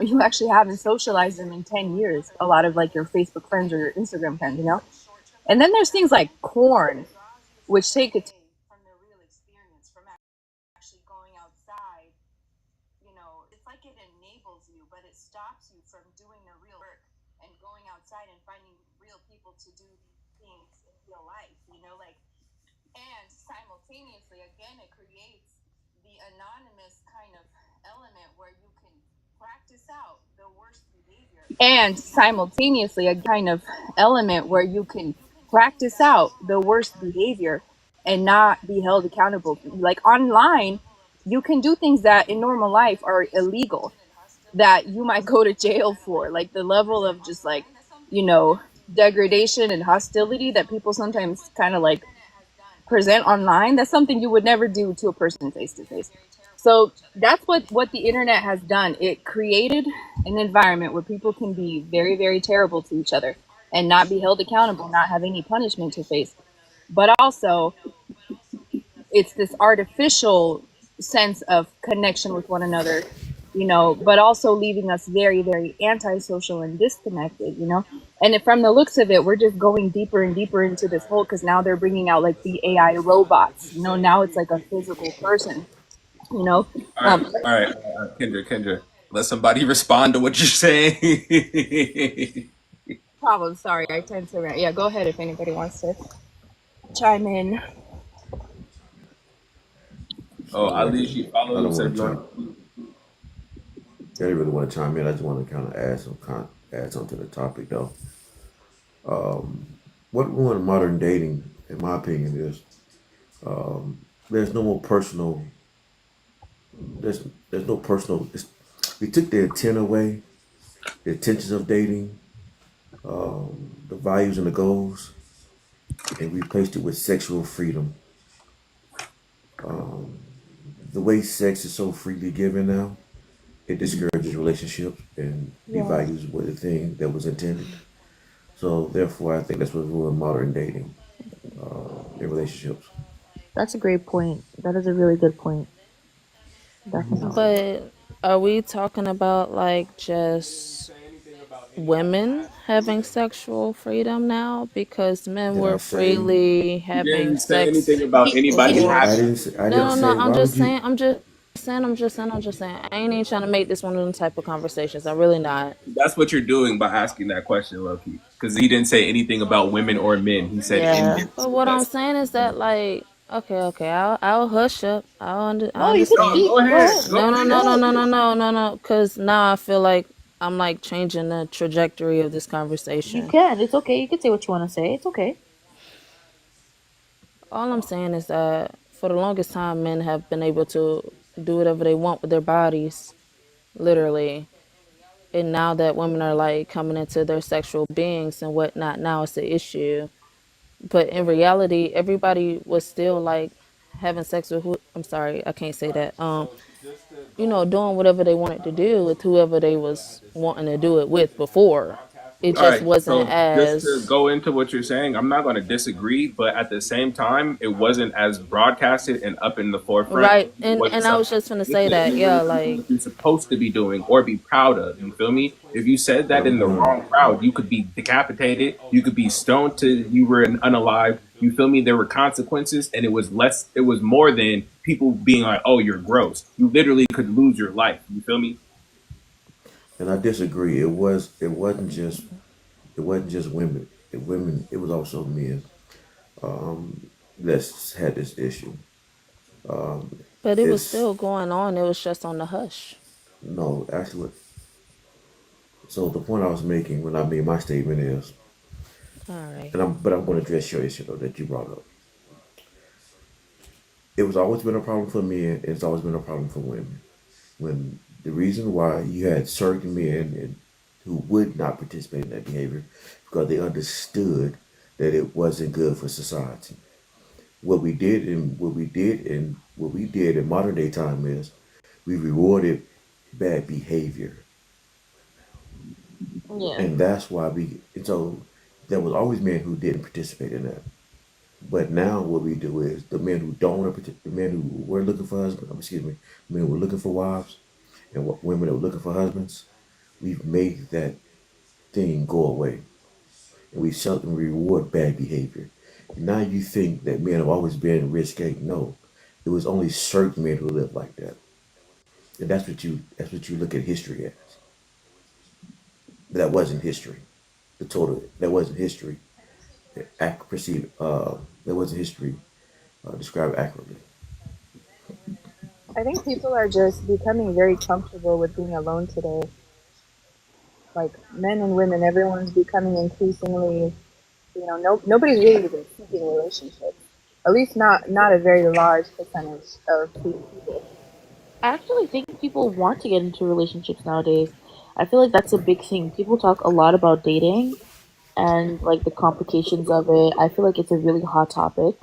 you actually haven't socialized them in 10 years. A lot of like your Facebook friends or your Instagram friends, you know? And then there's things like corn, which take it and simultaneously a kind of element where you can practice out the worst behavior and not be held accountable. Like online, you can do things that in normal life are illegal that you might go to jail for. Like the level of just like, you know, degradation and hostility that people sometimes kind of like present online, that's something you would never do to a person face to face. So that's what the internet has done. It created an environment where people can be very, very terrible to each other and not be held accountable, not have any punishment to face. But also, it's this artificial sense of connection with one another, you know, but also leaving us very, very antisocial and disconnected, you know. And from the looks of it, we're just going deeper and deeper into this hole because now they're bringing out like the AI robots, you know. Now it's like a physical person, you know. All right, um all right, Kendra. Let somebody respond to what you're saying. Problem, sorry, I tend to yeah, go ahead if anybody wants to chime in. Oh, So Ali, like, she I followed. don't Said want you to want. chime. I didn't really want to chime in. I just want to kind of add something to the topic though. What we want in modern dating, in my opinion, is there's no more personal. There's no personal. We took the intent away, the intentions of dating, the values and the goals, and replaced it with sexual freedom. The way sex is so freely given now, it discourages relationships and Yeah, devalues what the thing that was intended. So therefore, I think that's what's ruined modern dating in relationships. That's a great point. That is a really good point. Definitely. But are we talking about like just women having sexual freedom now? Because men Did I were say? freely He having didn't say anything sex about anybody before. I having. didn't. Say, I didn't No, no, say. no. I'm Why just would you? saying. I'm just saying. I ain't even trying to make this one of them type of conversations. I'm really not. That's what you're doing by asking that question, Loki. Because he didn't say anything about women or men. He said in Yeah. general. But what I'm That's saying is that like, okay. I'll hush up. I No, you can no. understand. speak. Go Go ahead. ahead. Go No, no, no, ahead. no, Go no, ahead. no, no, no, no. Because now I feel like I'm like changing the trajectory of this You conversation. can. It's okay. You can say what you want to say. It's okay. All I'm saying is that for the longest time, men have been able to do whatever they want with their bodies, literally. And now that women are like coming into their sexual beings and whatnot, now it's the issue. But in reality, everybody was still like having sex with who, I'm sorry, I can't say that. Doing whatever they wanted to do with whoever they was wanting to do it with before. It All just right. wasn't So just to as go into what you're saying, I'm not going to disagree, but at the same time, it wasn't as broadcasted and up in the forefront. right. It wasn't And I was something just gonna say that, explicitly yeah, something like that you're supposed to be doing or be proud of. You feel me? If you said But that I'm in the going. wrong crowd, you could be decapitated. You could be stoned to you were unalive. You feel me? There were consequences, and it was less. It was more than people being like, "Oh, you're gross." You literally could lose your life. You feel me? And I disagree. It was. It wasn't just. It wasn't just women. Women. It was also men. That had this issue. but it was It's still going on. It was just on the hush. no. Actually, so the point I was making when I made my statement is, All right. but I'm going to address your issue though that you brought up. It was always been a problem for men. It's always been a problem for women. When the reason why you had certain men who would not participate in that behavior because they understood that it wasn't good for society. What we did in modern day time is we rewarded bad behavior, yeah. and that's why we. And so there was always men who didn't participate in that. But now what we do is the men who don't want to, the men who were looking for husbands, excuse me, men who were looking for wives, and women that were looking for husbands. we've made that thing go away, and we seldom reward bad behavior. And now you think that men have always been risque. No, it was only certain men who lived like that, and that's what you look at history as. But that wasn't history. The total that wasn't history. Perceived that wasn't history described accurately. I think people are just becoming very comfortable with being alone today. Like men and women, everyone's becoming increasingly, nobody's really even seeking relationships. At least not a very large percentage of people. I actually think people want to get into relationships nowadays. I feel like that's a big thing. People talk a lot about dating and like the complications of it. I feel like it's a really hot topic,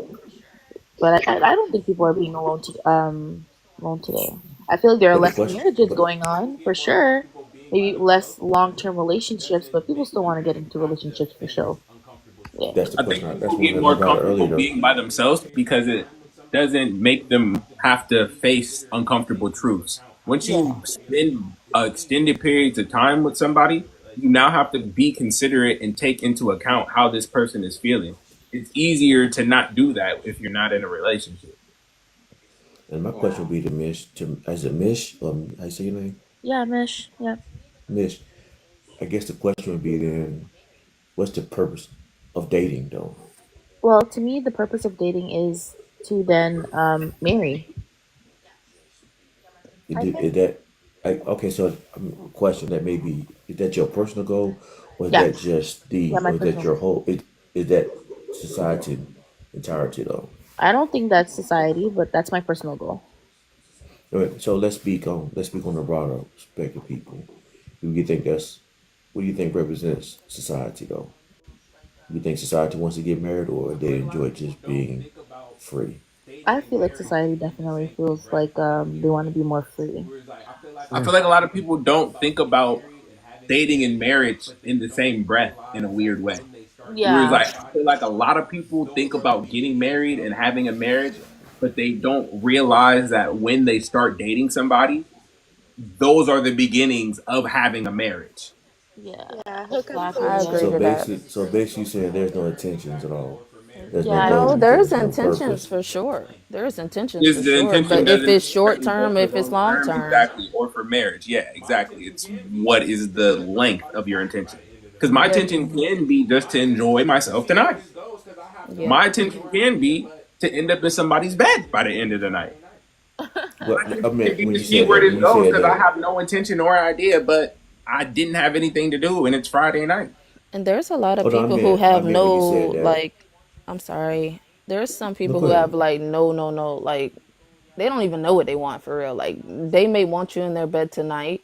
but I don't think people are being alone today. I feel like there are But the less question, marriages but going on for sure. Maybe less long-term relationships, but people still want to get into relationships for sure. Yeah. that's the I think question. That's people one get that I more brought out comfortable earlier, though. being by themselves because it doesn't make them have to face uncomfortable truths. Once Yeah. you spend extended periods of time with somebody, you now have to be considerate and take into account how this person is feeling. It's easier to not do that if you're not in a relationship. And my question would be to Mish, to as a Mish, how you say your name? Yeah, Mish. Yeah. Mish. I guess the question would be then, what's the purpose of dating, though? Well, to me, the purpose of dating is to then marry. Is, I think that okay? So, question that maybe is that your personal goal, or is Yeah. that just Yeah, my or is that personal your goal. whole? Is that society entirety though? I don't think that's society, but that's my personal goal. Alright, so let's speak on the broader spectrum of people. Do you think that's what do you think represents society though? You think society wants to get married, or they enjoy just being free? I feel like society definitely feels like they want to be more free. I feel like a lot of people don't think about dating and marriage in the same breath in a weird way. Whereas, Yeah. like, I feel like a lot of people think about getting married and having a marriage, but they don't realize that when they start dating somebody, those are the beginnings of having a marriage. Yeah. yeah, hookup Exactly. I Yeah. agree So to that. basically, you saying there's no intentions at all. There's no Yeah. I, goal. No, there's There's no intentions purpose. for sure. There's intentions for Is the sure. intention But if doesn't it's short necessarily go term, for if it's long long term, term, exactly, or for marriage? Yeah, exactly. It's what is the length of your intention? Because my yeah, intention can be just to enjoy myself tonight. yeah. My intention can be to end up in somebody's bed by the end of the night. Well, I Can meant be when to you see said where that. When this you goes said because I that. have no intention or idea, but I didn't have anything to do and it's Friday night. And there's a lot of Oh no, I people who meant I have meant when you said no, that. like, I'm sorry. There's some No, people go who have ahead. like no, no, no, like they don't even know what they want for real. Like they may want you in their bed tonight,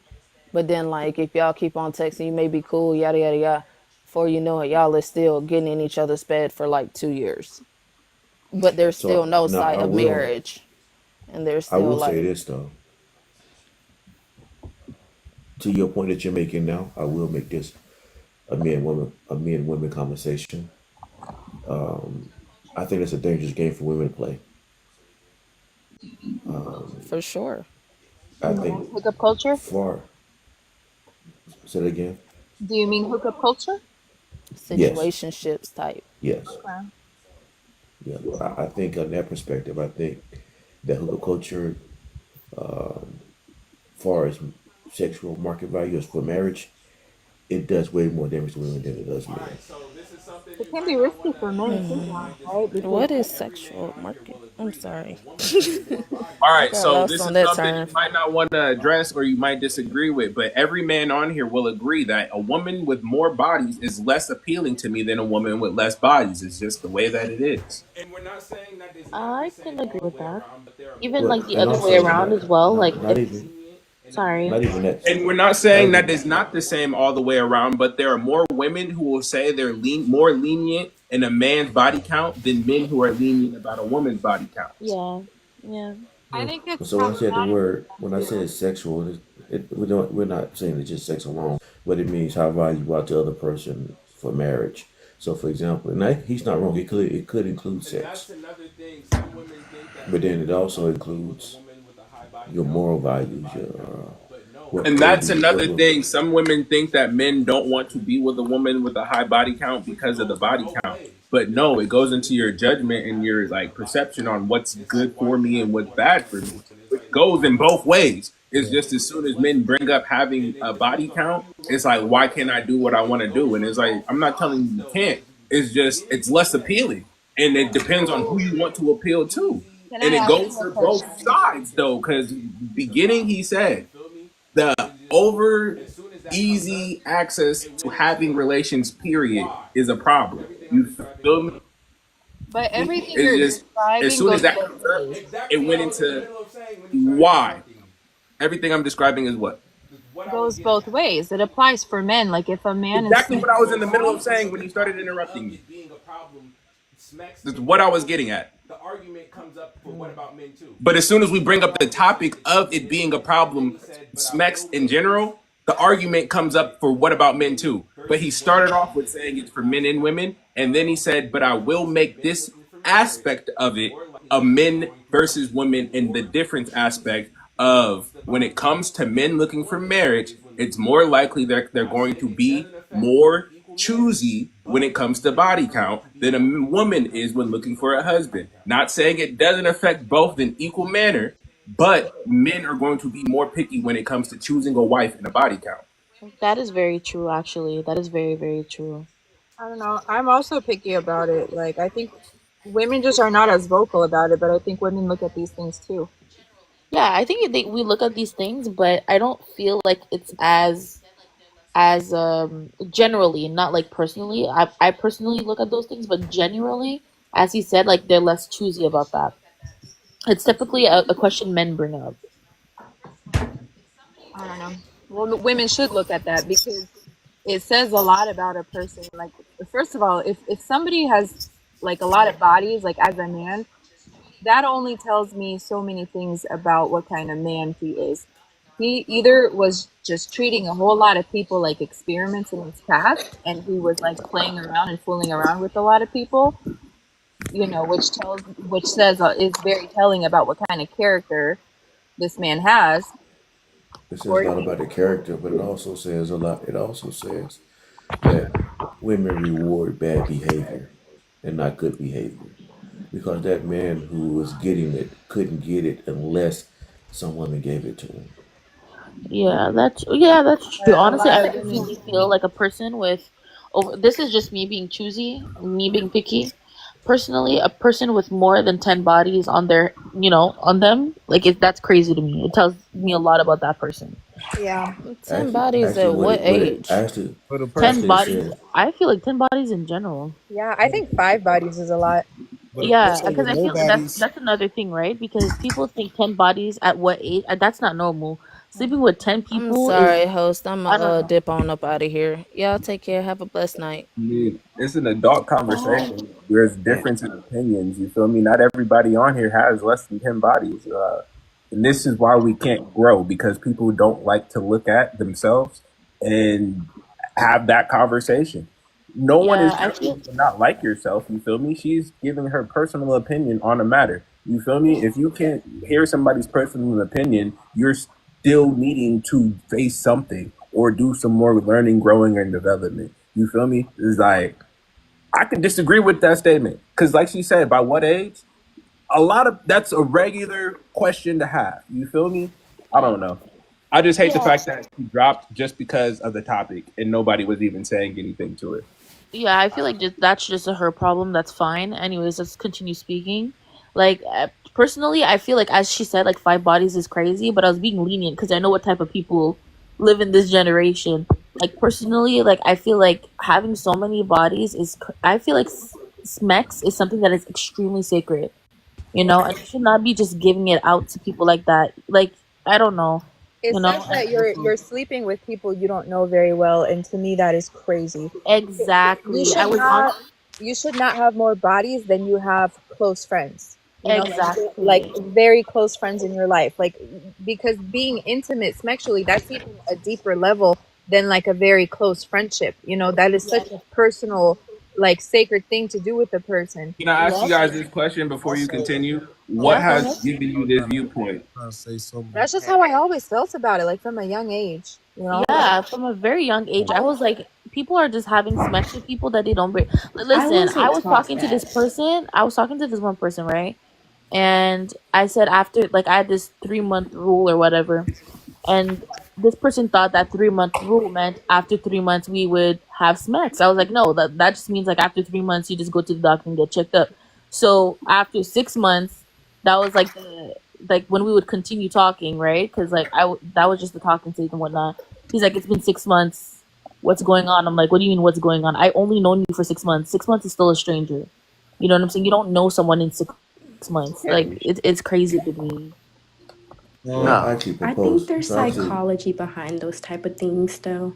but then like if y'all keep on texting, you may be cool, yada yada yada. Before you know it, y'all is still getting in each other's bed for like 2 years. But there's still So no now sight of marriage. And there's I still will say like this though. To your point that you're making now, I will make this a men women conversation. I think it's a dangerous game for women to play. for sure. I think hookup culture. far. Say that again. Do you mean hookup culture? Yes. Situationships type. Yes. Okay. Yeah. I think on that perspective, I think that hookup culture, far as sexual market value is for marriage, it does way more damage to women than it does men. It can be risky for men too, now, right? Because What is sexual market? I'm sorry. All I right, got so lost this on is that something you term. might not want to address or you might disagree with, but every man on here will agree that a woman with more bodies is less appealing to me than a woman with less bodies. It's just the way that it is. I can agree with that. Even Well, like the and other way also around as well. Like not if even sorry. not even that. And we're not Not saying that even it's not the same all the way around, but there are more women who will say they're more lenient in a man's body count than men who are lenient about a woman's body count. Yeah. Yeah. I think it's so when I said the problematic. word when I said it's sexual, we're not saying it's just sex alone, but it means how valuable you are to the other person for marriage. So, for example, and he's not wrong. It could include sex, but then it also includes your moral values, What And what that's do you what another do thing. Some women think that men don't want to be with a woman with a high body count because of the body count. But no, it goes into your judgment and your like perception on what's good for me and what's bad for me. Which goes in both ways. It's just as soon as men bring up having a body count, it's like, why can't I do what I want to do? And it's like, I'm not telling you can't. It's just it's less appealing. And it depends on who you want to appeal to. Can I And it ask goes you a for both question? sides though, because beginning he said the over easy access to having relations period is a problem. You feel me? But everything It's you're just as describing soon as goes that both comes up, ways. it went into why. Everything I'm describing is what? Goes both ways. It applies for men. Like if a man is Exactly what I sleeping was with in the a middle of woman, saying when you started interrupting me. That's what I was getting at. But as soon as we bring up the topic of it being a problem, Smex in general, the argument comes up for what about men too? But he started off with saying it's for men and women, and then he said, but I will make this aspect of it a men versus women in the difference aspect of when it comes to men looking for marriage, it's more likely that they're going to be more choosy when it comes to body count than a woman is when looking for a husband. Not saying it doesn't affect both in equal manner, but men are going to be more picky when it comes to choosing a wife and a body count. That is very true, actually. That is very, very true. I don't know. I'm also picky about it. Like I think women just are not as vocal about it, but I think women look at these things too. Yeah, I think we look at these things, but I don't feel like it's as generally, not like personally. I personally look at those things, but generally, as he said, like they're less choosy about that. It's typically a question men bring up. I don't know. Well, women should look at that because it says a lot about a person. Like, first of all, if somebody has like a lot of bodies, like as a man, that only tells me so many things about what kind of man he is. He either was just treating a whole lot of people like experiments in his past, and he was like playing around and fooling around with a lot of people, which says is very telling about what kind of character this man has. It says Or a lot about the character, but it also says a lot. It also says that women reward bad behavior and not good behavior, because that man who was getting it couldn't get it unless some woman gave it to him. Yeah, that's true. a Honestly, lot I of women. personally feel like a person with over. This is just me being choosy, me being picky. Personally, a person with more than 10 bodies on their, on them, like that's crazy to me. It tells me a lot about that person. Yeah, 10 Actually, bodies actually, at what what it age? For the Ten person, actually it bodies. says I feel like 10 bodies in general. yeah. I think 5 bodies is a lot. Yeah, let's say because with I no feel that's bodies, that's another thing, right? Because people think 10 bodies at what age? That's not normal. Sleeping with ten I'm people is, sorry, host. I'm I don't going to know. dip on up out of here. Y'all take care. Have a blessed night. I mean, it's an adult Bye. conversation. There's and difference in opinions. You feel me? Not everybody on here has less than 10 bodies. And this is why we can't grow because people don't like to look at themselves and have that conversation. No one is Yeah, I telling feel you to not like yourself. You feel me? She's giving her personal opinion on a matter. You feel me? If you can't hear somebody's personal opinion, you're still needing to face something or do some more learning, growing, and development. You feel me? It's like I can disagree with that statement because, like she said, by what age? A lot of that's a regular question to have. You feel me? I don't know. I just hate the yeah, fact that she dropped just because of the topic and nobody was even saying anything to it. yeah. I feel like that's just a her problem. That's fine. Anyways, let's continue speaking. Like personally, I feel like as she said, like 5 bodies is crazy, but I was being lenient because I know what type of people live in this generation. Like personally, like I feel like having so many bodies is. I feel like smex is something that is extremely sacred. And you should not be just giving it out to people like that. Like I don't know, It you know. says that you're sleeping with people you don't know very well, and to me that is crazy. You Exactly. I should was on. not you should not have more bodies than you have close friends. Like Exactly. very close friends in your life. Like because being intimate sexually, that's even a deeper level than like a very close friendship. That is such a personal like sacred thing to do with the person. Can I ask you guys Yes. this question before you Also, continue? What Yeah, go has ahead. given you this viewpoint? trying to say something. That's just how I always felt about it, like from a young age, you know? Like, Yeah, from a very young age, I was like, people are just having sex with people that they don't bring. I Listen, I wasn't was taught talking to this that. person. I was talking to this one person, right? And I said after, like, I had this 3 month rule or whatever, and this person thought that 3 month rule meant after 3 months we would have sex. I was like, no, that just means like after 3 months you just go to the doctor and get checked up. So after 6 months, that was like the like when we would continue talking, right? Because like that was just the talking stage and whatnot. He's like, it's been 6 months. What's going on? I'm like, what do you mean what's going on? I only known you for 6 months. 6 months is still a stranger. You know what I'm saying? You don't know someone in 6 months. Like it's crazy to me. So I No. actually I think propose. there's So actually, psychology behind those type of things, though.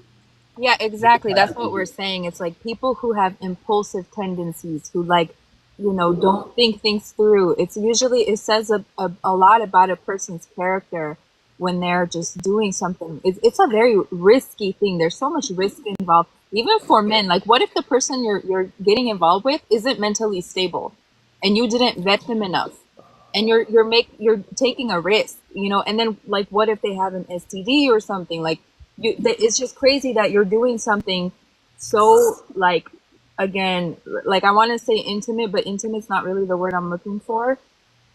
yeah, exactly. That's what we're saying. It's like people who have impulsive tendencies, who like, don't think things through. It's usually, it says a lot about a person's character when they're just doing something. It's a very risky thing. There's so much risk involved, even for men. Like, what if the person you're getting involved with isn't mentally stable, and you didn't vet them enough, and you're taking a risk, and then like, what if they have an STD or something? Like, it's just crazy that you're doing something so like, again, like, I want to say intimate, but intimate's not really the word I'm looking for.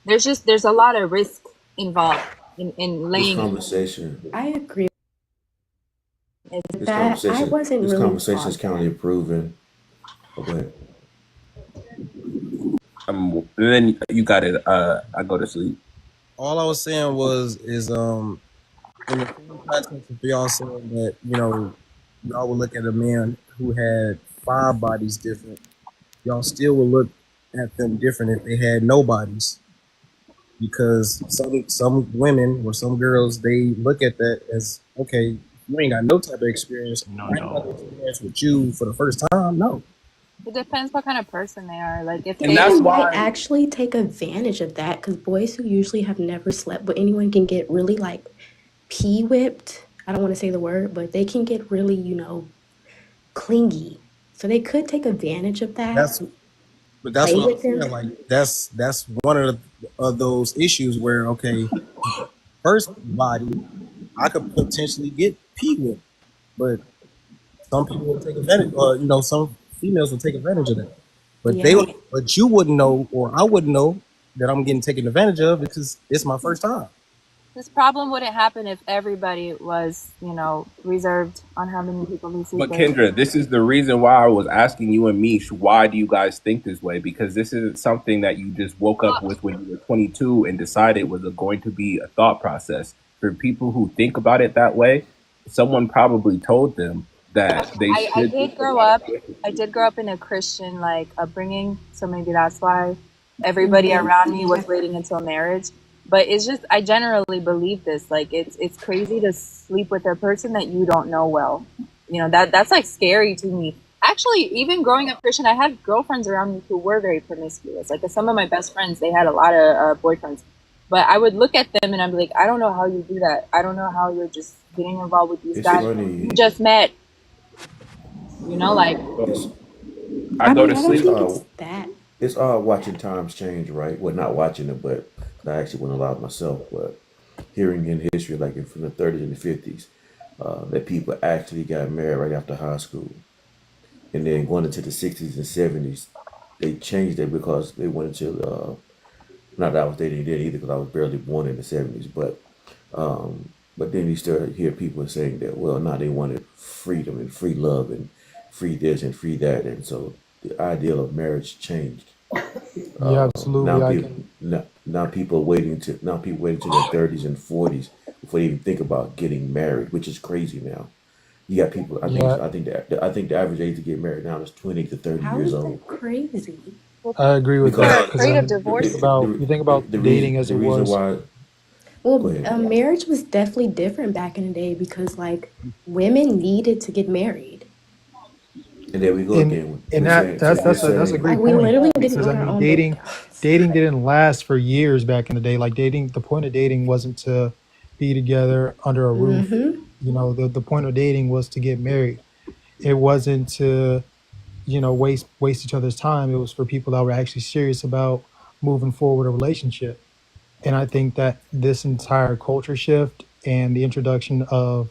There's a lot of risk involved in this laying it. conversation, I agree with this that. I conversation, wasn't this really conversation is taught kind that. of proven. Oh, go ahead. And then you got it. I go to sleep. All I was saying is in the same context of y'all saying that, y'all would look at a man who had 5 bodies different, y'all still would look at them different if they had no bodies. Because some women or some girls, they look at that as, okay, you ain't got no type of experience. I ain't got no experience with you for the first time. No. It depends what kind of person they are. Like, if And they that's Women might why actually take advantage of that because boys who usually have never slept with anyone can get really like pee whipped. I don't want to say the word, but they can get really, clingy. So they could take advantage of that, That's But that's play what I'm with saying. them. Like that's one of those issues where, okay, first body, I could potentially get pee with, but some people will take advantage, or some females will take advantage of that. But Yeah. but you wouldn't know, or I wouldn't know that I'm getting taken advantage of because it's my first time. This problem wouldn't happen if everybody was, reserved on how many people they sleep But with. Kendra, this is the reason why I was asking you and Mish, why do you guys think this way? Because this isn't something that you just woke up with when you were 22 and decided was going to be a thought process. For people who think about it that way, someone probably told them that they I should did think grow about up. it. I did grow up in a Christian like upbringing, so maybe that's why everybody around me was waiting until marriage. But it's just, I generally believe this. Like, it's crazy to sleep with a person that you don't know well. That's like scary to me. Actually, even growing up Christian, I had girlfriends around me who were very promiscuous. Like, some of my best friends, they had a lot of boyfriends. But I would look at them and I'd be like, I don't know how you do that. I don't know how you're just getting involved with these It's guys you funny. just met. Like, It's So I I go mean, to I don't it's sleep. think it's that. it's watching times change, right? Well, not watching it, but I actually went a lot myself. But hearing in history, like from the 30s and the 50s, that people actually got married right after high school, and then going into the 60s and 70s, they changed it because they went into not that I was dating then either because I was barely born in the 70s, but then you start to hear people saying that, well, now they wanted freedom and free love and free this and free that, and so the ideal of marriage changed. Yeah, Now absolutely. I people can. now people waiting to their 30s and 40s before they even think about getting married, which is crazy now. You got people. Yeah, I think the average age to get married now is 20 to 30 How years is old that crazy? I agree with people because are that because afraid of then divorce. you think about dating as the it reason was. why. Go Well, ahead. marriage was definitely different back in the day because, like, women needed to get married. And there we go And again. and We're that saying so that's you're that's a saying Like, great we point literally didn't because I own our mean own bank accounts. dating didn't last for years back in the day. Like dating, the point of dating wasn't to be together under a roof. Mm-hmm. The point of dating was to get married. It wasn't to waste each other's time. It was for people that were actually serious about moving forward a relationship. And I think that this entire culture shift and the introduction of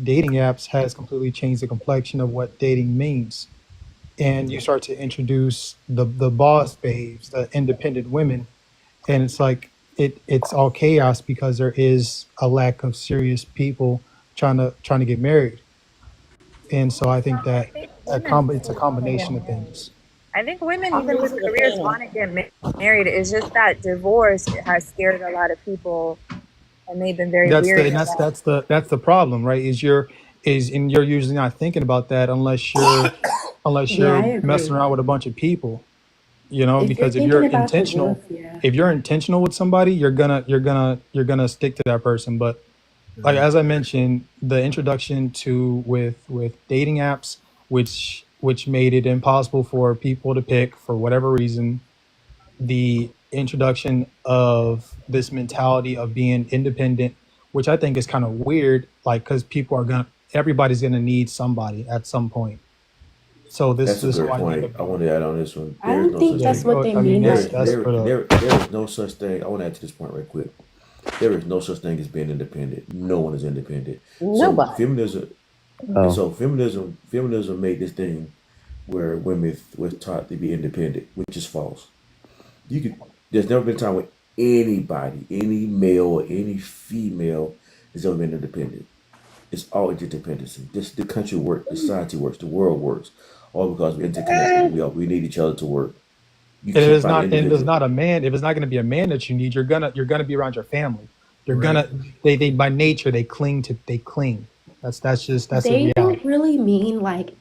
dating apps has completely changed the complexion of what dating means. And you start to introduce the boss babes, the independent women, and it's like it's all chaos because there is a lack of serious people trying to get married. And so I think I that think women it's a combination of things. I think women, I'm even new with to the careers, panel. want to get married. It's just that divorce has scared a lot of people, and they've been very That's the weary and of that's that. that's the that's the problem, right? You're usually not thinking about that unless Yeah, I you're messing agree. around with a bunch of people, If you're because thinking about divorce, yeah. if you're intentional with somebody, you're gonna stick to that person. But like as I mentioned, the introduction to with dating apps, which made it impossible for people to pick for whatever reason, the introduction of this mentality of being independent, which I think is kind of weird, like because everybody's gonna need somebody at some point. So That's a this great whole idea point. of I want to add on this one. I There is don't no think such yeah, that's thing. what they I mean mean by that's for the There is no such thing. I want to add to this point right quick. There is no such thing as being independent. No one is independent. So Nobody. feminism, Oh, so feminism made this thing where women was taught to be independent, which is false. You could. There's never been a time when anybody, any male or any female, has ever been independent. It's all interdependency. Just the country works, the society works, the world works, all because we're interconnected. We need each other to work. You and it can't is find an not and it is individual. not a man if it's not going to be a man that you need, you're gonna be around your family. You're Right. gonna they by nature they cling. That's the they reality. don't really mean like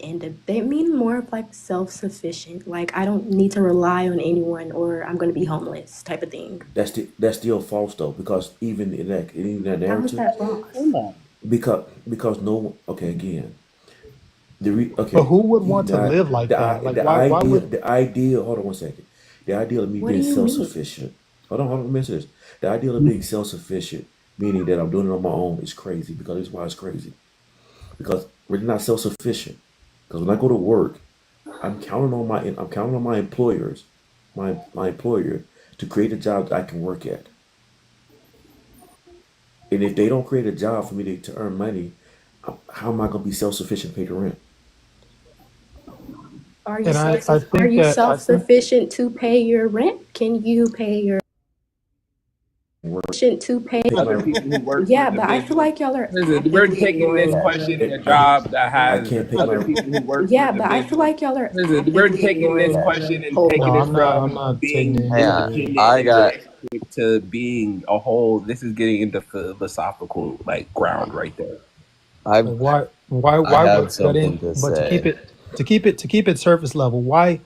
they mean more of like self-sufficient. Like I don't need to rely on anyone or I'm gonna be homeless type of thing. That's still false though, because even in that How is narrative, that false? because no, okay, again, But okay, who would you want to not live like that? Like why would the idea. Hold on one second. The idea of me What do being you self mean? sufficient. Hold on, let me mention this. The idea of being self sufficient, meaning that I'm doing it on my own, is crazy. Because it's why it's crazy. Because we're not self sufficient. Because when I go to work, I'm counting on my employers, my employer, to create a job that I can work at. And if they don't create a job for me to earn money, how am I going to be self sufficient, pay the rent? and I Are think you that I think self-sufficient to pay your rent? Can you pay your Work, sufficient to pay? pay Other my. people who work for Yeah, but I feel individuals. like y'all are Listen, we're actively taking ignoring this that. question a It, job that I has can't pay other my. people who work for Yeah, but I feel individuals. like y'all are Listen, we're actively taking ignoring this that question and no, taking it I'm from not taking being hang anything on. away. independent I in got. relationship to being a whole. This is getting into philosophical like ground right there. I Like I why would have but something to but to keep say. it surface level, why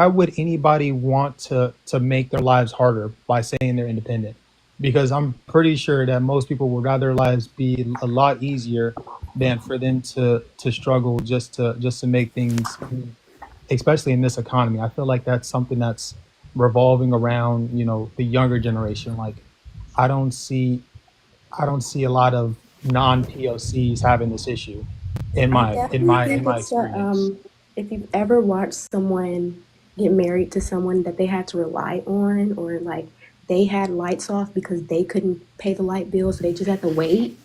would anybody want to make their lives harder by saying they're independent? Because I'm pretty sure that most people would rather their lives be a lot easier than for them to struggle just to make things, especially in this economy. I feel like that's something that's revolving around, the younger generation. Like I don't see I don't see a lot of non POCs having this issue in I my in definitely my in think my it's the experience. if you've ever watched someone get married to someone that they had to rely on or like they had lights off because they couldn't pay the light bill so they just had to wait.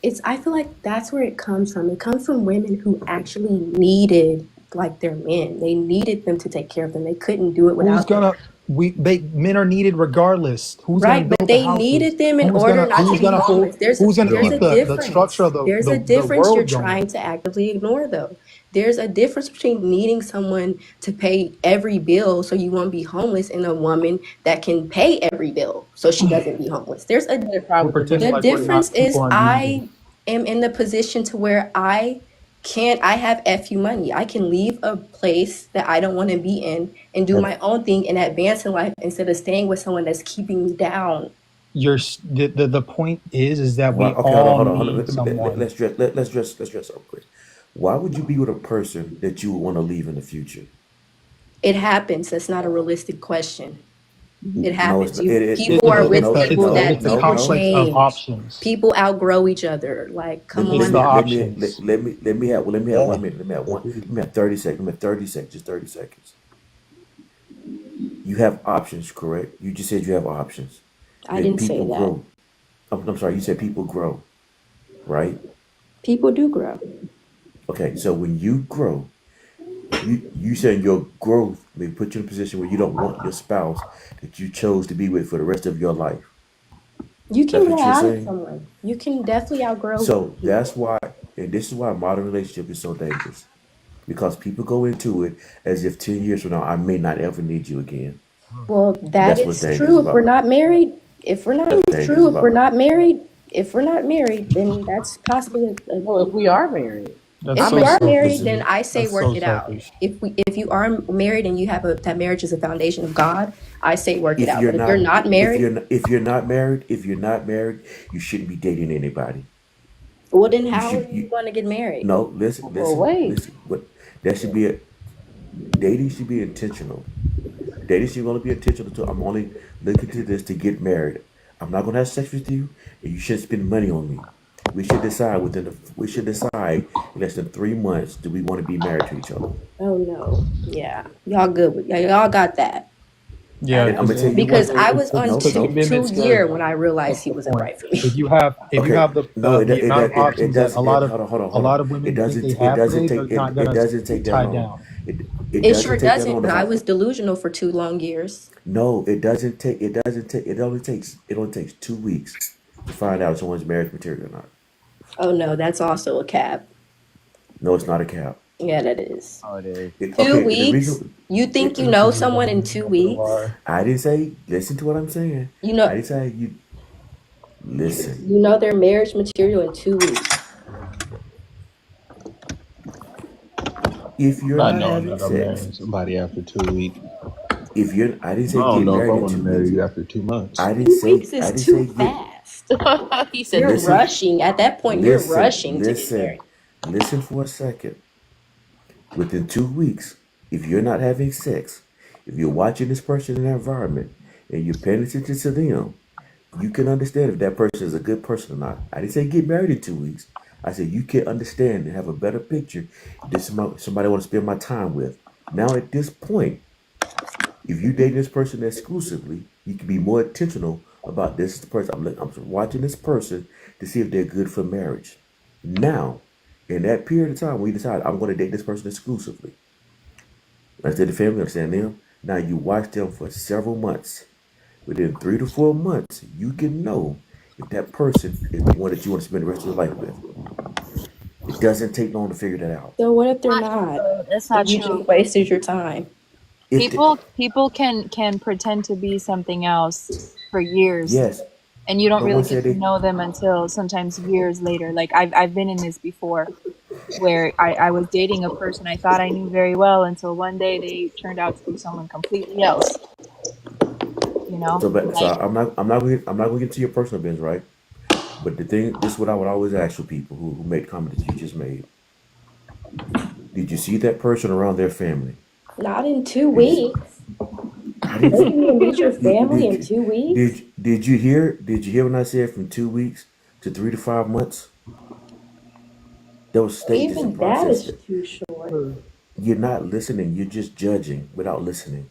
It's I feel like that's where it comes from. It comes from women who actually needed like their men. They needed them to take care of them. They couldn't do it Who's without them. gonna we they Men are needed regardless. Who's gonna Right, but build the they houses? needed them in order not to Who's be gonna hold homeless. who's gonna There's keep a Jordan. the structure difference. of There's a the difference you're world going? trying to actively ignore though. There's a difference between needing someone to pay every bill so you won't be homeless and a woman that can pay every bill so she doesn't be homeless. The problem We're with the pretending The like we're difference not is people aren't needed. I am in the position to where I have FU money. I can leave a place that I don't want to be in and do my own thing and advance in life instead of staying with someone that's keeping me down. The point is that Why? we Okay, all hold on. need someone. Let's dress up quick. Why would you be with a person that you would want to leave in the future? It happens. That's not a realistic question. It No, it's happens. not. You It, people it's are it's with No, the it's people the no, that it's the no, people no. complex of change. options. People outgrow each other. Like, Let come me It's let on the me now. let me let, options. let me have 1 minute. Let me have 30 seconds. Let me have 30 seconds. Just 30 seconds. You have options, correct? You just said you have options. I And didn't say people that. grow. I'm sorry, you said people grow, right? People do grow. Okay, so when you grow, you saying your growth may put you in a position where you don't want your spouse that you chose to be with for the rest of your life. You can That's grow what you're out of saying? someone. You can definitely outgrow So that's people. why, and this is why a modern relationship is so dangerous. Because people go into it as if 10 years from now, I may not ever need you again. Well, that That's what's is dangerous true if we're about. not married. If we're not That's dangerous true, if we're about. not married, if we're not married, then that's possibly Well, if we are married, That's if I'm so we are married. married, selfish. then I say That's work so it out. selfish. If you are married and you have that marriage is a foundation of God, I say work it If out. you're But if you're not, not married, if you're not married, you shouldn't be dating anybody. well then You how are should, you going to get married? no, listen, Well, wait. listen. But that should be dating should be intentional. Dating should only be intentional to I'm only looking to this to get married. I'm not gonna have sex with you, and you shouldn't spend money on me. We should decide in less than 3 months, do we want to be married to each other? Oh no. Yeah. Y'all good with y'all got that. Yeah, And I'm because gonna tell you what. Because I was on No, the no, two commitment year scares when them. I That's realized he the wasn't point. right for me. If you Okay, have no, the amount of it options that does it. a Hold on. lot of It women think they doesn't it have doesn't today, take they're not it gonna doesn't be take that tied long. down. It It doesn't sure take that doesn't, long. but If I I was delusional for 2 long years. No, it only takes 2 weeks to find out if someone's marriage material or not. Oh no, that's also a cap. No, it's not a cap. Yeah, that is. Oh, it is. Two Okay, the weeks? reason You think you it, know Listen to someone in them, 2 weeks? WR. I didn't say listen to what I'm saying. You I know didn't say you listen. you know their marriage material in 2 weeks. If you're Not not knowing having that I'm sex, marrying somebody after 2 weeks. if you're I didn't I say don't get know if I married in want to two marry weeks. you after 2 months. Two weeks I is didn't too say get fast. He said You're too listen, fast. rushing. At that point, you're listen, rushing to get listen, married. listen for a second. Within 2 weeks, if you're not having sex, if you're watching this person in that environment and you're paying attention to them, you can understand if that person is a good person or not. I didn't say get married in 2 weeks. I said you can understand and have a better picture if this is somebody I want to spend my time with. Now at this point, if you date this person exclusively, you can be more intentional about this is the person I'm watching this person to see if they're good for marriage. Now, in that period of time, we decide I'm going to date this person exclusively. Understand the family, understand them. Now you watch them for several months. Within 3 to 4 months, you can know if that person is the one that you want to spend the rest of your life with. It doesn't take long to figure that out. So what if they're Not true, not? though. That's And not you true. just wasted your time. If the, People can pretend to be something else for years, yes, and you don't no really one get said to they. know them until sometimes years later. Like I've been in this before, where I was dating a person I thought I knew very well until one day they turned out to be someone completely else. You know, So like I'm not going to get to your personal business, right? But the thing, this is what I would always ask for people who made comments that you just made. Did you see that person around their family? Not in two Did you? weeks. I didn't. Maybe you meet your Did, family in did, 2 weeks. did you hear? Did you hear when I said from 2 weeks to 3 to 5 months? Those stages and Even that is processes. too short. You're not listening. You're just judging without listening.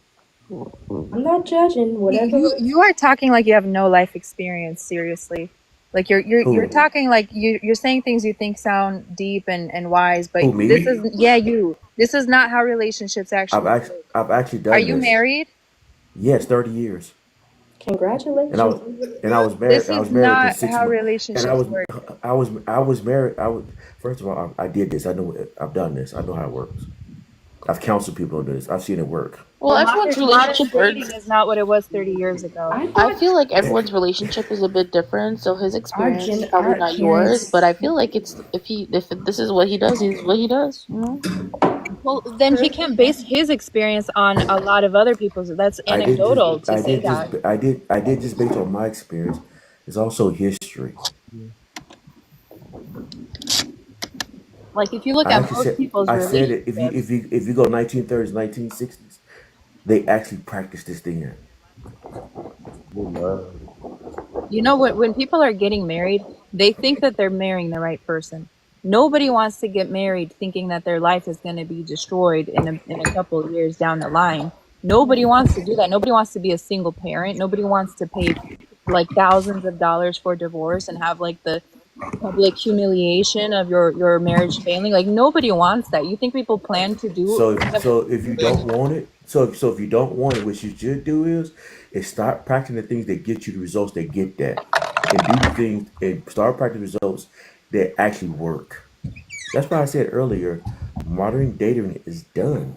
I'm not judging. Whatever you are talking like you have no life experience. Seriously, like you're Who? talking like you're saying things you think sound deep and wise, but Who? this Me? is you. This is not how relationships actually work. I've actually Are done you this. married? Yes, 30 years. And I Congratulations. was and I was married. This I is was married within not six how months. And relationships work. I was married. First of all, I did this. I know I've done this. I know how it works. I've counseled people on this. I've seen it work. Well, everyone's Modern relationship dating works. is not what it was 30 years ago. I I thought feel like everyone's relationship is a bit different, so his experience is probably our not yours. But parents. I feel like it's if this is what he does, he's what he does. You know. Well, then he can't base his experience on a lot of other people's. That's anecdotal to say that. I did just based on my experience. It's also history. Like if you look at most people's I said it relationships, if you go 1930s, 1960s, they actually practiced this then. Good love. You know what? When people are getting married, they think that they're marrying the right person. Nobody wants to get married thinking that their life is going to be destroyed in a couple of years down the line. Nobody wants to do that. Nobody wants to be a single parent. Nobody wants to pay like thousands of dollars for divorce and have like the public humiliation of your marriage failing. Like nobody wants that. You think people plan to do have So if you don't things? want it, if you don't want it, what you should do is start practicing the things that get you the results that get that, and do the things and start practicing results that actually work. That's why I said earlier, modern dating is done.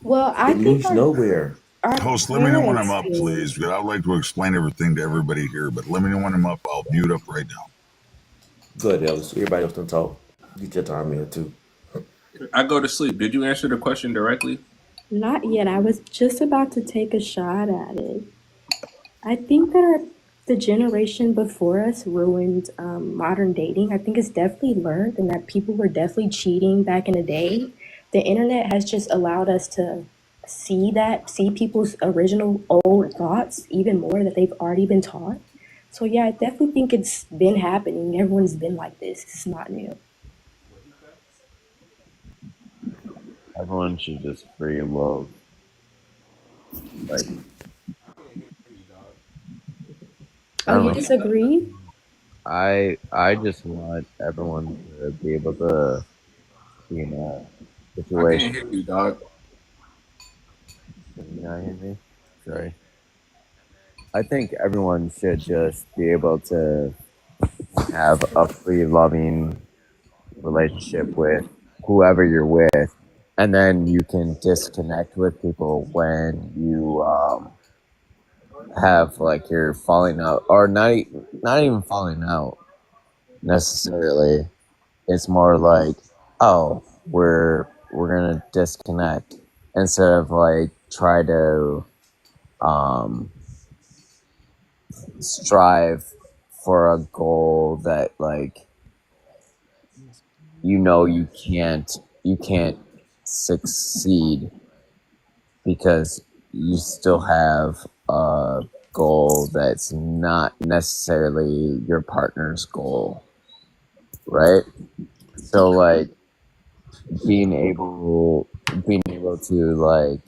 Well, I It think leads nowhere. our Host, let me know when I'm parents up, do. please, because I'd like to explain everything to everybody here, but let me know when I'm up. I'll mute up right now. Good, Ellis. Everybody else can talk. Get your time in too. I go to sleep. Did you answer the question directly? Not yet. I was just about to take a shot at it. I think that the generation before us ruined modern dating. I think it's definitely learned, and that people were definitely cheating back in the day. The internet has just allowed us to see people's original old thoughts even more that they've already been taught. So yeah, I definitely think it's been happening. Everyone's been like this. It's not new. Everyone should just free love. Like, I Oh, don't you know. disagree? I just want everyone to be able to be in a I can't situation. hear you, dog. Can you not hear me? Sorry. I think everyone should just be able to have a free, loving relationship with whoever you're with, and then you can disconnect with people when you have like you're falling out, or not even falling out necessarily. It's more like, oh, we're gonna disconnect instead of like try to um, strive for a goal that like you can't succeed because you still have a goal that's not necessarily your partner's goal, right? So like being able to like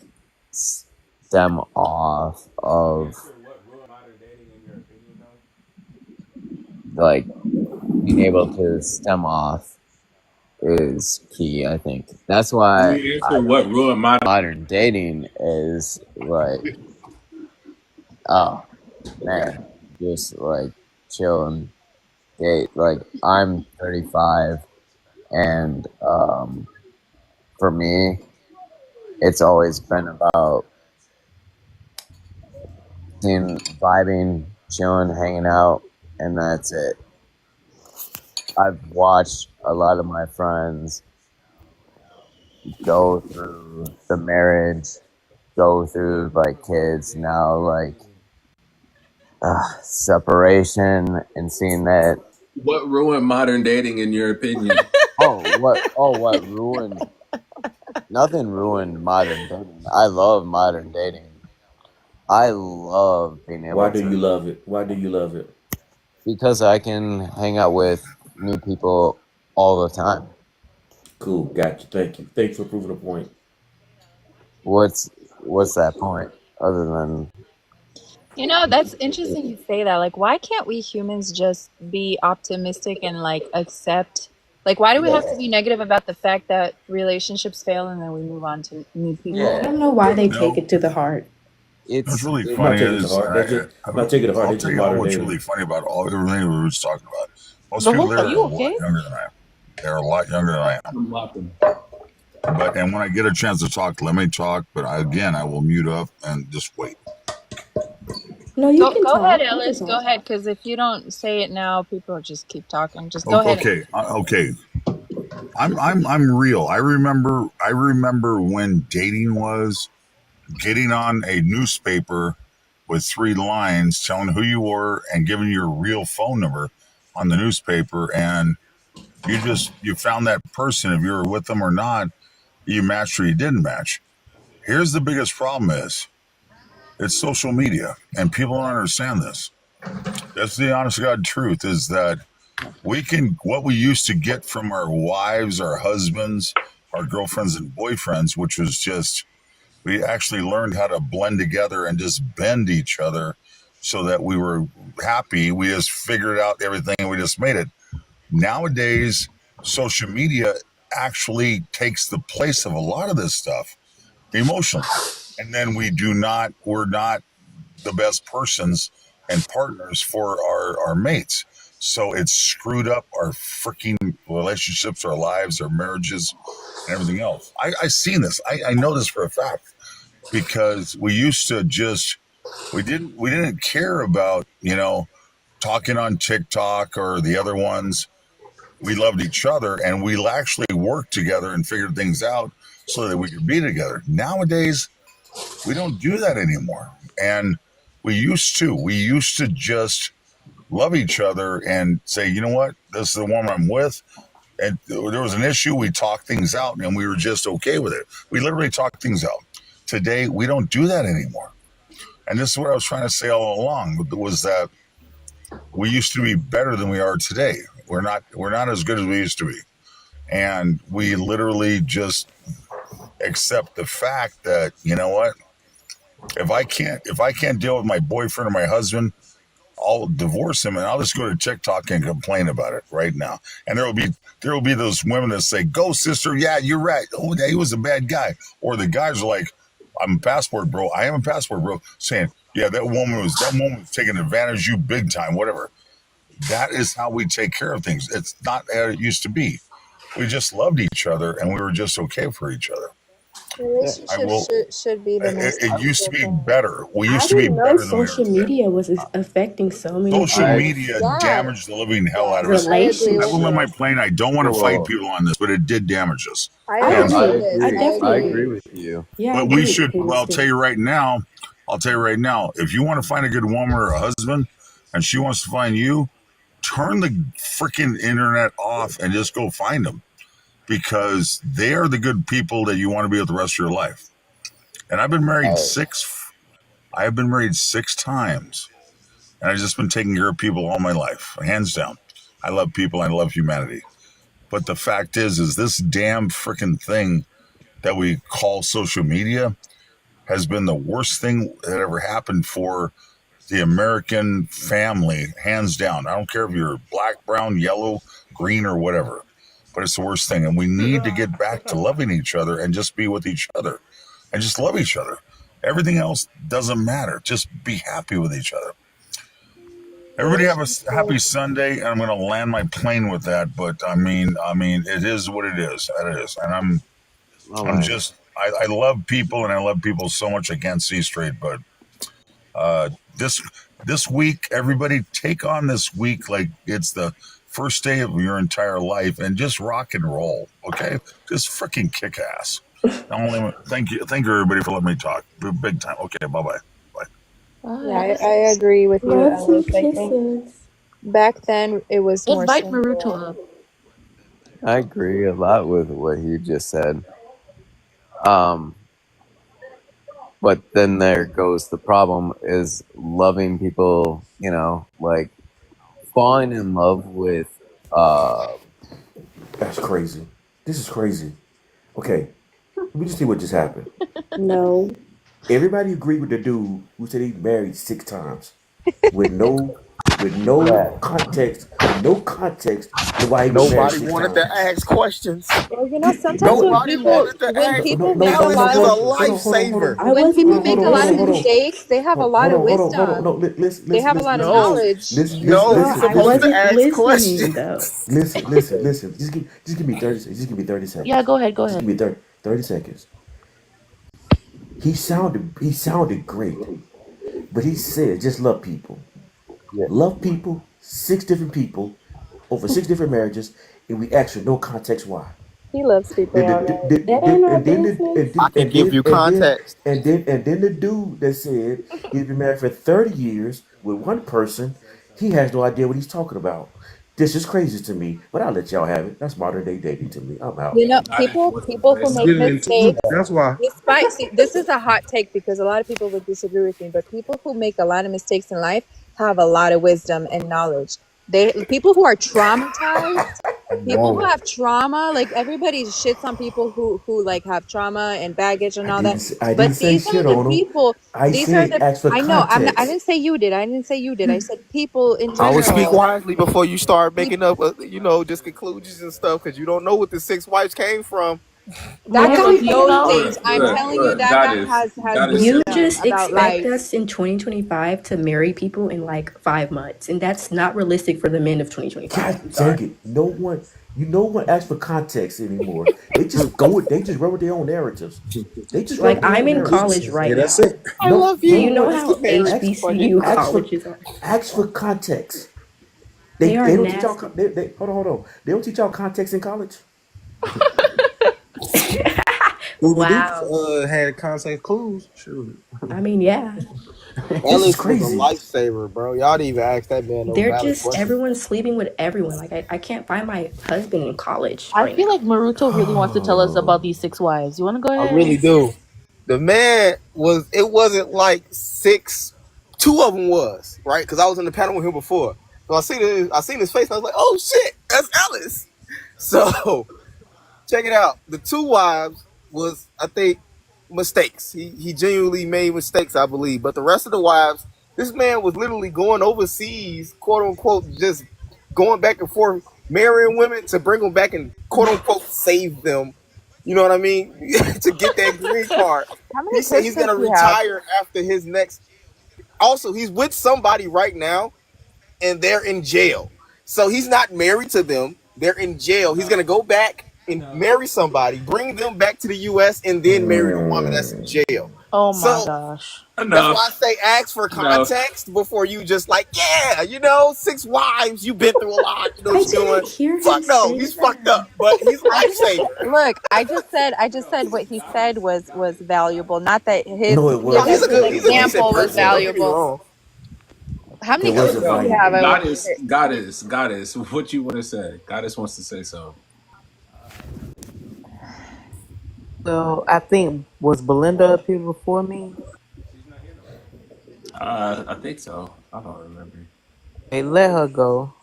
stem off of like being able to stem off is key. I think that's Can why you I answer what ruined my? modern dating is like, oh man, just like chill and date. Like I'm 35, and for me, it's always been about seeing, vibing, chilling, hanging out, and that's it. I've watched a lot of my friends go through the marriage, go through like kids now, like separation, and seeing that. What ruined modern dating, in your opinion? What ruined? Nothing ruined modern dating. I love modern dating. I love being Why able do you to, love it? Why do you love it? because I can hang out with new people all the time. Cool, gotcha. Thank you. Thanks for proving a point. What's that point other than You know, that's interesting you say that. Like, why can't we humans just be optimistic and like accept? Like, why do we have to be negative about the fact that relationships fail and then we move on to new people? I yeah? don't know why they You take know, it to the heart. what's It's really I'm not funny taking it to is heart. That's just I'm not taking it to heart. I'll It's tell just you how modern what's dating. really funny about everything we were just talking about. Most The people host, there are are you a lot okay? younger than I am. They're a lot younger than I am. I'm laughing. And when I get a chance to talk, let me talk. But I will mute up and just wait. No, you can Go ahead, talk. You can Ellis. Go talk. ahead, because if you don't say it now, people just keep talking. Just go ahead. Okay, okay. I'm real. I remember when dating was getting on a newspaper with 3 lines telling who you were and giving your real phone number on the newspaper, and you found that person. If you were with them or not, you matched or you didn't match. Here's the biggest problem is It's social media, and people don't understand this. That's the honest to God truth is that what we used to get from our wives, our husbands, our girlfriends and boyfriends, which was just, we actually learned how to blend together and just bend each other so that we were happy. We just figured out everything and we just made it. Nowadays, social media actually takes the place of a lot of this stuff emotionally. And then we're not the best persons and partners for our mates. So it's screwed up our freaking relationships, our lives, our marriages, and everything else. I seen this. I know this for a fact because we used to just we didn't care about talking on TikTok or the other ones. We loved each other and we actually worked together and figured things out so that we could be together. Nowadays, we don't do that anymore. And we used to just love each other and say, you know what, this is the one I'm with. And there was an issue, we talked things out and we were just okay with it. We literally talked things out. Today, we don't do that anymore. And this is what I was trying to say all along was that we used to be better than we are today. We're not as good as we used to be. And we literally just accept the fact that, you know what, if I can't deal with my boyfriend or my husband, I'll divorce him and I'll just go to TikTok and complain about it right now. And there will be those women that say, "Go, sister, yeah, you're right. Oh, he was a bad guy." Or the guys are like, "I'm a passport bro. I am a passport bro," saying, "Yeah, that woman was taking advantage of you big time." Whatever. That is how we take care of things. It's not how it used to be. We just loved each other and we were just okay for each other. Relationships should be the most It used to be thing. better. We I used to be didn't know better than we are social today. media was affecting so many Social people's media Yeah, damaged the living hell out of us. I agree I with will land my you. plane. I don't want to fight Well, people on this, but it did damage us. I I Hands agree down. with this. I I definitely agree agree. with you. Yeah, I But we agree should, with well, I'll you. tell you right now, if you want to find a good woman or a husband and she wants to find you, turn the freaking internet off and just go find them because they are the good people that you want to be with the rest of your life. And I've been married I have been married 6 times and I've just been taking care of people all my life, hands down. I love people. I love humanity. But the fact is this damn freaking thing that we call social media has been the worst thing that ever happened for the American family, hands down. I don't care if you're black, brown, yellow, green, or whatever, but it's the worst thing. And we need to get back to loving each other and just be with each other and just love each other. Everything else doesn't matter. Just be happy with each other. Everybody have a happy Sunday, and I'm going to land my plane with that. But I mean, it is what it is. That it is, and all I'm right. just, I love people, and I love people so much. I can't see straight, but this week, everybody take on this week like it's the first day of your entire life, and just rock and roll. Okay, just freaking kick ass. Thank you, everybody for letting me talk. Big time. Okay, bye bye. Yeah, I agree with you, Lots Ellis. of I think kisses. back then it was more Invite simpler. Maruto up. I agree a lot with what you just said. But then there goes the problem is loving people, like falling in love with That's crazy. This is crazy. Okay, let me just see what just happened. No. Everybody agreed with the dude who said he married 6 times with no that. context, to why he was married Nobody six wanted to times. ask questions. Well, sometimes Nobody wanted to when ask. people No, make a no, no, lot Alice is hold a on, of lifesaver. I when wasn't people even make a hold lot on, of hold on. mistakes, they have a lot of wisdom. No, listen, They have a lot of listen, No, knowledge. no, Girl, he's listen, I supposed to wasn't ask listening questions. though. listen. Just give me 30 seconds. Just give me 30 seconds. Yeah, go ahead. Just give me 30 seconds. He sounded great, but he said just love people. Yeah. Love people, 6 different people, over 6 different marriages, and we ask for no context why. He loves people Then already. That ain't our business. I can give you context. and then the dude that said he's been married for 30 years with one person, he has no idea what he's talking about. This is crazy to me, but I'll let y'all have it. That's modern day dating to me. I'm out. You know, I just want to people say who It's make getting something. into it. mistakes, That's why. despite see, this is a hot take because a lot of people would disagree with me, but people who make a lot of mistakes in life have a lot of wisdom and knowledge. People who are traumatized, people who Whoa. have trauma, like everybody shits on people who like have trauma and baggage and I all didn't. that. Say, I But didn't say these are shit the on them. people. I These are said the. ask for I know. I'm. Not, I context. didn't say you did. I didn't say you did. I said people in Always speak general. wisely before you start People, making up, just conclusions and stuff, because you don't know what the six wives came from. that guy Maruto, do you knows know? things. Look, I'm look, telling you, look. that guy Goddess, has goddess You said wisdom just something. about expect life. us in 2025 to marry people in like 5 months, and that's not realistic for the men of 2025. I'm God sorry. dang it! No one asks for context anymore. They just go with. They just run with their own narratives. They just run Like with their I'm own in narratives. college Hey, right that's now. it. I No, love no Do you know you. one Let's how get married. ask Funny. HBCU ask for colleges are? ask for context. They are They don't teach y'all. nasty. Hold on. They don't teach y'all context in college. Well, we do Wow. had contact clues. Sure. I mean, yeah. This is Ellis was a crazy. lifesaver, bro. Y'all didn't even ask that man no They're valid just questions. everyone's sleeping with everyone. Like I can't find my husband in college I right feel now. like Maruto really wants to tell us about Oh, these six wives. You want to go I ahead? really do. The man was. It wasn't like six. Two of them was right because I was in the panel with him before. So I seen his face. And I was like, oh shit, that's Ellis. So check it out. The two wives was, I think, mistakes. He genuinely made mistakes, I believe. But the rest of the wives, this man was literally going overseas, quote unquote, just going back and forth, marrying women to bring them back and quote unquote save them. You know what I mean? To get that green card. How many He said kids he's does gonna he have? retire after his next. Also, he's with somebody right now and they're in jail. So he's not married to them. They're in jail. He's gonna go back and marry somebody, bring them back to the US, and then marry the woman that's in jail. Oh my So gosh. that's why I Enough. say ask for Enough. context before you just like, yeah, six wives, you've been through a lot, you know I what you're doing. didn't hear him Fuck no, say he's fucked up, that. but he's a I just lifesaver. look. I just said what he said was valuable. Not that no, it No, his wasn't. he's a decent example was person, don't get me valuable. wrong. How It many kids wasn't does he No, have? valuable. I want. goddess. What you want to say? Goddess wants to say so. So I think was Belinda up here before me? I think so. I don't remember. Hey, let her go.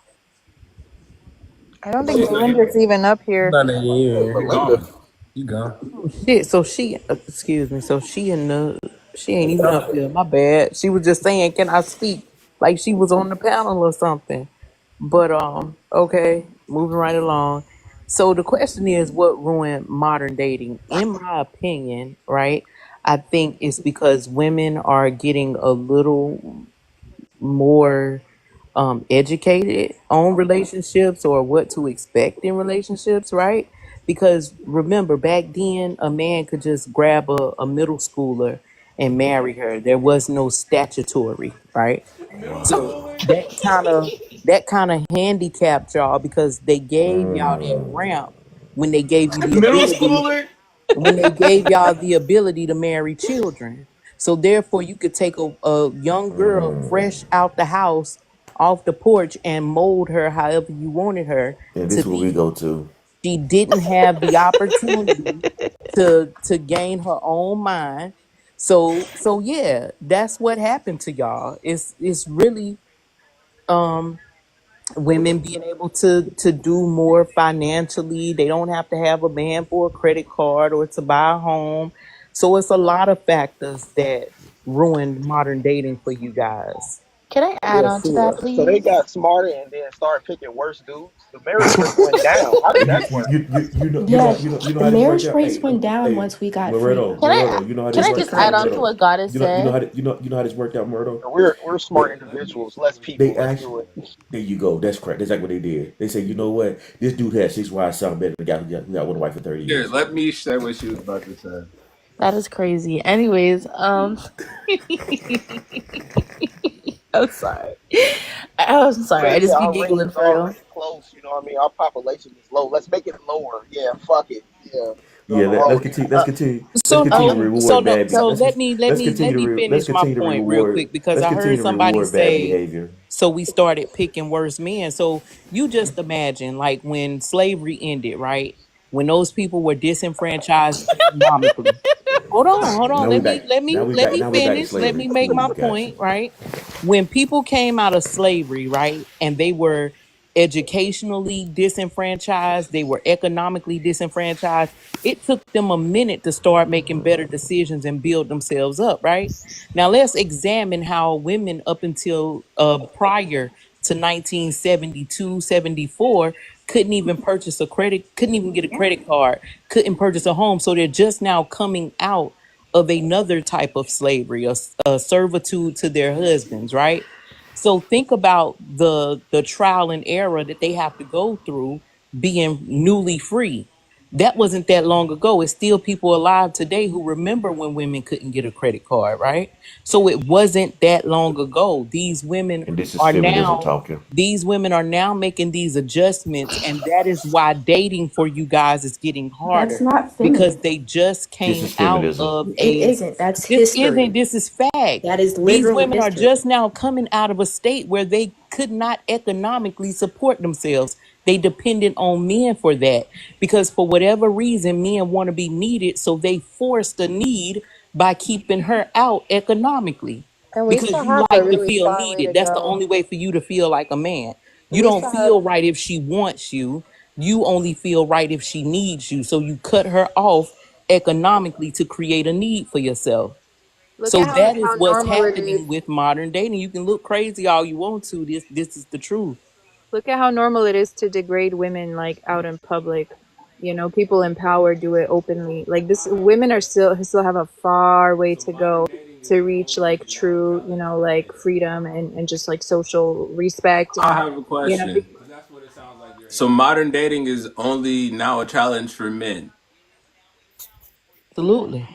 I don't think She's not here. Belinda's even up here. Not in Who here. She Belinda? gone. You gone. Oh shit. So she, excuse me. So she ain't even up here. My bad. She was just saying, "Can I speak?" Like she was on the panel or something. But okay, moving right along. So the question is, what ruined modern dating? In my opinion, right? I think it's because women are getting a little more educated on relationships or what to expect in relationships, right? Because remember, back then, a man could just grab a middle schooler and marry her. There was no statutory, right? So that kind of handicapped y'all because they gave y'all that ramp when they gave you the Middle ability schooler. when they gave y'all the ability to marry children. So therefore, you could take a young girl fresh out the house, off the porch, and mold her however you wanted her And this to is where we be. go to. She didn't have the opportunity to gain her own mind. So yeah, that's what happened to y'all. It's really women being able to do more financially. They don't have to have a man for a credit card or to buy a home. So it's a lot of factors that ruined modern dating for you guys. Can I add Yeah, on to that, so they please? got smarter and then started picking worse dudes. The marriage rate went down. How did that work? Yeah, You know the how this worked marriage out. rates went down Hey, once we got free. Murdo, Can I you know how can this I Just worked. just Hey, add because. on to Murdo, what Goddess said? you know how this worked out, Murdo. We're smart individuals, less They people. Let's asked. do it. There you go. That's correct. That's exactly what they did. They said, you know what? This dude had 6 wives, sound better than the guy who got one wife for 30 Here, years. let me say what she was about to say. That is crazy. Anyways, I'm sorry. I'm sorry. I But yeah, just be our range giggling is for real. already close. You know what I mean? Our population is low. Let's make it lower. Yeah, fuck it. Yeah, we on Yeah, the let's road continue. here. Let's Uh, continue. Let's so continue no, to so reward no, bad. so let me Let's finish my continue to point real reward. quick because Let's I continue heard to somebody reward bad say, behavior. so we started picking worse men. So you just imagine, like when slavery ended, right? When those people were disenfranchised economically. Hold on. Now we back. Now we Let back. me Now we back to finish. Let slavery. me make my Cool. Got you. point, right? When people came out of slavery, right, and they were educationally disenfranchised, they were economically disenfranchised, it took them a minute to start making better decisions and build themselves up, right? Now let's examine how women up until prior to 1972, 74 couldn't even purchase a credit, couldn't even get a credit card, couldn't purchase a home. So they're just now coming out of another type of slavery, a servitude to their husbands, right? So think about the trial and error that they have to go through being newly free. That wasn't that long ago. It's still people alive today who remember when women couldn't get a credit card, right? So it wasn't that long ago. And this is Are feminism now talking. these women are now making these adjustments, and that is why dating for you guys is getting That's harder not because feminine. they just This came is out feminism. of It a isn't. That's history. this is fact. That is These literally women are history. just now coming out of a state where they could not economically support themselves. They depended on men for that because for whatever reason, men want to be needed, so they force the need by keeping her out economically And we because still you have a like to really feel far way needed. to That's the go. only way for you to feel like a man. You We don't still have feel right if she wants you. You only feel right if she needs you. So you cut her off economically to create a need for yourself. look So at that is how what's normal it is. happening with modern dating. You can look crazy all you want to. This is the truth. Look at how normal it is to degrade women like out in public. You know, people in power do it openly. Like this, women are still have a far way to go to reach like true, you know, like freedom and just like social respect I and have a you know. question. So modern dating is only now a challenge for men. Absolutely.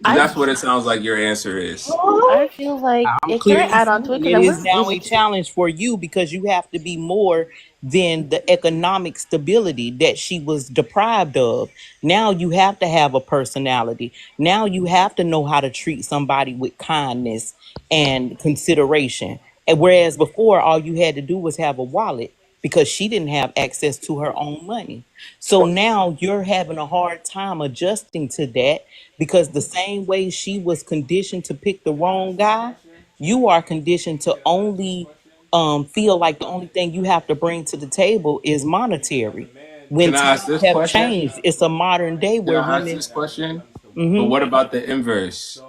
I That's what it sounds like your answer is. I feel like I'm can I clearly add on to it saying because it I is wasn't now able a to. challenge for you because you have to be more than the economic stability that she was deprived of. Now you have to have a personality. Now you have to know how to treat somebody with kindness and consideration. And whereas before all you had to do was have a wallet because she didn't have access to her own money. So now you're having a hard time adjusting to that because the same way she was conditioned to pick the wrong guy, you are conditioned to only feel like the only thing you have to bring to the table is monetary. When Can I ask times this have question? changed, it's a modern day Can where I ask women. this question? But Mhm. what about the inverse?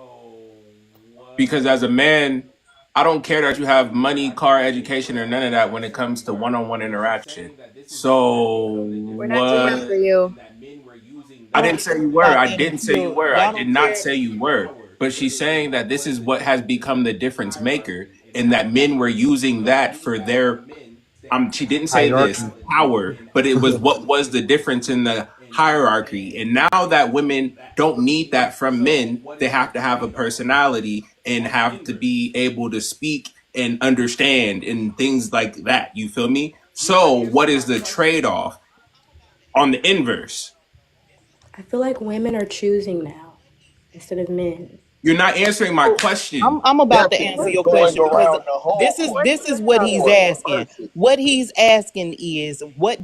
Because as a man, I don't care that you have money, car, education, or none of that when it comes to one-on-one interaction. So We're not doing that for what? you. I Y'all didn't don't say care you were. about I that didn't say you until were. I y'all did don't not care. say you were. But she's saying that this is what has become the difference maker, and that men were using that for their. She didn't say this Hierarchy. power, but it was what was the difference in the hierarchy. And now that women don't need that from men, they have to have a personality and have to be able to speak and understand and things like that. You feel me? So, what is the trade off on the inverse? I feel like women are choosing now instead of men. You're not answering my question. I'm Yeah, about to because answer you're your going question because around the whole this is question what he's or asking. reverse it. What he's asking is what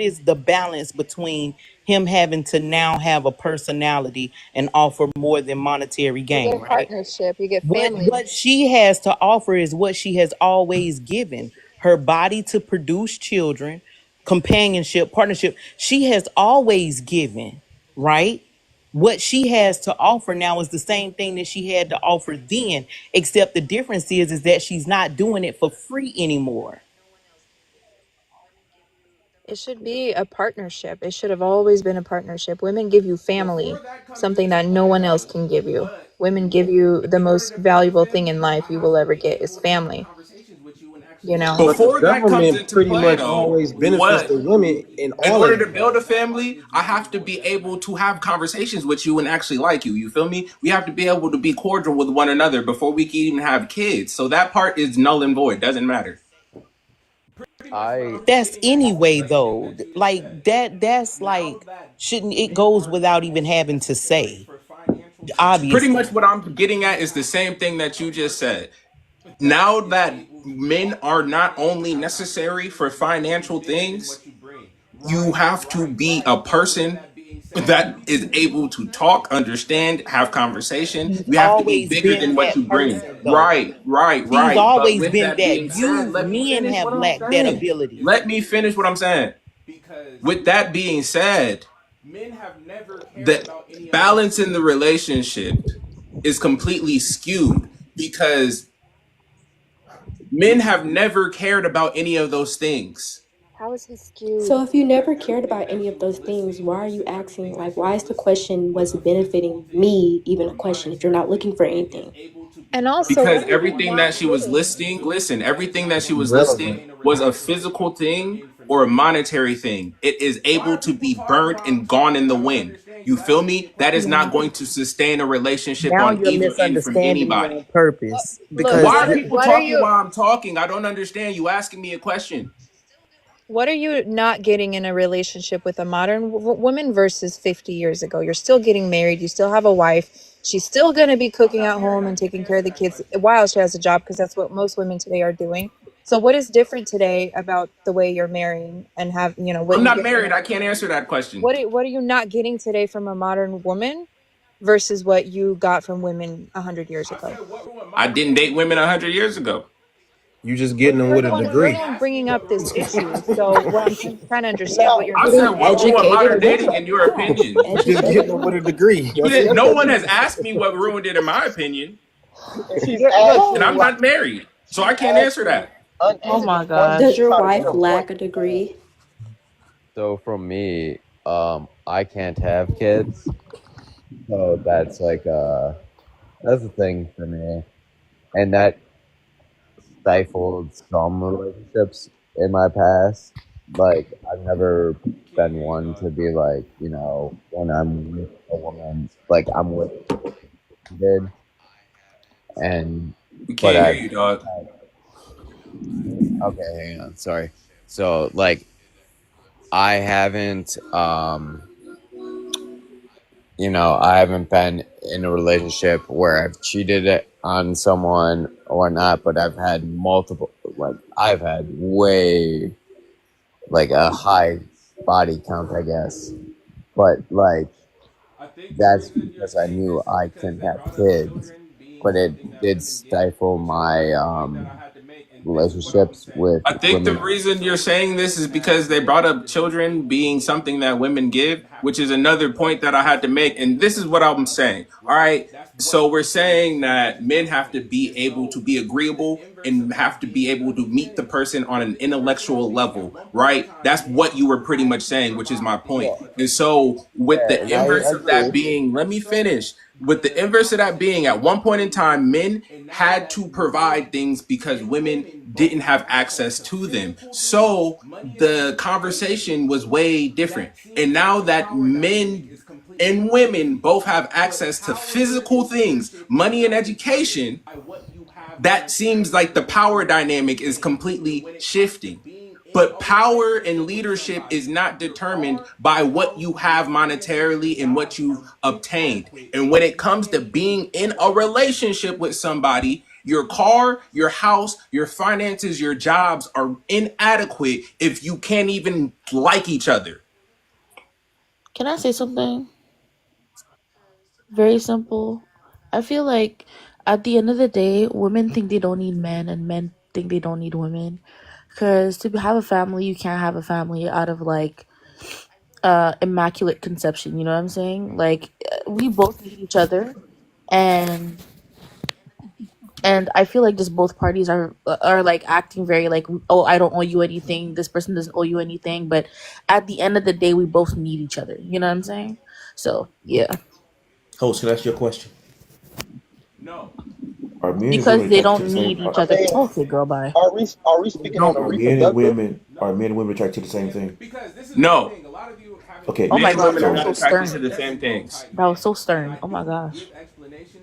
is the balance between him having to now have a personality and offer more than monetary You get gain, a right? partnership, you get family. What she has to offer is what she has always given. Her body to produce children, companionship, partnership. She has always given, right? What she has to offer now is the same thing that she had to offer then, except the difference is that she's not doing it for free anymore. It should be a partnership. It should have always been a partnership. Women give you family, something that no one else can give you. Women give you the most valuable thing in life you will ever get is family. you know. But the Before that comes government into pretty play, much though, always benefits what the women in in all of order to that. build a family, I have to be able to have conversations with you and actually like you. You feel me? We have to be able to be cordial with one another before we can even have kids. So that part is null and void. Doesn't matter. I That's anyway though. Like that's like shouldn't it goes without even having to say. Pretty much Obviously. what I'm getting at is the same thing that you just said. Now that men are not only necessary for financial things, you have to be a person that is able to talk, understand, have conversation. He's You have to be always bigger been than what you that bring. person though. Right, right, He's right. But always with been that being that. said, You let me men finish have what I'm lacked that saying. ability. Let me finish what I'm saying. With that being said, the balance in the relationship is completely skewed because men have never cared about any of those things. How is he skewed? So if you never cared about any of those things, why are you asking, like, why is the question, was it benefiting me, even a question if you're not looking for anything? And also, Because what are you everything that not she was getting? listing, listen, everything that she was Irrelevant. listing was a physical thing or a monetary thing. It is able to be burnt and gone in the wind. You feel me? That is Yeah. not going to sustain a relationship Now on you're either end from misunderstanding me anybody. on purpose Look, because Why are people talking while I'm talking? I don't understand. You asking me a question. what are you not getting in a relationship with a modern woman versus 50 years ago? You're still getting married, you still have a wife. She's still going to be cooking at home and taking care of the kids while she has a job because that's what most women today are doing. So what is different today about the way you're marrying and have, you know, what I'm you not get from married. a, I can't answer that question. what are you not getting today from a modern woman versus what you got from women 100 years ago? I didn't date women 100 years ago. You just Well, getting them with a you're degree. the one bringing up this issue. So what I'm trying to understand what you're I getting said, Getting at. what ruined modern educated dating women. in your Yeah, opinion? You just getting them educated. with a degree. You That's didn't. it. No one has asked me what ruined it in my opinion, She's Look, and asking I'm you. not married, so I She's can't answer asking that. Oh my uneducated questions Does gosh. to your try to get wife a point. lack a degree? so from me, I can't have kids, so that's like that's the thing for me, and that stifled some relationships in my past. Like I've never been one to be like, when I'm with a woman, like I'm with a kid, and We but can't hear I've you, dog. okay, hang on, sorry. So like I haven't I haven't been in a relationship where I've cheated on someone or not, but I've had multiple, like I've had way, like a high body count, I guess. But like that's because I knew I couldn't have kids, but it did stifle my relationships with I think the women. reason you're saying this is because they brought up children being something that women give, which is another point that I had to make. And this is what I'm saying. All right. So we're saying that men have to be able to be agreeable and have to be able to meet the person on an intellectual level, right? That's what you were pretty much saying, which is my point. And so with Yeah, the and I inverse of that agree. being, let me finish. With the inverse of that being, at one point in time, men had to provide things because women didn't have access to them. So the conversation was way different. And now that men and women both have access to physical things, money and education, that seems like the power dynamic is completely shifting. But power and leadership is not determined by what you have monetarily and what you've obtained. And when it comes to being in a relationship with somebody, your car, your house, your finances, your jobs are inadequate if you can't even like each other. Can I say something? Very simple. I feel like at the end of the day, women think they don't need men, and men think they don't need women. Because to have a family, you can't have a family out of like immaculate conception. You know what I'm saying? Like we both need each other, and I feel like just both parties are like acting very like, oh, I don't owe you anything. This person doesn't owe you anything. But at the end of the day, we both need each other. You know what I'm saying? So yeah. Host, can I ask you a question? No. are men and because women they attracted to don't the need same? each I other. mean, Okay, girl, bye. are we speaking on No, the reproductive? are men and women attracted to the same thing? No, Okay, Oh men my and god, women that are was not so attracted to stern. the same things. That was so stern. Oh my gosh.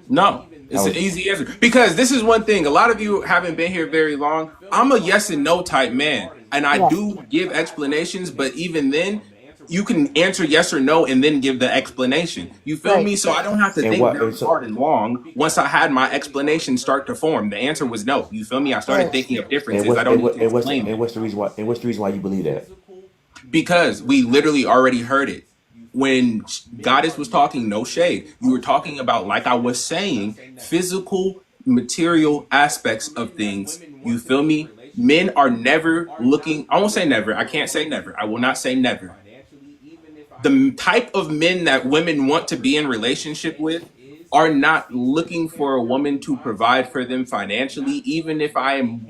No, I it's an was easy answer because this is one thing. A lot of you haven't been here very long. I'm a yes and no type man, and I Yeah. do give explanations. But even then, you can answer yes or no and then give the explanation. You feel Right. me? So I don't have to and think what very and so hard and long. Once I had my explanation start to form, the answer was no. You feel me? I started Right. thinking of differences. I don't need to explain them what's the reason why you believe that? because we literally already heard it. When Goddess was talking, no shade, you were talking about, like I was saying, physical, material aspects of things. You feel me? Men are never looking, I won't say never, I can't say never, I will not say never. The type of men that women want to be in relationship with are not looking for a woman to provide for them financially, even if I am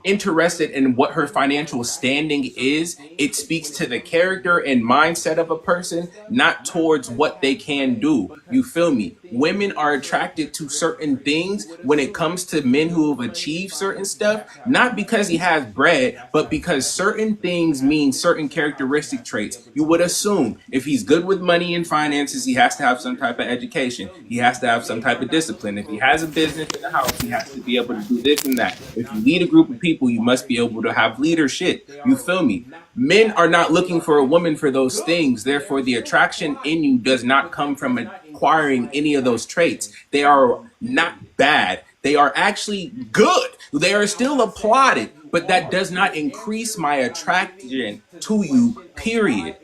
interested in what her financial standing is. It speaks to the character and mindset of a person, not towards what they can do. You feel me? Women are attracted to certain things when it comes to men who have achieved certain stuff, not because he has bread, but because certain things mean certain characteristic traits. You would assume if he's good with money and finances, he has to have some type of education. He has to have some type of discipline. If he has a business in the house, he has to be able to do this and that. If you lead a group of people, you must be able to have leadership. You feel me? Men are not looking for a woman for those things. Therefore, the attraction in you does not come from acquiring any of those traits. They are not bad. They are actually good. They are still applauded, but that does not increase my attraction to you, period.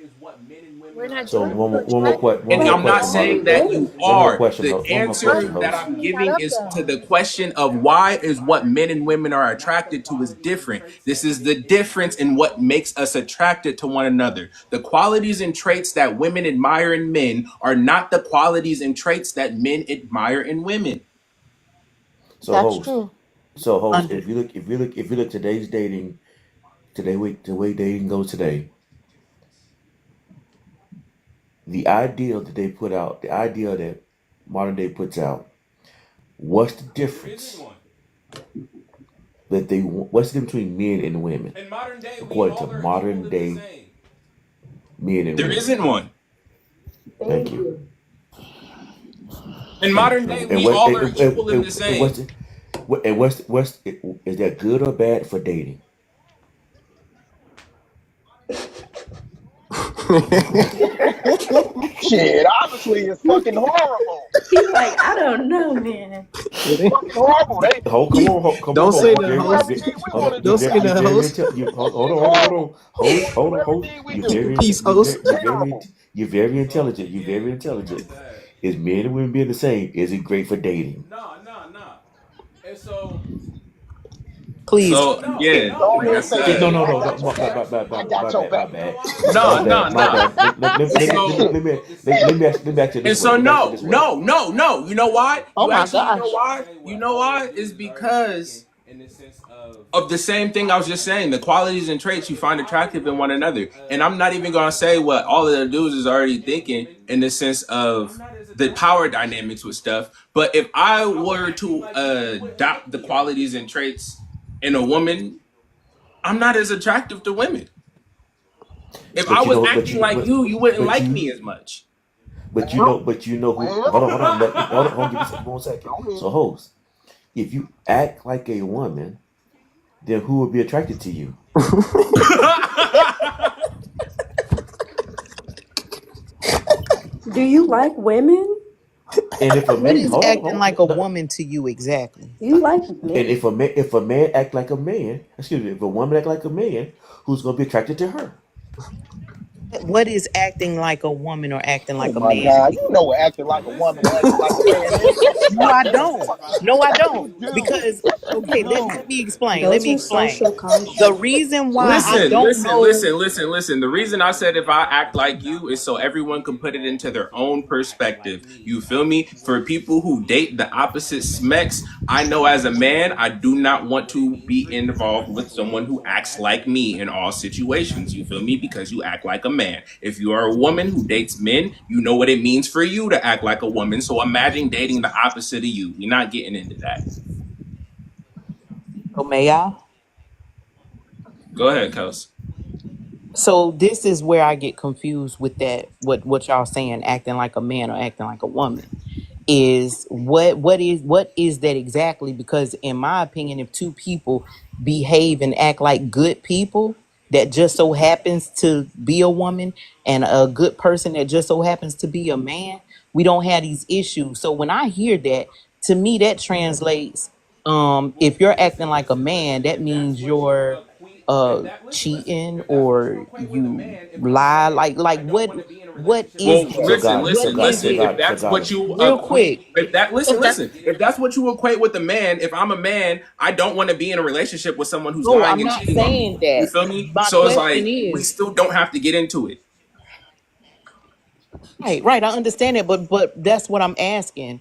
We're not So doing it to attract And one more I'm not question, saying Holly. that you One more are. question, The one more question, answer that host. I'm that giving up is to though. the question of why is what men and women are attracted to is different. This is the difference in what makes us attracted to one another. The qualities and traits that women admire in men are not the qualities and traits that men admire in women. So That's host, true. if you look, today's dating, the way dating goes today, the ideal that they put out, the ideal that modern day puts out, what's the difference what's the difference between men and women according to modern day men and There women? isn't one. Thank you. In modern day, And we all are equal in the same. what's is that good or bad for dating? Shit, obviously it's fucking horrible. He's like, I don't know, man. Fucking horrible. They Come on, Don't host. say want that, to do host. everything we Hold want on, to Don't do say now. that, host. hold It's on, horrible. They host, want to do host. everything we You're Keep do. the very, peace, you're, host. It's you're very, terrible. you're very intelligent. You're very intelligent. Is men and women being the same? Is it great for dating? Please. So again, Go like ahead I and say Yeah, that. no, said, no, I no, got your back. I got your back. my bad, no, no, my no. bad. And so Let me ask you And this way. so Let me ask you no, this way. no, no, no. You know why? Oh You my actually you know gosh. why? You know why? Is because of the same thing I was just saying. The qualities and traits you find attractive in one another. And I'm not even gonna say what all of the dudes is already thinking in the sense of the power dynamics with stuff. But if I were to adopt the qualities and traits in a woman, I'm not as attractive to women. If I But you was know, acting like you wouldn't but like you, me as much. but you know who? Well, Hold on. Give me one second. go ahead. So, host, if you act like a woman, then who would be attracted to you? Do you like women? And if a What man, is acting like a woman to you exactly? Do you like and men? if a man act like a man, excuse me, if a woman act like a man, who's gonna be attracted to her? What is acting like a woman or acting Oh like a my man to God, you? you know what acting like a woman and acting like a man is. No, I don't. No, I Yes, don't. you do. Because Yes, you okay, let do. me explain. Let Those me are explain. social The constructs. reason why I Listen, don't listen, know. listen, listen, listen. The reason I said if I act like you is so everyone can put it into their own perspective. You feel me? For people who date the opposite sex, I know as a man, I do not want to be involved with someone who acts like me in all situations. You feel me? Because you act like a man. If you are a woman who dates men, you know what it means for you to act like a woman. So imagine dating the opposite of you. We're not getting into that. So may I? Go ahead, Kels. So this is where I get confused with that. What y'all saying? Acting like a man or acting like a woman? Is what is that exactly? Because in my opinion, if two people behave and act like good people that just so happens to be a woman, and a good person that just so happens to be a man, we don't have these issues. So when I hear that, to me that translates, if you're acting like a man, that means you're cheating or you lie. Like what is Well, So that? God, What so God, is so listen. it? If God, so that's God, what you Real quick. if that If that listen, if that's what you equate with a man, if I'm a man, I don't want to be in a relationship with someone who's No, lying I'm and not cheating on me. saying You that. feel me? My So it's question like we is, still don't have to get into it. right, I understand it, but that's what I'm asking.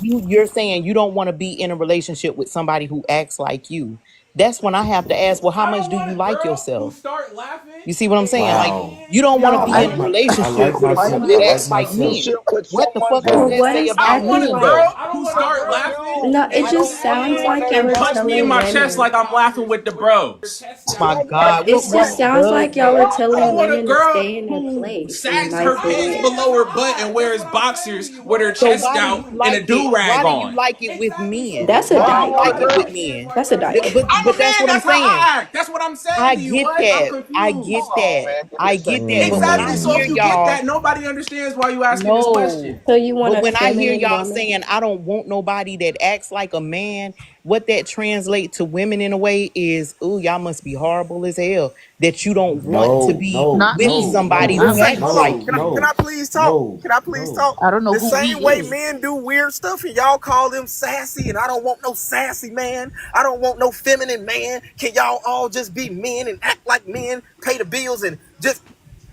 You're saying you don't want to be in a relationship with somebody who acts like you. That's when I have to ask, well, how I much don't do want you a like girl who yourself? start laughing You see what I'm and saying? Like, coming wow. you don't in. want to No, I be I in like a my, I relationship like with Are one you myself. that I in a like acts like myself. me. relationship with What the someone fuck does But who that what say is I about don't want acting a me, like? though? girl who start laughing No, it you just don't want sounds like y'all and are punch me in telling my chest women. like I'm laughing with the bros. Oh my someone God, It what just sounds does like y'all that? are I don't telling want a women to girl stay in their who place in a sags her nicer pants way. below her butt and wears boxers with her So chest out and a do why rag do you on. like it with men? That's a why Why you do you don't want dyke. a like it girl? with men? That's a dyke. I'm But a that's man. what I'm That's how saying. I act. That's what I'm saying I to you. get What? I'm that. I get confused. Hold on, that. man. Give me a I get second. that. But when Exactly. I So hear if Mm. you get y'all, that, nobody understands why you asking this no. question. So you want But a when I hear feminine y'all woman? saying I don't want nobody that acts like a man, what that translates to women in a way is, oh, y'all must be horrible as hell that you don't want to No, be no, Not with no, me. somebody no, The Not who same. me. acts Hold on. like no, Can you. I no, please talk? no, Can I please no. talk? I don't know The who we same way is. men do weird stuff and y'all call them sassy, and I don't want no sassy man. I don't want no feminine man. Can y'all all just be men and act like men, pay the bills, and just.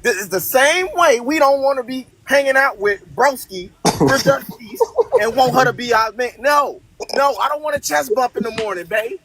This is the same way we don't want to be hanging out with Broski, Brodusky, and want her to be our man. No, no, I don't want a chest bump in the morning, babe.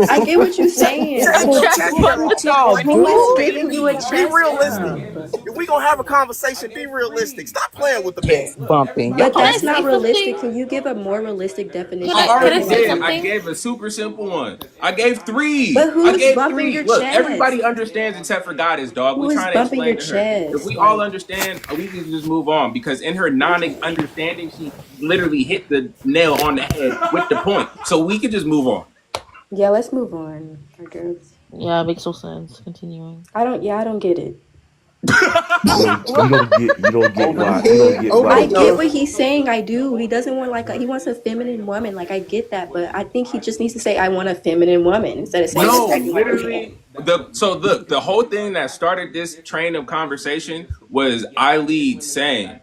I get what you're saying, Take your Chest chest hair bump. off. What y'all Like, but come what's on, do? giving man. you a Be chest realistic. bump? If we gonna have a conversation, be realistic. Stop playing with the man. Chest bumping. But Can I that's Y'all, say not something? realistic. Can you give a more realistic Can definition I I of can I already acting say like a did. I something? man? gave a super simple one. I gave three. But I who's gave bumping three. your Look, chest? everybody understands except for Goddess, dog. We Who is trying to bumping your explain to her. If chest? we all Like, understand, we can just move on because in her non-understanding, she literally hit the nail on the head with the point. So we could just move on. yeah, let's move on, I guess. Yeah, it makes no sense. Continuing. I don't get it. You don't get Over the why you don't head, get over why I the get what what nose. he's saying. I do. He doesn't want he wants a feminine woman. Like I get that, but I think he just needs to say I want a feminine woman instead of saying No, just acting like a man. literally. The whole thing that started this train of conversation was I lead saying,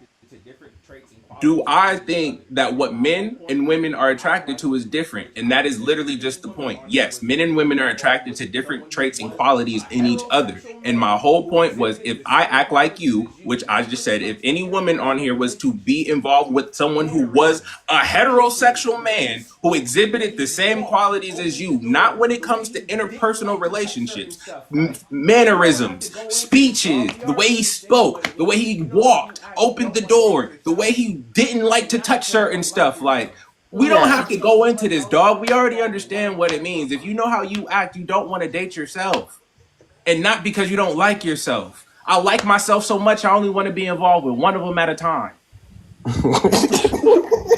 do I think that what men and women are attracted to is different? And that is literally just the point. Yes, men and women are attracted to different traits and qualities in each other. And my whole point was if I act like you, which I just said, if any woman on here was to be involved with someone who was a heterosexual man who exhibited the same qualities as you, not when it comes to interpersonal relationships, mannerisms, speeches, the way he spoke, the way he walked, opened the door, the way he didn't like to touch certain stuff. Like, we don't Yeah. have to go into this, dog. We already understand what it means. If you know how you act, you don't want to date yourself. And not because you don't like yourself. I like myself so much, I only want to be involved with one of them at a time.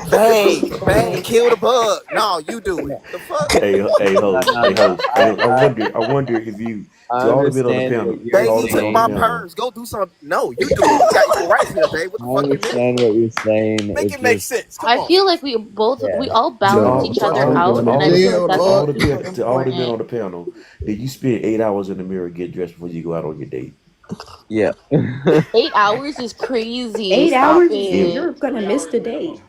Bang, bang, kill the bug. No, you do it. The fuck? No, no, no. I wonder if you I to all the men on the understand panel, what you're to Babe, all he the men took on the my saying. panel. purse. Go do something. No, you do it. You got equal rights here, babe. What the I fuck you mean? understand what you're saying. Make It it make just, sense. Come I on. feel like yeah. we all To balance all each to other all out, to and all I the feel like Jail, to that's all Lord. the super men to all the men on important. the panel, did you spend 8 hours in the mirror get dressed before you go out on your date? Yeah. 8 hours is crazy. 8 hours Stop is If it. you're gonna miss the date.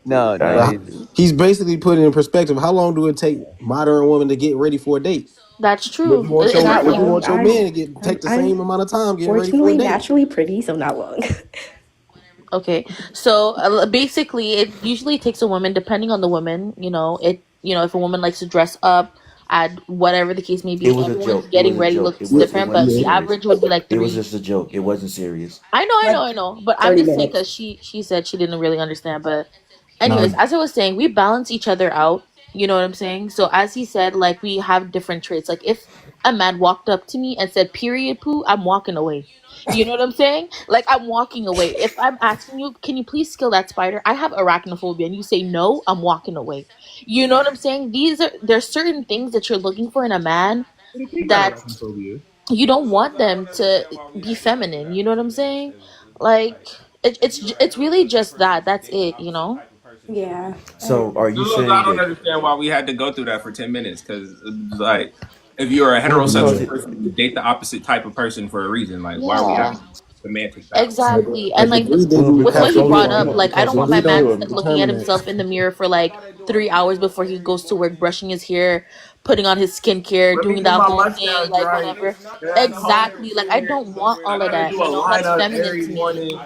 No, no. I But he's basically putting in perspective. How long do it take modern women to get ready for a date? That's But true. you want It's your not Not but you long. long. want your man to get take the I'm same amount of time getting ready for a fortunately date. naturally pretty, so not long. Okay, so basically, it usually takes a woman, depending on the woman. If a woman likes to dress up, add whatever the case may it be. was a Everyone's joke. It getting was a ready joke. looks It different, wasn't but the Yeah. serious. average would be like It was 3. just a joke. It wasn't serious. I know. But I'm 30 just saying minutes. because she said she didn't really understand. But No, anyways, as I was saying, we balance each other out. You know what I'm saying? So as he said, like we have different traits. Like if a man walked up to me and said period poo, I'm walking away. You know what I'm saying? Like I'm walking away. If I'm asking you, can you please kill that spider? I have arachnophobia and you say no, I'm walking away. You know what I'm saying? There's certain things that you're looking for in a man He got that arachnophobia. you don't want them to be feminine. You know what I'm saying? Like it's really just that. That's it. You know. Yeah. So are you Jules, I saying don't that understand why we had to go through that for 10 minutes. Because, like, if you're a well because heterosexual it person, you date the opposite type of person for a reason. Like, why are we Yeah. having semantic battles? Exactly. I And like believe they well do with what because he hold absolutely brought on up, on hold- like I because don't but want once we my man don't looking at determine it. himself in the mirror for like 3 hours before he goes to work, brushing his hair, putting on his skincare, Let me doing get that my whole thing, mustache like right. whatever. Yeah, Exactly. Like I don't want I all of gotta that. do a You know, that's lineup feminine every to me. morning.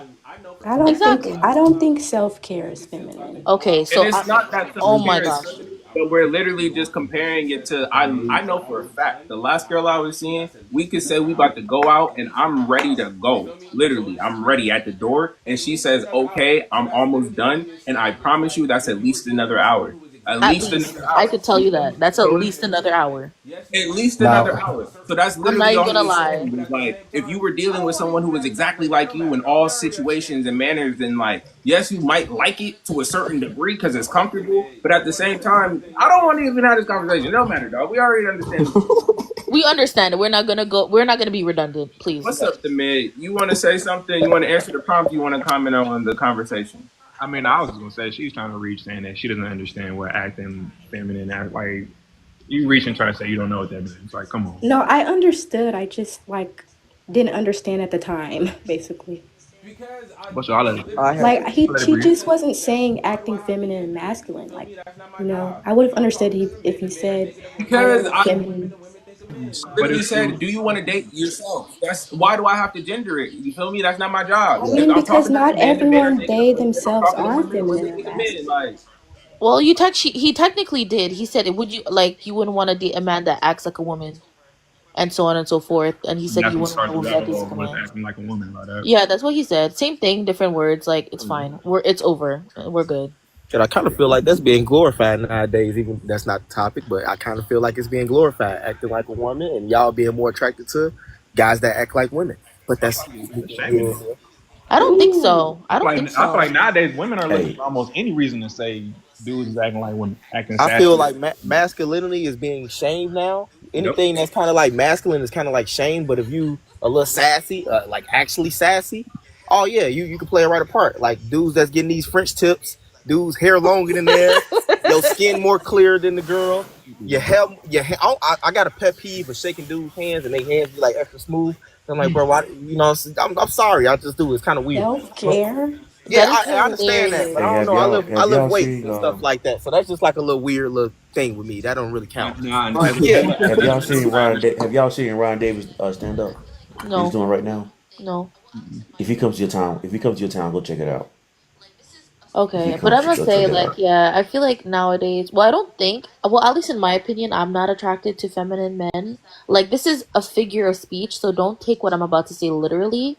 Exactly. I don't think self-care is feminine. Okay, And so it's not that self oh my care is gosh. feminine, but we're literally just comparing it to. I know for a fact the last girl I was seeing, we could say we about to go out, and I'm ready to go. Literally, I'm ready at the door, and she says, "Okay, I'm almost done," and I promise you, that's at least another hour. At At least least another I hour. could tell you that. That's at So least another hour. at least another Now, hour. So that's I'm not literally even all he gonna was lie. saying. Was like, if you were dealing with someone who was exactly like you in all situations and manners, then like, yes, you might like it to a certain degree because it's comfortable. But at the same time, I don't want to even have this conversation. It don't matter, dog. We already understand. We understand it. We're not gonna be redundant, please. What's up, the mid? You want to say something? You want to answer the prompt? You want to comment on the conversation? I mean, I was gonna say she's trying to reach saying that she doesn't understand what acting feminine act like. You reaching trying to say you don't know what that means. It's like, come on. No, I understood. I just like didn't understand at the time, basically. But so I have Like I'll let it he breathe. just wasn't saying acting feminine and masculine. Like, I would have understood if he said I Because am I feminine. But literally if said, you "Do you want to date yourself?" That's why do I have to gender it? You feel me? That's not my job. I yeah. If mean, I'm because talking to not the men are everyone taking the they women. If I'm themselves talking to are women, we're feminine or taking the men. masculine. Like, Well, he technically did. He said, "Would you like you wouldn't want to date a man that acts like a woman, and so on and so forth." And he said that's you what wouldn't want a starts the woman that rabbit dates hole like a was man. acting like a woman like that. Yeah, that's what he said. Same thing, different words. Like it's fine. It's over. We're good. And I kind of feel like that's being glorified nowadays. Even that's not the topic, but I kind of feel like it's being glorified, acting like a woman, and y'all being more attracted to guys that act like women. But that's That's shaming. I don't think Ooh. so. I don't think I feel so. like nowadays women are looking hey for almost any reason to say dudes is acting like women, acting I feel sassy. like masculinity is being shamed now. Yep. Anything that's kind of like masculine is kind of like shame. But if you a little sassy, like actually sassy, oh yeah, you can play it right apart. Like dudes that's getting these French tips, dudes hair longer than theirs, your skin more clear than the girl. I got a pet peeve for shaking dudes' hands and their hands be like extra smooth. I'm like, bro, why? I'm sorry. I just do. It's kind of weird. Self But care. yeah, That is I understand that, but hilarious. I hey don't know. I have live y'all weights seen and stuff like that, so that's just like a little weird little thing with me. That don't really count. Nah, But as yeah, have y'all a seen man, Have y'all seen Ryan Davis stand up that he's No, doing right now? no. If he comes to your town, go check it out. If he Okay, but comes I to must go say, check it like, out. yeah, I feel like nowadays, well, I don't think, well, at least in my opinion, I'm not attracted to feminine men. Like, this is a figure of speech, so don't take what I'm about to say literally.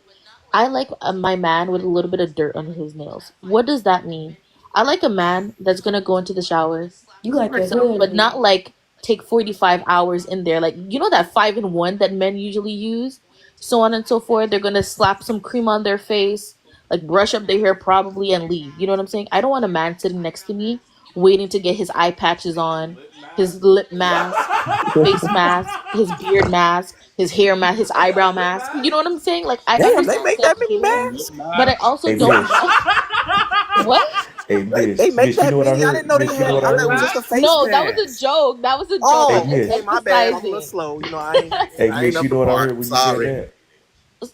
I like my man with a little bit of dirt under his nails. What does that mean? I like a man that's gonna go into the shower, You clean like a herself, hood but not nigga. like take 45 hours in there. Like, you know that 5-in-1 that men usually use? So on and so forth. They're gonna slap some cream on their face, like brush up their hair probably and leave. You know what I'm saying? I don't want a man sitting next to me waiting to get his eye patches on, his lip mask, his face mask, his beard mask, his hair mask, his eyebrow mask. You know what I'm saying? Like I damn, they understand make that self many care, masks. but I also Hey don't Miss, want what? They make Miss, you that know what I many. I didn't heard? know they Miss, you know had. what I I thought it was heard? just a face No, that was a mask. joke. That was a Hey joke. Oh, It's okay, Miss, my bad. I'm a little emphasizing. slow. hey I ain't Miss, you up to know what I par. heard when you said Sorry. that?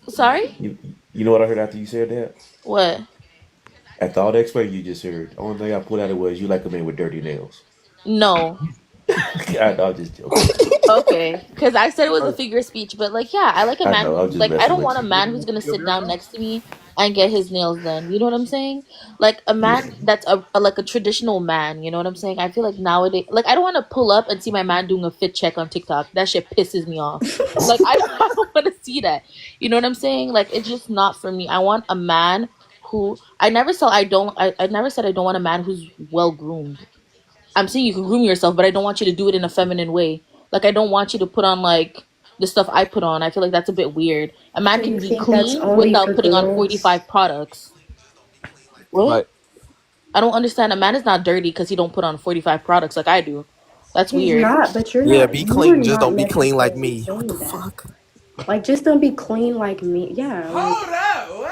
Sorry? You know what I heard after you said that? What? After all the explanation you just heard, the only thing I pulled out of it was you like a man with dirty nails. No. I'm just joking. Okay, because I said it was a figure of speech, but like, yeah, I like a I man know, who, I'm just like, I messing don't with want a you. man who's gonna sit down next to me and get his nails done. You know what I'm saying? Like a man Yeah. that's like a traditional man. You know what I'm saying? I feel like nowadays, like, I don't want to pull up and see my man doing a fit check on TikTok. That shit pisses me off. Like, I don't want to see that. You know what I'm saying? Like, it's just not for me. I want a man who I never said I don't want a man who's well groomed. I'm saying you can groom yourself, but I don't want you to do it in a feminine way. Like I don't want you to put on like the stuff I put on. I feel like that's a bit weird. A man So can you be think that's clean only without for putting on girls? 45 products. What? Like, I don't understand. A man is not dirty because he don't put on 45 products like I do. That's He's weird. not, but yeah, be you were clean. Just not don't be clean like necessarily me. What the saying that. fuck? Like, just don't be clean like me. Yeah, like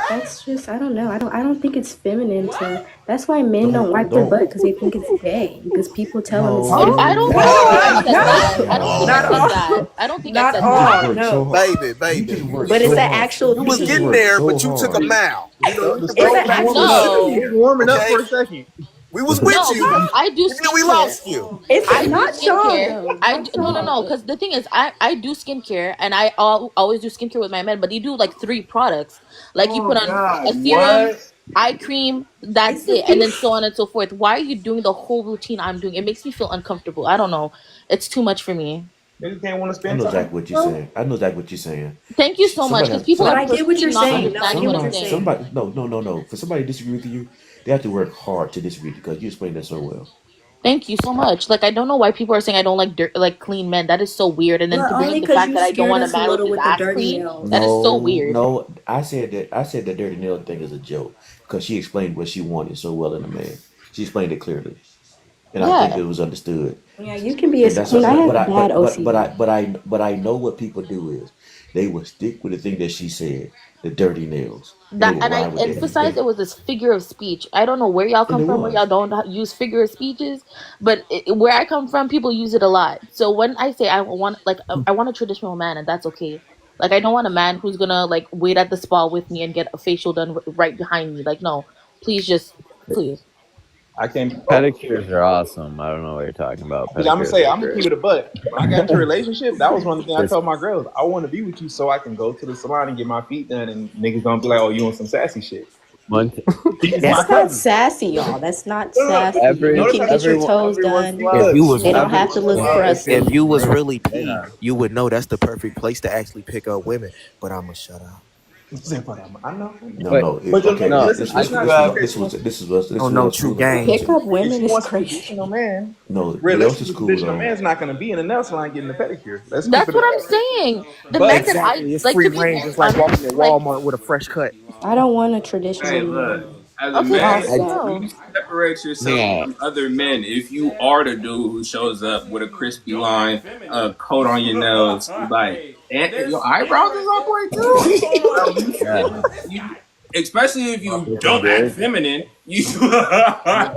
that's just I don't know. I don't think it's feminine to. That's why men don't wipe their butt Don't because they think it's gay. Because people tell them it's no I feminine. don't. no I don't think I no said that. I don't think I no. said that. I don't think I Not said You just that. all. work so No. hard. Baby, You just baby. work But it's so an hard. actual You was You just getting thing. work there, so but you took a hard. mile. You know, The the It's stove an road was back to warming the up. actual It No, was city. thing. warming up Okay, for a second. we was with no, you, because I do even though we skincare. lost you. It's I do not Sean skincare. though. Not No, no, Sean. no. Because the thing is, I do skincare, and always do skincare with my men. But they do like 3 products. Like you Oh put on God, a serum, what? eye cream, that's It's a it, and then so on and so forth. Why are you doing the whole routine I'm doing? It makes me feel uncomfortable. I don't know. It's too much for me. Niggas can't want to I spend know time. exactly what you're Bro. saying. I know exactly what you're saying. Thank you so much, Somebody because has people But are I get what you're perceiving not saying. No, I understanding get what what I'm you're saying. saying. somebody no. For somebody to disagree with you, they have to work hard to disagree because you explained that so well. Thank you so much. Like I don't know why people are saying I don't like like clean men. That is so weird. And then But to bring only up the because fact you that I don't scared want a us a man with little his with the ass dirty clean, that nails. is so No, weird. no. I said the dirty nail thing is a joke because she explained what she wanted so well in a man. She explained it clearly, and I think Yeah. it was understood. Yeah, you can be And as that's clean. I but have I bad OCD. but I know what people do is they will stick with the thing that she said, the dirty nails, and they That will and I ride with it. emphasize it was this figure of speech. I don't know where y'all And come it from, where y'all was. don't use figure of speeches, but where I come from, people use it a lot. So when I say I want a traditional man, and that's okay. Like I don't want a man who's gonna like wait at the spa with me and get a facial done right behind me. Like no, please just please. I can't. Oh, Pedicures are awesome. I don't know what you're talking about. I'm gonna Pedicures say are I'm gonna great. keep it a butt. When I got into a relationship, that was one of the things I Just told my girls. I want to be with you so I can go to the salon and get my feet done, and niggas don't be like, "Oh, you want some sassy shit?" one th- He's my That's not cousin. sassy, y'all. That's not No, no, no. sassy. You every Notice can I get just your said everyone toes every once in a done. If while. you was They don't every have once to in a look while it if feels crusty. you was great. really Hey, P, you would know that's the perfect place to actually pick up women. But I'ma shut up. I know. No, but no. But Okay, no, listen, I it's not okay. You this don't was know us true cool about game. Pick too. up If women she is wants a crazy. traditional man, No, what else is realistically, a cool traditional though? man's not going to be in the nail salon getting a pedicure. Let's keep That's it a what I'm buck. saying. The men But that I Exactly. It's like, free to be range. It's like walking honest, in like Walmart with a fresh cut. I don't want a traditional Hey, look, man. as a okay, I, man, I you so separate yourself yeah. from other men if you are the dude who shows up with a crispy line, a coat on your nails, like, and your eyebrows is on point too. Bro, Yeah. you, especially if I'm you looking don't act good. feminine, you,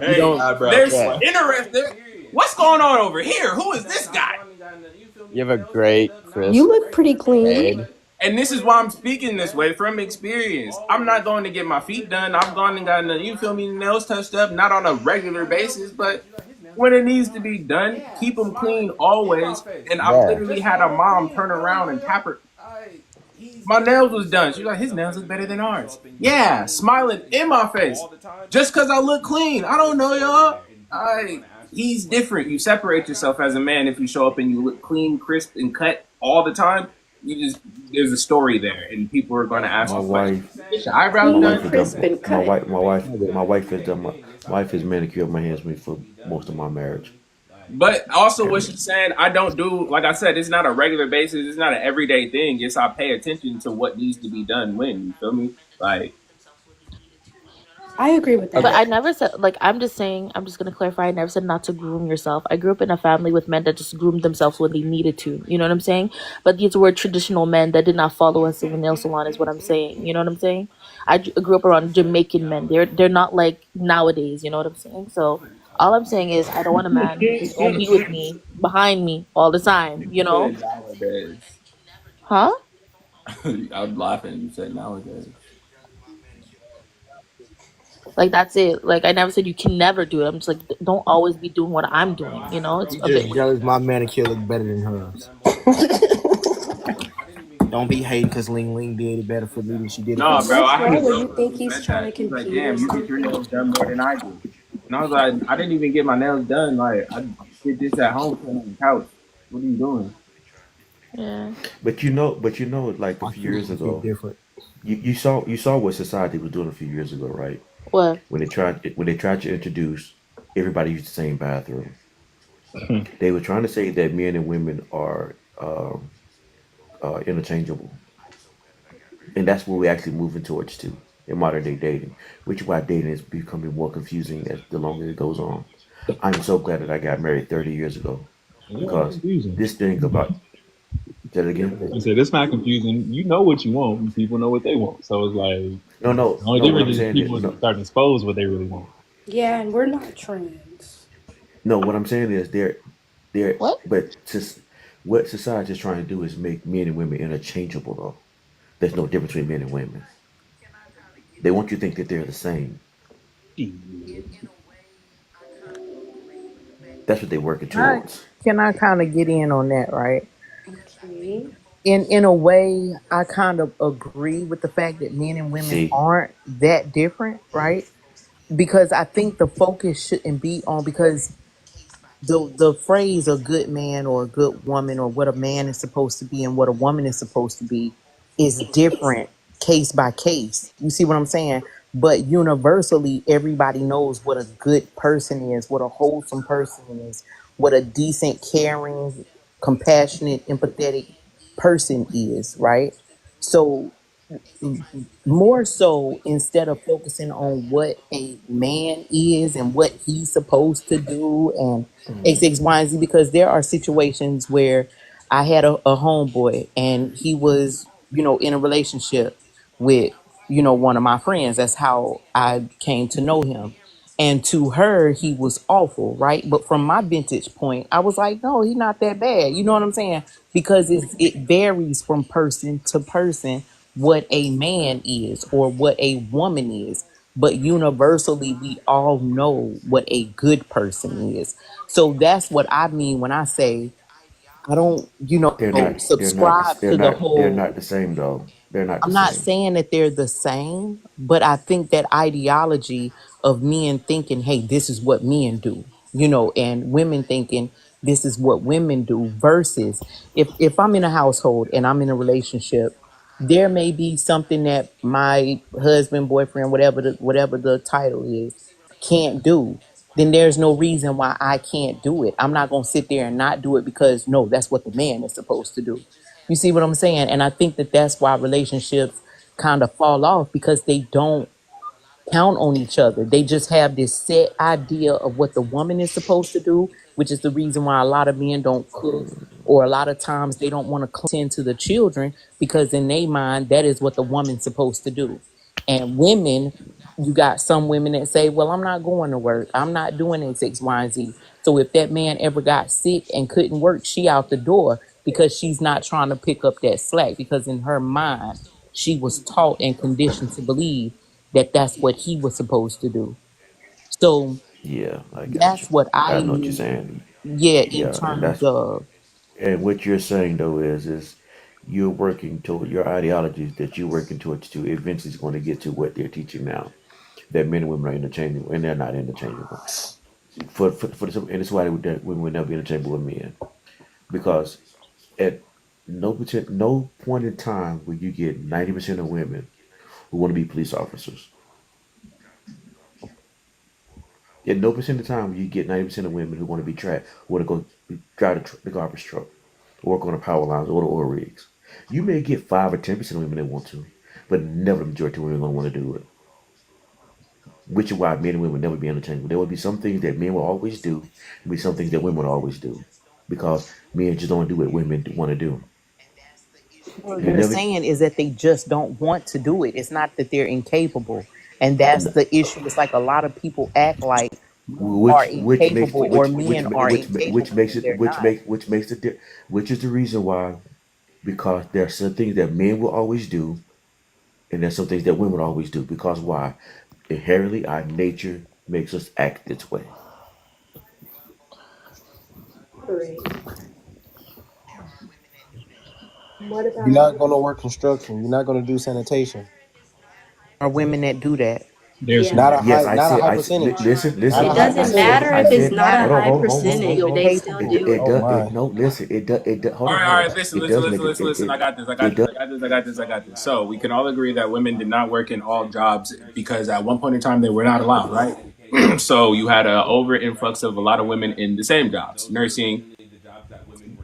You hey, don't Eyebrows. there's yeah. interesting. What's going on over here? Who is this guy? You have a great You crisp look pretty clean. head. And this is why I'm speaking this way from experience. I'm not going to get my feet done. I've gone and gotten, you feel me, nails touched up, not on a regular basis, but when it needs to be done, keep them clean always. And I've Yeah. literally had a mom turn around and tap her. My nails was done. She was like, his nails look better than ours. Yeah, smiling in my face. Just because I look clean. I don't know, y'all. He's different. You separate yourself as a man if you show up and you look clean, crisp, and cut all the time. You just there's a story there, and people are going to ask My you questions. wife, Get your eyebrows my Clean, wife done. has crisp, done and cut. my wife has done my wife has manicured my hands with me for most of my marriage. But also, what And she's saying, I don't do, like I said, it's not a regular basis. It's not an everyday thing. It's I pay attention to what needs to be done when. You feel me? Like, I agree with but Okay. that. I never said like I'm just saying I'm just gonna clarify. I never said not to groom yourself. I grew up in a family with men that just groomed themselves when they needed to. You know what I'm saying? But these were traditional men that did not follow us in the nail salon. Is what I'm saying. You know what I'm saying? Grew up around Jamaican men. They're not like nowadays. You know what I'm saying? So all I'm saying is I don't want a man who's gonna be with me behind me all the time. You you know? said nowadays. Huh? I'm laughing. You said nowadays. Like that's it. Like I never said you can never do it. I'm just like don't always be doing what I'm doing. You know? It's You a bit just weird. jealous my manicure look better than hers. Don't be hating because Ling Ling did it better for me than she did it for No, But bro, herself. what's I had a wrong with you girlfriend think who he's said trying to that. She's like, compete or damn, you get your something? nails done more than I do. And I was like, I didn't even get my nails done. Like, I did this at home sitting on the couch. What are you doing? Yeah. but you know, like a My few kids years just hit ago, different. you saw what society was doing a few years ago, right? What? When they tried to introduce everybody used the same bathroom. They were trying to say that men and women are interchangeable, and that's what we're actually moving towards too in modern day dating, which is why dating is becoming more confusing as the longer it goes on. I'm so glad that I got married 30 years ago It's not because confusing. this thing about that again. I said it's not confusing. You know what you want, and people know what they want. So it's like No, no, the only no. What difference I'm is saying is people no, start to expose what they really want. Yeah, and we're not trans. no. What I'm saying is they're What? but what society is trying to do is make men and women interchangeable. Though there's no difference between men and women. They want you to think that they're the same. That's what they're working I, towards. can I kind of get in on that, right? Okay. In a way, I kind of agree with the fact that men and women See, aren't that different, right? Because I think the focus shouldn't be on because the phrase a good man or a good woman or what a man is supposed to be and what a woman is supposed to be is different case by case. You see what I'm saying? But universally, everybody knows what a good person is, what a wholesome person is, what a decent, caring, compassionate, empathetic person is, right? So more so instead of focusing on what a man is and what he's supposed to do and X, X, Y, and Z, because there are situations where I had a homeboy and he was, in a relationship with, one of my friends. That's how I came to know him. And to her, he was awful, right? But from my vintage point, I was like, no, he's not that bad. You know what I'm saying? Because it varies from person to person what a man is or what a woman is. But universally, we all know what a good person is. So that's what I mean when I say I don't, they're not. They're not. subscribe They're to the not. They're whole. not the same though. They're not the I'm not same. saying that they're the same, but I think that ideology of men thinking, hey, this is what men do, and women thinking this is what women do versus if I'm in a household and I'm in a relationship, there may be something that my husband, boyfriend, whatever the title is, can't do. Then there's no reason why I can't do it. I'm not gonna sit there and not do it because no, that's what the man is supposed to do. You see what I'm saying? And I think that that's why relationships kind of fall off because they don't count on each other. They just have this set idea of what the woman is supposed to do, which is the reason why a lot of men don't cook or a lot of times they don't want to tend to the children because in their mind that is what the woman's supposed to do. And women, you got some women that say, well, I'm not going to work. I'm not doing X, X, Y, and Z. So if that man ever got sick and couldn't work, she out the door because she's not trying to pick up that slack because in her mind, she was taught and conditioned to believe that that's what he was supposed to do. So Yeah, I got you. that's what I I know what you're mean. saying. Yeah, in Yeah, and terms that's of and what you're saying though is you're working toward your ideologies that you're working towards to eventually is going to get to what they're teaching now. That men and women are interchangeable, and they're not interchangeable. And it's why that women will never be interchangeable with men because at no point in time will you get 90% of women who want to be police officers. At no percent of the time will you get 90% of women who want to be trapped, who want to go drive the garbage truck, work on the power lines, or the oil rigs. You may get 5 or 10% of women that want to, but never the majority of women going to want to do it. Which is why men and women will never be interchangeable. There will be some things that men will always do, and be some things that women will always do, because men just don't do what women want to do. what You they're never, saying is that they just don't want to do it. It's not that they're incapable. And that's the issue. It's like a lot of people act like women are which makes incapable or men are which incapable makes when it they're not. which makes it which is the reason why, because there are some things that men will always do, and there's some things that women will always do. Because why? Inherently, our nature makes us act this way. Great. What You're about not gonna work construction. You're not gonna do sanitation. Are women that do that. There's yeah. some. Yes, Not a high percentage. listen. Not It a high doesn't percentage. matter I if it's said, Doesn't not a hold matter on, high if hold you're on, hold percentage, on. they still incapable. do it. Oh my. No, listen, hold All on, right, hold all on. right. Listen, It listen, does make listen, it, listen, listen. I got this. I it got this. does. I got this. I got this. I got this. So we can all agree that women did not work in all jobs because at one point in time they were not allowed, right? So you had an over influx of a lot of women in the same jobs: nursing,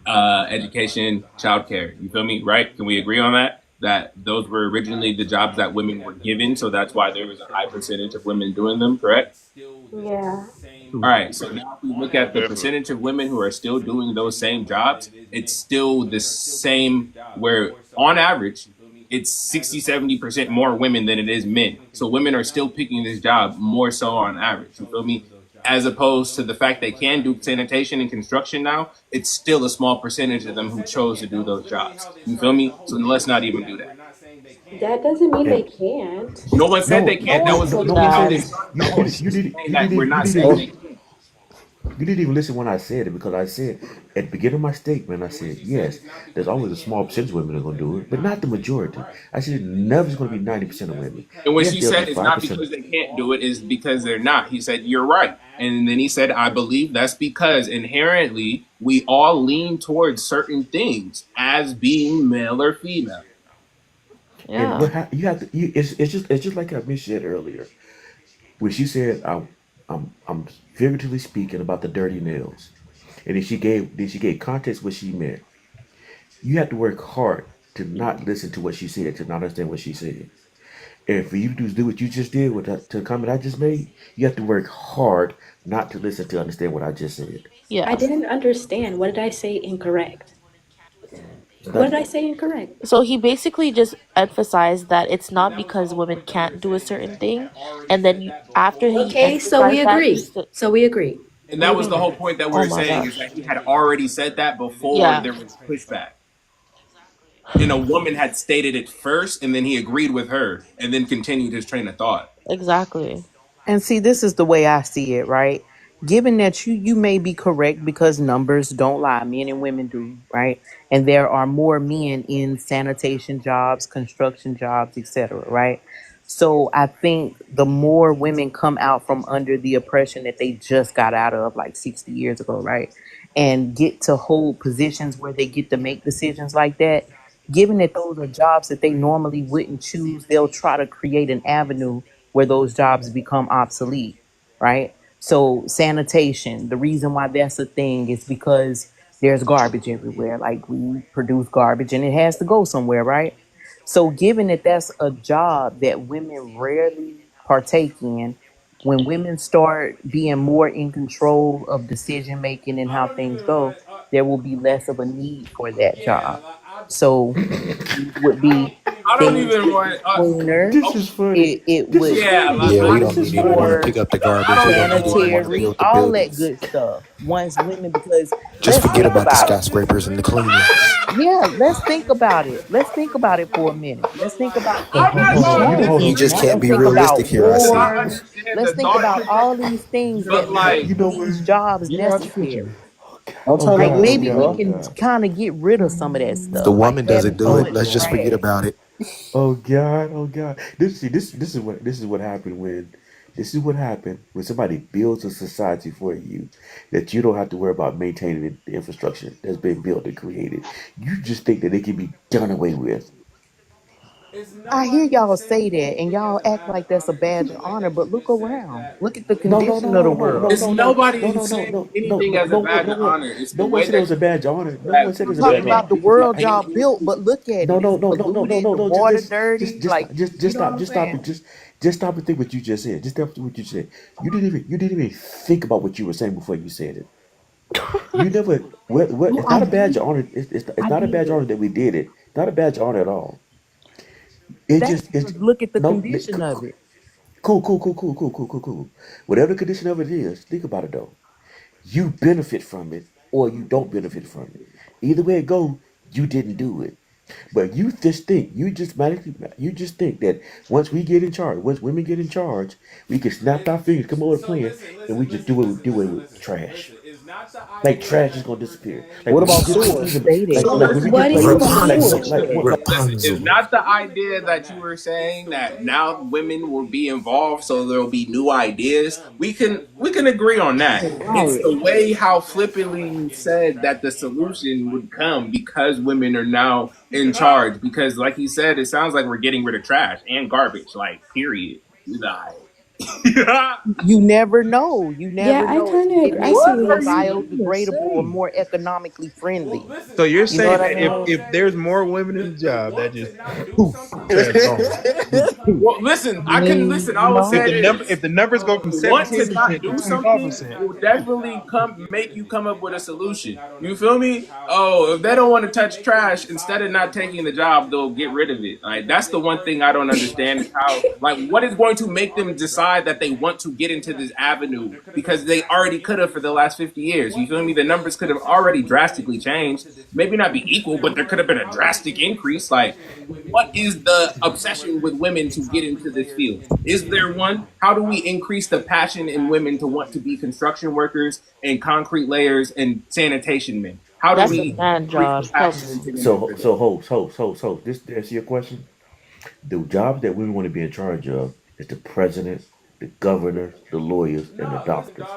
education, childcare. You feel me? Right? Can we agree on that? That those were originally the jobs that women were given, so that's why there was a high percentage of women doing them. Correct? Yeah. All right. So now, if we look at the percentage of women who are still doing those same jobs, it's still the same. Where on average, it's 60-70% more women than it is men. So women are still picking this job more so on average. You feel me? As opposed to the fact they can do sanitation and construction now, it's still a small percentage of them who chose to do those jobs. You feel me? So let's not even do that. That doesn't mean they And can't. No one said they no, No can't. That one was no, said no originally one how said they that. it. started the You whole you shit. you did Saying you that we're didn't you not didn't saying even they you didn't even listen when I said it, because I said at the beginning of my statement, I said, yes, there's always a small percentage of women that are going to do it, but not the majority. I said never is going to be 90% of women. And when Yes, she there'll be said it's not 5%. because they can't do it, it's because they're not. He said, you're right. And then he said, I believe that's because inherently we all lean towards certain things as being male or female. And Yeah. you have to, it's just like I Miss said earlier when she said, I'm figuratively speaking about the dirty nails. And then she gave context what she meant. You have to work hard to not listen to what she said, to not understand what she said. And for you to do what you just did with to the comment I just made, you have to work hard not to listen to understand what I just said. I Yeah. didn't understand. What did I say incorrect? What did I Nothing. say incorrect? So he basically just emphasized that it's not because women can't do a certain thing, and then after he Okay, so we emphasized that, he agree. said, So we agree. And We that was agree the on whole that. point that we "Oh were my saying is gosh, that he had already said that before yeah, there was pushback. And a woman had stated it first, and then he agreed with her and then continued his train of thought. exactly, And see, this is the way I see it, right? Given that you may be correct because numbers don't lie, men and women do, right? And there are more men in sanitation jobs, construction jobs, etc., right? So I think the more women come out from under the oppression that they just got out of like 60 years ago, right? And get to hold positions where they get to make decisions like that, given that those are jobs that they normally wouldn't choose, they'll try to create an avenue where those jobs become obsolete, right? So sanitation, the reason why that's a thing is because there's garbage everywhere. Like we produce garbage and it has to go somewhere, right? So given that that's a job that women rarely partake in, when women start being more in control of decision making and how things go, there will be less of a need for that job. So things would be I don't things even would be want. cleaner. This is funny. It This would is Yeah, funny. Yeah, we be don't This is need anyone to funny. pick more up the I garbage. We don't don't even need want. anyone to sanitary, build the all that buildings. good stuff. Once women, because Just let's forget think about the about it. skyscrapers and the cleaners. Yeah, let's think about it. Let's think about it for a minute. Let's think about I'm not Hold on, saying you this hold We on. just isn't. can't let's be think about realistic here, I see. I wars. understand Let's the think thought about all process, these things but that make like, You know these what? jobs You're not necessary. tripping. I'm Oh trying to Like God! Oh build maybe it, God! we Oh bro. can God! kind of get rid of some of that If the stuff. Like woman doesn't having do so it, much let's just forget trash. about it. Oh God! Oh God! This is what happened when this is what happened when somebody builds a society for you that you don't have to worry about maintaining the infrastructure that's been built and created. You just think that it can be done away with. I hear y'all say that and y'all act like that's a badge of honor, but look around. Look at the No, no, condition no, of the no, no, no, world. it's no, no, nobody no, is no, no, saying no, no, anything no, as a no, badge no of one. honor. It's the No one way said it that was a you badge of honor. No one have said it I'm was a talking badge of presented. honor. about the Like, world hey, y'all built, but look at no, it. no, It's no, no, no, no, polluted, no, the no. water dirty. Like, you Just know what stop, I'm just stop saying? it. Just stop and think what you just said. Just stop what you said. You didn't even think about what you were saying before you said it. You never. What? No, It's I not a badge of did. honor. It's I not a badge of did. honor that we did it. It's not a badge of honor at all. It That's just, because look at the no. condition of it. Cool. Whatever the condition of it is, think about it though. You benefit from it or you don't benefit from it. Either way it go, you didn't do it. But you just think that once we get in charge, once women get in charge, we can snap our fingers, come over the plan, and we just do it with trash. Like trash is gonna disappear. Like What when we about get I to didn't sewers? even say that. So like when we listen, get What do like you when we mean? like Rapunzel. what listen. It's Rapunzel. not the idea that you were saying that now women will be involved, so there will be new ideas. We can agree on that. It's Right. the way how flippantly you said that the solution would come because women are now in charge. Because, like you said, it sounds like we're getting rid of trash and garbage. Like, period. Like, You never know. You Yeah, never I know. kind It of I may see be what more you're What are you saying. even biodegradable or saying? more economically friendly. So you're You know saying what I that mean? if there's more women in the job, that just poof transform, just poof. Well, listen, I mean, I you will know, say If this. the numbers go from Want to 17% not to do 25%, something will definitely make you come up with a solution. You feel me? Oh, if they don't want to touch trash, instead of not taking the job, they'll get rid of it. Like that's the one thing I don't understand is how what is going to make them decide that they want to get into this avenue because they already could have for the last 50 years. You feel me? The numbers could have already drastically changed. Maybe not be equal, but there could have been a drastic increase. Like what is the obsession with women to get into this field? Is there one? How do we increase the passion in women to want to be construction workers and concrete layers and sanitation men? How do That's a we man increase the job. Hell passion in no. getting So into this? so host. This to answer your question. The jobs that women want to be in charge of is the president, the governor, the lawyers, and the doctors.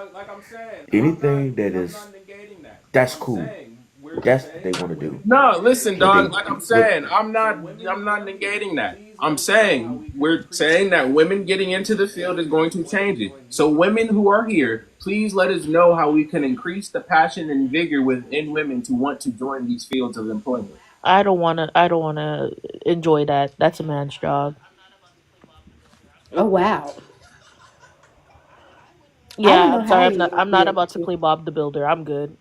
Anything that is that's cool. That's what they want to do. No, listen, But dog. they Like I'm but saying, I'm not negating that. I'm saying we're saying that women getting into the field is going to change it. So women who are here, please let us know how we can increase the passion and vigor within women to want to join these fields of employment. I don't wanna. I don't wanna enjoy that. That's a man's job. Oh wow. I don't Yeah, know I'm how sorry. you would I'm be not able about to to. play Bob the Builder. I'm good.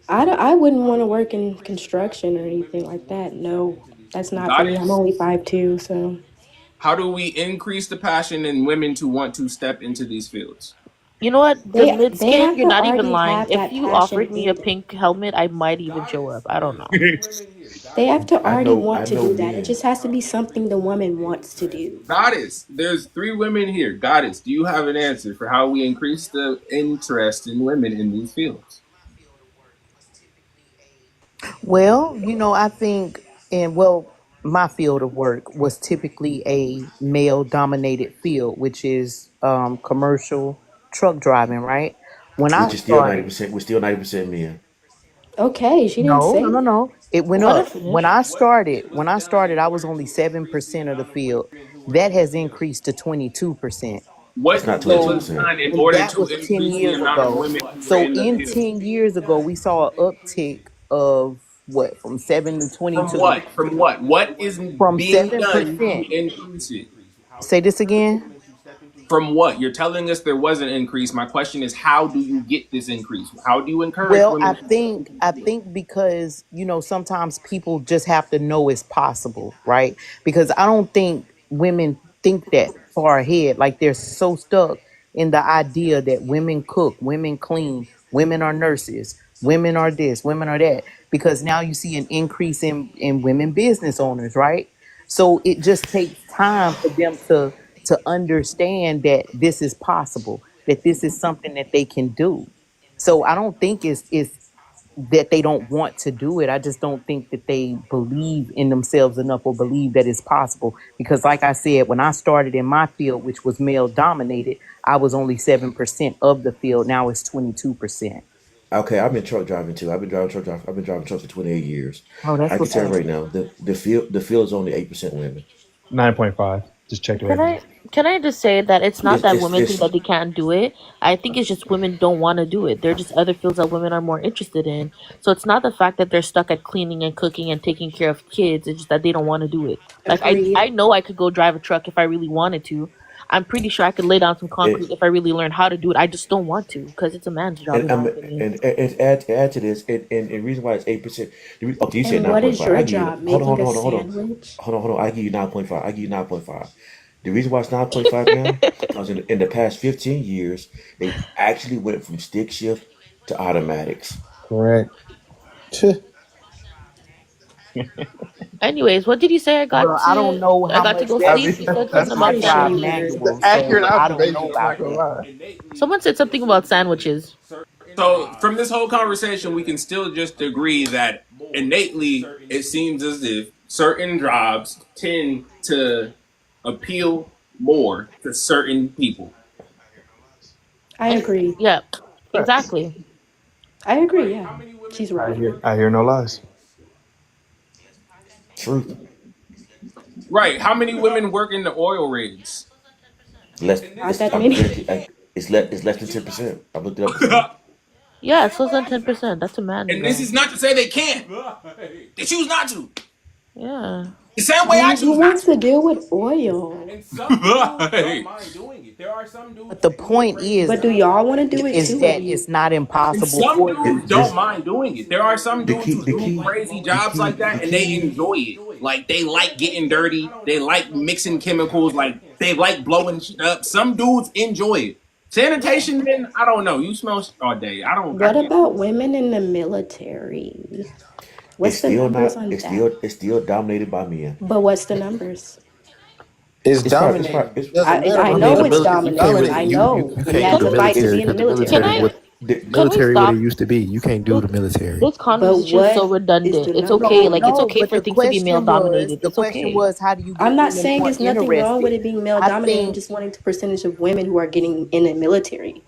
I wouldn't want to work in construction or anything like that. No, that's not for me. I'm Goddess, only 5'2", so how do we increase the passion in women to want to step into these fields? You know what? The mid they skin. have You're to not even already lying. have If that you passion offered me a in them. pink helmet, I might even show up. I don't know. They have to already I want to know do that. It men. just has to be something the woman wants to do. Goddess, there's three women here. Goddess, do you have an answer for how we increase the interest in women in these fields? Well, I think, my field of work was typically a male dominated field, which is commercial truck driving, right? When I Which is still started, 90%. We're still 90% men. Okay, she didn't no, no, say no, that. no. It went Let her up. finish. When I started, I was only 7% of the field. That has increased to 22%. It's not What was So, 22%. done in and order that to was 10 increase the years amount of ago. women who were So in the in field? 10 years ago, we saw an uptick of what, from 7 to From 22, what? From what? What is from being done to 7%. increase it? Say this again. From what? You're telling us there was an increase. My question is, how do you get this increase? How do you encourage Well, women to step into I the field? think because sometimes people just have to know it's possible, right? Because I don't think women think that far ahead. Like they're so stuck in the idea that women cook, women clean, women are nurses, women are this, women are that. Because now you see an increase in women business owners, right? So it just takes time for them to understand that this is possible, that this is something that they can do. So I don't think it's that they don't want to do it. I just don't think that they believe in themselves enough or believe that it's possible. Because like I said, when I started in my field, which was male dominated, I was only 7% of the field. Now it's 22%. Okay, I've been truck driving too. I've been driving trucks for 28 years. Oh, that's I can what's tell you up. right now, the field is only 8% women. 9.5. Just checked it Can right now. I just say that it's not It's that it's women think it's that they can't do it. I think it's just women don't want to do it. There are just other fields that women are more interested in. So it's not the fact that they're stuck at cleaning and cooking and taking care of kids. It's just that they don't want to do it. Like I Agreed. know I could go drive a truck if I really wanted to. I'm pretty sure I could lay down some concrete it, if I really learned how to do it. I just don't want to because it's a man's job, and in my I'm opinion. and add to this, and reason why it's 8%. Okay, you said And nine what point is five. your I give you job? hold on, Making hold on, a hold on, hold on, sandwich? hold on. I give you 9.5. I give you 9.5. The reason why it's 9.5 now, because in the past 15 years, they actually went from stick shift to automatics. Correct. Anyways, what did you say? Well, I don't know I how got to much go I that sleep. mean, You is said because that's something the, I about Pretty sure drive you sandwiches. heard. the manual, accurate so I don't observation. know I'm not about gonna that. lie. Someone said something about sandwiches. So, from this whole conversation, we can still just agree that innately it seems as if certain jobs tend to appeal more to certain people. I agree. Yeah, Facts. exactly. I agree, yeah. She's right. I hear no lies. Truth. Right. How many women work in the oil rigs? less. Not It's that I'm many. guaranteed. It's less than 10%. I looked it up this morning. Yeah, it's less than 10%. That's a And this mammogram. is not to say they can't. They choose not to. Yeah. The same I way I mean, who choose not wants to. to deal with oil? And some dudes don't mind doing it. There are some dudes But the who are point crazy is But do about y'all want to do it is too, or do that you? it's not and impossible some for them dudes to do don't This it. mind doing it. There are some the dudes key. who The do key. crazy The jobs key. like that The and they key. enjoy it. Like they like getting dirty. They like mixing chemicals. Like they like blowing shit up. Some dudes enjoy it. Sanitation, man, I don't know. You smell shit all day. I What can't. about women in the military? It's What's the still numbers not. on that? It's still dominated by men. But what's the numbers? It's It's probably. It's dominated. probably. It's, It doesn't matter I I what mean, know the it's military. military. You can't dominated. really I Dominated. know you we can't do had the to fight to military be in the because the Can military military. I what the can we military what it stop? used to be. You can't do This the military. this But conversation is so what is redundant. the It's No, okay. numbers? Like it's no, okay but for the things to be male question was dominated. the It's question okay. was how do you I'm get not women saying more there's nothing wrong with interested? it being male I dominated. I'm think just wanting the percentage of women who are getting in the military.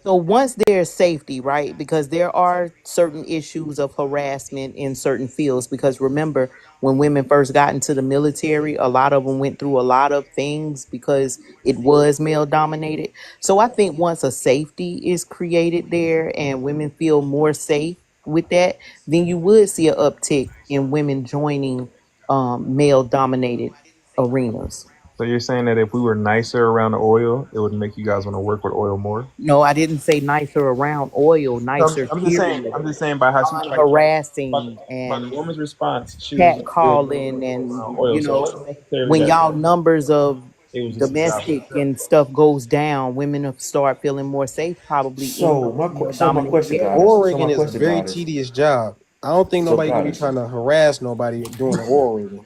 so once there's safety, right? Because there are certain issues of harassment in certain fields. Because remember, when women first got into the military, a lot of them went through a lot of things because it was male dominated. So I think once a safety is created there and women feel more safe with that, then you would see an uptick in women joining male dominated arenas. So you're saying that if we were nicer around the oil, it would make you guys want to work with oil more? No, I didn't say nicer around oil, So I'm, nicer I'm just saying. period. I'm just saying by how she like Non-harassing by the and woman's response, she was cat just good calling around and oil. So it wasn't necessarily when that y'all numbers of it was just a job. domestic and stuff goes down, women have start feeling more safe probably in so those male so my dominated question, areas. goddess. Oil So my rigging is a question, very goddess. tedious job. I don't think So nobody gonna be goddess. trying to harass nobody doing the oil rigging.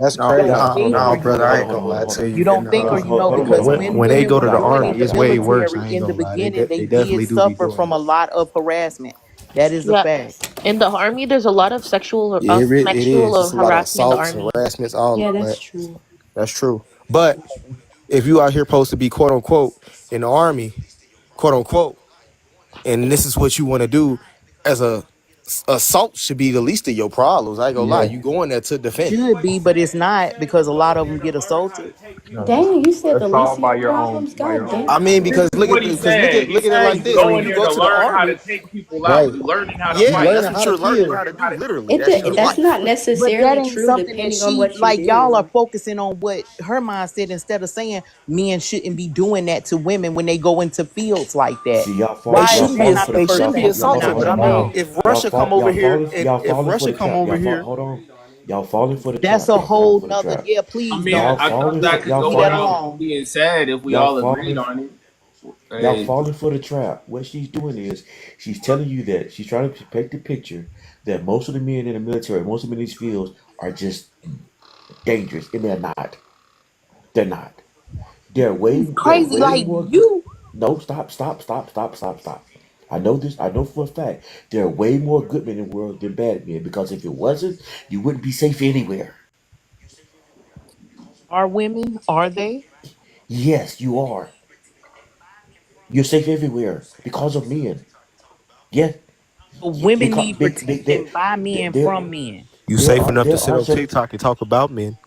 That's No, You crazy. don't no, think or no, you brother. I know? ain't gonna lie to You you. don't think or you know because when When they women go to were the joining army, the it's way worse. military I ain't in the gonna lie. beginning, they They did definitely do be suffer doing from it. a lot of harassment. That is a Yeah. fact. In the army, there's a lot of sexual Yeah, it is. sexual It's a lot of harassment in the assaults, army. harassments, all Yeah, of that's that. true. That's true. But if you out here supposed to be quote unquote in the army, quote unquote, and this is what you want to do as a assault should be the least of your problems. I ain't gonna lie. Yeah. You going there to defend. Should be, but it's not because a lot of them get assaulted. No, Dang, you said the that's least all of by your your own problems. God I damn. mean, because This is what he said. He look at it said like you this. go When in you there go to to the learn how to army, take people out. right? You learning how to Yeah, fight. that's That's what what you're he learning said. how to do. Literally, It that's your But that's life. not but that necessarily ain't true something that depending on she what you like. Y'all are do. focusing on what her mind said instead of saying men shouldn't be doing that to women when they go into fields like that. See, They Why is should that be not the they first should be thing coming hold assaulted, out but on, your I hold mean, on. mouth? if Russia come over here and if Y'all Russia falling for come the over trap. here, Hold on. Y'all falling for the That's trap. a Y'all falling whole for the nother. trap. Yeah, I please mean, don't. Y'all I thought falling for that Let's could y'all leave go that falling without alone. being said if we y'all all agreed falling on it. y'all Hey, falling for the trap. What she's doing is she's telling you that she's trying to paint the picture that most of the men in the military, most of them in these fields are just dangerous, and they're not. They're not. It's They're crazy. way Like more good. you, No, stop. I know for a fact there are way more good men in the world than bad men because if it wasn't, you wouldn't be safe anywhere. are women? Are they? Yes, you are. You're safe everywhere because of men. Yes, Women because need protection by men there from men. You safe enough to there sit are on some TikTok and talk about men?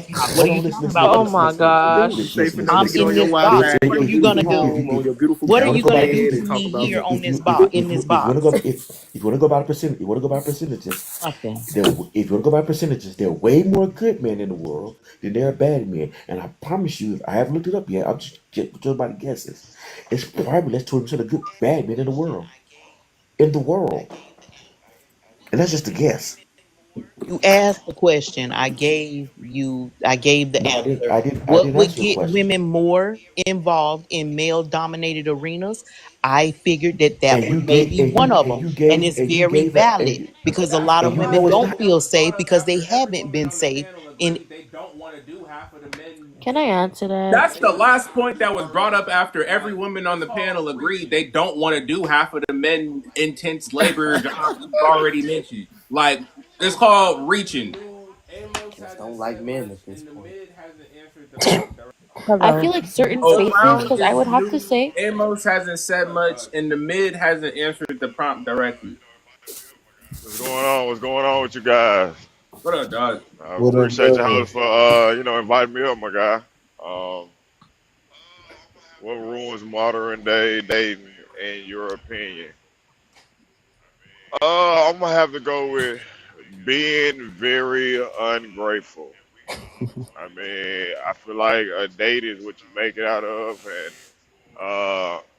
TikTok. What hold are you on, talking about? Oh my you gosh. safe enough to I'm get in on your this wife box. ass What are in you your gonna beautiful do? home on your beautiful What if are you want to you go by gonna the do bed to and talk me about here men. on this box in this if you want to go box? if you want to go by percentage, you want to go by percentages. Nothing. If you want to go by percentages, there are way more good men in the world than there are bad men. And I promise you, I haven't looked it up yet. I'm just about to guess this. It's probably less 20% of good bad men in the world. In the world, and that's just a guess. You asked the question. I gave the No, I didn't. answer. I What didn't would ask you a get question. women more involved in male dominated arenas? I figured that that And was you gave maybe one of them. And it's and you very gave a valid because a lot and of you women know it's don't not. feel safe brought up because they after every haven't woman been on the safe panel in. agreed they don't want to do half of the men. Can I add to that? That's the last point that was brought up after every woman on the panel agreed they don't want to do half of the men intense labor jobs you've already mentioned. Like it's called reaching. Amos Just hasn't don't like said men much, at this and the point. mid hasn't answered the prompt directly. I feel Hello. like certain Oh, spaces, Crown because I is would have to new. say, Amos hasn't said much, and the mid hasn't answered the prompt directly. What's going on? What's going on with you guys? What up, dog? I What up, appreciate brother? y'all for inviting me up, my guy. Um, what ruins modern day dating, in your opinion? I'm gonna have to go with being very ungrateful. I mean, I feel like a date is what you make it out of, and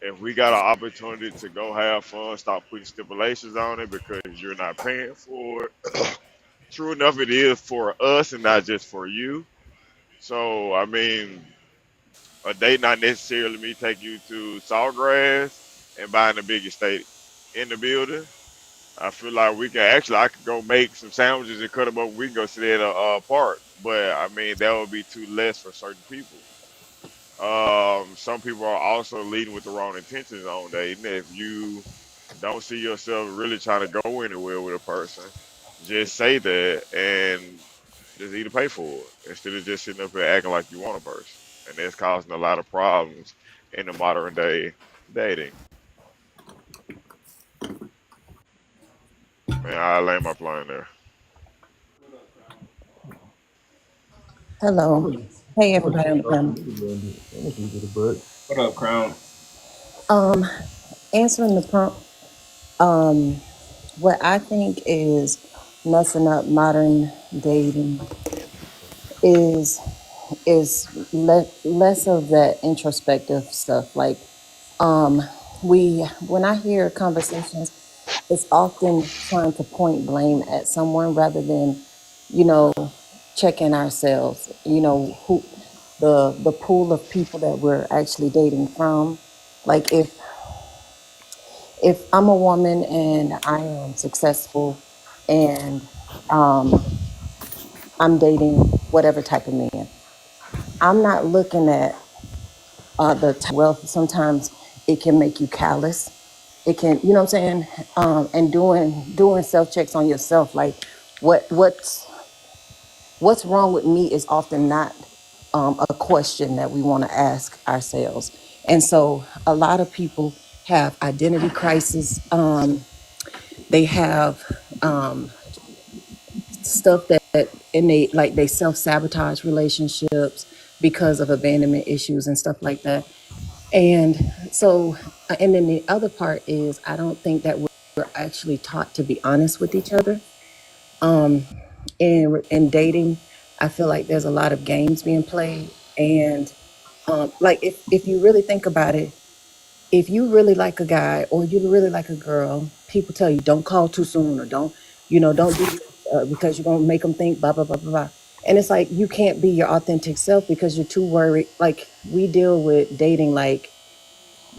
if we got an opportunity to go have fun, stop putting stipulations on it because you're not paying for it. True enough, it is for us and not just for you. So, I mean, a date not necessarily me take you to Sawgrass and buying the biggest steak in the building. I feel like we can actually, I could go make some sandwiches and cut them up. We can go sit at a park, but I mean that would be too less for certain people. Some people are also leading with the wrong intentions on dating. If you don't see yourself really trying to go anywhere with a person, just say that and just either pay for it instead of just sitting up there acting like you want a person. And that's causing a lot of problems in the modern day dating. Man, I lay my plane there. Hello. Hey, everybody on the panel. What up, Crown? Um, Answering the prompt, um, what I think is messing up modern dating is less of that introspective stuff. Like, um, when I hear conversations, it's often trying to point blame at someone rather than, you know, checking ourselves. You know, who the pool of people that we're actually dating from. Like, if I'm a woman and I am successful and um, I'm dating whatever type of man, I'm not looking at the wealth. Sometimes it can make you callous. It can, you know what I'm saying? And doing self checks on yourself, like what what's wrong with me is often not a question that we want to ask ourselves. And so a lot of people have identity crisis. They have stuff that innate, like they self sabotage relationships because of abandonment issues and stuff like that. And so, and then the other part is, I don't think that we're actually taught to be honest with each other. Um, in dating, I feel like there's a lot of games being played. And like, if you really think about it, if you really like a guy or you really like a girl, people tell you don't call too soon or don't, don't do this, because you're gonna make them think blah blah blah blah blah. And it's like you can't be your authentic self because you're too worried. Like we deal with dating like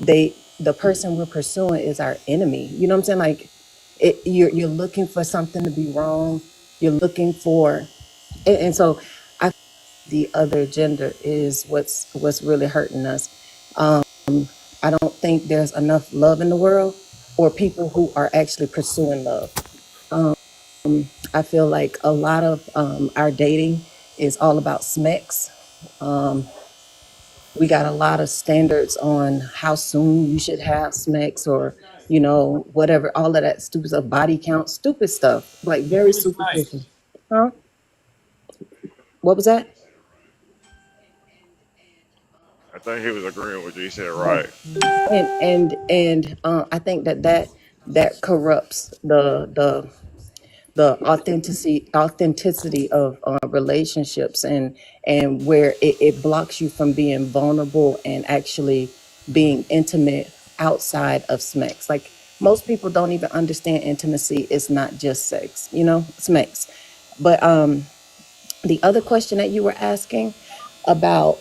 the person we're pursuing is our enemy. You know what I'm saying? Like you're looking for something to be wrong. You're looking for, and so I the other gender is what's really hurting us. Um, I don't think there's enough love in the world or people who are actually pursuing love. Um, I feel like a lot of our dating is all about smecks. Um, we got a lot of standards on how soon you should have smecks or, whatever, all of that stupid stuff, body count, stupid stuff, like very superficial. Huh? What was that? I think he was agreeing with you. He said Yeah. right. And I think that corrupts the authenticity of relationships, and where it blocks you from being vulnerable and actually being intimate outside of smecks. Like most people don't even understand intimacy is not just sex, smecks. But the other question that you were asking about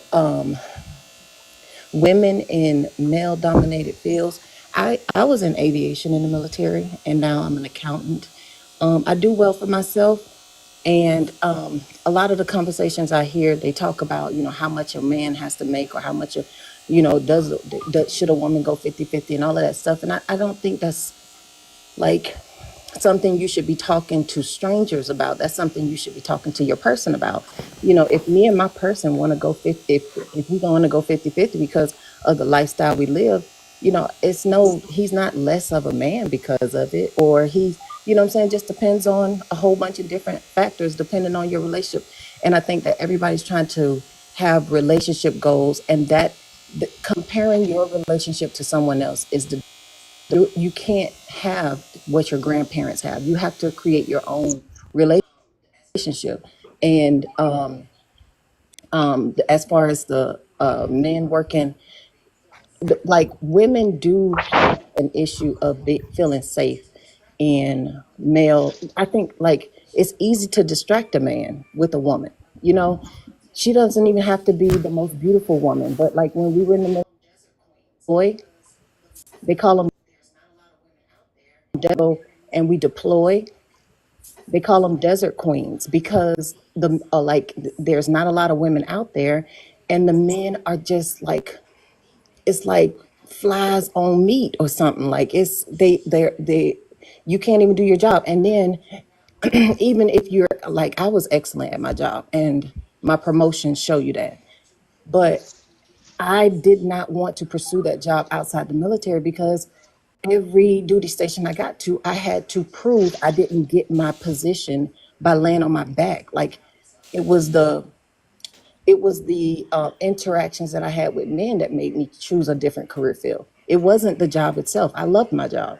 women in male dominated fields. I was in aviation in the military and now I'm an accountant. I do well for myself. And a lot of the conversations I hear, they talk about, how much a man has to make or how much, should a woman go 50-50 and all of that stuff. And I don't think that's like something you should be talking to strangers about. That's something you should be talking to your person about. If me and my person want to go 50, if we want to go 50-50 because of the lifestyle we live, he's not less of a man because of it, or what I'm saying, just depends on a whole bunch of different factors depending on your relationship. And I think that everybody's trying to have relationship goals, and that comparing your relationship to someone else is you can't have what your grandparents have. You have to create your own relationship. And as far as the men working, like women do have an issue of feeling safe in male. I think like it's easy to distract a man with a woman. You know, she doesn't even have to be the most beautiful woman, but like when we were in the boy, they call them devil, and we deploy. They call them desert queens because there's not a lot of women out there, and the men are just like it's like flies on meat or something. Like it's they you can't even do your job. And then even if you're like I was excellent at my job and my promotions show you that. But I did not want to pursue that job outside the military because every duty station I got to, I had to prove I didn't get my position by laying on my back. Like it was the interactions that I had with men that made me choose a different career field. It wasn't the job itself. I loved my job.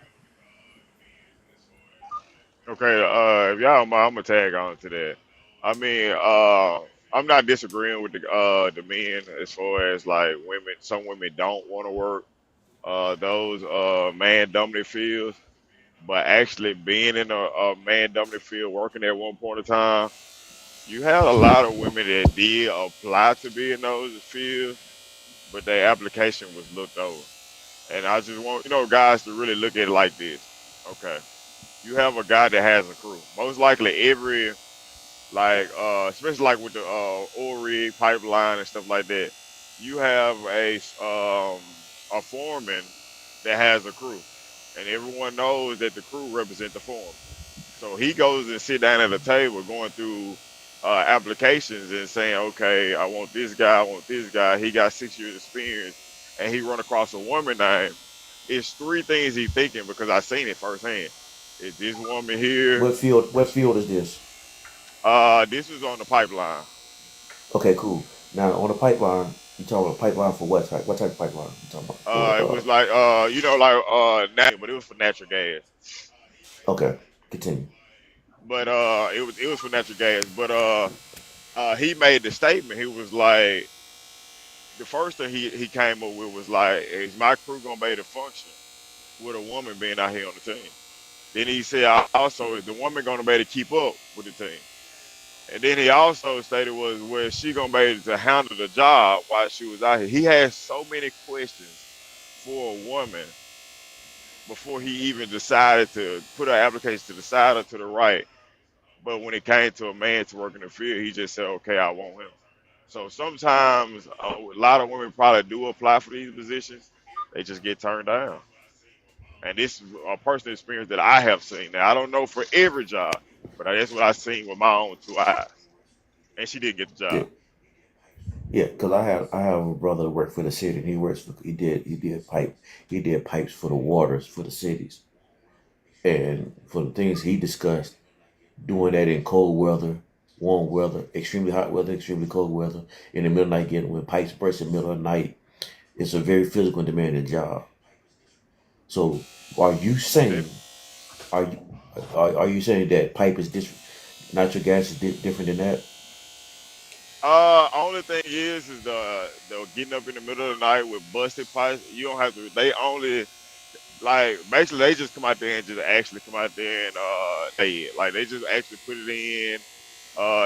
Okay, if y'all don't mind, I'm gonna tag on to that. I mean, I'm not disagreeing with the men as far as like women. Some women don't want to work those man dominant fields, but actually being in a man dominant field, working at one point in time, you had a lot of women that did apply to be in those fields, but their application was looked over. And I just want guys to really look at it like this. Okay, you have a guy that has a crew. Most likely every like especially like with the oil rig pipeline and stuff like that, you have a foreman that has a crew, and everyone knows that the crew represent the foreman. So he goes and sit down at a table going through applications and saying, okay, I want this guy, I want this guy. He got 6 years experience, and he run across a woman name. It's three things he thinking because I seen it firsthand. Is this woman here? What field? What field is this? This was on the pipeline. Okay, cool. Now on the pipeline, you talking about pipeline for what type? What type of pipeline you talking about? It For was like natural, but it was for natural gas. okay, continue. But it was for natural gas. But he made the statement. He was like, the first thing he came up with was like, is my crew gonna be able to function with a woman being out here on the team? Then he said, also, is the woman gonna be able to keep up with the team? And then he also stated was where she gonna be able to handle the job while she was out here. He had so many questions for a woman before he even decided to put her application to the side or to the right. But when it came to a man to work in the field, he just said, "Okay, I want him." So sometimes a lot of women probably do apply for these positions, they just get turned down. And this is a personal experience that I have seen. Now I don't know for every job, but that's what I seen with my own two eyes. And she did get the Yeah, job. yeah. Because I have a brother that worked for the city, and he did pipes for the waters for the cities, and for the things he discussed, doing that in cold weather, warm weather, extremely hot weather, extremely cold weather, in the middle of the night, getting when pipes burst in the middle of the night. It's a very physical and demanding job. So, are you And saying are you are you saying that pipe is natural gas is different than that? only thing is the getting up in the middle of the night with busted pipes. You don't have to. They only like basically they just come out there and just actually come out there and they just actually put it in.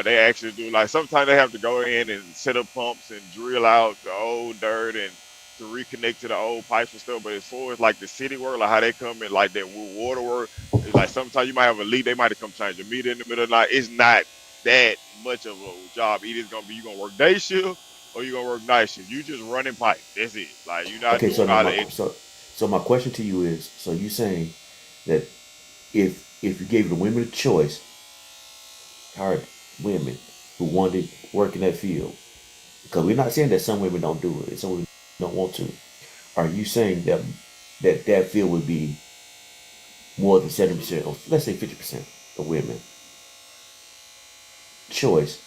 They actually do like sometimes they have to go in and set up pumps and drill out the old dirt and to reconnect to the old pipes and stuff. But as far as like the city work, like how they come in like that water work, it's like sometimes you might have a leak. They might have come change your meter in the middle of the night. It's not that much of a job. Either it's gonna be you gonna work day shift or you gonna work night shift. You just running pipe. That's it. Like you're not Okay, so doing now all my the extra. so my question to you is: so you saying that if you gave the women a choice, hired women who wanted to work in that field, because we're not saying that some women don't do it, some women don't want to. Are you saying that field would be more than 70%, or let's say 50% of women choice,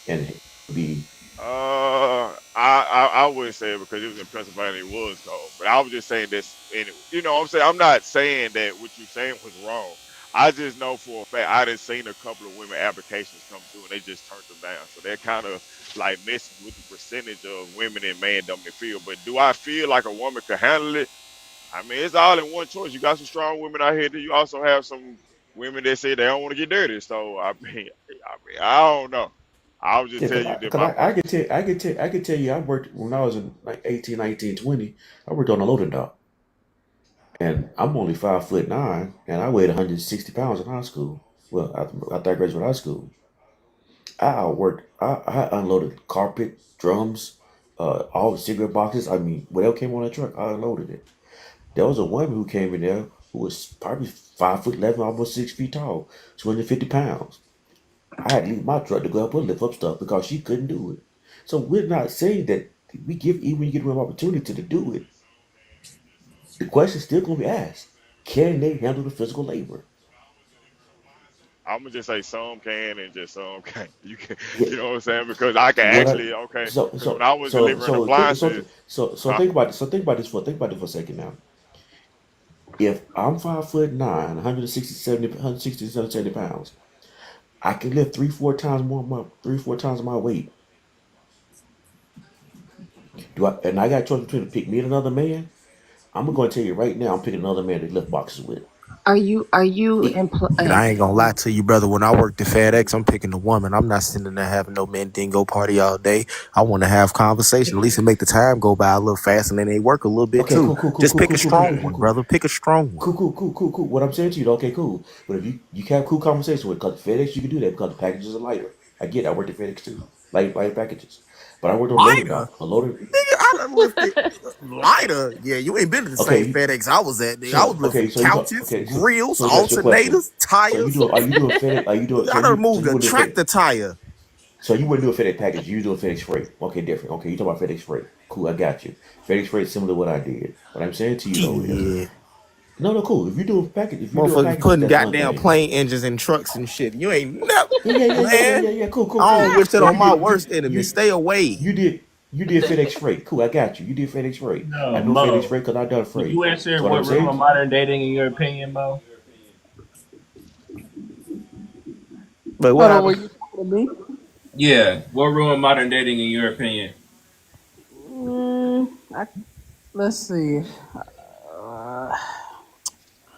and be I wouldn't say it because it was in Pennsylvania. It was cold, but I was just saying this. And you know, what I'm saying I'm not saying that what you're saying was wrong. I just know for a fact I done seen a couple of women applications come through and they just turned them down. So they're kind of like messing with the percentage of women in man dominant field. But do I feel like a woman could handle it? I mean, it's all in one choice. You got some strong women out here. Then you also have some women that say they don't want to get dirty. So I don't know. I was just Yeah, telling you that my I preference. I could tell you, I worked when I was in like 18, 19, 20. I worked on a loading dock, and I'm only 5'9", and I weighed 160 pounds in high school. Well, after I graduated high school, I unloaded carpet, drums, all the cigarette boxes. I mean, whatever came on that truck, I unloaded it. There was a woman who came in there who was probably 5'11", almost 6 feet tall, 250 pounds. I had to leave my truck to go up and lift up stuff because she couldn't do it. So we're not saying that we give, even when you give them an opportunity to do it, the question's still going to be asked: can they handle the physical labor? I'm gonna just say some can and just some can't. You can, Yeah, you know what I'm saying? Because I can what I actually, okay. so Because when so I was so delivering so think so appliances, so huh? think about this for a second now. If I'm 5'9", 170 pounds, I can lift 3 4 times my weight. Do I? And I got a choice between to pick me and another man. I'm going to tell you right now, I'm picking another man to lift boxes with. Are you It, And I ain't gonna lie to you, brother. When I worked at FedEx, I'm picking a woman. I'm not sitting there having no Mandingo party all day. I want to have conversation, at least to make the time go by a little faster, and then they work a little bit okay, too. cool, cool, cool, Just cool, pick a cool, cool, cool, cool, strong cool, one, cool. brother. Pick a strong one. Cool, cool, cool, cool, cool. What I'm saying to you, okay, cool. But if you can have cool conversation with, because FedEx, you can do that because the packages are lighter. I get it. I worked at FedEx too, light packages. But I worked on loading Lighter, dock. A loader. nigga. I done lifted lighter. Yeah, you ain't been to the same Okay, FedEx I was at. Nigga. I was so okay, lifting so you talk. couches, Okay, grills, so that's your question. alternators, So you tires. do? Are you doing FedEx? Are you doing? I done So moved you a wouldn't do a FedEx? tractor tire. So you wouldn't do a FedEx package. You do a FedEx freight. Okay, different. Okay, you talk about FedEx freight. Cool, I got you. FedEx freight is similar to what I did. What I'm saying to you though is, Yeah. no, cool. If you do a Motherfuckers packages, putting that's one goddamn thing. plane engines in trucks and shit. You ain't never, man. Yeah. Cool, cool, I cool. don't wish that So on you my did worst enemy. Stay away. you did FedEx freight. Cool, I got you. You did FedEx freight. I No, know FedEx Mo. freight because I done Can freight. you answer So what I'm what room saying, of modern dating in your opinion, Mo? But what Hold on, were happened? you talking to me? Yeah, what room of modern dating in your opinion? Mm, I, let's see. Uh,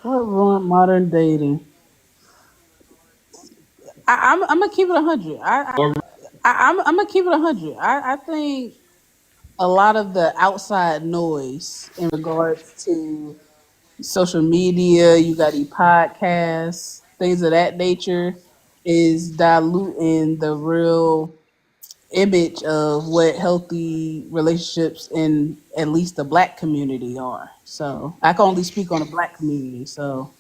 what ruined modern dating? I'm gonna keep it 100. What I'm gonna keep it 100. I think a lot of the outside noise in regards to social media, you got these podcasts, things of that nature, is diluting the real image of what healthy relationships in at least the black community are. So I can only speak on the black community. So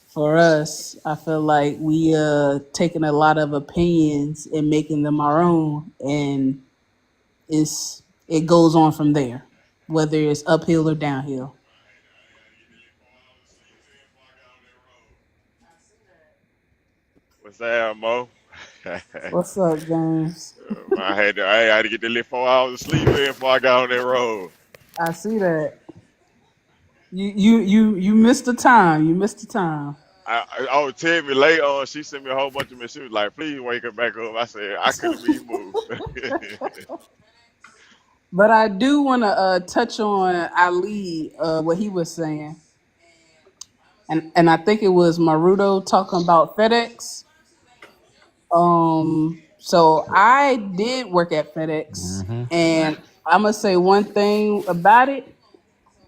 for us, I feel like we taking a lot of opinions and making them our own, and it goes on from there, whether it's uphill or downhill. What's that, Mo? What's up, James? I had to get the little 4 hours of sleep in before I got on that road. I see that. You missed the time. You missed the time. I was telling me later on, she sent me a whole bunch of messages. She was like, please wake her back up. I said, I couldn't be moved. But I do want to touch on Ali, what he was saying, and I think it was Marudo talking about FedEx. So I did work at FedEx, Mm-hmm. and I'm gonna say one thing about it: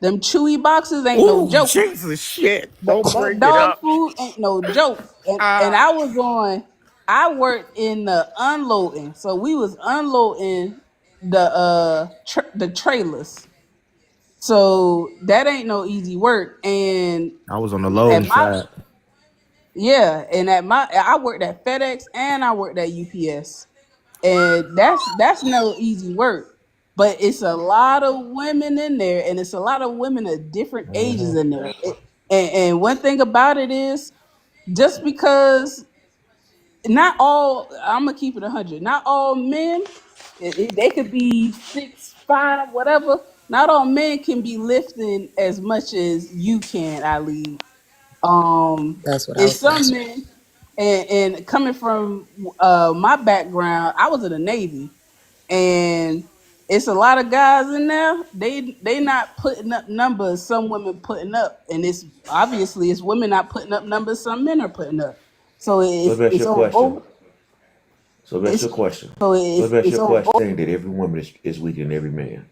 them chewy boxes ain't no Oh, joke. Jesus shit. Don't That bring it dog up. food ain't no joke. And Ah. I was on. I worked in the unloading, so we was unloading the trailers. So that ain't no easy work. And I was on the at loading my side. yeah, and I worked at FedEx and I worked at UPS, and that's no easy work. But it's a lot of women in there, and it's a lot of women of different ages Mm-hmm. in there. And one thing about it is, just because not all, I'm gonna keep it 100. Not all men They could be 6'5", whatever. Not all men can be lifting as much as you can, Ali. That's what I It's was gonna some say. men, and coming from my background, I was in the Navy, and it's a lot of guys in there. They not putting up numbers some women putting up, and it's obviously it's women not putting up numbers some men are putting up. So So let me ask you it's a on question. both. So let me ask you a question. So let me ask It's you a on question. both. Saying that every woman is weaker than every man.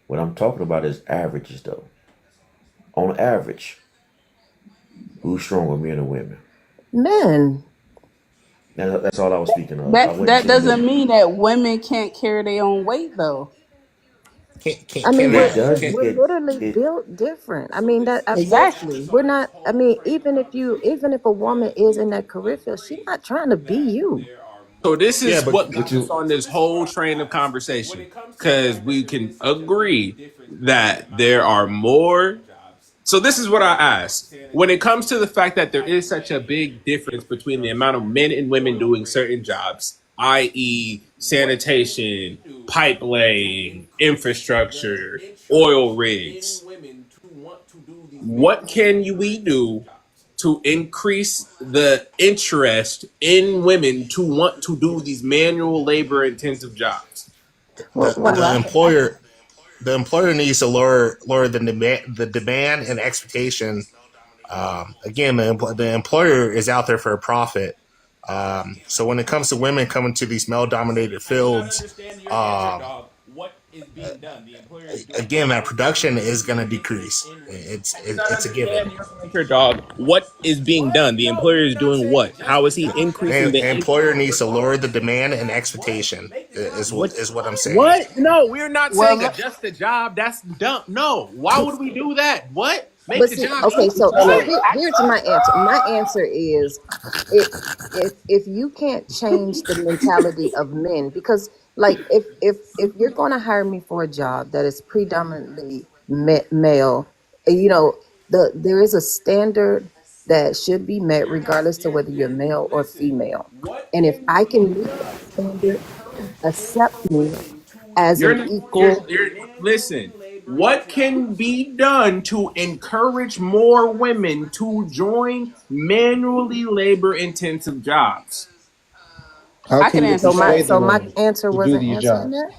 What I'm talking about is averages, though. On average, who's stronger, men or women? Men. Now, that's all I was speaking of. I wasn't That saying doesn't that mean that women can't carry their own weight though. I mean, Can it I? does. Can, we're literally built different. I mean that Exactly. we're not. I mean, even if a woman is in that career field, she's not trying to be you. So this yeah, is but what But got us you, on this whole train of conversation because we can agree that there are more. So this is what I ask. When it comes to the fact that there is such a big difference between the amount of men and women doing certain jobs, i.e., sanitation, pipe laying, infrastructure, oil rigs, what can we do to increase the interest in women to want to do these manual labor intensive jobs? Well, what? the Well, employer needs to lower the demand and expectation. Again, the employer is out there for a profit. So when it comes to women coming to these male dominated fields, again, that production is going to decrease. It's a given. Understand your answer, dog. What is being done? The employer is doing what? How is he increasing the The employer needs to lower the demand and expectation. what? Is what I'm saying. What? No, we're not saying well, adjust the job. That's dumb. No. Why would we do that? What? Make But the see, job okay, easy. so What? here's my answer. My answer is, it, if you can't change the mentality of men, because like if you're going to hire me for a job that is predominantly male, you know, there is a standard that should be met regardless to whether you're male or female, and if I can meet that standard, accept me as You're an not. equal. Listen. What can be done to encourage more women to join manually labor intensive jobs? How I can can you answer So that. persuade the my women answer to do wasn't these answering jobs? that.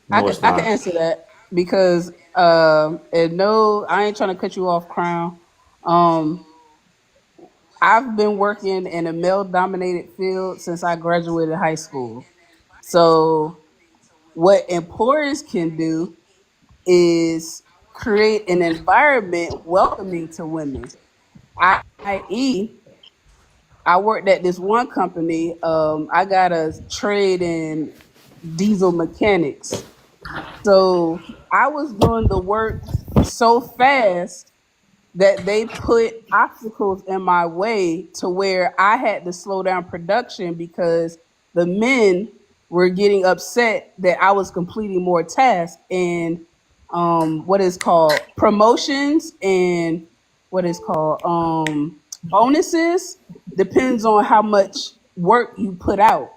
no, it's I can not. answer that because and no, I ain't trying to cut you off, Crown. Um, I've been working in a male dominated field since I graduated high school. So what employers can do is create an environment welcoming to women. I.e., I worked at this one company. I got a trade in diesel mechanics. So I was doing the work so fast that they put obstacles in my way to where I had to slow down production because the men were getting upset that I was completing more tasks and what is called promotions and what is called bonuses depends on how much work you put out.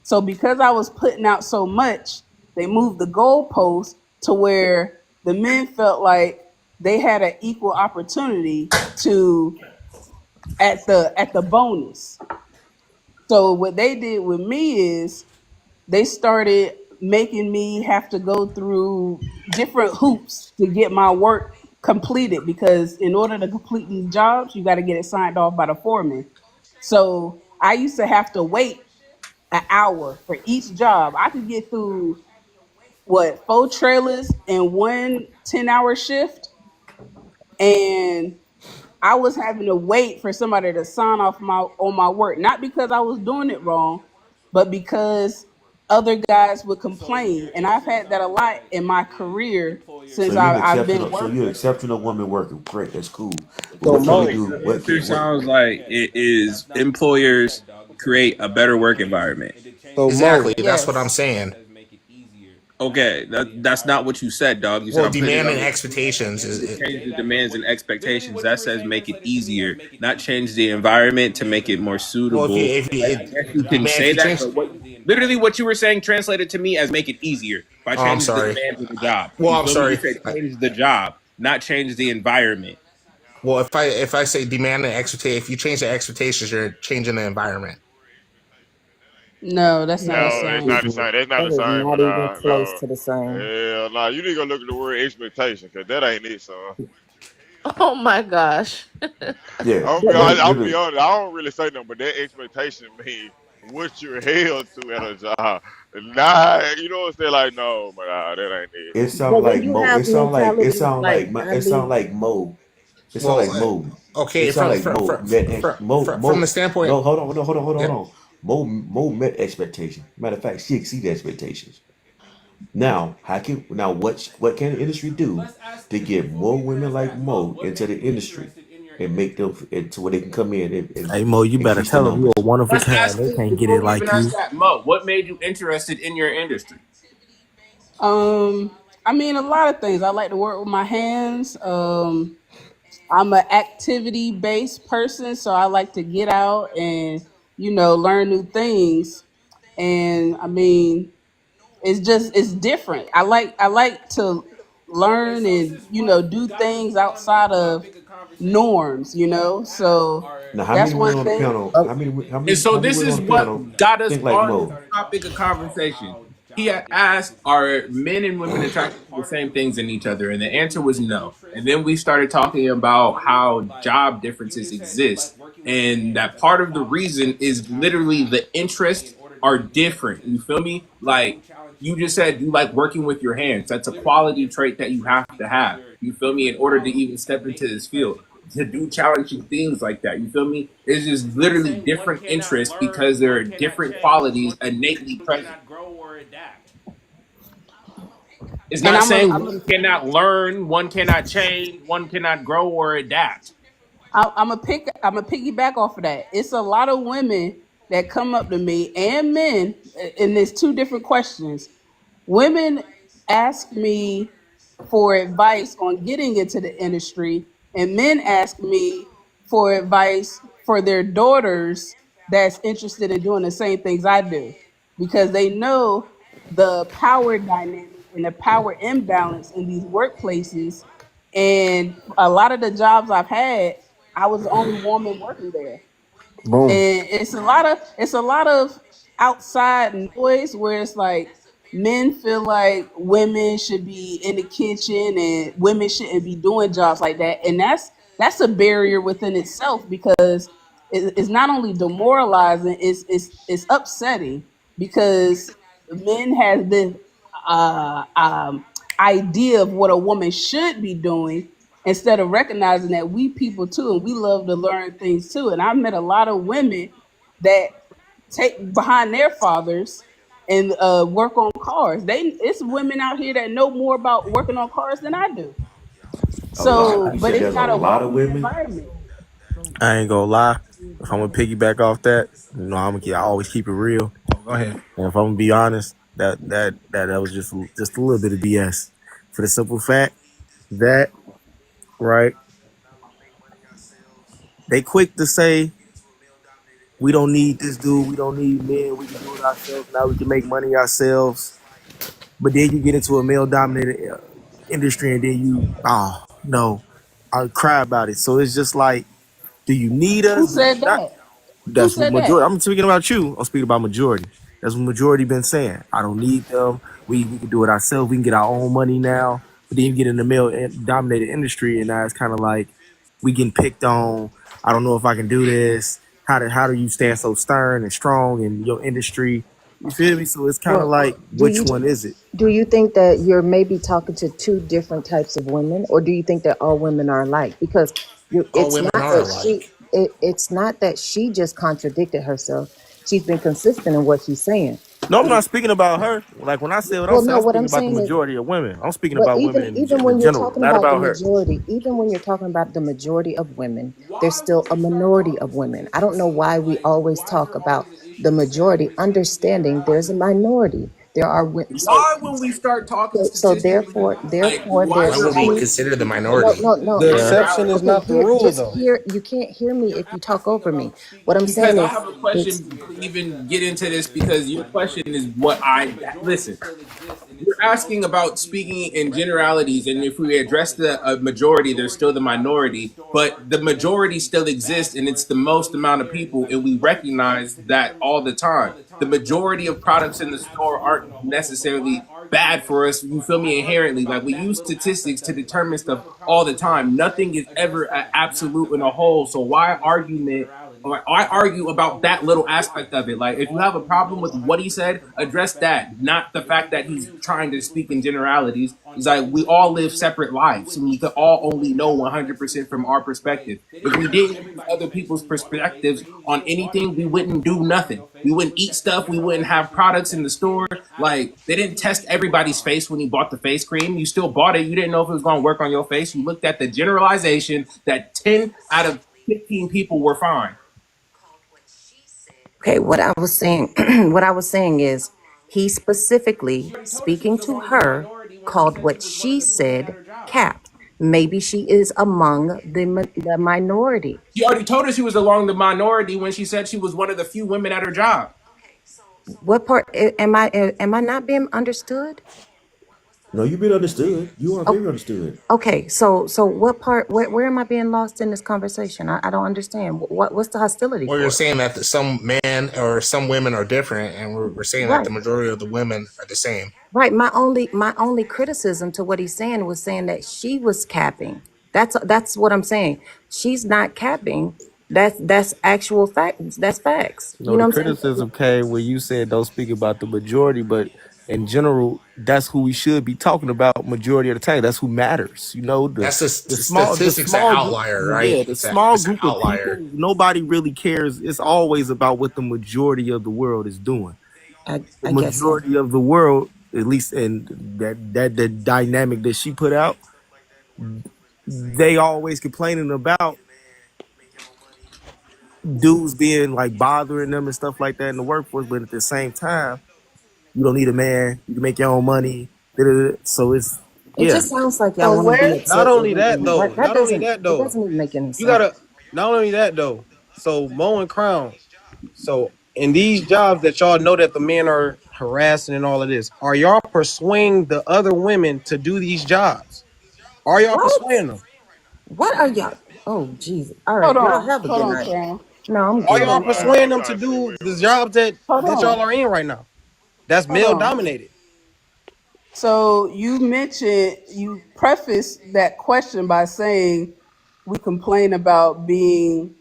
So because I was putting out so much, they moved the goalpost to where the men felt like they had an equal opportunity to at the bonus. So what they did with me is they started making me have to go through different hoops to get my work completed because in order to complete these jobs, you got to get it signed off by the foreman. So I used to have to wait an hour for each job. I could get through what 4 trailers in one 10-hour shift, and I was having to wait for somebody to sign off my work, not because I was doing it wrong, but because other guys would complain, and I've had that a lot in my career So since you're I've accepting. been So you're working. accepting a woman working. Great, that's cool. But So what can we Mo, do? The What answer can what? sounds like it is employers create a better work environment. so Mo, Exactly. That's what I'm Yes. saying. Okay, that's not what you said, dog. You said Well, I'm putting it demand on and the expectations is to change the demands and expectations. That says make it easier, not change the environment to make it more well if you suitable. if you I guess you can demand if say you that, change. but literally what you were saying translated to me as make it easier by Oh, I'm changing the sorry. demands of the job. Well, You I'm feel me? You sorry. said change the job, not change the environment. Well, if I say demand and expectation, if you change the expectations, you're changing the environment. No, that's not the No, it's same. not the same. That's not That the is same, not but even close no. to the same. Hell nah. You need to go look at the word expectation, cause that ain't it, son. Oh my gosh. Yeah, I'll be literally. honest. I don't really say no, but that expectation mean what you're held to at a job. Nah, you know what I'm saying? Like, no, but that ain't it. It sound But when like you Mo. have mentalities like It sound godly, like Mo. It sound Well, like Mo. It okay, sound like Mo met from the Mo. standpoint, No, hold yeah. on. Mo met expectation. Matter of fact, she exceeded expectations. Now, what can the industry do to get more women like Mo into the industry and make them into where they can come in and Hey Mo, you better increase the tell them you a numbers? one of a Let's kind. ask They you can't get before it we even like ask you. that, Mo. What made you interested in your industry? I mean, a lot of things. I like to work with my hands. I'm an activity based person, so I like to get out and learn new things. And I mean, it's different. I like to learn and do things outside of norms. So Now, how that's many one women on the thing. panel? Oh, And so How many this women on is the panel what got us think like on this Mo? topic of conversation. He had asked, are men and women attracted to the same things in each other? And the answer was no. And then we started talking about how job differences exist. And that part of the reason is literally the interests are different. You feel me? Like you just said, you like working with your hands. That's a quality trait that you have to have. You feel me? In order to even step into this field to do challenging things like that. You feel me? It's just literally different interests because there are different qualities innately present. It's And not I'm a, saying I'm a one cannot learn, one cannot change, one cannot grow or adapt. I'm a piggyback off of that. It's a lot of women that come up to me and men, and there's two different questions. Women ask me for advice on getting into the industry, and men ask me for advice for their daughters that's interested in doing the same things I do because they know the power dynamic and the power imbalance in these workplaces. And a lot of the jobs I've had, I was the only woman working there, Boom. and it's a lot of outside noise where it's like men feel like women should be in the kitchen and women shouldn't be doing jobs like that, and that's a barrier within itself because it's not only demoralizing, it's upsetting because men have this uh, um, idea of what a woman should be doing instead of recognizing that we people too and we love to learn things too. And I've met a lot of women that take behind their fathers and work on cars. It's women out here that know more about working on cars than I do. A lot. So, You but said it's there's a not a lot of welcoming women. environment. I ain't gonna lie. If I'm gonna piggyback off that, I always keep it real. Oh, go ahead. And if I'm gonna be honest, that was just a little bit of BS. For the simple fact that, right, they quick to say we don't need this dude, we don't need men, we can do it ourselves. Now we can make money ourselves. But then you get into a male dominated industry, and then oh no, I cry about it. So it's just like, do you need Who us? Do you said not? that? Who That's what said that? majority. I'm speaking about you. I'm speaking about majority. That's what majority been saying. I don't need them. We can do it ourselves. We can get our own money now. But then you get in the male dominated industry, and now it's kind of like we getting picked on. I don't know if I can do this. How do you stand so stern and strong in your industry? You feel me? So it's kind of well, like, do which you one is it? do you think that you're maybe talking to two different types of women, or do you think that all women are alike? Because All women are alike. it's not that she just contradicted herself. She's been consistent in what she's saying. No, I'm not speaking about her. Like when I say what I'm Well, saying, no, I'm what speaking I'm about the saying is, majority of women. I'm speaking but about women even in when you're general, talking not about the about her. majority, even when you're talking about the majority of women, there's still a minority of women. I don't know why we always talk about the majority, understanding there's a minority. There are Why, when we start talking so statistically, like therefore why Why there's would we we're two. always consider the No, minority? no, no. The Okay, exception is okay. not the rule, Just though. hear. You can't hear me if you talk over me. What I'm because saying I is, have a it's question before you even get into this because your question is what I listen. You're asking about speaking in generalities, and if we address the majority, there's still the minority, but the majority still exists, and it's the most amount of people, and we recognize that all the time. The majority of products in the store aren't necessarily bad for us. You feel me? Inherently, like we use statistics to determine stuff all the time. Nothing is ever an absolute in a whole. So why argument? Or I argue about that little aspect of it. Like, if you have a problem with what he said, address that, not the fact that he's trying to speak in generalities. It's like we all live separate lives, and we could all only know 100% from our perspective. If we didn't use other people's perspectives on anything, we wouldn't do nothing. We wouldn't eat stuff. We wouldn't have products in the store. Like, they didn't test everybody's face when you bought the face cream. You still bought it. You didn't know if it was going to work on your face. You looked at the generalization that 10 out of 15 people were fine. okay. What I was saying, what I was saying is, he specifically speaking to her called what she said cap. Maybe she is among the minority. She already told us she was along the minority when she said she was one of the few women at her job. What part am I not being understood? No, you've been understood. You are Oh, very understood. okay, so what part? Where am I being lost in this conversation? I don't understand. What's the hostility Well, you're for? saying that some men or some women are different, and we're saying that the Right, majority of the women are the same. right. My only criticism to what he's saying was saying that she was capping. That's what I'm saying. She's not capping. That's actual fact. That's facts. You No, know the what I'm saying? criticism came when you said don't speak about the majority, but in general, that's who we should be talking about majority of the time. That's who matters. You know, That's the the statistics an small group, outlier, right? yeah, the small It's an group of people, outlier. nobody really cares. It's always about what the majority of the world is doing. The I guess so. majority of the world, at least in that the dynamic that she put out, they always complaining about dudes being like bothering them and stuff like that in the workforce, but at the same time, you don't need a man. You can make your own money. Da-da-da. So it's It yeah. just sounds like y'all So want to be where? Not accepted, only that and though. that Not only doesn't. that It though. doesn't even make any You sense. gotta. Not only that though. So Mo and Crown. So in these jobs that y'all know that the men are harassing and all of this, are y'all persuading the other women to do these jobs? Are y'all What? persuading them? What are y'all? Oh, Jesus. All Hold right. Y'all on, have a hold good on, night. Crown. No, I'm Are Hold y'all good. on, All right, Crown. persuading man. them Go to ahead, Free do Will. the jobs Hold that y'all on, are in right now? That's hold male on. dominated. So you mentioned you prefaced that question by saying we complain about being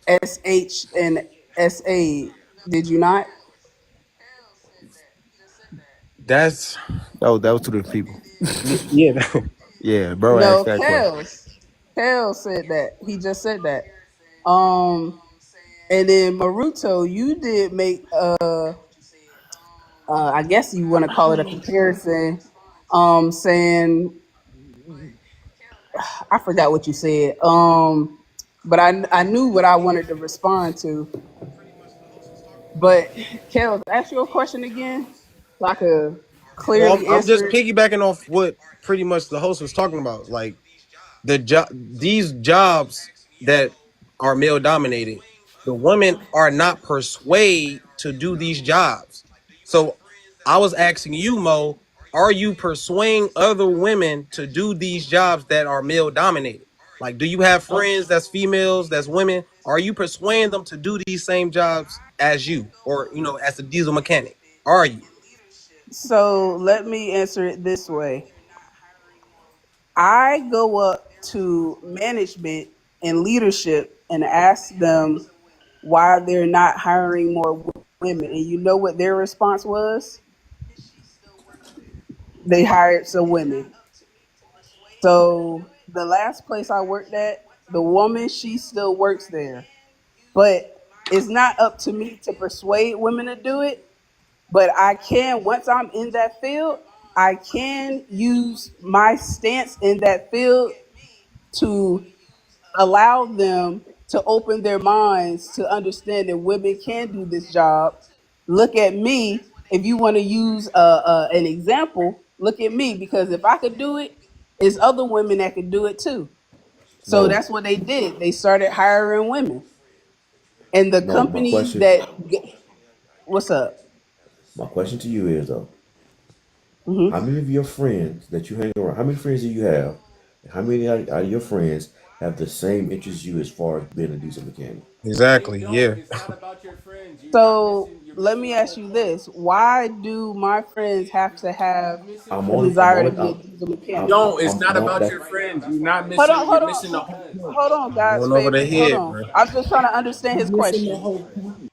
SH and SA. Did you not? That's oh, that was to the people. Yeah, yeah, bro asked No, that question. Kels said that. He just said that. Um, and then Maruto, you did make I guess you want to call it a comparison. Saying I forgot what you said. But I knew what I wanted to respond to. But Kels, ask your question again, so I could Well, clearly I'm just answer it. piggybacking off what pretty much the host was talking about. Like these jobs that are male dominated, the women are not persuaded to do these jobs. So I was asking you, Mo, are you persuading other women to do these jobs that are male dominated? Like, do you have friends that's females, that's women? Are you persuading them to do these same jobs as you, or as a diesel mechanic? Are you? So let me answer it this way. I go up to management and leadership and ask them why they're not hiring more women. And you know what their response was? They hired some women. So the last place I worked at, the woman, she still works there. But it's not up to me to persuade women to do it. But I can, once I'm in that field, I can use my stance in that field to allow them to open their minds to understand that women can do this job. Look at me. If you want to use an example, look at me, because if I could do it, there's other women that could do it too. So No, that's what they did. They started hiring women, and the no. My companies question, that what's up? my question to you is though, Hmm. how many of your friends that you hang around, how many friends do you have? And how many out of your friends have the same interest as you as far as being a diesel mechanic? Exactly. Yeah. So let me ask you this: why do my friends have to have I'm a only, I'm desire to only, be a diesel mechanic? No, it's not no, about that your friends. You're not Hold missing. on, You're hold on, missing the whole point. hold on, God's Going over the favorite. Hold head, on. bro. I'm just trying to understand his Missing the question. whole point.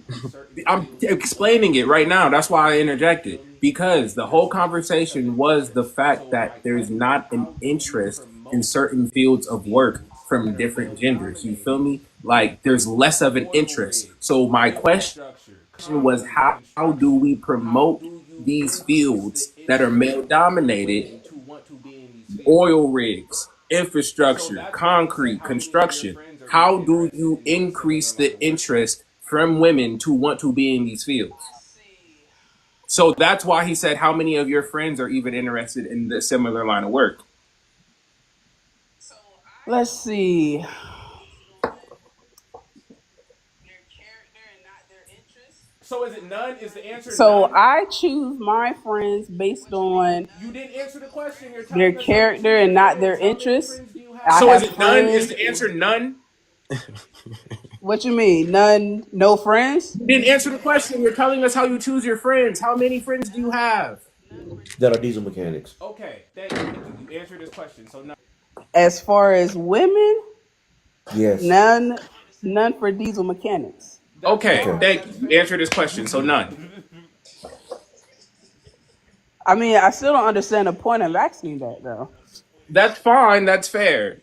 I'm explaining it right now. That's why I interjected. Because the whole conversation was the fact that there's not an interest in certain fields of work from different genders. You feel me? Like there's less of an interest. So my question was how do we promote these fields that are male dominated, oil rigs, infrastructure, concrete, construction? How do you increase the interest from women to want to be in these fields? So that's why he said, how many of your friends are even interested in the similar line of work? Let's see. So is it none? Is the answer So none? I choose my friends based on You didn't answer the question. You're their telling us how you character choose your and not their friends. How many interests. friends do you I have? So is have it none? Is friends. the answer none? What you mean? None? No friends? You didn't answer the question. You're telling us how you choose your friends. How many friends do you have? that are diesel mechanics. Okay, thank you. You answered this question. So none. As far as women, Yes. none. None for diesel mechanics. Okay, Okay. thank you. You answered this question. So none. I mean, I still don't understand the point of asking that though. That's fine. That's fair.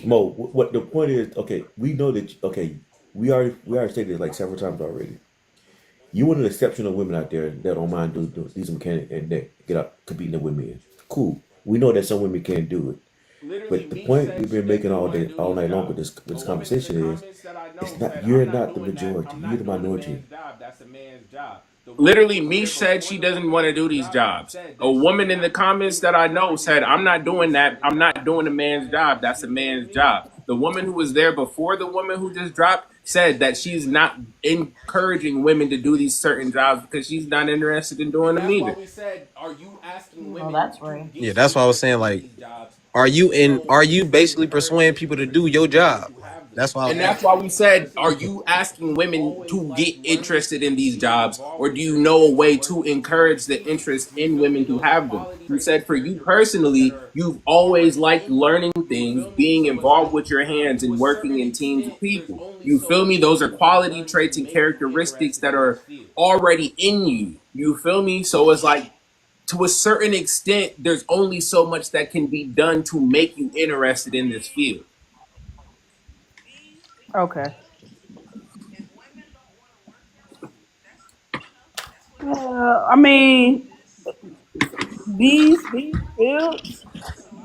Mo, what the point is? Okay, we know that. Okay, we already stated this like several times already. You want an exception of women out there that don't mind doing diesel mechanic and that get out competing with men. Cool. We know that some women can't do it. But the point we've been making all day, all night long with this conversation is, it's not you're not the majority. You're the minority. That's a man's job. Literally, Mish said she doesn't want to do these jobs. A woman in the comments that I know said, I'm not doing that. I'm not doing a man's job. That's a man's job. The woman who was there before the woman who just dropped said that she's not encouraging women to do these certain jobs because she's not interested in doing them either. Oh, that's right. Yeah, that's why I was saying. Like, Are you basically persuading people to do your job? That's why I was And that's why we said, are you asking women to get interested in these jobs, or do you know a way to encourage the interest in women to have them? You said for you personally, you've always liked learning things, being involved with your hands, and working in teams of people. You feel me? Those are quality traits and characteristics that are already in you. You feel me? So it's like, to a certain extent, there's only so much that can be done to make you interested in this field. Okay. I mean, these fields,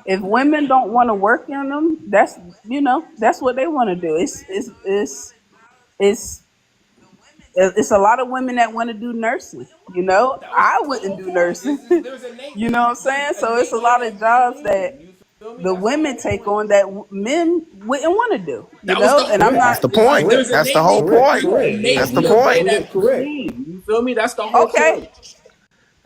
if women don't want to work in them, that's what they want to do. It's it's a lot of women that want to do nursing. I wouldn't do nursing. You know what I'm saying? So it's a lot of jobs that the women take on that men wouldn't want to do. That was the And I'm whole not That's the point. There's That's the whole Correct. point. Correct. That's the innately a way point. that Correct. you feel me? That's the whole okay. point.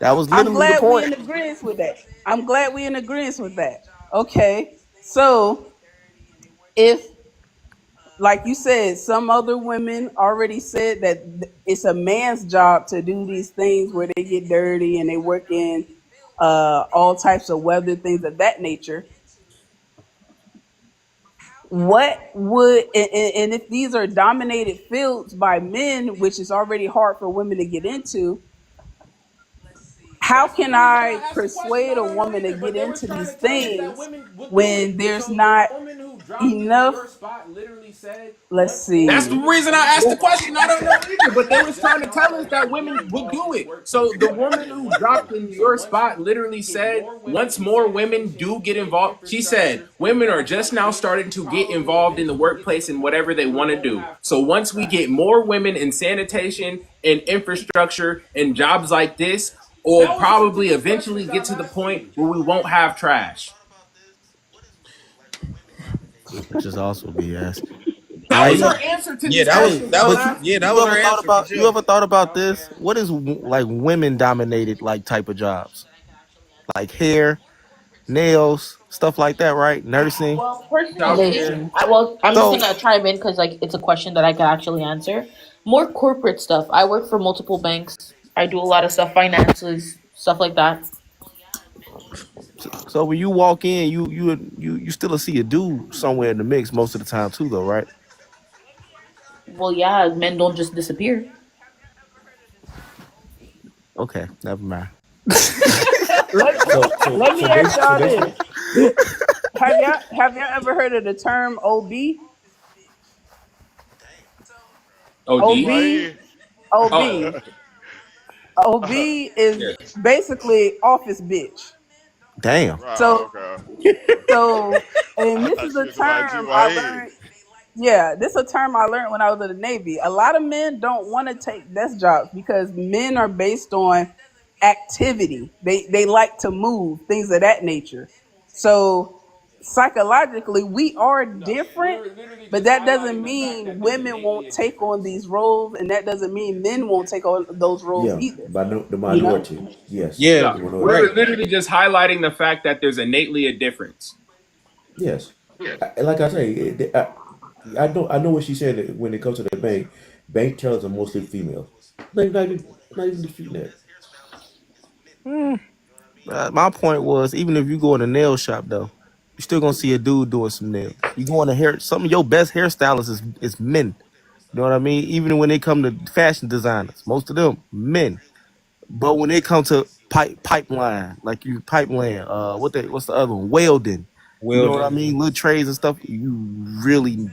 That was I'm literally the glad we point. in agreement with that. I'm glad we in agreement with that. Okay. So if, like you said, some other women already said that it's a man's job to do these things where they get dirty and they work in all types of weather, things of that nature. What would and if these are dominated fields by men, which is already hard for women to get into, how can I persuade a woman to get into these things when there's not dropped in enough. your spot literally said Let's that's the see. reason I asked the question. I don't know either, but they was trying to tell us that women would do it. So the woman who dropped in your spot literally said, once more women do get involved, she said, women are just now starting to get involved in the workplace and whatever they want to do. So once we get more women in sanitation and infrastructure and jobs like this, or probably eventually get to the point where we won't have trash. Which is also BS. That was her answer to Yeah, this that was question, that was dumbass. yeah, that You was ever her thought answer for about you sure. ever thought about this? What is like women dominated like type of jobs? Like hair, nails, stuff like that, right? Nursing. Well, personally, Childcare. I well, I'm just So gonna chime in because like it's a question that I can actually answer. More corporate stuff. I work for multiple banks. I do a lot of stuff, finances, stuff like that. so when you walk in, you still see a dude somewhere in the mix most of the time too, though, right? Well, yeah, men don't just disappear. Okay, never mind. Let, So let me ask so y'all basically, this: Have y'all ever heard of the term OB? OD? OB, Boy, Oh, OB, OB is yeah. basically office bitch. Damn. right, So, okay. so, and I this is thought you a was about G term I Wade. learned. Yeah, this is a term I learned when I was in the Navy. A lot of men don't want to take desk jobs because men are based on activity. They like to move, things of that nature. So psychologically, we are different, We're literally but just that doesn't highlighting the fact mean that there's women innately won't a take on difference. these roles, and that doesn't mean men won't take on those roles yeah, either. by the You know? minority, yes, Yeah, Yeah, the minority, right. we're literally just highlighting the fact that there's innately a difference. yes. Like I say, I know what she said that when it comes to the bank tellers are mostly females. Not even disputing that. My point was, even if you go in a nail shop though, you're still gonna see a dude doing some nails. You go in a hair. Some of your best hairstylists is men. You know what I mean? Even when they come to fashion designers, most of them men. But when it comes to pipeline, like you pipeline, what's the other one? Welding. You know what I Weldon. mean? Little trades and stuff. You really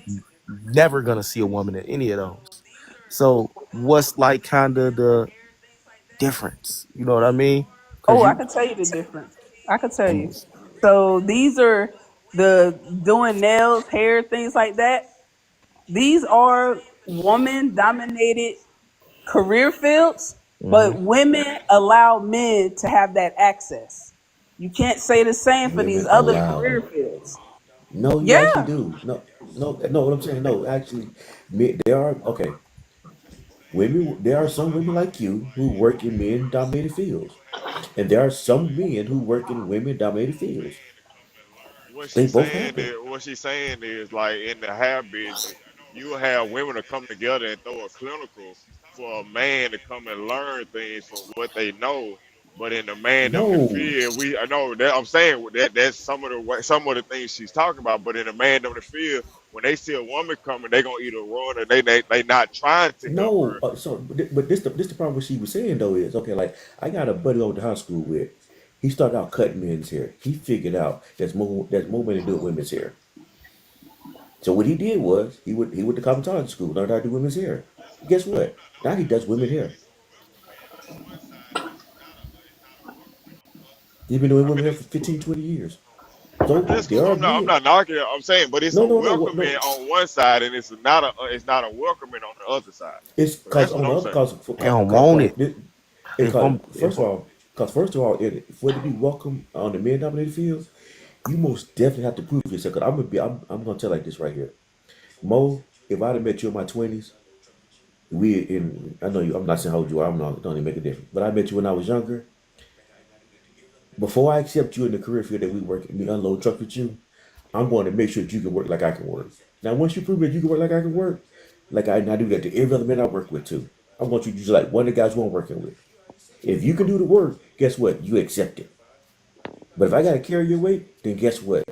never gonna see a woman in any of those. So what's like kind of the difference? You know what I mean? Cause Oh, I you, can tell you the difference. I can tell um, you. So these are the doing nails, hair, things like that. These are woman dominated career fields, mhm. but women allow men to have that access. You can't say the same for these Women other allow. career fields. No, you actually Yeah. do. No. What I'm saying, no, actually, there are okay. Women, there are some women like you who work in men-dominated fields, and there are some men who work in women-dominated fields. They both happen. What she's saying is like in the hair business, you have women to come together and throw a clinical for a man to come and learn things from what they know. But in the man of the No, field, I know that I'm saying that's some of the things she's talking about. But in the man of the field, when they see a woman coming, they gonna either run or they not trying to help no. her. But this the problem. What she was saying though is okay. Like I got a buddy over to high school with. He started out cutting men's hair. He figured out there's more men to do with women's hair. So what he did was he went to cosmetology school, learned how to do women's hair. Guess what? Now he does women's hair. He's been doing I mean, women's hair for 15, 20 years. So that's there cool. are I'm men. not knocking it. I'm saying, but it's No, a no, no, welcoming no. on one side, and it's not a welcoming on the other side. It's So because that's what on the I'm other saying. They don't want it. it's If cause I'm first if of all, for it to be welcome on the men dominated fields, you most definitely have to prove yourself. Cause I'm gonna tell like this right here, Mo. If I'd have met you in my 20s, I know you. I'm not saying how old you are. I'm not. Don't even make a difference. But I met you when I was younger. Before I accept you in the career field that we work, me unload truck with you, I'm going to make sure that you can work like I can work. Now, once you prove that you can work like I can work, and I do that to every other man I work with too. I want you to just like one of the guys who I'm working with. If you can do the work, guess what? You accept it. But if I got to carry your weight, then guess what?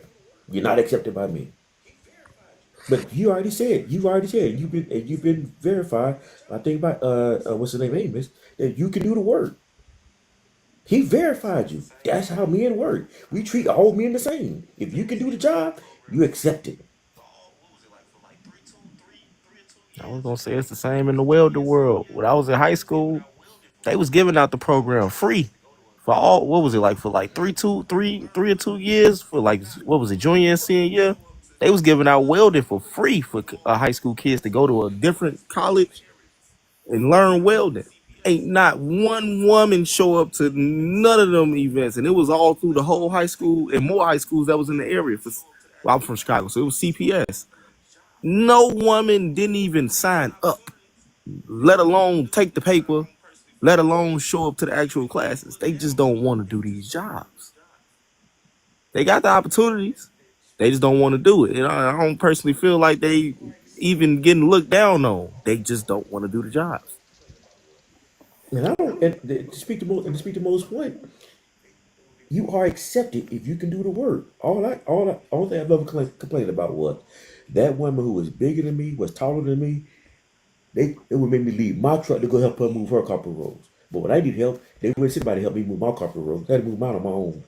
You're not accepted by me. But you already said you've been verified. I think by what's the name, Amos, that you can do the work. He verified you. That's how men work. We treat all men the same. If you can do the job, you accept it. I was gonna say it's the same in the welder world. When I was in high school, they was giving out the program free for all. What was it like for like 3 or 2 years for like what was it, junior and senior year? They was giving out welding for free for high school kids to go to a different college and learn welding. Ain't not one woman show up to none of them events, and it was all through the whole high school and more high schools that was in the area. Well, I'm from Chicago, so it was CPS. No woman didn't even sign up, let alone take the paper, let alone show up to the actual classes. They just don't want to do these jobs. They got the opportunities, they just don't want to do it. And I don't personally feel like they even getting looked down on. They just don't want to do the jobs. And I don't. And to speak to most point, you are accepted if you can do the work. All thing I've ever complained about was that woman who was bigger than me, was taller than me. They would make me leave my truck to go help her move her carpet rolls. But when I need help, they would send somebody to help me move my carpet rolls. I had to move mine on my own.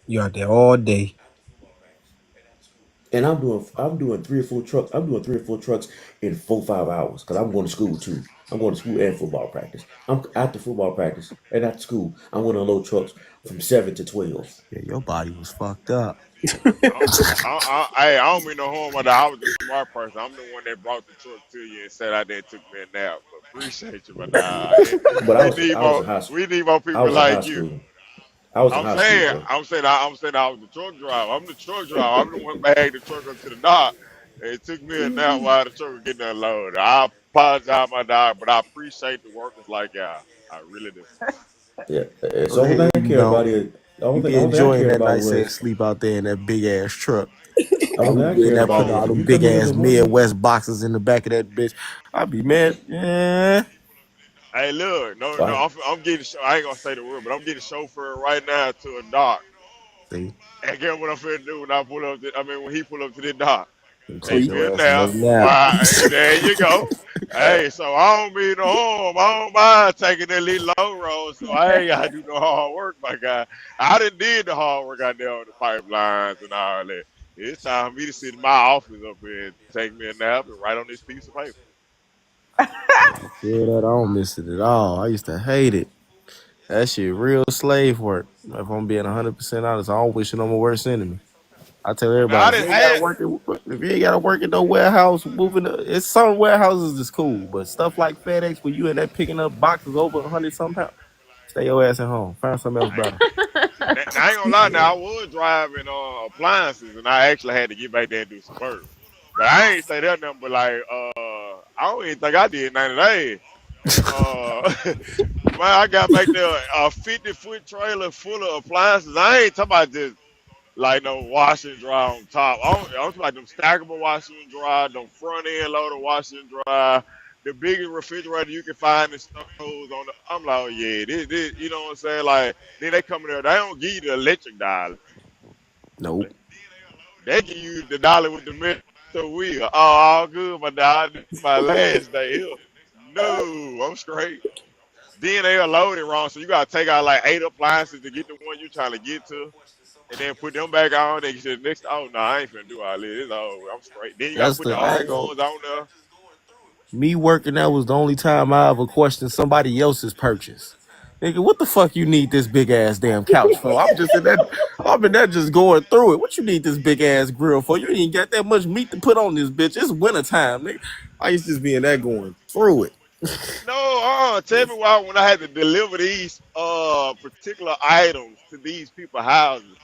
You out there all day. And I'm doing 3 or 4 trucks. I'm doing 3 or 4 trucks in 4 5 hours because I'm going to school too. I'm going to school and football practice. I'm after football practice and after school. I'm going to unload trucks from 7 to 12. Yeah, your body was fucked up. I don't mean no harm, but I was the smart person. I'm the one that brought the truck to you and said I didn't took me a nap. But appreciate you, but nah, But we need I was more. in high school. We need more I people was in high like you. school. I was in I'm high school, saying, bro. I was the truck driver. I'm the truck driver. I'm the one bagged the truck up to the dock. It took me a nap while the truck was getting unloaded. I apologize, my dog, but I appreciate the workers like y'all. I really do. Yeah. So Well, the only thing I you care about know, is the you only thing, be only thing I enjoying cared that about nice ass was sleep out there in that big ass truck. the I only would thing I be in cared there about putting was all if them you big come in ass the morning. Midwest boxes in the back of that bitch. I'd be mad. Yeah. Hey, look, no, I, I'm getting. I ain't gonna say the word, but I'm getting chauffeur right now to a dock. See, And get what I'm finna do when I pull up. When he pull up to the dock, take take your me a ass nap. another nap. Why? There you go. Hey, so I don't mean no harm. I don't mind taking that little low road, so I ain't gotta do no hard work, my guy. I done did the hard work out there on the pipelines and all that. It's time for me to sit in my office up here and take me a nap and write on this piece of paper. Feel that? I don't miss it at all. I used to hate it. That shit real slave work. If I'm being 100% honest, I don't wish it on my worst enemy. I tell Now I everybody, if you didn't. ain't gotta work if you ain't gotta work in no warehouse, it's some warehouses is cool, but stuff like FedEx where you in there picking up boxes over 100 some pounds, stay your ass at home. Find something else I, better. now, I ain't gonna lie. Now I was driving appliances, and I actually had to get back there and do some work. But I ain't say that number. But like, I don't even think I did 90 days. Man, I got back there a 50-foot trailer full of appliances. I ain't talking about just like no wash and dry on top. I'm talking about them stackable wash and dry, them front end loader wash and dry, the biggest refrigerator you can find in stores on the. I'm like, oh yeah, this, you know what I'm saying? Like, then they come in there, they don't give you the electric dollar. Nope. They give you the dollar with the metal wheel. Oh, all good, my dog. This is my last day here. No, I'm straight. Then they are loaded wrong, so you gotta take out like 8 appliances to get the one you're trying to get to, and then put them back on. Then you said next, oh no, I ain't finna do all this. It's over. I'm straight. Then you gotta That's put the the I old ain't gonna ones on there. me working. That was the only time I ever questioned somebody else's purchase. Nigga, what the fuck you need this big ass damn couch for? I'm in there just going through it. What you need this big ass grill for? You ain't got that much meat to put on this bitch. It's winter time, nigga. I used to just be in there going through it. No, tell me why when I had to deliver these particular items to these people's houses.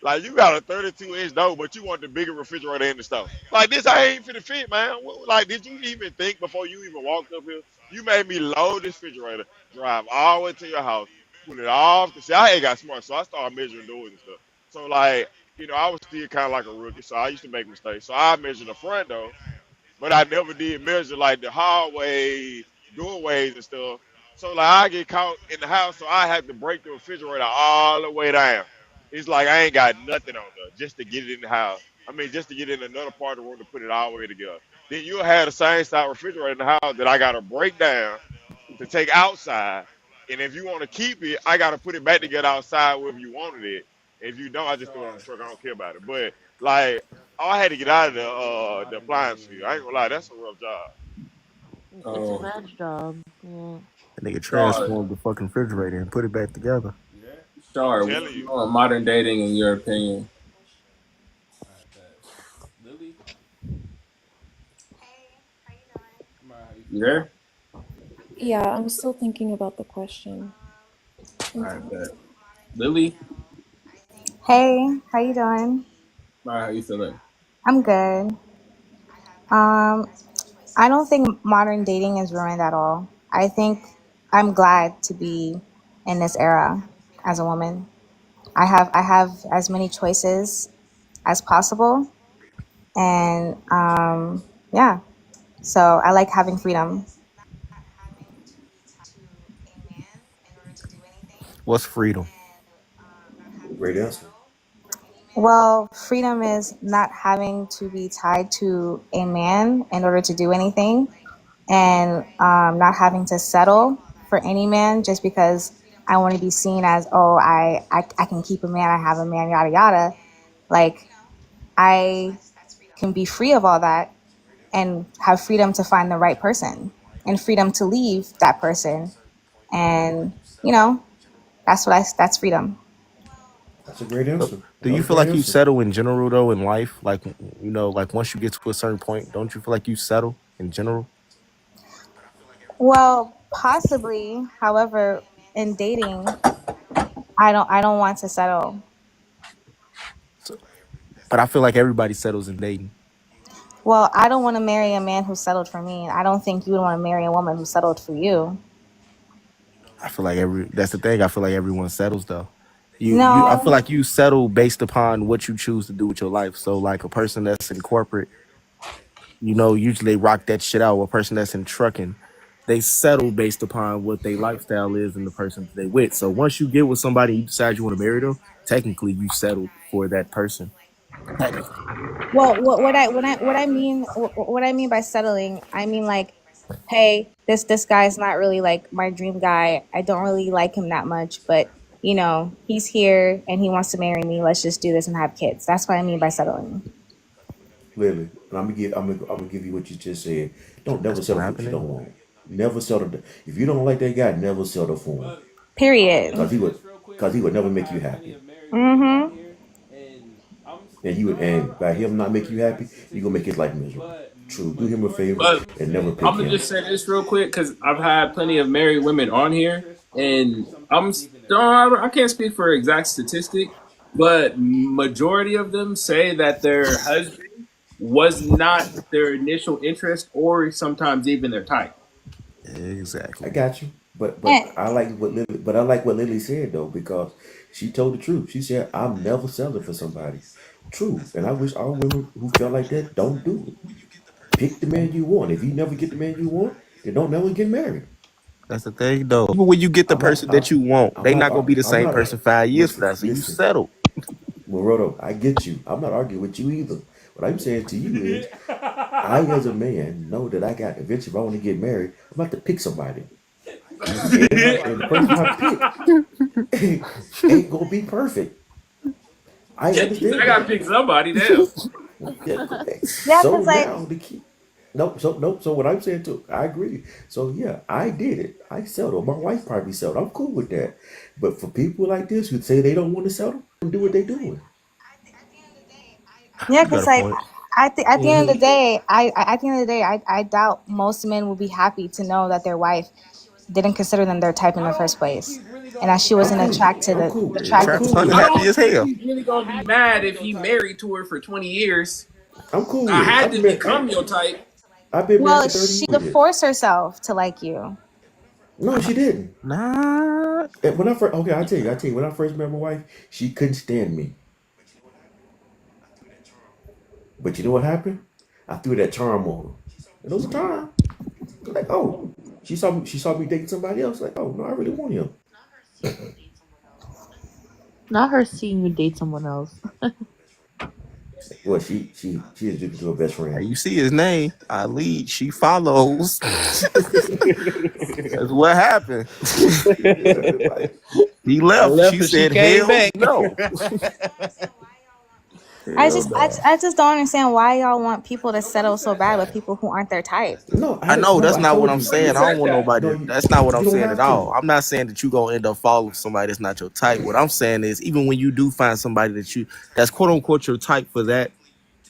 Like you got a 32-inch door, but you want the bigger refrigerator in the store. Like this, I ain't finna fit, man. Like, did you even think before you even walked up here? You made me load this refrigerator, drive all the way to your house, pull it off. See, I ain't got smart, so I started measuring doors and stuff. So like, I was still kind of like a rookie, so I used to make mistakes. So I measured the front door, but I never did measure like the hallway, doorways and stuff. So like I get caught in the house, so I had to break the refrigerator all the way down. It's like I ain't got nothing on there just to get it in the house. I mean, just to get in another part of the room to put it all the way together. Then you'll have the same size refrigerator in the house that I gotta break down to take outside. And if you want to keep it, I gotta put it back together outside wherever you wanted it. If you don't, I just throw it on the truck. I don't care about it. But like Oh, I had to get out of the appliance field. I ain't gonna lie, that's a rough job. It's a Oh, man's job. Yeah. That nigga Star, transformed the fucking refrigerator and put it back together. I'm Star, what's telling going you. on modern dating in your opinion? You there? Yeah, I'm still thinking about the question. All right, bet. Lily, Hey, how you doing? all right, how you feeling? I'm good. Um, I don't think modern dating is ruined at all. I think I'm glad to be in this era as a woman. I have as many choices as possible, and yeah. So I like having freedom. What's freedom? Great answer. Well, freedom is not having to be tied to a man in order to do anything, and not having to settle for any man just because I want to be seen as, oh, I can keep a man, I have a man, yada yada. Like, I can be free of all that and have freedom to find the right person and freedom to leave that person. And that's freedom. That's a great So, answer. do That you was a feel great like you answer. settle in general though in life? Like like once you get to a certain point, don't you feel like you settle in general? Well, possibly. However, in dating, I don't want to settle. So, but I feel like everybody settles in dating. Well, I don't want to marry a man who settled for me. I don't think you would want to marry a woman who settled for you. I feel like that's the thing. I feel like everyone settles though. I feel No. like you settle based upon what you choose to do with your life. So like a person that's in corporate, usually they rock that shit out. A person that's in trucking, they settle based upon what their lifestyle is and the person that they with. So once you get with somebody, you decide you want to marry them. Technically, you settled for that person. Technically, Well, what I mean by settling, I mean like, hey, this guy's not really like my dream guy. I don't really like him that much, but he's here and he wants to marry me. Let's just do this and have kids. That's what I mean by settling. Lily, and I'm gonna give you what you just said. Don't never that's what's settle for what you don't happening. want. Never settle. If you don't like that guy, never settle for him. Period. Cause he would never make you happy. Mm-hmm. And by him not making you happy, you gonna make his life miserable. True. Do him a favor But and never pick I'm gonna him. just say this real quick because I've had plenty of married women on here, and I can't speak for exact statistic, but majority of them say that their husband was not their initial interest or sometimes even their type. I Exactly. got you. But And, I like what Lily said though, because she told the truth. She said, I'm never selling for somebody. True. And I wish all women who felt like that don't do it. Pick the man you want. If you never get the man you want, then don't never get married. That's the thing, though. Even when you get the I'm not person that you want, I'm they not not gonna be the I'm same not person 5 years from listen, now. So you listen. settle. Moroto, I get you. I'm not arguing with you either. What I'm saying to you is I as a man know that I got eventually if I want to get married, I'm about to pick somebody. And the person I pick ain't gonna be perfect. I I understand gotta that. pick somebody now. Yeah, yeah, so because like, now the key. Nope. So what I'm saying too, I agree. So yeah, I did it. I settled. My wife probably settled. I'm cool with that. But for people like this who say they don't want to settle, do what they doing. yeah, You got because a like, point. at the end of the day, at the end of the day, I doubt most men will be happy to know that their wife didn't consider them their type in the first place, and that she I'm wasn't cool. I'm attracted cool. Yeah, I'm attracted Travis to cool Hunter with I it. happy you. don't as think hell. he's really gonna be mad if he married to her for 20 years. I'm cool I with it. had to become your type. I've been married Well, for 30 she could years. force herself to like you. No, she didn't. Nah. And when I first, okay, I tell you, when I first met my wife, she couldn't stand me. But you know what happened? I threw that charm on her. And over time, like, oh, she saw me dating somebody else. Like, oh no, I really want him. Not her seeing you date someone else. Well, she introduced me to her best Hey, friend. you see his name? I lead. She follows. That's what happened. Like, He I left. left She and she said, came "Hell back. no." Hell no. I just don't understand why y'all want people to settle so bad with people who aren't their type. No, I know no, that's I not what told I'm you. Who saying. I don't said want that? nobody. No, That's not what I'm you don't saying at have all. to. I'm not saying that you gonna end up following somebody that's not your type. What I'm saying is, even when you do find somebody that's quote unquote your type for that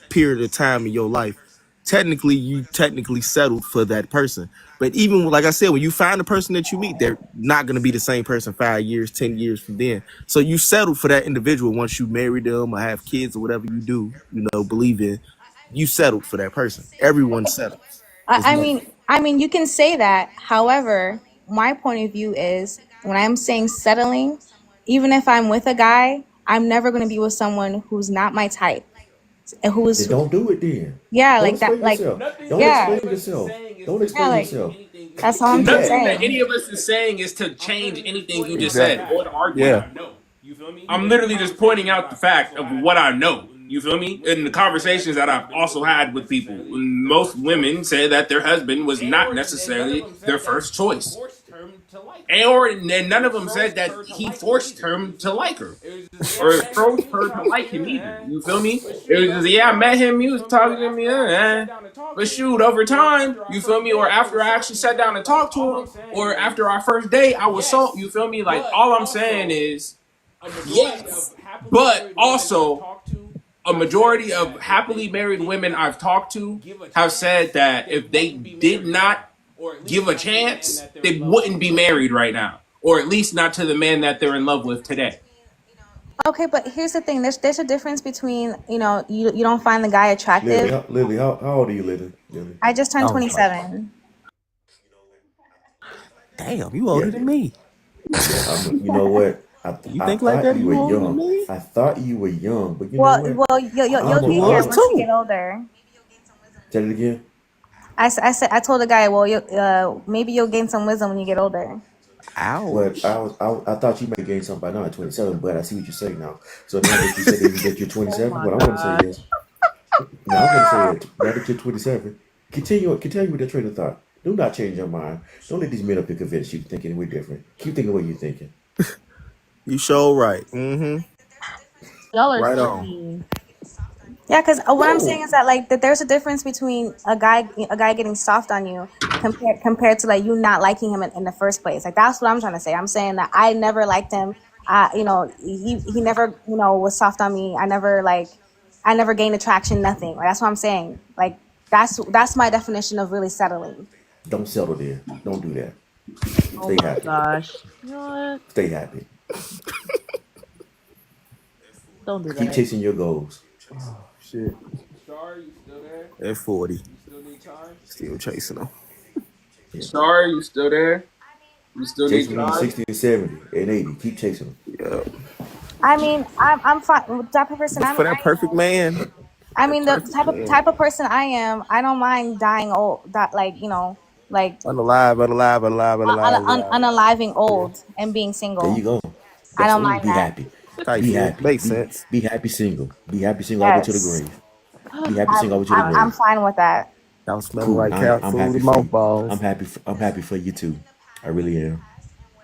period of time in your life, technically you technically settled for that person. But even like I said, when you find the person that you meet, they're not gonna be the same person 5 years, 10 years from then. So you settled for that individual once you marry them or have kids or whatever you do, believe in. You settled for that person. Everyone settles. It's I not. mean, you can say that. However, my point of view is when I'm saying settling, even if I'm with a guy, I'm never going to be with someone who's not my type and Then who's don't do it then. yeah, Don't like that, explain like yourself. Don't yeah, explain yourself. Don't yeah, explain like yourself. that's all Do I'm Nothing that. that saying. any of us is saying is to change anything you just said Exactly. or to argue Yeah. that. I'm literally just pointing out the fact of what I know. You feel me? In the conversations that I've also had with people, most women say that their husband was not necessarily their first choice. And none of them said that he forced him to like her or forced her to like him either. You feel me? It was just, yeah, I met him, he was talking to me, but shoot, over time, you feel me? Or after I actually sat down and talked to him, or after our first date, I was so, you feel me? Like, all I'm saying is, yes, but also a majority of happily married women I've talked to have said that if they did not give a chance, they wouldn't be married right now, or at least not to the man that they're in love with today. Okay, but here's the thing. There's a difference between you don't find the guy attractive. Lily, how old are you, Lily? Lily? I just turned Oh my. 27. Damn, you older Yeah, than me. yeah. You know what? You I think like thought that? you were You older than young. me? I thought you were young, but you know Well, what? you'll You get I'm there was a once you too. get older. Say it again. I told the guy, well, maybe you'll gain some wisdom when you get older. But Ouch. I thought you might gain something by now at 27, but I see what you're saying now. So now that you said that you're Oh 27, my what I'm going to say god. is, now I'm going to say it. Now that you're 27, continue with that train of thought. Do not change your mind. Don't let these men up here convince you thinking we're different. Keep thinking what you're thinking. You sure right. Mm-hmm. Y'all are Right so on. mean. Yeah, because what I'm saying No, is that like that there's a difference between a guy getting soft on you compared to like you not liking him in the first place. Like that's what I'm trying to say. I'm saying that I never liked him. He never was soft on me. I never gained attraction. Nothing. Like, that's what I'm saying. Like that's my definition of really settling. don't settle there. Don't do that. Oh Stay my happy. gosh. You know what? Stay happy. Don't do Keep that. chasing your goals. Shit. At 40. Still chasing them. Yeah. Sorry, you still there? You still Chase need them when you're time? 60 and 70 and 80. Keep chasing them. Yeah. I mean, I'm fine. The type of person For that I perfect am. man. I That mean, the perfect man. type of person I am. I don't mind dying old. That like Unalive, unalive, unalive, unalive, unalive. unaliving Yeah. old and being There you single. go. I That's don't ooh, mind be that. happy. Type Be shit. happy. Makes sense. Be happy single. Be happy single all the way to the Yes, grave. Be happy single all the way to the I'm grave. fine with that. Y'all smelling Cool. like cat I'm food happy and for you. mothballs. I'm happy for you too. I really am.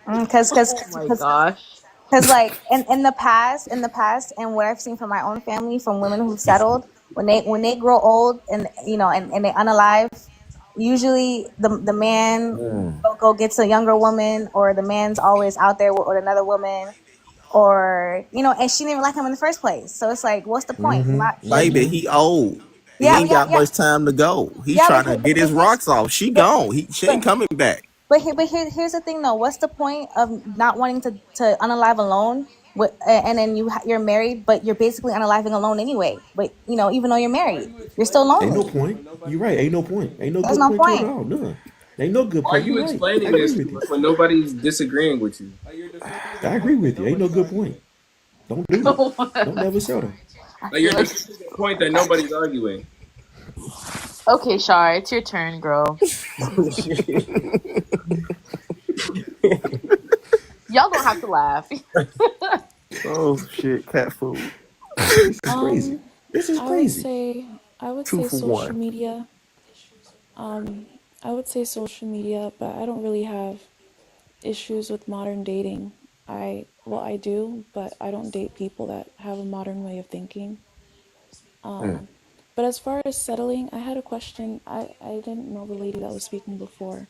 Cause cause Oh my cause gosh. cause like in the past, and what I've seen from my own family, from women who've settled, when they grow old and and they unalive, usually the man Mm. go gets a younger woman, or the man's always out there with another woman, or and she didn't even like him in the first place. So it's like, what's the point? Mm-hmm. Not like Baby, Mm-hmm. he old. He yeah ain't got much time to go. He's yeah, trying to get his rocks off. She gone. She but ain't coming back. here's the thing though. What's the point of not wanting to unalive alone? And then you're married, but you're basically unaliving alone anyway. But even though you're married, you're still Ain't no lonely. point. You're right. Ain't no point. Ain't no There's good no point to it at point. all. None. Ain't no good Why are point. you You're right. I explaining agree this to with you. us when nobody's disagreeing with you? I agree with you. Ain't no good point. Don't do it. Don't never settle. I Like feel you're like defending a point that nobody's arguing. Okay, Shar, it's your turn, girl. Y'all don't have to laugh. Oh shit, cat food. This is crazy. Um, This is I would crazy. say I would Two say for social one. media. I would say social media, but I don't really have issues with modern dating. I do, but I don't date people that have a modern way of thinking. Mm. But as far as settling, I had a question. I didn't know the lady that was speaking before,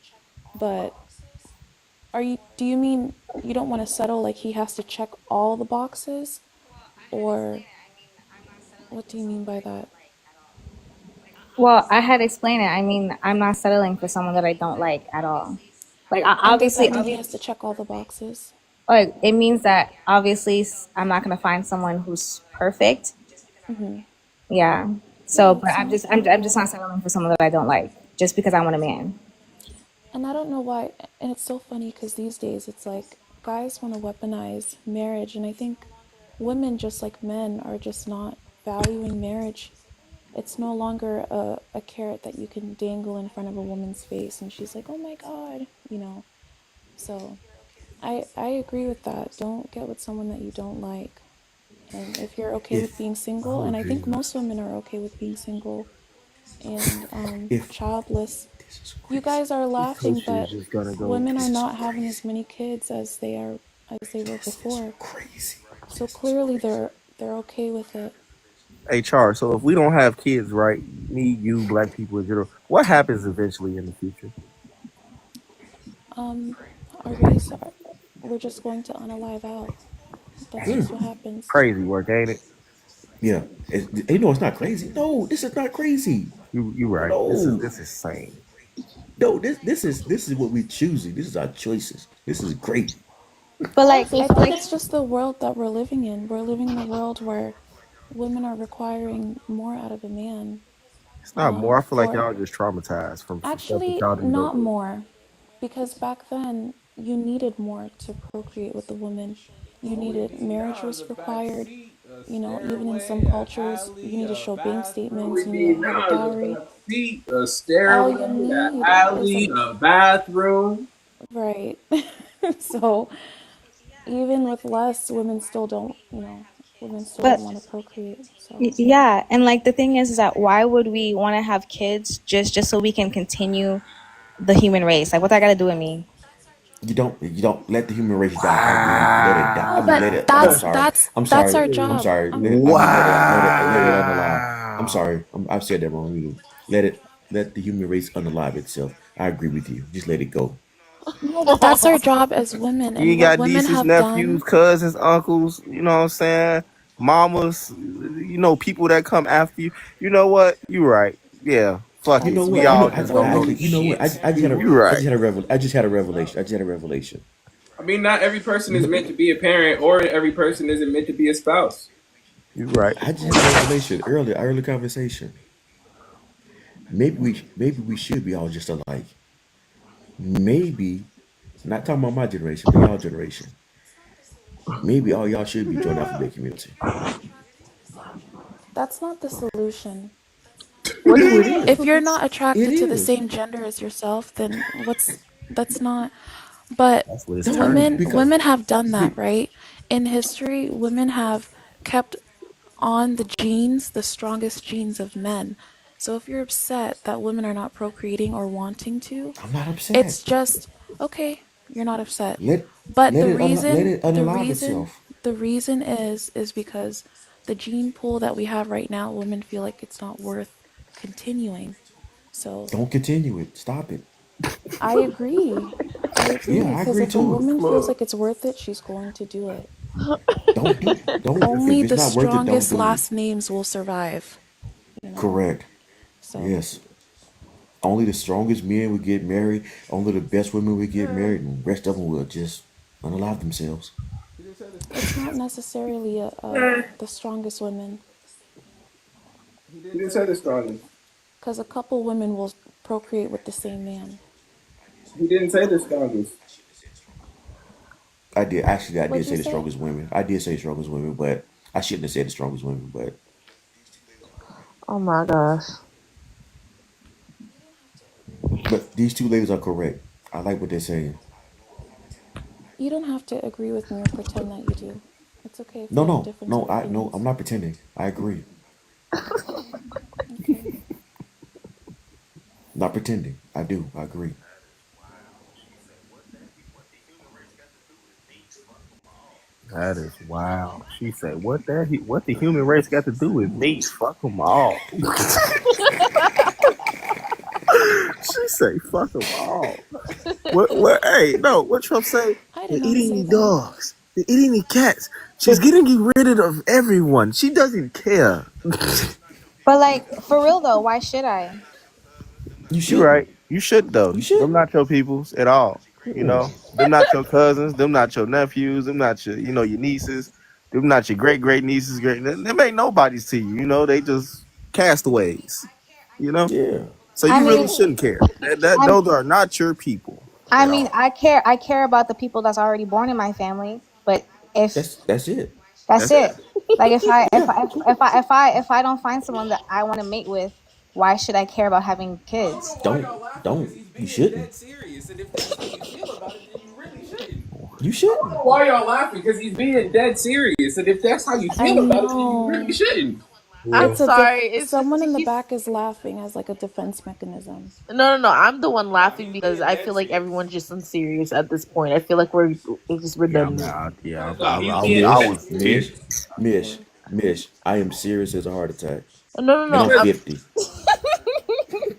but do you mean you don't want to settle, like he has to check all the boxes, or what do you mean by that? Well, I had explained it. I mean, I'm not settling for someone that I don't like at all. Like, And does that mean he has to check all the boxes? like it means that obviously I'm not gonna find someone who's perfect. Mm-hmm. Yeah. So, but I'm just not settling for someone that I don't like just because I want a man. And I don't know why, and it's so funny because these days it's like guys want to weaponize marriage, and I think women, just like men, are just not valuing marriage. It's no longer a carrot that you can dangle in front of a woman's face and she's like, oh my God, you know. So I agree with that. Don't get with someone that you don't like. And if you're okay with If being single, I'll and I agree think with most women are okay with being single and if childless. You guys are laughing, Coach is but just gonna go. women are this is not having as crazy. many kids as they were This is before. crazy. So clearly they're okay with it. Hey, Charles. So if we don't have kids, right? Me, you, black people in general, what happens eventually in the future? Our race, we're just going to unalive out. That's just what happens. Crazy work, ain't it? Yeah. You know, it's not crazy. No, this is not crazy. You right. No. This is sane. No, this is what we're choosing. This is our choices. This is great. But like, Yes, I think it's just the world that we're living in. We're living in a world where women are requiring more out of a man. It's not more. I feel like For y'all just traumatized from some stuff that actually y'all didn't go not through. more, because back then you needed more to procreate with a woman. You needed marriage was required. You know, even in some cultures, you need to show bank statements. You need to have a dowry. A seat, a All stairway, you an need is alley, a bathroom. right. So even with less, women still don't. You know, women still but don't want to procreate. So yeah, and like the thing is that why would we want to have kids just so we can continue the human race? Like, what that got to do with me? You don't let the human race die. I agree. Let it die. no, I mean, but let it. I'm that's sorry. I'm that's sorry. our I'm job. sorry. I mean, let it unalive. I'm Wow. sorry. I've said that wrong. Let it. Let the human race unalive itself. I agree with you. Just let it go. No, but that's our job as women, You and ain't what got women nieces, have nephews, done. cousins, uncles, you know what I'm saying? Mamas, people that come after you. You know what? You right. Yeah. Fuck You it. know That's We what? all what just I gonna go actually. to You know what? shit. I You right. just had a revelation. I just had a revelation. I mean, not every person is meant to be a parent, or every person isn't meant to be a spouse. You right. I just had a revelation early conversation. Maybe we should be all just alike. Maybe not talking about my generation, but y'all generation. Maybe all y'all should be joint alphabet community. that's not the solution. No, it is. If you're not It attracted to the is. same gender as yourself, then that's not. But That's what it's No, turning because women have done that, be- right? In history, women have kept on the genes, the strongest genes of men. So if you're upset that women are not procreating or wanting to, I'm not upset. it's just okay, you're not upset. Let But let it unalive itself. the reason is because the gene pool that we have right now, women feel like it's not worth continuing. So Don't continue it. Stop it. I agree. I Yeah, agree I because agree if a too. woman feels like it's worth it, she's going to do it. Don't. Only If it's the not worth it, don't strongest do it. last names will survive, you know. Correct. So Yes. Only the strongest men would get married. Only the best women would get married, and the rest of them will just unalive themselves. it's not necessarily the strongest women, He didn't say the strongest. because a couple women will procreate with the same man. He didn't say the strongest. I did What'd you say the say? strongest women. I did say the strongest women, but I shouldn't have said the strongest women. Oh my gosh. But these two ladies are correct. I like what they're saying. You don't have to agree with me or pretend that you do. It's okay if No, we have a no, difference no. of No. I'm opinions. not pretending. I agree. Okay. Not pretending. I do. I agree. That is wild. She said, "What the human race got to do with me? Fuck them all." She say, "Fuck them all." What? Hey, no. What Trump say? I They're did not say eating that. dogs. They're eating cats. She's getting rid of everyone. She doesn't care. But like for real though, why should I? You You shouldn't. right. You should though. You Them shouldn't. not your peoples at all. You Mm-mm. know, them not your cousins. Them not your nephews. Them not your your nieces. Them not your great nieces. Them ain't nobody's to you. You know, they just castaways. You know, Yeah. so I you really mean, shouldn't care. I'm, Those are not your people I at mean, all. I care about the people that's already born in my family. But if That's it. that's That's it. it, like Yeah. if I don't find someone that I want to mate with, why should I care about having kids? Don't. You shouldn't. serious, and if that's how you feel about it, then you really shouldn't. You I don't shouldn't. know why y'all laughing because he's being dead serious, and if that's how you I feel about it, then you really know. shouldn't. I'm It's a def- sorry. It's someone in the he's back is laughing as like a defense mechanism. no. I'm the one laughing because I feel like everyone's just unserious at this point. I feel like it's just Yeah, redundant. No, he's being I Mish, dead was. Mish, serious Mish. I am serious as a heart attack, and No. I'm because 50.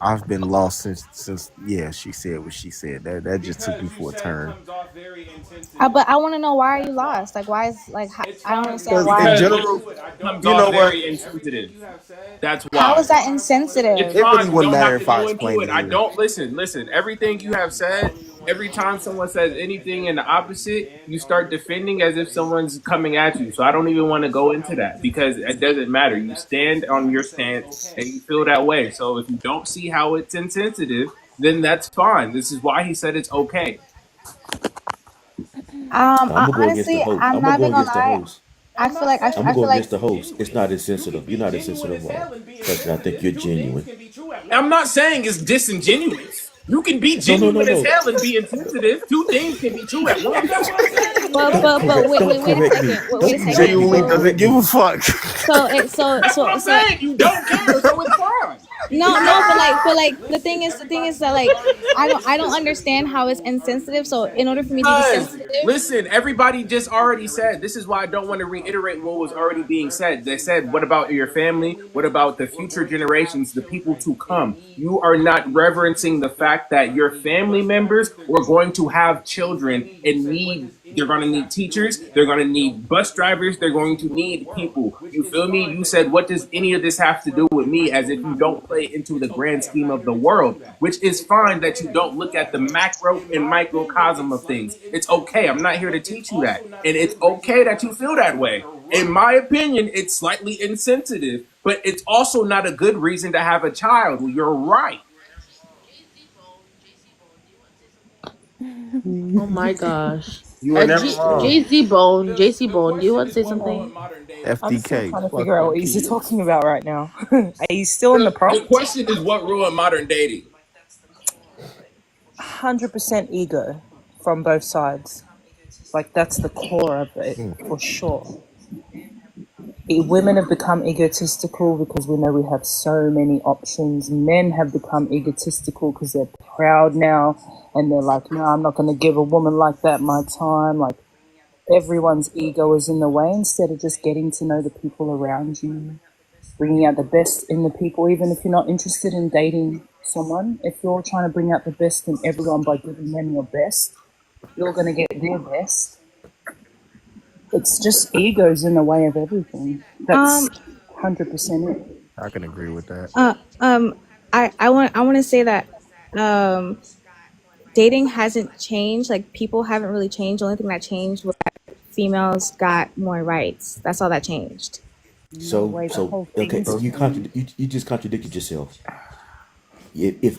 I've been lost since. Yeah, she said what she said. That just took me you for a said it turn. comes off very insensitive. But I want to know why are you lost? Like why is like It's I don't fine understand Because why. in because general, it comes you off know what? very insensitive. That's How is why. that It's insensitive? It really fine. We wouldn't don't matter have to if I go into explained it. it I either. don't listen. Everything you have said, every time someone says anything in the opposite, you start defending as if someone's coming at you. So I don't even want to go into that because it doesn't matter. You stand on your stance and you feel that way. So if you don't see how it's insensitive, then that's fine. This is why he said it's okay. I'm gonna go against the Honestly, host. I'm I'm gonna not go even gonna against the lie. host. I feel like I'm I gonna go feel like against the host. It's not insensitive. You're not insensitive at all. Trust me. I think you're genuine. I'm not saying it's disingenuous. You can be No, genuine as no. hell and be insensitive. Two things can be true at once. but Don't wait a correct me. second. Wait a She Don't second. correct me. genuinely Don't So doesn't correct give me. a fuck. That's what I'm so saying. You don't care, so it's fine. no, but like the thing is that like I don't understand how it's insensitive. So in order for me to be Because sensitive, listen, everybody just already said this is why I don't want to reiterate what was already being said. They said, what about your family? What about the future generations, the people to come? You are not reverencing the fact that your family members are going to have children and they're going to need teachers, they're going to need bus drivers, they're going to need people. You feel me? You said, what does any of this have to do with me? As if you don't play into the grand scheme of the world, which is fine that you don't look at the macro and microcosm of things. It's okay. I'm not here to teach you that. And it's okay that you feel that way. In my opinion, it's slightly insensitive, but it's also not a good reason to have a child. You're right. Oh my gosh. You were never wrong. JC Bone, do you want to say something? I'm still FDK. trying to Fuck figure out them what he's kids. talking about right now. Are you still in the The prompt? question is what ruined modern dating? 100% ego from both sides. Like, that's the core of it, for sure. Women have become egotistical because we know we have so many options. Men have become egotistical because they're proud now and they're like, no, I'm not going to give a woman like that my time. Like, everyone's ego is in the way instead of just getting to know the people around you, bringing out the best in the people. Even if you're not interested in dating someone, if you're trying to bring out the best in everyone by giving them your best, you're going to get their best. It's just egos in the way of everything. That's 100% it. I can agree with that. I want to say that dating hasn't changed. Like people haven't really changed. The only thing that changed was that females got more rights. That's all that changed. So The whole thing okay. is You just contradicted yourself. If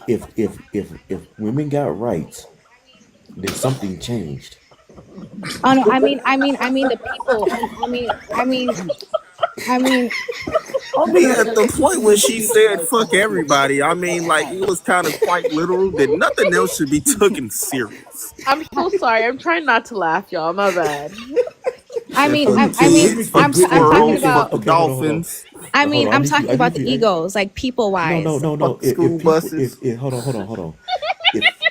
women got rights, then something changed. Oh no, I mean the people. I mean. I mean, at the point when she said "fuck everybody," I mean, like it was kind of quite literal. That nothing else should be taken serious. I'm so sorry. I'm trying not to laugh, y'all. My bad. I And mean, for the kids, for I'm talking squirrels, about. for the dolphins. I'm talking about the egos, like people wise. No. Fuck school buses. Hold on.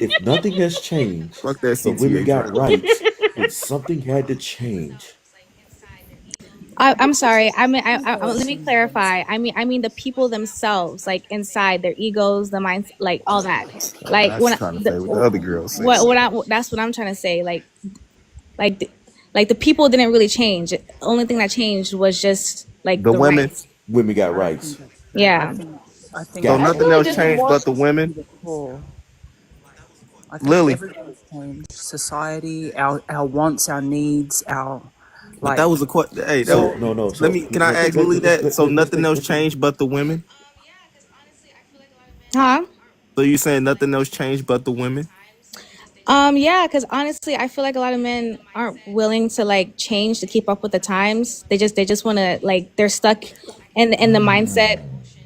If nothing has changed, Fuck that but women CTA got driver. rights, then something had to change. I'm sorry. Let me clarify. I mean the people themselves, like inside their egos, the minds, like all that. Like That's when trying to say what the other girl said. that's what I'm trying to say. Like the, like the people didn't really change. The only thing that changed was just like The the women. rights. Women got rights. Yeah. I think So Gotcha. nothing everything else changed but the women. I think Lily. everything has changed. Society, our wants, our needs, our But that like. was a question. Hey, that So was, no. let So me. Can I ask Lily that? So nothing else changed but the women. Huh? So you saying nothing else changed but the women? Yeah, because honestly, I feel like a lot of men aren't willing to like change to keep up with the times. They just want to like they're stuck in the mindset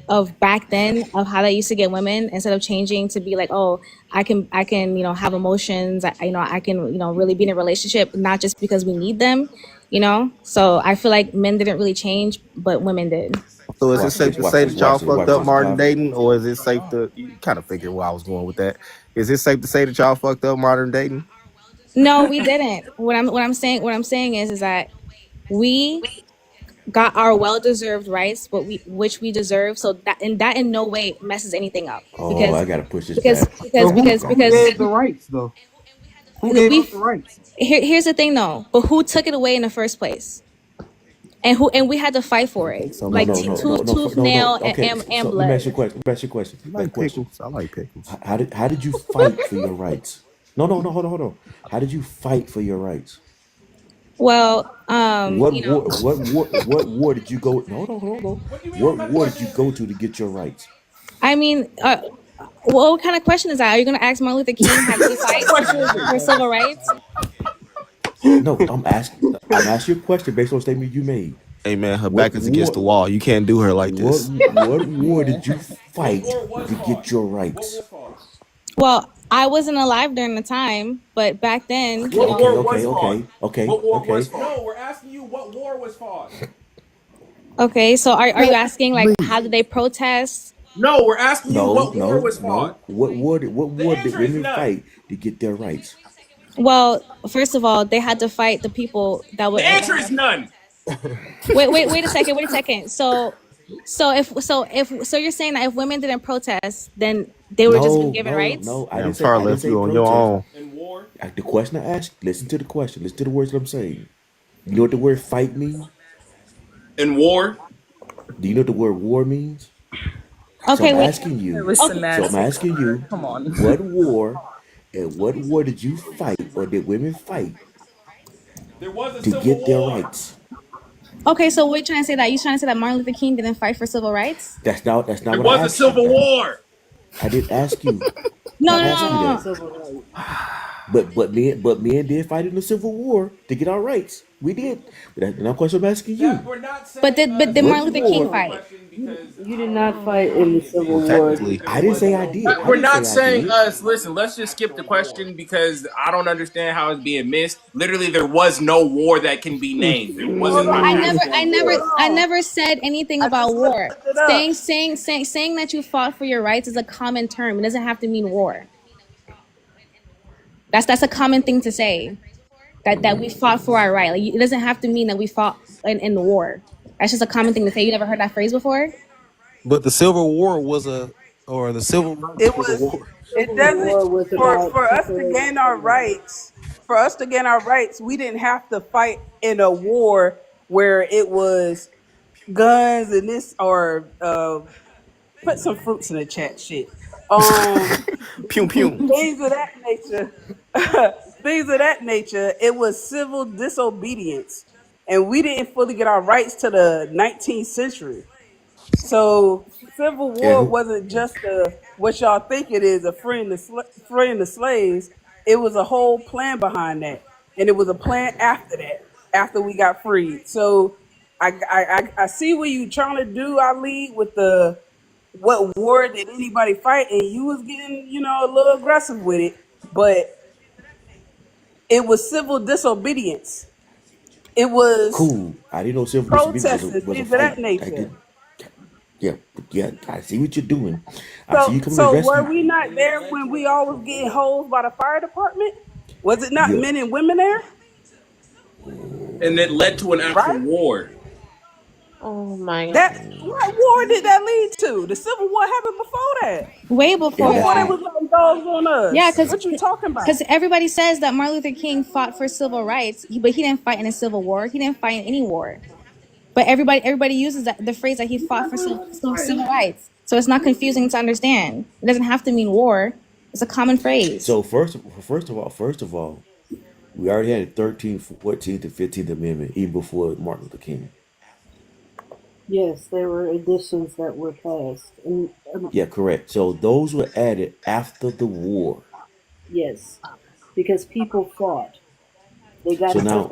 of back then of how they used to get women instead of changing to be like, oh, I can have emotions. I can really be in a relationship not just because we need them. So I feel like men didn't really change, but women did. So is it watch safe this. to Watch say this. that y'all Watch this. fucked Watch up this. modern dating, or is it safe to? You kind of figured where I was going with that. Is it safe to say that y'all fucked up modern dating? No, we didn't. What I'm saying is that we got our well-deserved rights, which we deserve. So that in no way messes anything up Oh, because I gotta push this because back. because So because who because gave the rights though? Who gave we up the rights? here's the thing though. But who took it away in the first place? And we had to fight for it, So like much pickles. tooth, nail, Okay, and so let me ask blood. you a question. Let me ask you a question. You Let me ask like you a question. pickles? I like pickles. How did you fight for your rights? No. Hold on. How did you fight for your rights? Well, What war? What war did you go? No. What war did you go to get your rights? I mean, what kind of question is that? Are you going to ask Martin Luther King how did he fight for civil rights? No, I'm asking. I'm asking you a question based on a statement you made. Hey man, her What back is against war? the wall. You can't do her like this. What war did you fight to get your rights? Well, I wasn't alive during the time, but back then, What war was fought? Okay. What war was fought? No, we're asking you what war was fought. Okay, so are you asking like how did they protest? No, we're asking you what war was No. fought. What war did answer is women none. fight to get their rights? Well, first of all, they had to fight the people that would. The answer is none. Wait a second. So you're saying that if women didn't protest, then they were just given rights? No. I Damn, didn't Charlotte, say you on your protest. own. In war? The question I asked. Listen to the question. Listen to the words that I'm saying. You know what the word fight means? In war? Do you know what the word war means? Okay, So I'm wait. asking you. It was semantics. Okay. Come on. What war and what war did you fight or did women fight There was a to civil get their war. rights? Okay, so what are you trying to say? That you trying to say that Martin Luther King didn't fight for civil rights? That's not There what I was a asked you. civil war. I didn't ask you. No, I no, asked you no, that. no. But men did fight in the Civil War to get our rights. We did. But that's not a question I'm asking you. But did What Martin Luther King war? fight? You did not fight in the Civil Well, War. technically, I didn't say I did. We're not saying us. Listen, let's just skip the question because I don't understand how it's being missed. Literally, there was no war that can be named. It wasn't my I never said anything about war. looked it up. Saying that you fought for your rights is a common term. It doesn't have to mean war. That's a common thing to say. That we fought for our right. Like, it doesn't have to mean that we fought in the war. That's just a common thing to say. You never heard that phrase before? But the Civil War was the Civil Rights It was a was. war. It Civil doesn't. War was about For us to separating gain our slaves. rights. For us to gain our rights, we didn't have to fight in a war where it was guns and this or put some fruits in the chat. Shit. pew pew. Things of that nature. Things of that nature. It was civil disobedience, and we didn't fully get our rights to the 19th century. So Civil And War who? wasn't just what y'all think it is, a freeing the slaves. It was a whole plan behind that, and it was a plan after that, after we got freed. So I see what you trying to do, Ali, with the what war did anybody fight, and you was getting a little aggressive with it, but it was civil disobedience. It was Cool. I didn't know civil disobedience protesting, was a things of that fight. I nature. did. Yeah. I see what you're doing. I see you coming to So were rescue. we not there when we all was getting hosed by the fire department? Was it not Yeah. men and women there? and it led to an actual Right? war. Oh my That god. what war did that lead to? The Civil War happened before that. Way before Before they that. was letting dogs on Yeah, us. because What you talking about? everybody says that Martin Luther King fought for civil rights, but he didn't fight in a civil war. He didn't fight in any war. But everybody uses the phrase that he fought for civil rights. So it's not confusing to understand. It doesn't have to mean war. It's a common phrase. So first of all, we already had the 13th, 14th, and 15th Amendment even before Martin Luther King. Yes, there were additions that were passed. And Yeah, correct. So those were added after the war. yes, because people fought. They got So now,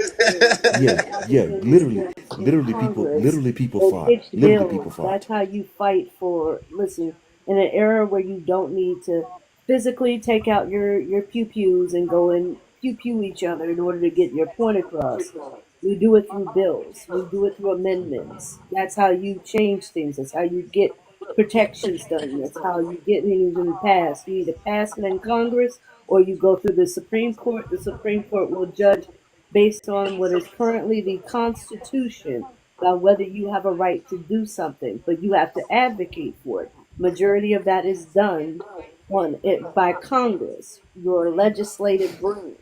yeah, literally people They fought. pitched Literally people bills. fought. That's how you fight for. Listen, in an era where you don't need to physically take out your pew pews and go and pew pew each other in order to get your point across. We do it through bills. We do it through amendments. That's how you change things. That's how you get protections done. That's how you get things in the past. You either pass it in Congress or you go through the Supreme Court. The Supreme Court will judge based on what is currently the Constitution about whether you have a right to do something, but you have to advocate for it. Majority of that is done on it by Congress, your legislative branch.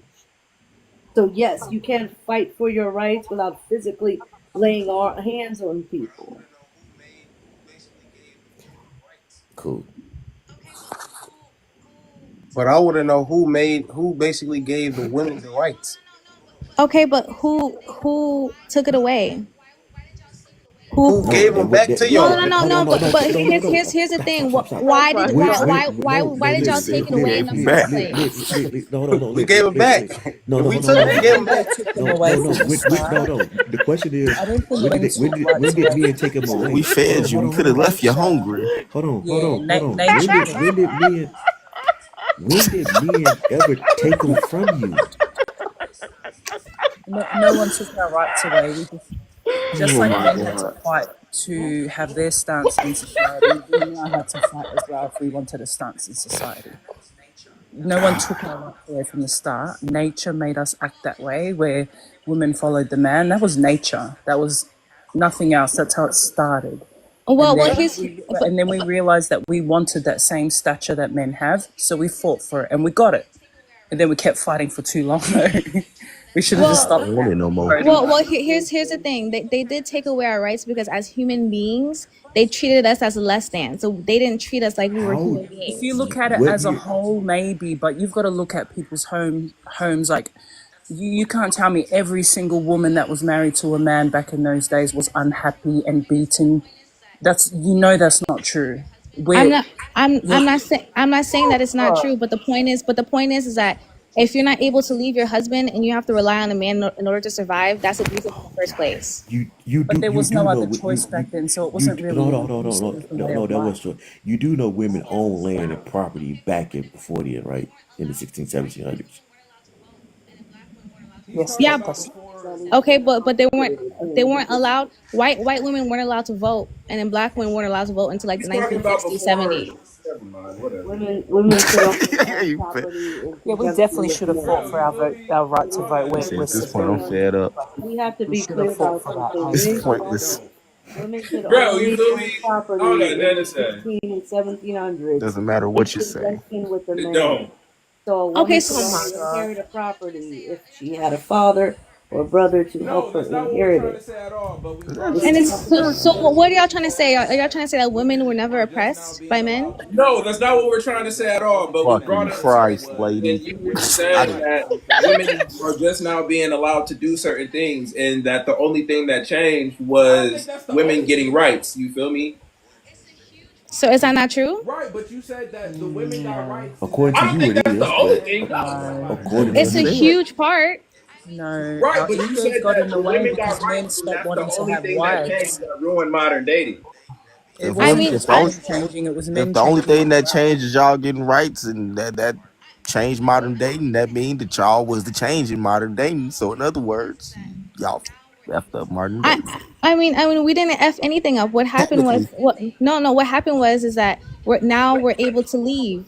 So yes, you can fight for your rights without physically laying our hands on people. Cool. But I want to know who basically gave the women the rights. Okay, but who took it away? Who No, gave them back to y'all? But here's the thing. Why did y'all take it away in the first place? No. We gave them back. No. We took them, we gave them back. No. The question is, when did men take them away? We fed you. We could have left you hungry. Hold on. When did men ever take them from you? No one took our rights away. We just like men had to fight to have their stance in society, we now had to fight as well if we wanted a stance in society. No one took our rights away from the start. Nature made us act that way, where women followed the man. That was nature. That was nothing else. That's how it started. And then we realized that we wanted that same stature that men have, so we fought for it and we got it. And then we kept fighting for too long though. We should have just stopped. No more. Here's the thing. They did take away our rights because as human beings, they treated us as less than. So they didn't treat us like we were human beings. If you look at it as a whole, maybe, but you've got to look at people's homes. Like, you can't tell me every single woman that was married to a man back in those days was unhappy and beaten. That's not true. I'm not saying that it's not true, but the point is that if you're not able to leave your husband and you have to rely on a man in order to survive, that's abusive in the first place. But there was no other choice back then, so it wasn't really. No, that was true. You do know women own land and property back before then, right? In the 1700s. Yes. Yeah. Okay, but they weren't allowed. White women weren't allowed to vote, and then black women weren't allowed to vote until like the 1960s, 70s. Women should Yeah, we definitely should have fought for our right to vote. At this point, I'm fed up. We have to be clear about something. It's pointless. Women should Bro, only you feel own me? property All that in none the to say. 16 and 1700s. Doesn't matter what you say. Conjunction with the man. Don't. So a woman Okay, could only inherit a property if she had a father or brother to help her inherit it. And it's so. What are y'all trying to say? Are y'all trying to say that women were never oppressed by men? No, that's not what we're trying to say at all. But we brought Fucking up Christ, lady. and you were saying that women are just now being allowed to do certain things, and that the only thing that changed was women getting rights. You feel me? So is that not true? Right, but you said that the women got rights. According to you, it is. The only thing. It's a huge part. No. Right, but you said got that in the the way women because got men rights. stopped That's wanting the to only have thing that wives. changed that ruined modern dating. If I mean, the only, changing, it was men if the only changing. thing that changed is y'all getting rights, and that changed modern dating, that means that y'all was the change in modern dating. So in other words, y'all effed up modern dating. I mean, we didn't f anything up. What happened was What happened was is that we're able to leave.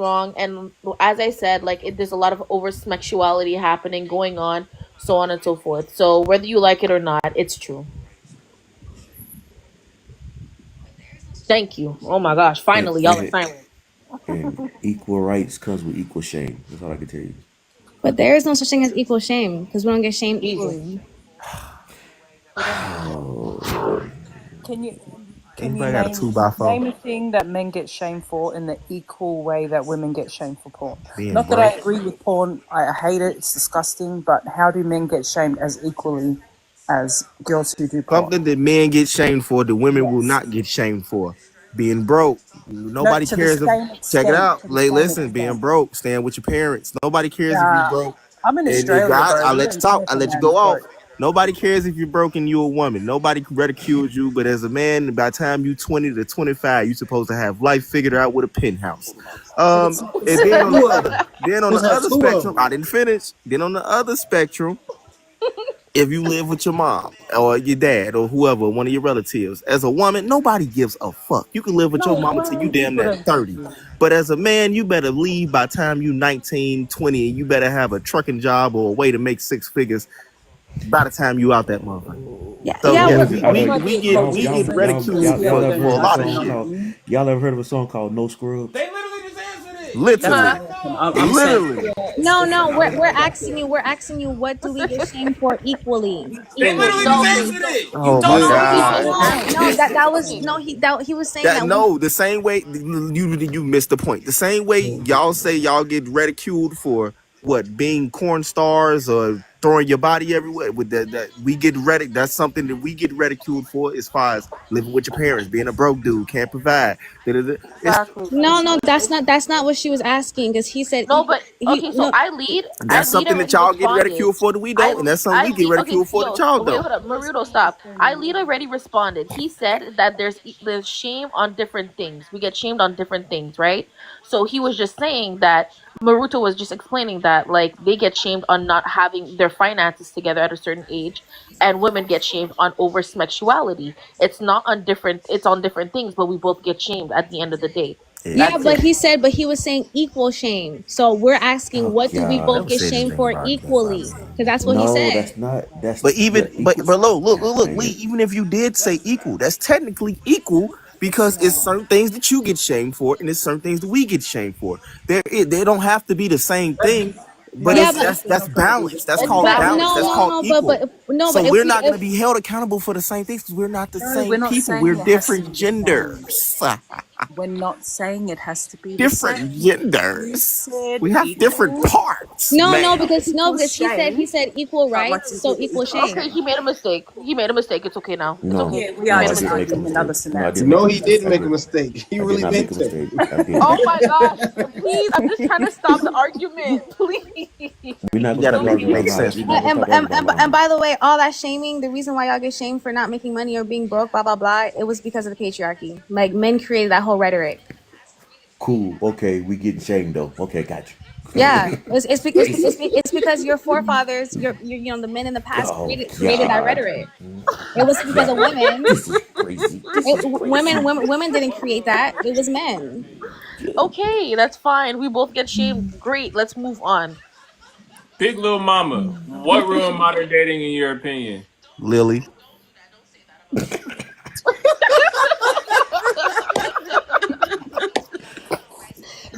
wrong, and as I said, like there's a lot of over sexuality happening going on. so on and so forth. So whether you like it or not, it's true. Thank you. Oh my gosh, And, finally y'all are and, silent. and equal rights comes with equal shame. That's all I can tell you. But there is no such thing as equal shame because we don't get shamed Jesus. equally. Oh, Can you Anybody got a 2x4? name a thing that men get shamed for in the equal way that women get shamed for porn? Being Not that I broke. agree with porn. I hate it. It's disgusting. But how do men get shamed as equally as girls who do porn? Something that men get shamed for, the women will Yes. not get shamed for. Being broke. No, Nobody to the cares if same check it extent. out. To the Like, same listen, being extent. broke, staying with your parents. Nobody cares if you Yeah. broke. I'm in And if Australia, bro. I'll We let you don't talk, care if I'll a let you man's go off. broke. Nobody cares if you're broke and you're a woman. Nobody ridicules you, but as a man, by the time you 20 to 25, you're supposed to have life figured out with a penthouse. But it's not the And then on same. the Two of other, them. then on the Supposed to have other two of spectrum, them. I didn't finish. Then on the other spectrum, if you live with your mom or your dad or whoever, one of your relatives, as a woman, nobody gives a fuck. You can live with your No, mama till you women, damn people near don't. 30. But as a man, you better leave by the time you 19, 20, and you better have a trucking job or a way to make six figures by the time you out that motherfucker. Yeah, So yeah. what yeah, Well, is it? I know we get y'all we get y'all y'all ridiculed y'all y'all for ever Socioeconomic heard a of a lot of song shit. called upbringing. y'all ever heard of a song called No Scrubs? They literally just answered it. That's Literally. American. I'm saying Literally. here it's no, different. no. I don't know about here. We're asking you. What do we get shamed for equally? They Equally. literally So just okay, answered so it. You Oh my don't No, know he god. equal. no. That was Okay. no. He was saying That that we. no, the same way you missed the point. The same way y'all say y'all get ridiculed for what being corn stars or throwing your body everywhere. With that we get that's something that we get ridiculed for as far as living with your parents, being a broke dude, can't provide. Da-da-da. exactly. No, It's no. That's not what she was asking. Because he said No, but he okay, so no. I that's lead something that already y'all get responded. ridiculed for that we don't, and that's something we get Okay, ridiculed for that yo, y'all wait, don't. hold up, Maruto, stop. I lead already responded. He said that there's shame on different things. We get shamed on different things, right? So he was just saying that Maruto was just explaining that like they get shamed on not having their finances together at a certain age, and women get shamed on over sexuality. It's not on different. It's on different things, but we both get shamed at the end of the day. Yeah, That's Exactly. but it. he was saying equal shame. So we're asking, Oh what do we both Never God. get said shamed anything for about that. equally? Because that's what he No, said. that's not. That's But yeah. even Equal. but look, Dang Lee. it. Even if you did say equal, that's technically equal because it's certain things that you get shamed for, and it's certain things that we get shamed for. They don't have to be the same thing, but Yeah, it's but that's balance. That's It's called but balance. balanced, no, That's no, yeah. called no. equal. But So if we're we not going if to be held accountable for the same things because we're not the No, we're same not people. We're saying it has to different be the same. genders. We're not saying it has to be the Different same. You genders. said We have different equal, parts, no, ma'am. equal because he shame. said equal How much rights, is so it equal equal shame. Okay, shame? he made a mistake. He made a mistake. It's okay now. It's No, okay. Yeah, we He are no, made a I just didn't mistake. make a arguing another mistake. No, I semantic. didn't make No, a he mistake. didn't I make a did. mistake. He I did really not make a meant it. mistake. I didn't. Oh my gosh. Please, I'm just trying to stop the argument. Please. We're not You gonna got to stop make arguing it about make lies. sense We're for not me. gonna stop arguing about And lies. by the way, all that shaming, the reason why y'all get shamed for not making money or being broke, blah blah blah, it was because of the patriarchy. Like men created that whole rhetoric. Cool. Okay, we getting shamed though. Okay, got Yeah, you. it's because your forefathers, you know, the men in the past Oh created that God. rhetoric. It wasn't because of God. women. This is crazy. This is crazy. Women didn't create that. It was men. Okay, that's fine. We both get shamed. Great. Let's move on. Big Little Mama, what ruined modern dating in your opinion? Lily,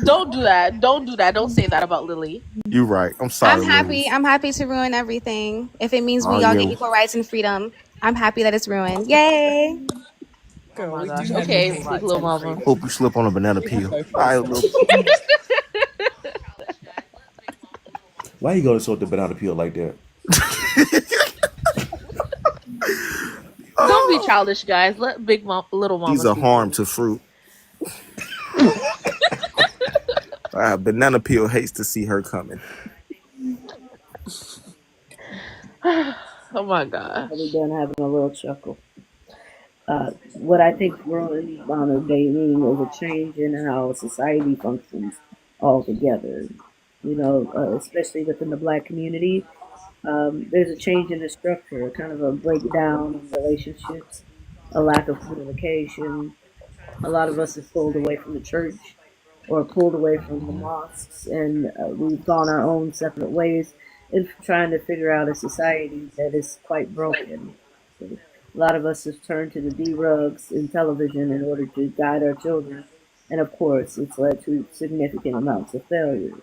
Don't do that. Don't do that. Don't say that about Lily. you right. I'm sorry, Lily. I'm happy to ruin everything. If it means Oh we all get yeah. equal rights and freedom, I'm happy that it's ruined. Yay! Oh Girl, my we do gosh. have Okay, equal big rights little and mama. freedom. Hope you slip on a banana We have peel. both All right, those little. things. Why you gonna sort the banana peel like that? Don't be childish, guys. Let little She's mama a speak, harm please. to fruit. Banana peel hates to see her coming. Oh my Probably gosh. done having a little chuckle. What I think growing modern dating is a change in how society functions altogether. You know, especially within the black community, there's a change in the structure, kind of a breakdown in relationships, a lack of communication. A lot of us have pulled away from the church or pulled away from the mosques, and we've gone our own separate ways. in trying to figure out a society that is quite broken. So a lot of us have turned to the D-rugs in television in order to guide our children, and of course, it's led to significant amounts of failures,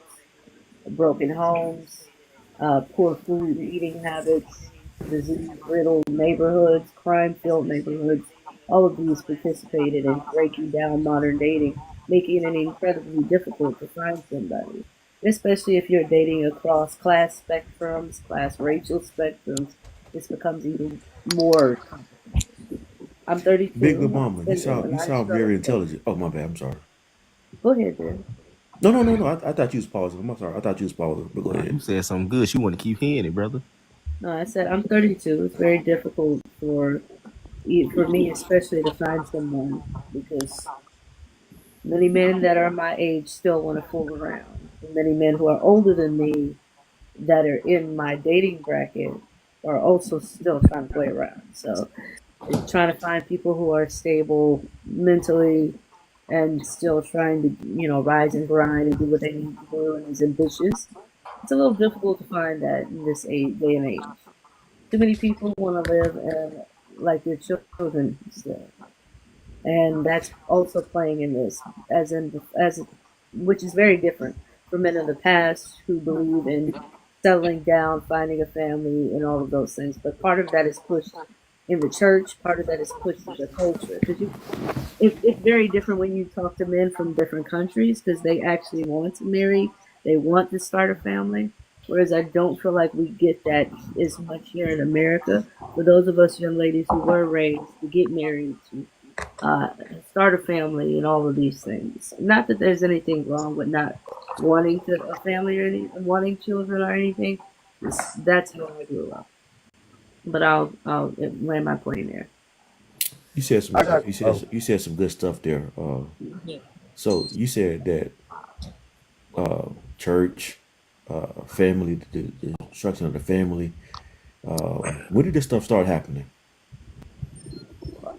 broken homes, poor food and eating habits, disease-riddled neighborhoods, crime-filled neighborhoods. All of these participated in breaking down modern dating, making it incredibly difficult to find somebody, especially if you're dating across class spectrums, class racial spectrums. This becomes even more complicated. I'm Big 32. I'm Mama, single, you and I sound very struggle with it. intelligent. Oh my bad, I'm sorry. Go ahead, Ben. No. I thought you was pausing. I'm sorry. I thought you was pausing. But go Nah, ahead. you said something good. She want to keep hearing it, brother. No, I said I'm 32. It's very difficult for me, especially to find someone because many men that are my age still want to fool around. And many men who are older than me that are in my dating bracket are also still trying to play around. So trying to find people who are stable mentally and still trying to, rise and grind and do what they need to do and is ambitious. It's a little difficult to find that in this day and age. Too many people want to live like their children still, and that's also playing in this, which is very different from men of the past who believe in settling down, finding a family, and all of those things. But part of that is pushed in the church, part of that is pushed in the culture. Because it's very different when you talk to men from different countries because they actually want to marry, they want to start a family. Whereas I don't feel like we get that as much here in America. For those of us young ladies who were raised to get married, to uh, start a family, and all of these things. Not that there's anything wrong with not wanting a family or wanting children or anything. That's how I grew up. But I'll land my plane there. You said some I got. Oh, you said some good stuff there. So you said that church, family, the structure of the family. When did this stuff start happening?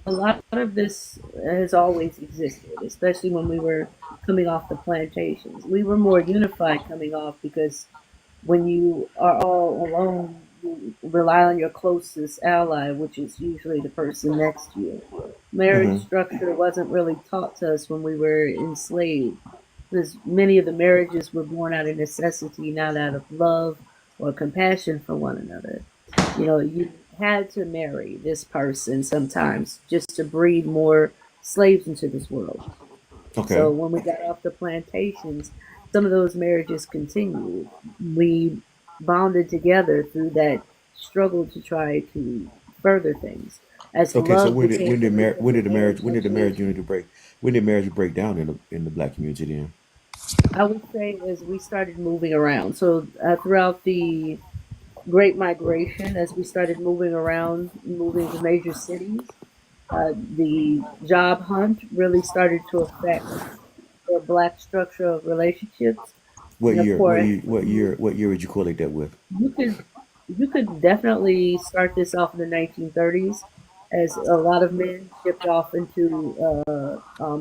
A lot of this has always existed, especially when we were coming off the plantations. We were more unified coming off because when you are all alone, you rely on your closest ally, which is usually the person next to you. Marriage Mm-hmm. structure wasn't really taught to us when we were enslaved, because many of the marriages were born out of necessity, not out of love or compassion for one another. You had to marry this person sometimes just to breed more slaves into this world. Okay. So when we got off the plantations, some of those marriages continued. We bonded together through that struggle to try to further things. As Okay. So love became the reason when for did the marriage marriage when did the actually marriage unity existed. break? When did marriage break down in the black community then? I would say as we started moving around. So throughout the Great Migration, as we started moving around, moving to major cities, the job hunt really started to affect the black structure of relationships. What And of year? What course, year? What year? What year would you correlate that with? you could you could definitely start this off in the 1930s, as a lot of men shipped off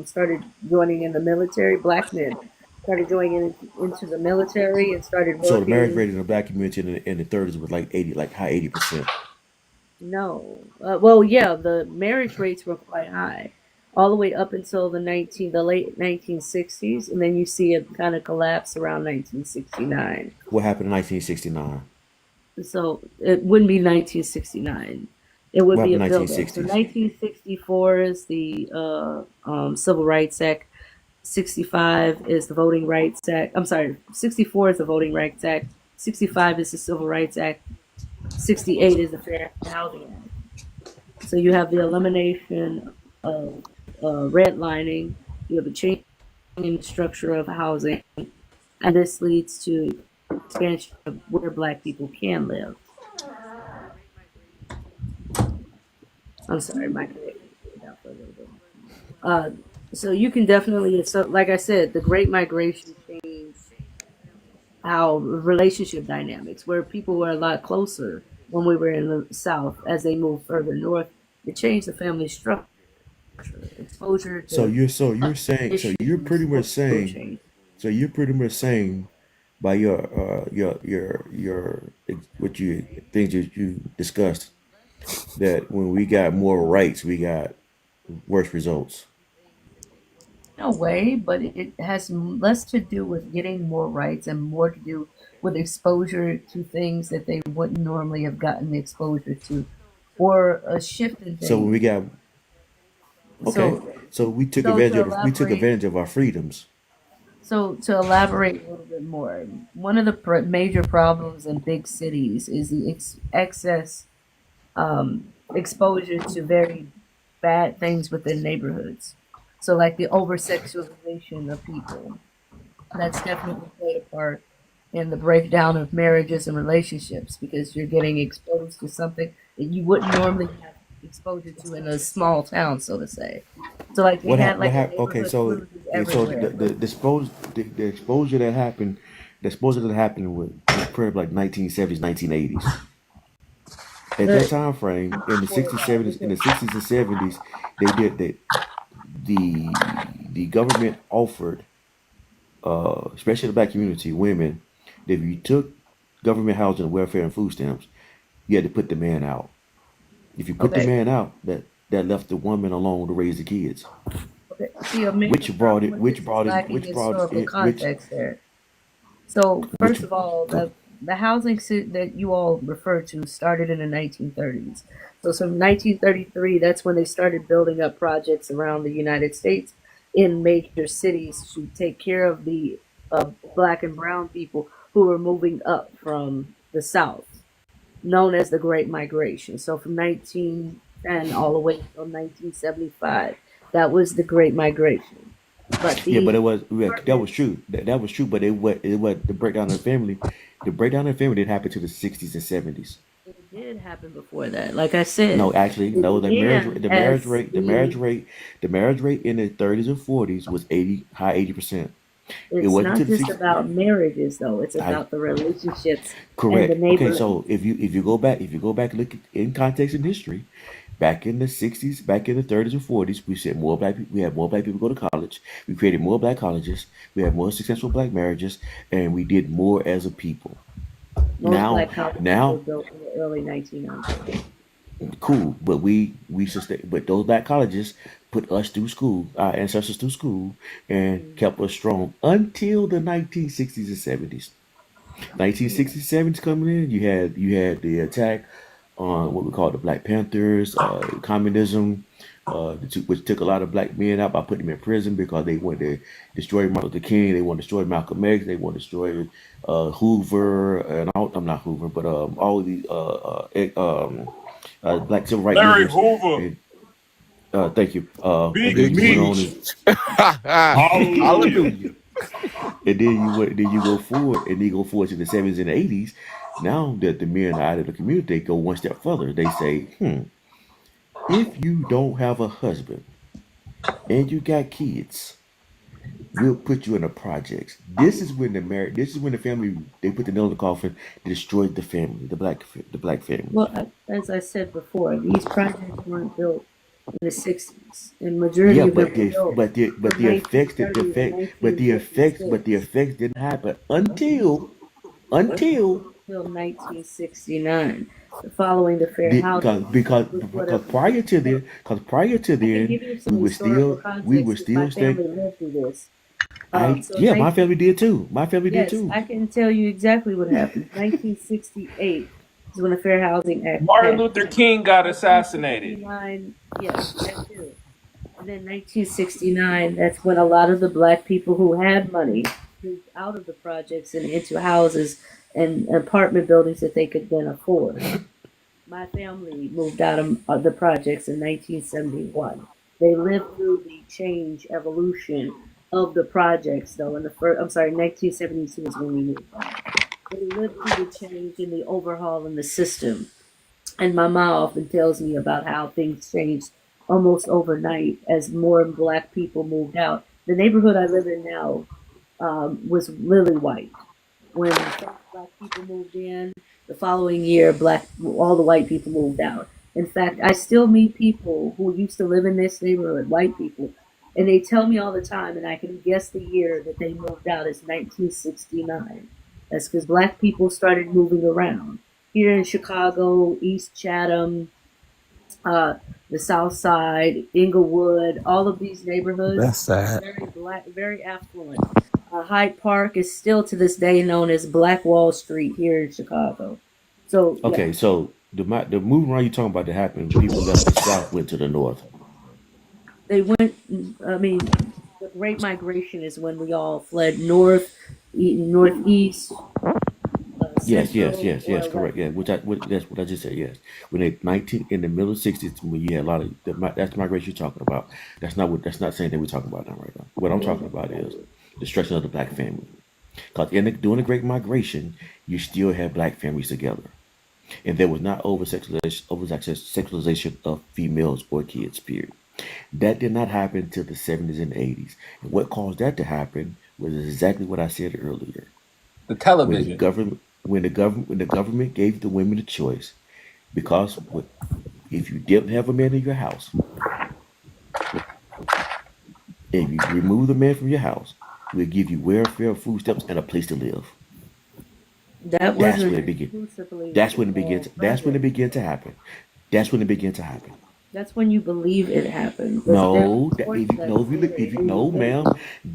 started joining in the military. Black men started joining into the military and started So the marriage working. rate in the black community in the 30s was like 80, like high 80%. No, well, yeah, the marriage rates were quite high, all the way up until the late 1960s, and then you see it kind of collapse around 1969. What happened in 1969? So it wouldn't be 1969. It would What be a happened in buildup. So 1960s? 1964 is the Civil Rights Act. 65 is the Voting Rights Act. I'm sorry, 64 is the Voting Rights Act. 65 is the Civil Rights Act. 68 is the Fair Housing Act. So you have the elimination of redlining. You have a change in the structure of housing, and this leads to expansion of where Black people can live. I'm sorry, my connection went out for a little bit. Uh, so you can definitely, so like I said, the Great Migration changed how relationship dynamics, where people were a lot closer when we were in the South. As they moved further north, it changed the family structure, exposure So to you're saying issues, also changed. so you're pretty much saying by your what you things that you discussed, that when we got more rights, we got worse results. In a way, but it has less to do with getting more rights and more to do with exposure to things that they wouldn't normally have gotten exposure to, or a shift in So when we things. got okay, So, so so to we took elaborate, advantage of our freedoms. so to elaborate a little bit more, one of the major problems in big cities is the excess exposure to very bad things within neighborhoods. So, like the over sexualization of people, that's definitely played a part in the breakdown of marriages and relationships because you're getting exposed to something that you wouldn't normally have exposure to in a small town, so to say. So, like they had What like a happened? Okay, neighborhood so cruises so everywhere. the exposure that happened, was probably like 1970s, 1980s. At that The time frame, in the before 60s, that, 70s, in because the 60s and 70s, they did that. The government offered, especially the black community, women, that if you took government housing, welfare, and food stamps, you had to put the man out. If you put the okay, man out, that left the woman alone to raise the kids, okay. See, a major problem with this is lacking which brought historical it, which context there. So which first of all, the housing that you all refer to started in the 1930s. So from 1933, that's when they started building up projects around the United States in major cities to take care of the black and brown people who were moving up from the South, known as the Great Migration. So from 1910 all the way until 1975, that was the Great Migration. But yeah, but the that was apartments true. That was true, but it was the breakdown of the family. The breakdown of the family didn't happen to the 60s and 70s. it did happen before that. Like I said, No, actually, it no. began as the. The marriage rate in the 30s and 40s was 80%. It It's wasn't to not the just 60s. about marriages, though. It's I about the relationships and the correct. Okay, neighborhood. so if you go back and look in context in history, back in the 60s, back in the 30s and 40s, we said more black people. We had more black people go to college. We created more black colleges. We had more successful black marriages, and we did more as a people. Most Now, black colleges were now built in the early 1900s. cool, but we sustain, but those black colleges put us through school, our ancestors through school, and kept us strong until the 1960s and 70s. 1960s, 70s coming in, you had the attack on what we call the Black Panthers, communism, which took a lot of black men out by putting them in prison because they wanted to destroy Martin Luther King, they wanted to destroy Malcolm X, they wanted to destroy Hoover, and I'm not Hoover, but all of these black civil rights Larry movements. Hoover, And, thank you. And Big then you went on Meech, and hallelujah. Hallelujah. then you go forward, and then you go forward to the 70s and the 80s. Now that the men are out of the community, they go one step further. They say, if you don't have a husband and you got kids, we'll put you in the projects. This is when the family, they put the nail in the coffin, they destroyed the family, the black family. Well, as I said before, these projects weren't built in the 60s, and majority Yeah, of them but were built from the effects that the 1930 to effect but the 1956. effects didn't happen until Until 1969, following the Fair the Housing Act, which would have. because prior to I can then give you some historical we were context because my still staying. family lived through this. I So Yeah, my family did too. My family did yes, too. I can tell you exactly what happened. 1968 is when the Fair Housing Act Martin passed. Luther King got assassinated. 1969, yes, that too. And then 1969, that's when a lot of the black people who had money moved out of the projects and into houses and apartment buildings that they could then afford. My family moved out of the projects in 1971. They lived through the change evolution of the projects, though. In the first, I'm sorry, 1972 is when we moved out. They lived through the change and the overhaul in the system. And my mom often tells me about how things changed almost overnight as more black people moved out. The neighborhood I live in now was lily white. When the first black people moved in, the following year, all the white people moved out. In fact, I still meet people who used to live in this neighborhood, white people, and they tell me all the time, and I can guess the year that they moved out is 1969. That's because black people started moving around. Here in Chicago, East Chatham, the South Side, Inglewood, all of these neighborhoods, That's sad. very black, very affluent. Hyde Park is still to this day known as Black Wall Street here in Chicago. So yeah, Okay, so the moving around you talking about that happened, people left the south, went to the north. they went. I mean, the Great Migration is when we all fled north, northeast, Yes, yes, central, yes, yes, or correct. west. Yeah, that's what I just said. Yes, when they 19 in the middle of 60s, when you had a lot of that's the migration you're talking about. That's not saying that we're talking about now right now. What I'm talking about is destruction of the black family. Because during the Great Migration, you still had black families together, and there was not sexualization of females or kids. Period. That did not happen until the 70s and 80s. And what caused that to happen was exactly what I said earlier. The When the television. government when the government gave the women a choice, because if you didn't have a man in your house, if you remove the man from your house, we'll give you welfare, food stamps, and a place to live. That That's when wasn't it began. exclusively That's when it begins. That's when it project. began to happen. That's when it began to happen. That's when you believe it happened. But there No, are that, reports if you that no, if you say look, it if you didn't no, happen. ma'am,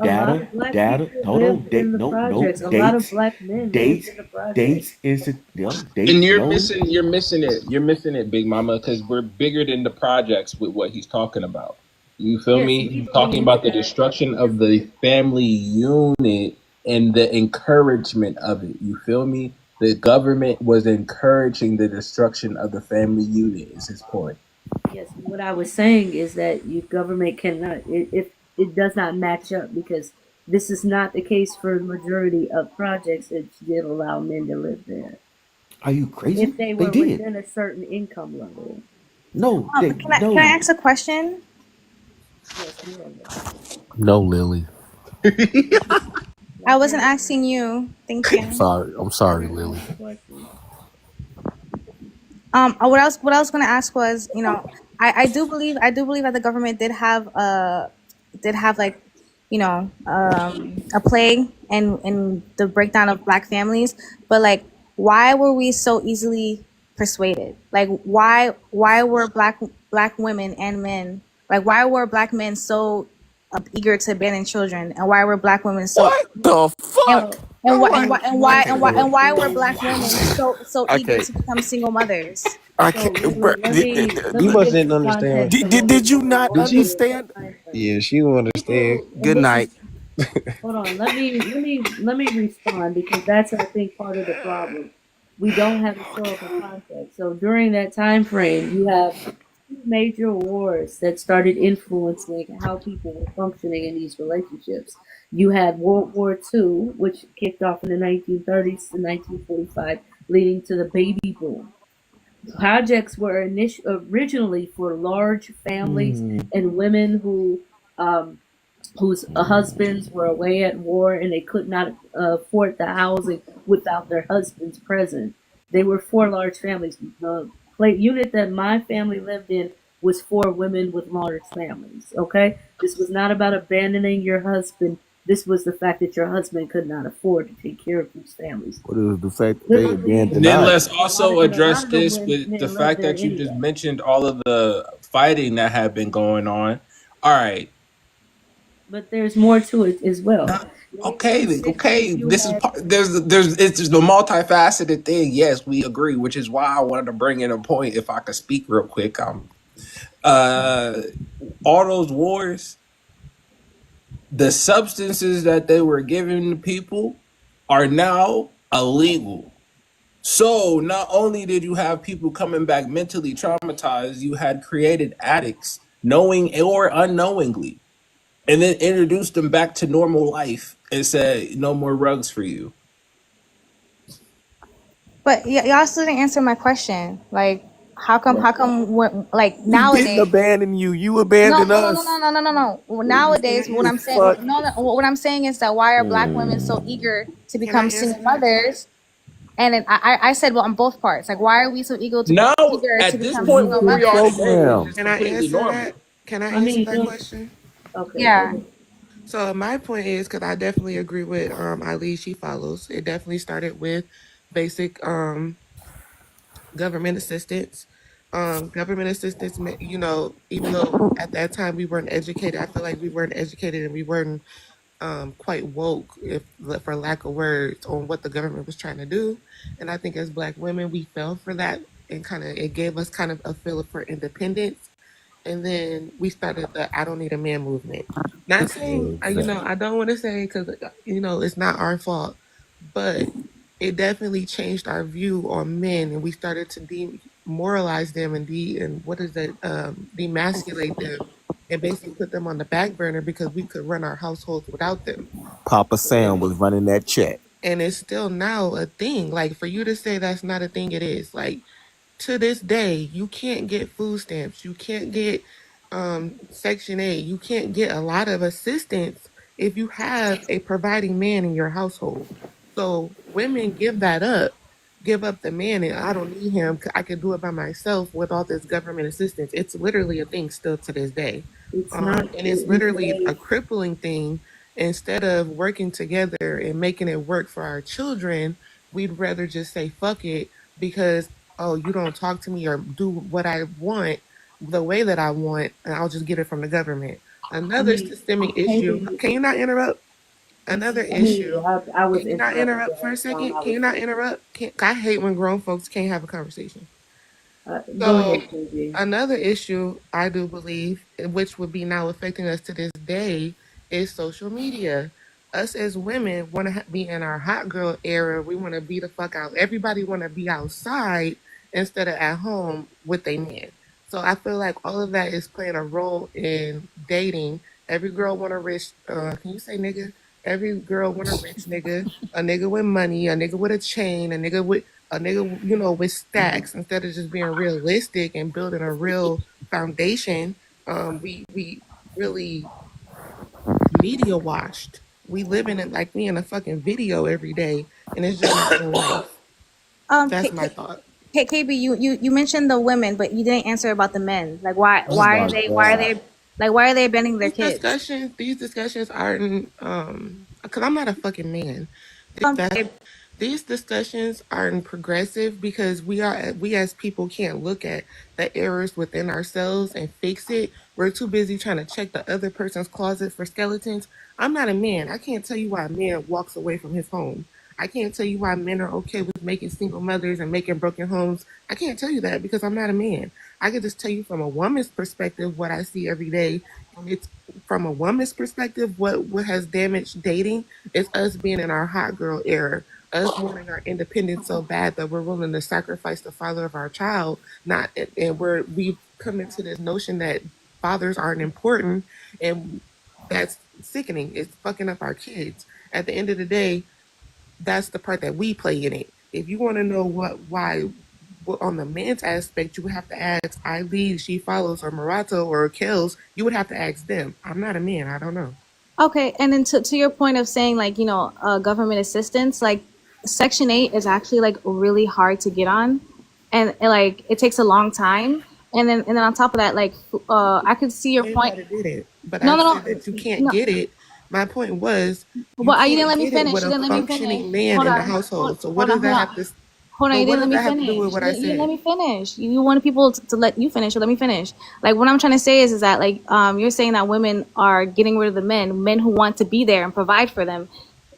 A lot data, of black data. people Hold on, lived in the no, projects. A lot of dates, black men lived dates, in the projects. dates, instant, no, And dates, no. you're missing it. You're missing it, Big Mama, because we're bigger than the projects with what he's talking about. You feel Yes, me? we He's talking believe about the that. destruction of the family unit and the encouragement of it. You feel me? The government was encouraging the destruction of the family unit, is his point. Yes, what I was saying is that your government cannot, it does not match up because this is not the case for the majority of projects that did allow men to live there. Are you crazy? If they They were did. within a certain income level. No, they Can I no. ask a question? Yes, ma'am. No, Lily. I wasn't asking you. Thank you. I'm sorry, Lily. What I was gonna ask was, I do believe that the government did have like, a play in the breakdown of black families, but like, why were we so easily persuaded? Like, why were black women and men, like, why were black men so eager to abandon children, and why were black women so What the fuck? and why were black women so I eager can't. to become single mothers? I So can't. Bro, let me You must give didn't some understand. context a did little bit you more not Did she? into understand? the time frame. Yeah, she don't understand. People, and Good this night. is, hold on, let me respond because that's I think part of the problem. We don't have historical context. So during that time frame, you have two major wars that started influencing how people were functioning in these relationships. You had World War II, which kicked off in the 1930s to 1945, leading to the baby boom. Projects were originally for large families and women um, whose husbands were away at war and they could not afford the housing without their husbands present. They were for large families. The unit that my family lived in was for women with large families. Okay, this was not about abandoning your husband. This was the fact that your husband could not afford to take care of these families. What is the fact that they abandoned And then us? let's also address of the this with the men lived fact there that you just anyway. mentioned all of the fighting that had been going on. All right. But there's more to it as well. Okay. You This is had it's the multifaceted thing. Yes, we agree, which is why I wanted to bring in a point. If I could speak real quick, all those wars, the substances that they were giving the people are now illegal. So not only did you have people coming back mentally traumatized, you had created addicts, knowing or unknowingly, and then introduced them back to normal life and said, "No more rugs for you." But y'all still didn't answer my question. Like, how come? Like We didn't nowadays? abandon you. You No, abandoned no, no, no, us. no, no, no, no, no. Well, What you nowadays, what I'm saying, fuck? no, no, what I'm saying is that why are black women so eager to become single mothers? And then I said, well, on both parts. Like, why are we so Now, eager to at this become point, single what we are mothers? today is Program. just Can I completely answer normal. that? Can I I answer mean, that question? okay. Yeah. So my point is, because I definitely agree with Ali, she follows. It definitely started with basic government assistance. Government assistance, you know, even though at that time we weren't educated, I feel like we weren't educated and we weren't quite woke, if for lack of words, on what the government was trying to do. And I think as Black women, we fell for that, and kind of it gave us kind of a feel for independence. And then we started the "I don't need a man" movement. Not saying, you know, I don't want to say, because you know it's not our fault, but it definitely changed our view on men, and we started to demoralize them and what is it, demasculate them, and basically put them on the back burner because we could run our households without them. Papa Sam was running that check. And it's still now a thing. Like, for you to say that's not a thing, it is. Like, to this day, you can't get food stamps. You can't get Section 8. You can't get a lot of assistance if you have a providing man in your household. So women give up the man, and I don't need him. I can do it by myself with all this government assistance. It's literally a thing still to this day. It's not. And it's literally a crippling thing. Instead of working together and making it work for our children, we'd rather just say fuck it because, oh, you don't talk to me or do what I want the way that I want, and I'll just get it from the government. Another systemic issue. Can you not interrupt? Another issue. I was Can you not interrupt for a second? Can you not interrupt? I hate when grown folks can't have a conversation. Go So ahead, KG. another issue I do believe, which would be now affecting us to this day, is social media. Us as women want to be in our hot girl era. We want to be the fuck out. Everybody want to be outside instead of at home with a man. So I feel like all of that is playing a role in dating. Every girl want a rich. Can you say nigga? Every girl want a rich nigga, a nigga with money, a nigga with a chain, a nigga, you know, with stacks. Instead of just being realistic and building a real foundation, we really media washed. We live in it like we in a fucking video every day, and it's just not real life. That's my thought. KB, you mentioned the women, but you didn't answer about the men. Like, why Oh why my are they god. abandoning their kids? These discussions aren't because I'm not a fucking man. These discussions aren't progressive because we as people can't look at the errors within ourselves and fix it. We're too busy trying to check the other person's closet for skeletons. I'm not a man. I can't tell you why a man walks away from his home. I can't tell you why men are okay with making single mothers and making broken homes. I can't tell you that because I'm not a man. I can just tell you from a woman's perspective what I see every day. And it's from a woman's perspective, what has damaged dating is us being in our hot girl era, us wanting our independence so bad that we're willing to sacrifice the father of our child. Not and we've come into this notion that fathers aren't important, and that's sickening. It's fucking up our kids. At the end of the day, that's the part that we play in it. If you want to know why on the man's aspect, you would have to ask Eileen, She Follows, or Marato, or Kels. You would have to ask them. I'm not a man. I don't know. Okay, and then to your point of saying, like, you know, government assistance, like Section 8 is actually like really hard to get on, and like it takes a long time. And then on top of that, like I could see your point. Did it, but No, I no, said no, that you can't no. get it. My point was, Well, you didn't let me get it finish. with You a didn't let me functioning finish. man Hold in the on. household. So what Hold on. does Hold that on. have to? Hold on, So you what didn't let does me that have to do finish. with what I You didn't let said? me finish. You wanted people to let you finish, so let me finish. Like, what I'm trying to say is that, like, you're saying that women are getting rid of the men who want to be there and provide for them.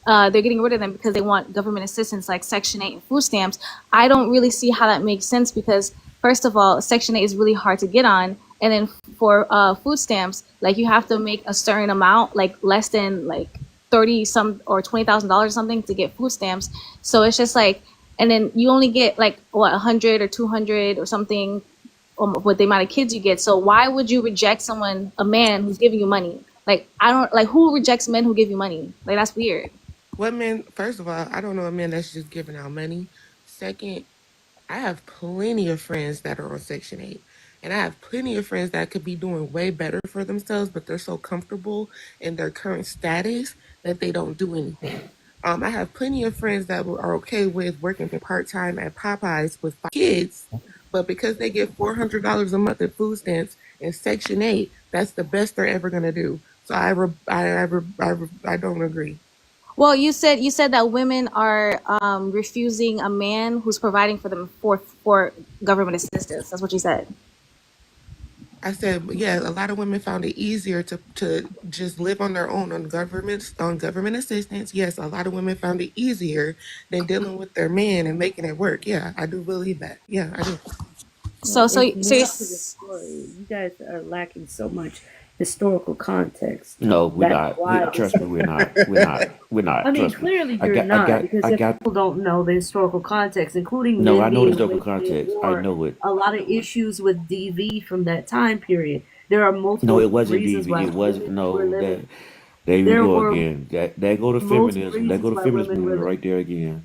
They're getting rid of them because they want government assistance like Section 8 and food stamps. I don't really see how that makes sense because, first of all, Section 8 is really hard to get on. And then for food stamps, like, you have to make a certain amount, like less than like 30 some or $20,000 or something to get food stamps. So it's just like, and then you only get like what 100 or 200 or something with the amount of kids you get. So why would you reject a man who's giving you money? Like, I don't like, who rejects men who give you money? Like, that's weird. What men? First of all, I don't know a man that's just giving out money. Second, I have plenty of friends that are on Section 8. And I have plenty of friends that could be doing way better for themselves, but they're so comfortable in their current status that they don't do anything. I have plenty of friends that are okay with working part-time at Popeyes with 5 kids, but because they get $400 a month in food stamps in Section 8, that's the best they're ever going to do. So I don't agree. Well, you said that women are refusing a man who's providing for them for government assistance. That's what you said. I said, yeah, a lot of women found it easier to just live on their own on government assistance. Yes, a lot of women found it easier than dealing with their man and making it work. Yeah, I do believe that. Yeah, I do. So so It's so more you to the story. You guys are lacking so much historical context. No, we're That's not. why this. Trust me, we're not. We're not. We're not. I mean, Trust me. clearly I you're got. I not, got. because I if got. people don't know the historical context, including No, I men know the being historical women in context. I war, know it. a lot of issues with DV from that time period. There are No, multiple it wasn't reasons DV. why It was women were no. living. That there you There go were again. That go to multiple feminism. That reasons go to why feminist women were movement living. right there again.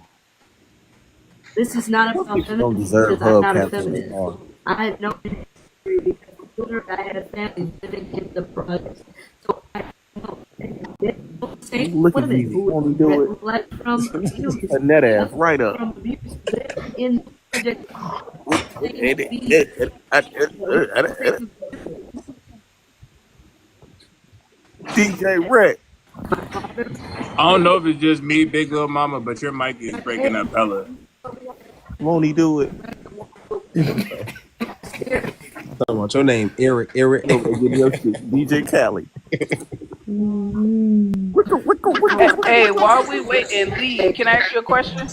This is not about You don't feminism deserve because I'm not a hubcaps feminist. anymore. I had no history because before I had a family living in the projects. So I know same Look at women Vivi. who Won't he do it? reflect from abuse, A net ass right up. from abuse, live in the project. DJ Rex. I don't know if it's just me, Big Little Mama, but your mic is breaking up hella. Won't he do it? Talking about your name, Eric. Eric. Go get your shit. DJ Khaled. Hey, while we waiting, Lee, can I ask you a question?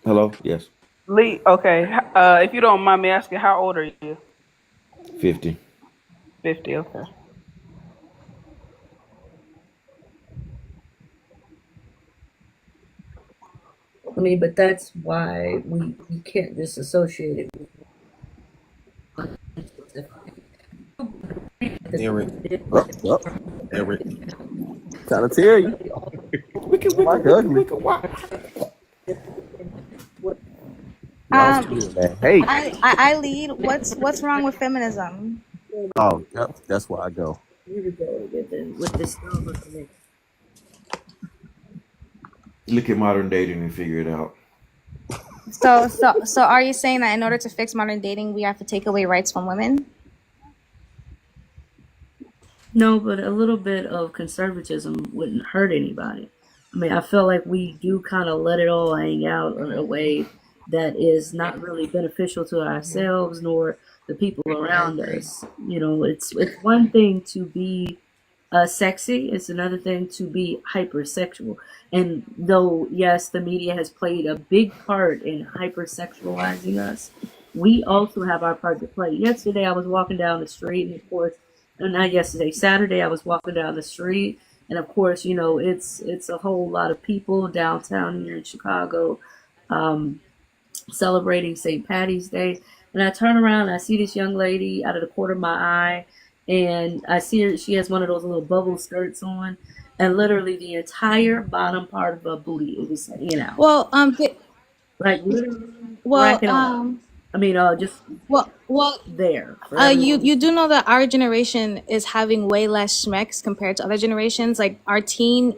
Hello. Yes. Lee, okay. If you don't mind me asking, how old are you? 50. 50, okay. I mean, but that's why we can't just associate it with Eric. Eric. Trying to tell you. Like ugly. Hey. I lead. What's wrong with feminism? Oh, that's where I go. Here we go with this. Look at modern dating and figure it out. So are you saying that in order to fix modern dating, we have to take away rights from women? No, but a little bit of conservatism wouldn't hurt anybody. I mean, I feel like we do kind of let it all hang out in a way that is not really beneficial to ourselves nor the people around us. You know, it's one thing to be sexy. It's another thing to be hypersexual. And though, yes, the media has played a big part in hypersexualizing us, we also have our part to play. Yesterday, I was walking down the street, and of course, not yesterday, Saturday, I was walking down the street, and of course, you know, it's a whole lot of people downtown here in Chicago celebrating St. Patty's Day. And I turn around and I see this young lady out of the corner of my eye, and I see her, she has one of those little bubble skirts on, and literally the entire bottom part of her booty, it was, you know. Well, like literally well, cracking off. I mean, just well, there. you do know that our generation is having way less schmecks compared to other generations. Like our teen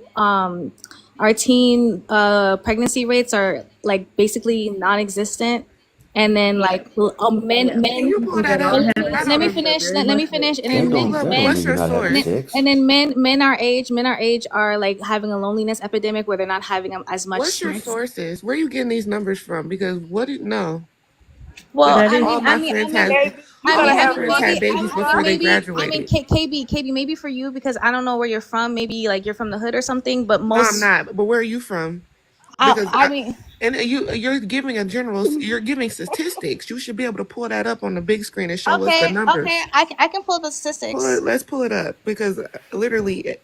pregnancy rates are like basically non-existent. And then like men. Let me finish. And then men our age are like having a loneliness epidemic where they're not having as much. What's your sources? Where are you getting these numbers from? Because Well, all my friends had babies before they graduated. I mean, KB, maybe for you because I don't know where you're from. Maybe like you're from the hood or something. But most. No, I'm not. But where are you from? Because you're giving you're giving statistics. You should be able to pull that up on the big screen and show us the numbers. Okay, I can pull the statistics. Let's pull it up because literally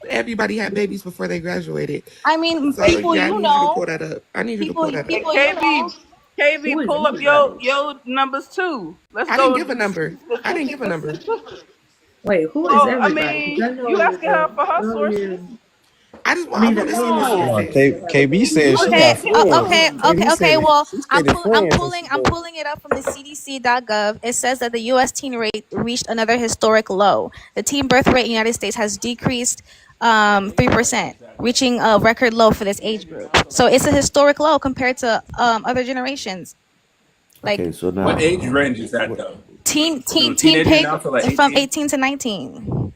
everybody had babies before they graduated. I mean, so, people yeah, you know. pull that up. I need you to pull that up. KB, pull up your numbers too. I didn't give a number. Wait, who is everybody? I mean, you asking her for her sources. I want to see KB said she got friends. Okay. Well, I'm pulling it up from the CDC.gov. It says that the U.S. teen rate reached another historic low. The teen birth rate in the United States has decreased 3%, reaching a record low for this age group. So it's a historic low compared to other generations. Like, okay, so now, what age range is that though? So teen teenagers pig now to like from 18. 18 to 19.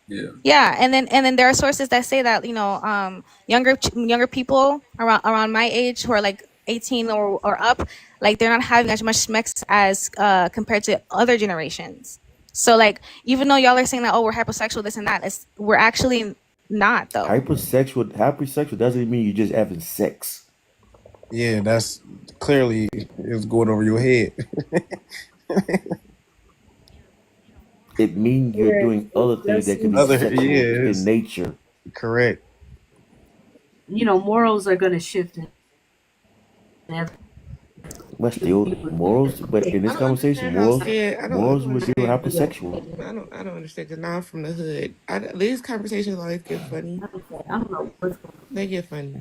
Yeah. Yeah, and then there are sources that say that younger people around my age who are like 18 or up, like they're not having as much sex as compared to other generations. So like even though y'all are saying that, oh, we're hypersexual, this and that, we're actually not though. Hypersexual doesn't mean you're just having sex. Yeah, that's clearly it's going over your head. It means you're doing other things that could be sexual in nature. Correct. Morals are going to shift. But still, morals. But in this conversation, morals would be hypersexual. I don't understand because now I'm from the hood. These conversations always get funny. I don't know what's going on. They get funny.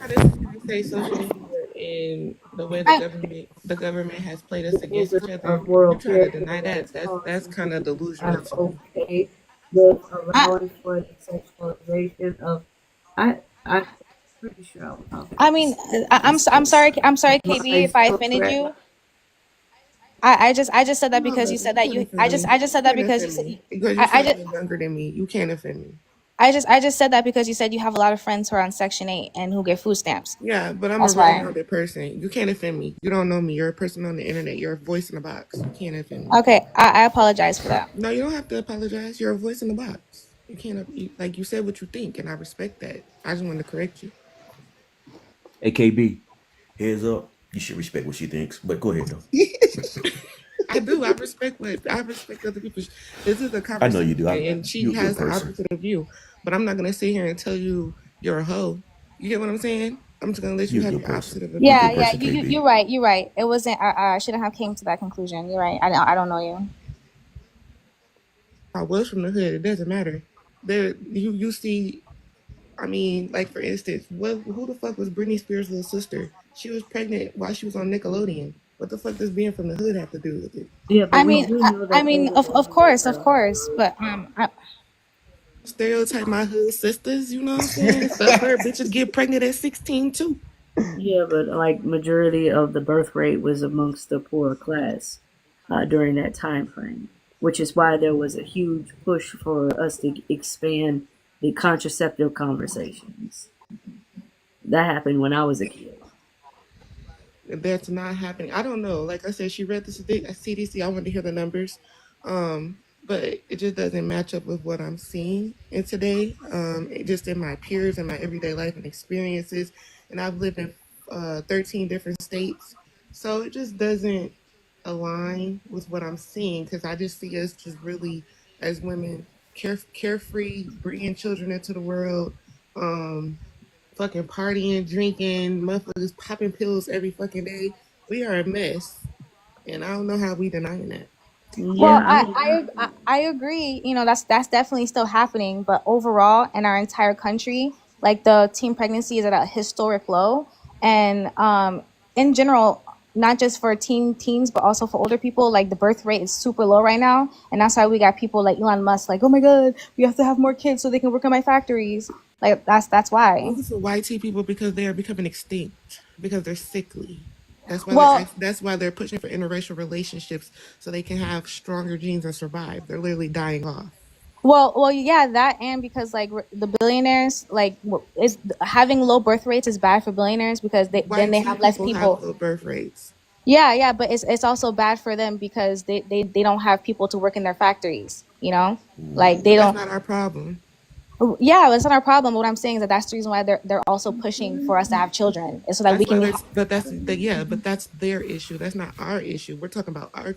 I just say social media and the way the government has played us against each other. You try to deny that. That's kind of delusional. I'm okay with allowing for the sexualization of. I'm pretty sure I was talking. I mean, I'm sorry, KB, if I offended you. I just said that because you said that you. I just said that because you said. You're younger than me. You can't offend me. I just said that because you said you have a lot of friends who are on Section 8 and who get food stamps. Yeah, but I'm a rounded person. You can't offend me. You don't know me. You're a person on the internet. You're a voice in the box. You can't offend me. Okay, I apologize for that. No, you don't have to apologize. You're a voice in the box. You can't, like you said what you think, and I respect that. I just wanted to correct you. AKB, heads up. You should respect what she thinks, but go ahead though. I do. I respect other people. This is a conversation. I know you do. And she has the opposite of you. But I'm not gonna sit here and tell you you're a hoe. You get what I'm saying? I'm just gonna let you have your opposite of opinion. Yeah. You're right. You're right. It wasn't. I shouldn't have came to that conclusion. You're right. I don't know you. I was from the hood. It doesn't matter. You see. I mean, like for instance, who the fuck was Britney Spears' little sister? She was pregnant while she was on Nickelodeon. What the fuck does being from the hood have to do with it? Yeah, I mean, of course, but stereotype my hood sisters, you know what I'm saying? Suburb bitches get pregnant at 16 too. Yeah, but like majority of the birth rate was amongst the poor class during that time frame, which is why there was a huge push for us to expand the contraceptive conversations. That happened when I was a kid. That's not happening. I don't know. Like I said, she read the CDC. I wanted to hear the numbers, but it just doesn't match up with what I'm seeing in today. Just in my peers and my everyday life and experiences, and I've lived in 13 different states, so it just doesn't align with what I'm seeing because I just see us just really as women carefree, bringing children into the world. Fucking partying, drinking, motherfuckers popping pills every fucking day. We are a mess, and I don't know how we denying that. Well, I agree. That's definitely still happening, but overall, in our entire country, like the teen pregnancy is at a historic low, and in general, not just for teens, but also for older people, like the birth rate is super low right now, and that's why we got people like Elon Musk, like, oh my god, we have to have more kids so they can work in my factories. Like that's why. This is for white people because they are becoming extinct because they're sickly. That's why they're pushing for interracial relationships so they can have stronger genes and survive. They're literally dying off. Well, yeah, that and because like the billionaires, like is having low birth rates is bad for billionaires because they have less people. Have low birth rates. Yeah, but it's also bad for them because they don't have people to work in their factories. Like they don't. That's not our problem. Yeah, it's not our problem. What I'm saying is that that's the reason why they're also pushing for us to have children, so that we can. But that's their issue. That's not our issue. We're talking about our.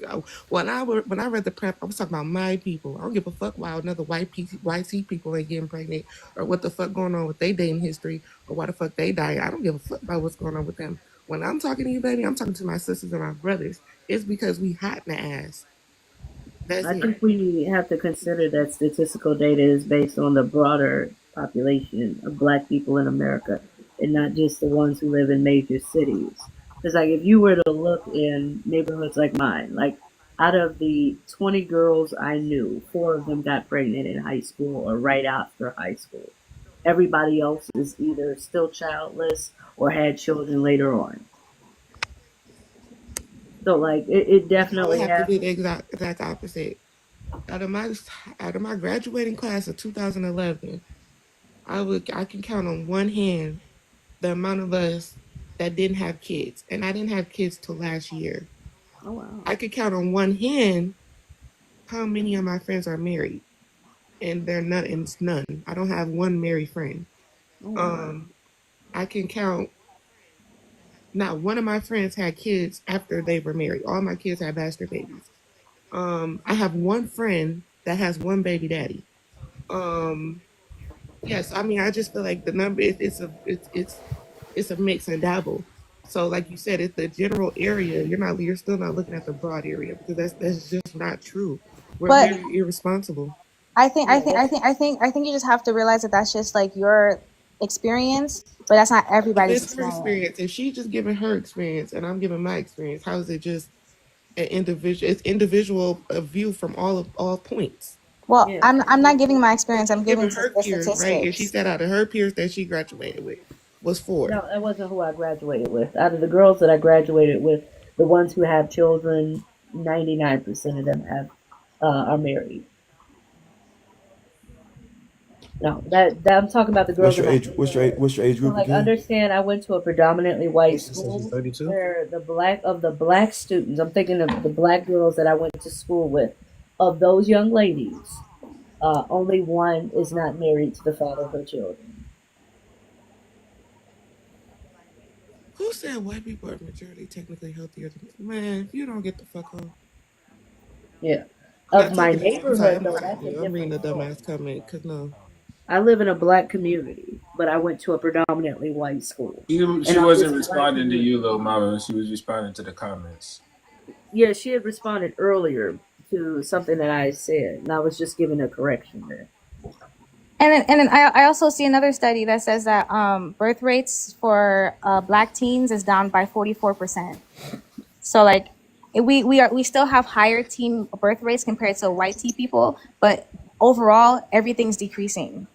When I read the prep, I was talking about my people. I don't give a fuck why another white people ain't getting pregnant or what the fuck going on with their dating history or why the fuck they die. I don't give a fuck about what's going on with them. When I'm talking to you, baby, I'm talking to my sisters and my brothers. It's because we hot in the ass. I think we have to consider that statistical data is based on the broader population of Black people in America and not just the ones who live in major cities. Because like if you were to look in neighborhoods like mine, like out of the 20 girls I knew, 4 of them got pregnant in high school or right after high school. Everybody else is either still childless or had children later on. So like it I would definitely have to has. be the exact opposite. Out of my graduating class of 2011, I can count on one hand the amount of us that didn't have kids, and I didn't have kids till last year. Oh wow. I could count on one hand how many of my friends are married, and they're none. And it's none. I don't have one married friend. Oh wow. I can count. Not one of my friends had kids after they were married. All my kids had bastard babies. I have one friend that has one baby daddy. Yes, I mean I just feel like the number it's a mix and dabble. So like you said, it's the general area. You're still not looking at the broad area because that's just not true. We're But very irresponsible. I think you just have to realize that that's just like your experience, but that's not If everybody's it's her experience. experience, if she's just giving her experience and I'm giving my experience, how is it just an individual? It's individual view from all points. Well, Yeah. I'm not giving my experience. I'm giving Given her the peers, right? And she statistics. said out of her peers that she graduated with was 4. No, that wasn't who I graduated with. Out of the girls that I graduated with, the ones who have children, 99% of them have are married. No, that I'm talking about the girls What's in your my age? What's your age So group like again? understand I went to a predominantly white She said she's school 32. where the black students, I'm thinking of the black girls that I went to school with, of those young ladies, only one is not married to the father of her children. Who said white people are majority technically healthier than man? If you don't get the fuck home. Yeah. I'm Of not my taking it. I'm sorry. neighborhood I'm though, not that's a taking it. I'm reading different the story. dumbass comment because no. I live in a black community, but I went to a predominantly white school. She And she of this wasn't black responding to community, you, little mama. She was responding to the comments. yeah, she had responded earlier to something that I said, and I was just giving a correction there. And then I also see another study that says that birth rates for black teens is down by 44%. So like we still have higher teen birth rates compared to white teen people, but overall everything's decreasing.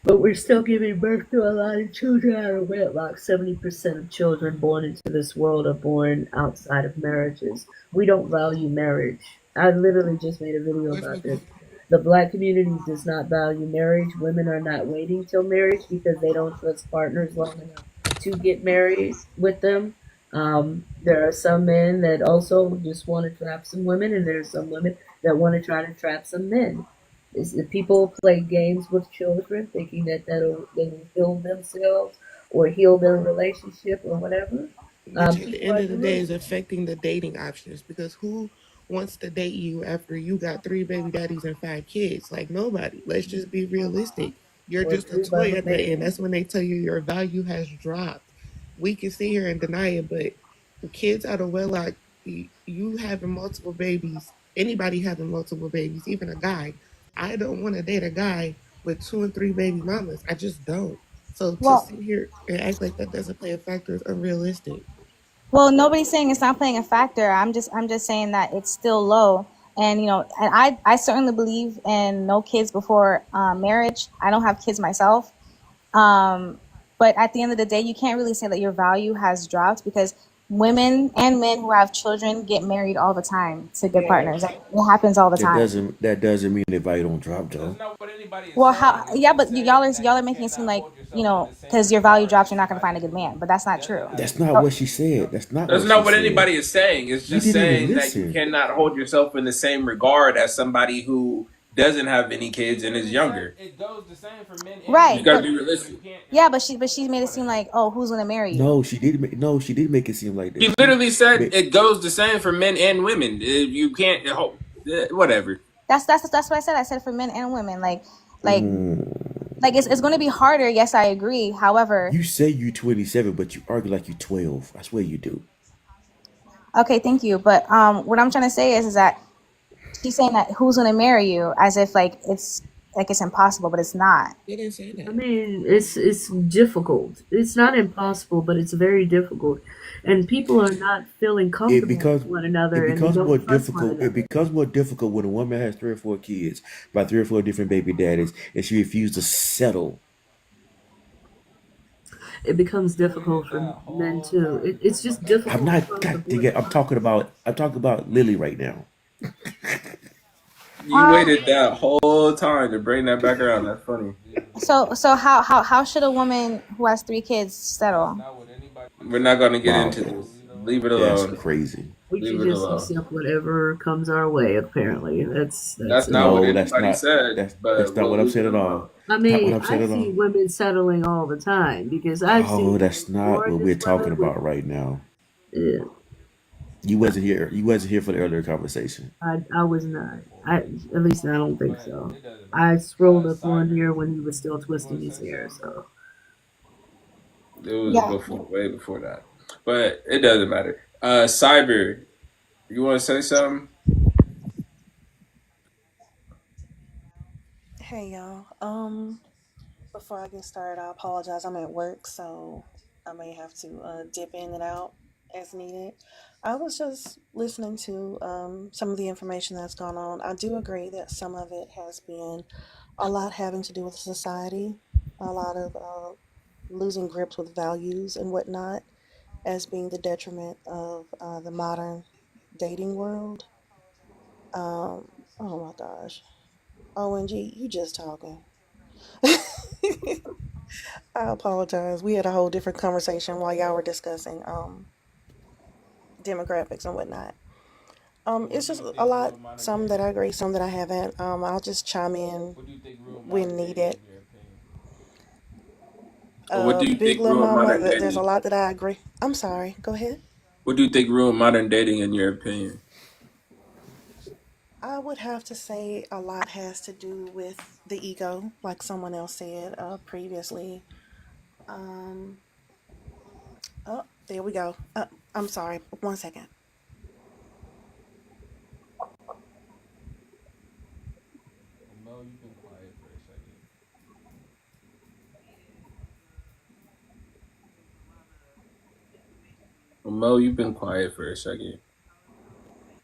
But we're still giving birth to a lot of children out of wedlock. 70% of children born into this world are born outside of marriages. We don't value marriage. I literally just made a video about this. The black community does not value marriage. Women are not waiting till marriage because they don't trust partners long enough to get married with them. There are some men that also just want to trap some women, and there are some women that want to try to trap some men. People play games with children, thinking that they will heal themselves or heal their relationship or whatever. Which at the People end are of the day is delusional. affecting the dating options because who wants to date you after you got 3 baby daddies and 5 kids? Like nobody. Let's just be realistic. You're Or just a three toy bubba at the end. babies. That's when they tell you your value has dropped. We can sit here and deny it, but kids out of wedlock, you having multiple babies, anybody having multiple babies, even a guy. I don't want to date a guy with 2 and 3 baby mamas. I just don't. So to Well, sit here and act like that doesn't play a factor is unrealistic. well, nobody's saying it's not playing a factor. I'm just saying that it's still low. And and I certainly believe in no kids before marriage. I don't have kids myself. But at the end of the day, you can't really say that your value has dropped because women and men who have children get married all the time to good Yeah. partners. Like, it happens all the time. That doesn't mean the value don't drop, Joe. Well, how? Yeah, but y'all are making it seem like because your value drops, you're not going to find a good man. But that's not true. That's not what she said. That's not That's what not she what said. anybody is saying. It's You just didn't even saying that you listen. cannot hold yourself in the same regard as somebody who doesn't have any kids and is younger. It goes the same for men and You Right, women. gotta but be realistic. yeah, but she made it seem like, oh, who's going to marry you? No, she didn't. She did make it seem like He that. literally said But it goes the same for men and women. You can't whatever. That's what I said. I said for men and women, like it's going to be harder. Yes, I agree. However, you say you 27, but you argue like you 12. I swear you do. okay, thank you. But what I'm trying to say is that she's saying that who's going to marry you as if it's impossible, but it's not. They didn't say that. I mean, it's difficult. It's not impossible, but it's very difficult. And people are not feeling It comfortable becomes with one another, it and they becomes more don't trust one difficult. It another. becomes more difficult when a woman has 3 or 4 kids by 3 or 4 different baby daddies, and she refuses to settle. it becomes difficult for men too. It's just I'm difficult not. across the God dang board. it! I'm talking about Lily right now. You waited that whole time to bring that back around. That's funny. So how should a woman who has 3 kids settle? We're not gonna get Wow, into this. Leave it that's alone. crazy. We Leave should it just alone. accept whatever comes our way. Apparently, that's That's not it. what No, that's anybody not. said, That's but not we'll what I'm leave it saying at alone. all. I Not what mean, I'm I saying at see all. women settling all the time because I've Oh, seen that's not what we're gorgeous talking women with. about right now. Yeah, You wasn't here. You wasn't here for the earlier conversation. I was not. At least I don't think so. I scrolled up on here when he was still twisting his hair. So It was Yeah. before, way before that. But it doesn't matter. Cyber, you want to say something? Hey y'all. Before I get started, I apologize. I'm at work, so I may have to dip in and out as needed. I was just listening to some of the information that's gone on. I do agree that some of it has been a lot having to do with society, a lot of losing grips with values and whatnot, as being the detriment of the modern dating world. Oh my gosh. ONG, you just talking. I apologize. We had a whole different conversation while y'all were discussing demographics and whatnot. It's just a lot. Some that I agree, some that I haven't. I'll just chime in when needed. Or what do you Big think Lil ruined Mama. modern There's a dating? lot that I agree. I'm sorry. Go ahead. What do you think ruined modern dating, in your opinion? I would have to say a lot has to do with the ego, like someone else said previously. Um, oh, there we go. I'm sorry. 1 second. Well, Mo, you've been quiet for a second.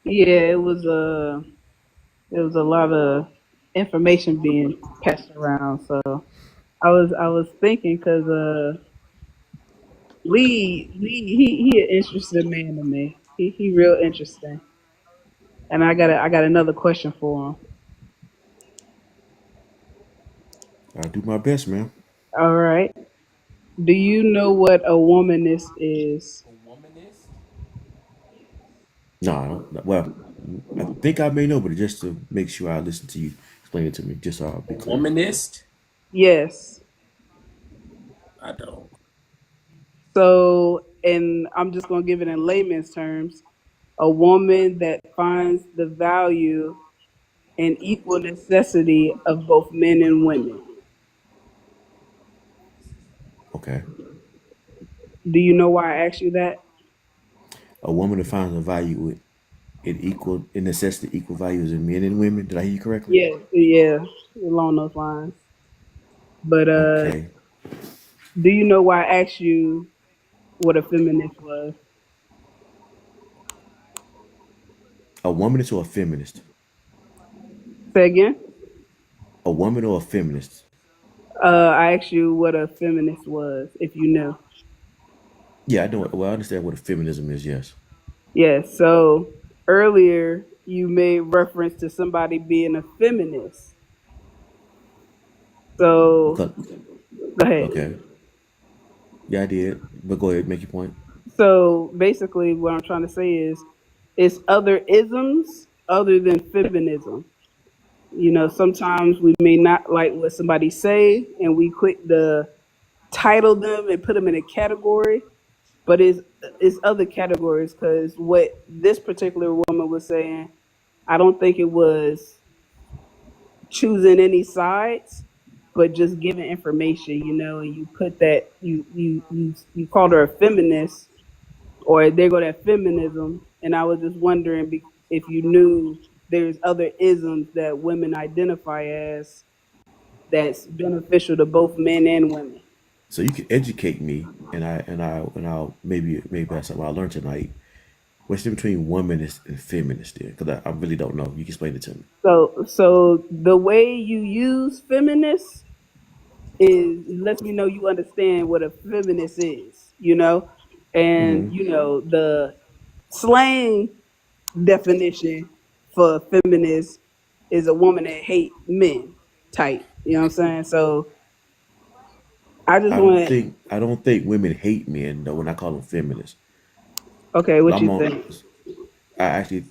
Yeah, it was a lot of information being passed around. So I was thinking because Lee he an interesting man to me. He real interesting. And I got another question for him. I'll do my best, man. All right. Do you know what a womanist is? No, I don't. Well, I think I may know, but just to make sure I listen to you explain it to me, just so I'll A be clear. womanist? Yes. I don't. So, and I'm just gonna give it in layman's terms: a woman that finds the value and equal necessity of both men and women. Okay. Do you know why I asked you that? A woman that finds a value in necessity equal values in men and women. Did I hear you correctly? Yeah, along those lines. But Okay. do you know why I asked you what a feminist was? A womanist or a feminist? Say again. A woman or a feminist? I asked you what a feminist was, if you knew. Yeah, I know. Well, I understand what a feminism is. Yes. Yes. So earlier you made reference to somebody being a feminist. So Because, go ahead. okay. Yeah, I did. But go ahead, make your point. So basically, what I'm trying to say is, it's other isms other than feminism. You know, sometimes we may not like what somebody say, and we quick to title them and put them in a category. But it's other categories, because what this particular woman was saying, I don't think it was choosing any sides, but just giving information. You know, and you put that you called her a feminist, or there go that feminism. And I was just wondering if you knew there's other isms that women identify as that's beneficial to both men and women. So you can educate me, and I'll maybe that's something I learned tonight. What's the difference between womanist and feminist? There, because I really don't know. You can explain it to me. So the way you use feminist lets me know you understand what a feminist is, you know? And, Hmm. you know, the slang definition for feminist is a woman that hate men type. You know what I'm saying? So I just want, I don't think women hate men though when I call them feminists. okay, what I'm you on. think? I actually,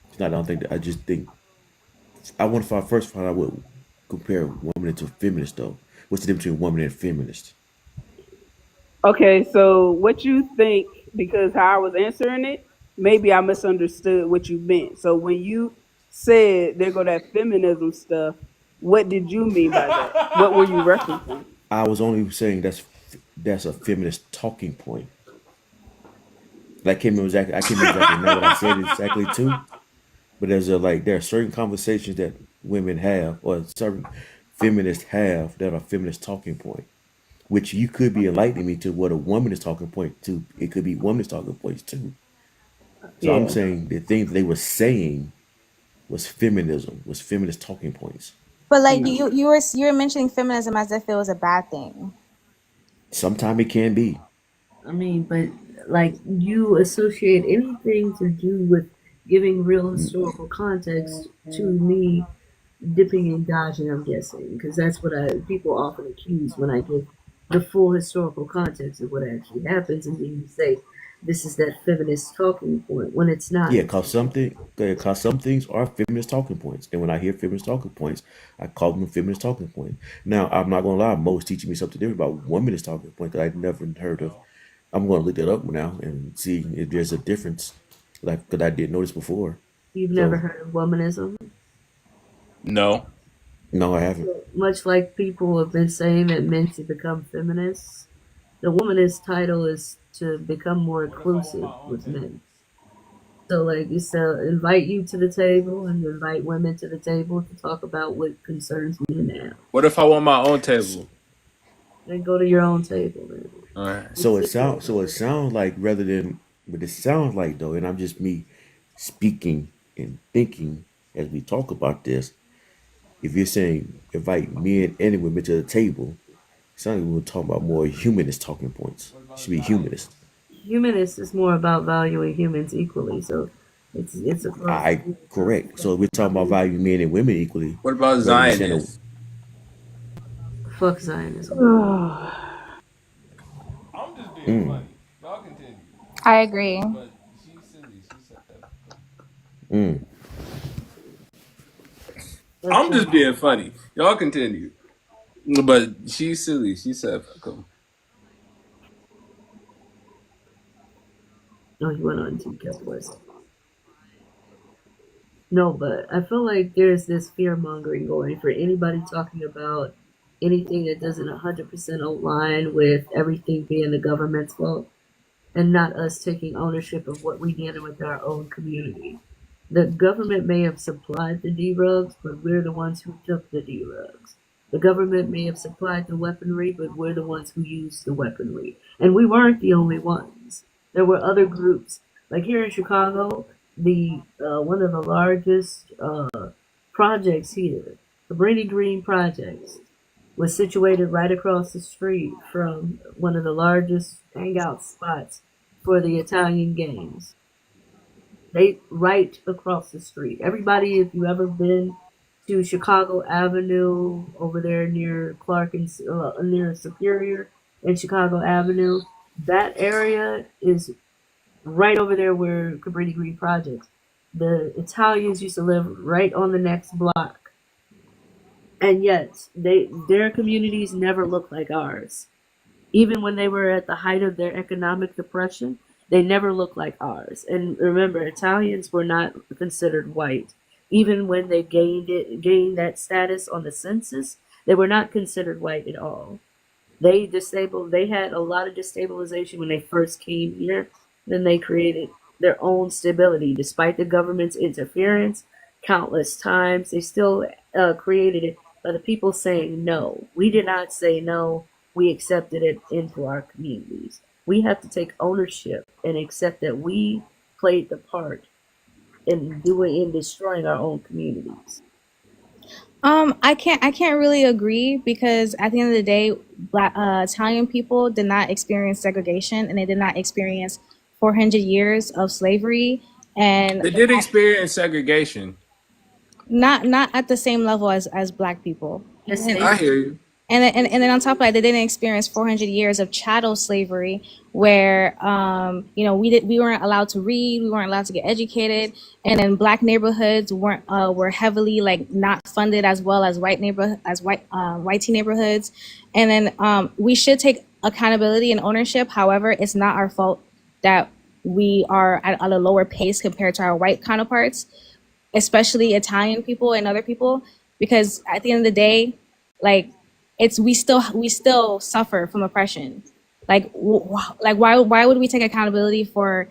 it's not. I don't think that. I just think I want to first find out what compare woman to feminist though. What's the difference between woman and feminist? Okay, so what you think, because how I was answering it, maybe I misunderstood what you meant. So when you said there go that feminism stuff, what did you mean by that? What were you referencing? I was only saying that's a feminist talking point. Like I can't remember exactly now what I said exactly too. But there are certain conversations that women have or certain feminists have that are feminist talking point. Which you could be enlightening me to what a woman is talking point to. It could be woman's talking points too. So I'm Yeah. saying the things they were saying was feminism, was feminist talking points. But like No. you were mentioning feminism as if it was a bad thing. Sometimes it can be. I mean, but like you associate anything to do with giving real historical context to me dipping and dodging, I'm guessing, because that's what people often accuse when I give the full historical context of what actually happens, and then you say this is that feminist talking point when it's not. Yeah, cause some things are feminist talking points, and when I hear feminist talking points, I call them feminist talking points. Now, I'm not gonna lie, Mo's teaching me something different about women's talking point that I'd never heard of. I'm gonna look that up now and see if there's a difference, like because I didn't notice before. You've never So heard of womanism? No. no, I haven't. Much like people have been saying that men should become feminists, the womanist title is to become more inclusive with men. So, like, it's to invite you to the table and invite women to the table to talk about what concerns men now. What if I want my own table? Then go to your own table, man. All right. So it sounds like rather than, but it sounds like though, and I'm just me speaking and thinking as we talk about this. If you're saying invite men and women to the table, it sounds like we're talking about more humanist talking points. It should be humanist. Humanist is more about valuing humans equally, so it's across the I board. correct. So we're talking about valuing men and women equally, What about rather than saying, Zionists? Fuck Zionism. mm, I agree. mm. I'm just being funny. Y'all continue. But she's silly. She said, fuck 'em. No, he went on to kept voice. No, but I feel like there's this fear mongering going for anybody talking about anything that doesn't 100% align with everything being the government's fault and not us taking ownership of what we did with our own community. The government may have supplied the D-rugs, but we're the ones who took the D-rugs. The government may have supplied the weaponry, but we're the ones who used the weaponry. And we weren't the only ones. There were other groups. Like here in Chicago, the one of the largest projects here, the Cabrini Green Projects, was situated right across the street from one of the largest hangout spots for the Italian gangs. They right across the street. Everybody, if you ever been to Chicago Avenue over there near Clark and near Superior and Chicago Avenue, that area is right over there where Cabrini Green Projects. The Italians used to live right on the next block, and yet their communities never looked like ours. Even when they were at the height of their economic depression, they never looked like ours. And remember, Italians were not considered white. Even when they gained that status on the census, they were not considered white at all. They had a lot of destabilization when they first came here. Then they created their own stability despite the government's interference countless times. They still created it by the people saying no. We did not say no. We accepted it into our communities. We have to take ownership and accept that we played the part in destroying our own communities. I can't really agree because at the end of the day, Italian people did not experience segregation and they did not experience 400 years of slavery and They did experience segregation. not at the same level as black people. I hear you. And then on top of that, they didn't experience 400 years of chattel slavery, where we weren't allowed to read, we weren't allowed to get educated, and then black neighborhoods were heavily like not funded as well as whitey neighborhoods, and then we should take accountability and ownership. However, it's not our fault that we are at a lower pace compared to our white counterparts, especially Italian people and other people, because at the end of the day, like we still suffer from oppression. Like why would we take accountability for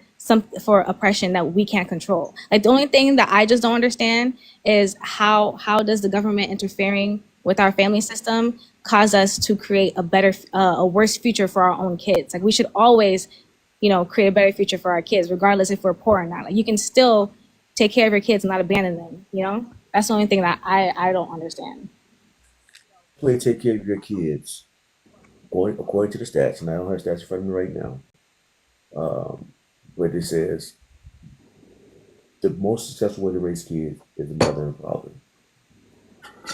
oppression that we can't control? Like the only thing that I just don't understand is how does the government interfering with our family system cause us to create a worse future for our own kids? Like we should always, create a better future for our kids, regardless if we're poor or not. Like you can still take care of your kids and not abandon them. That's the only thing that I don't understand. Play take care of your kids. According to the stats, and I don't have stats in front of me right now, but it says the most successful way to raise kids is the mother and father.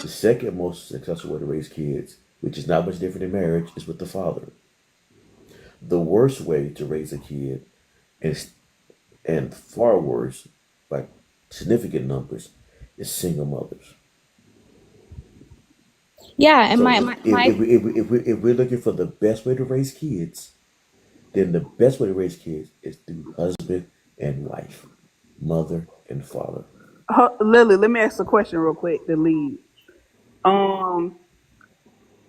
The second most successful way to raise kids, which is not much different than marriage, is with the father. The worst way to raise a kid and far worse, by significant numbers, is single mothers. Yeah, and So my if we're looking for the best way to raise kids, then the best way to raise kids is through husband and wife, mother and father. Lily, let me ask a question real quick to lead.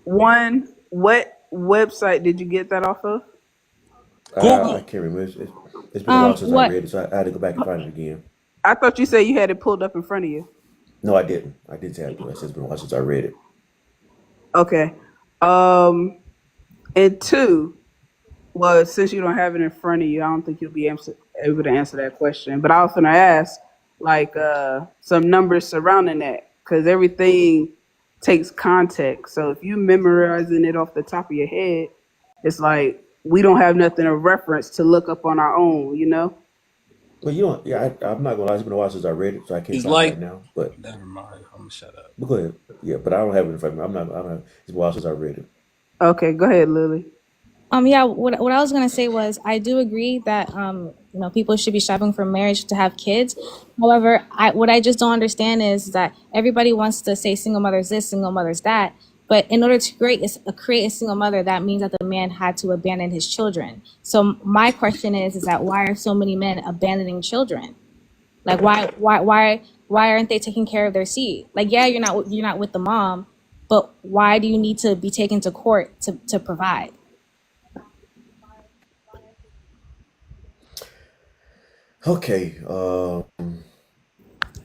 One, what website did you get that off of? I can't remember. It's been a while since I what read it, so I had to go back and find it again. I thought you said you had it pulled up in front of you. No, I didn't. I didn't say I do. I said it's been a while since I read it. Okay. And two, well, since you don't have it in front of you, I don't think you'll be able to answer that question. But I was going to ask, some numbers surrounding that, because everything takes context. So if you memorizing it off the top of your head, it's like we don't have nothing of reference to look up on our own. Well, you don't. Yeah, I'm not gonna lie. It's been a while since I read it, so I can't It's talk like, right now. But never mind. I'm gonna shut up. go ahead. Yeah, but I don't have it in front of me. I'm not. I don't. It's been a while since I read it. Okay, go ahead, Lily. Yeah, what I was gonna say was I do agree that people should be shopping for marriage to have kids. However, what I just don't understand is that everybody wants to say single mothers this, single mothers that. But in order to create a single mother, that means that the man had to abandon his children. So my question is that why are so many men abandoning children? Like why aren't they taking care of their seed? Like yeah, you're not with the mom, but why do you need to be taken to court to provide? Okay.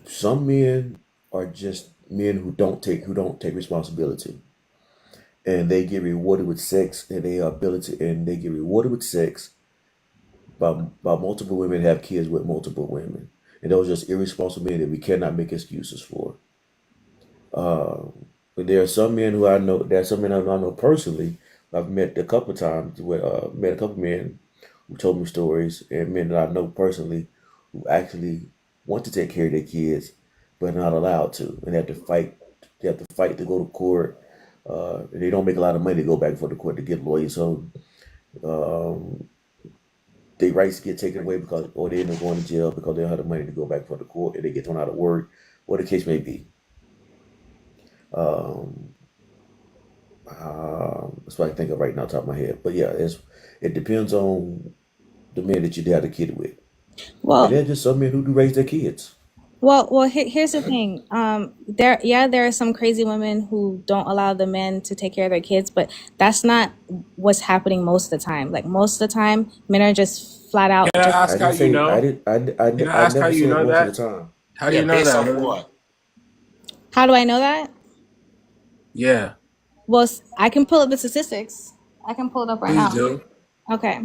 Some men are just men who don't take responsibility, and they get rewarded with sex, and they get rewarded with sex by multiple women, have kids with multiple women, and those are just irresponsible men that we cannot make excuses for. But there are some men who I know. There are some men I know personally. I've met a couple of times. Met a couple of men who told me stories, and men that I know personally who actually want to take care of their kids, but are not allowed to, and they have to fight. They have to fight to go to court. And they don't make a lot of money to go back for the court to get lawyers. So um, their rights get taken away or they end up going to jail because they don't have the money to go back for the court, and they get thrown out of work, whatever the case may be. Um, that's what I think of right now, top of my head. But yeah, it depends on the man that you have the kid with. And Well, there's just some men who do raise their kids. Here's the thing. There are some crazy women who don't allow the men to take care of their kids, but that's not what's happening most of the time. Like most of the time, men are just flat out Can I just. I ask how didn't you say know? I Can I ask how never you said know most of that? the time. How do Yeah, you know based that, off Lily? what? How do I know that? Yeah, Well, I can pull up the statistics. I can pull it up right please now. do. Okay.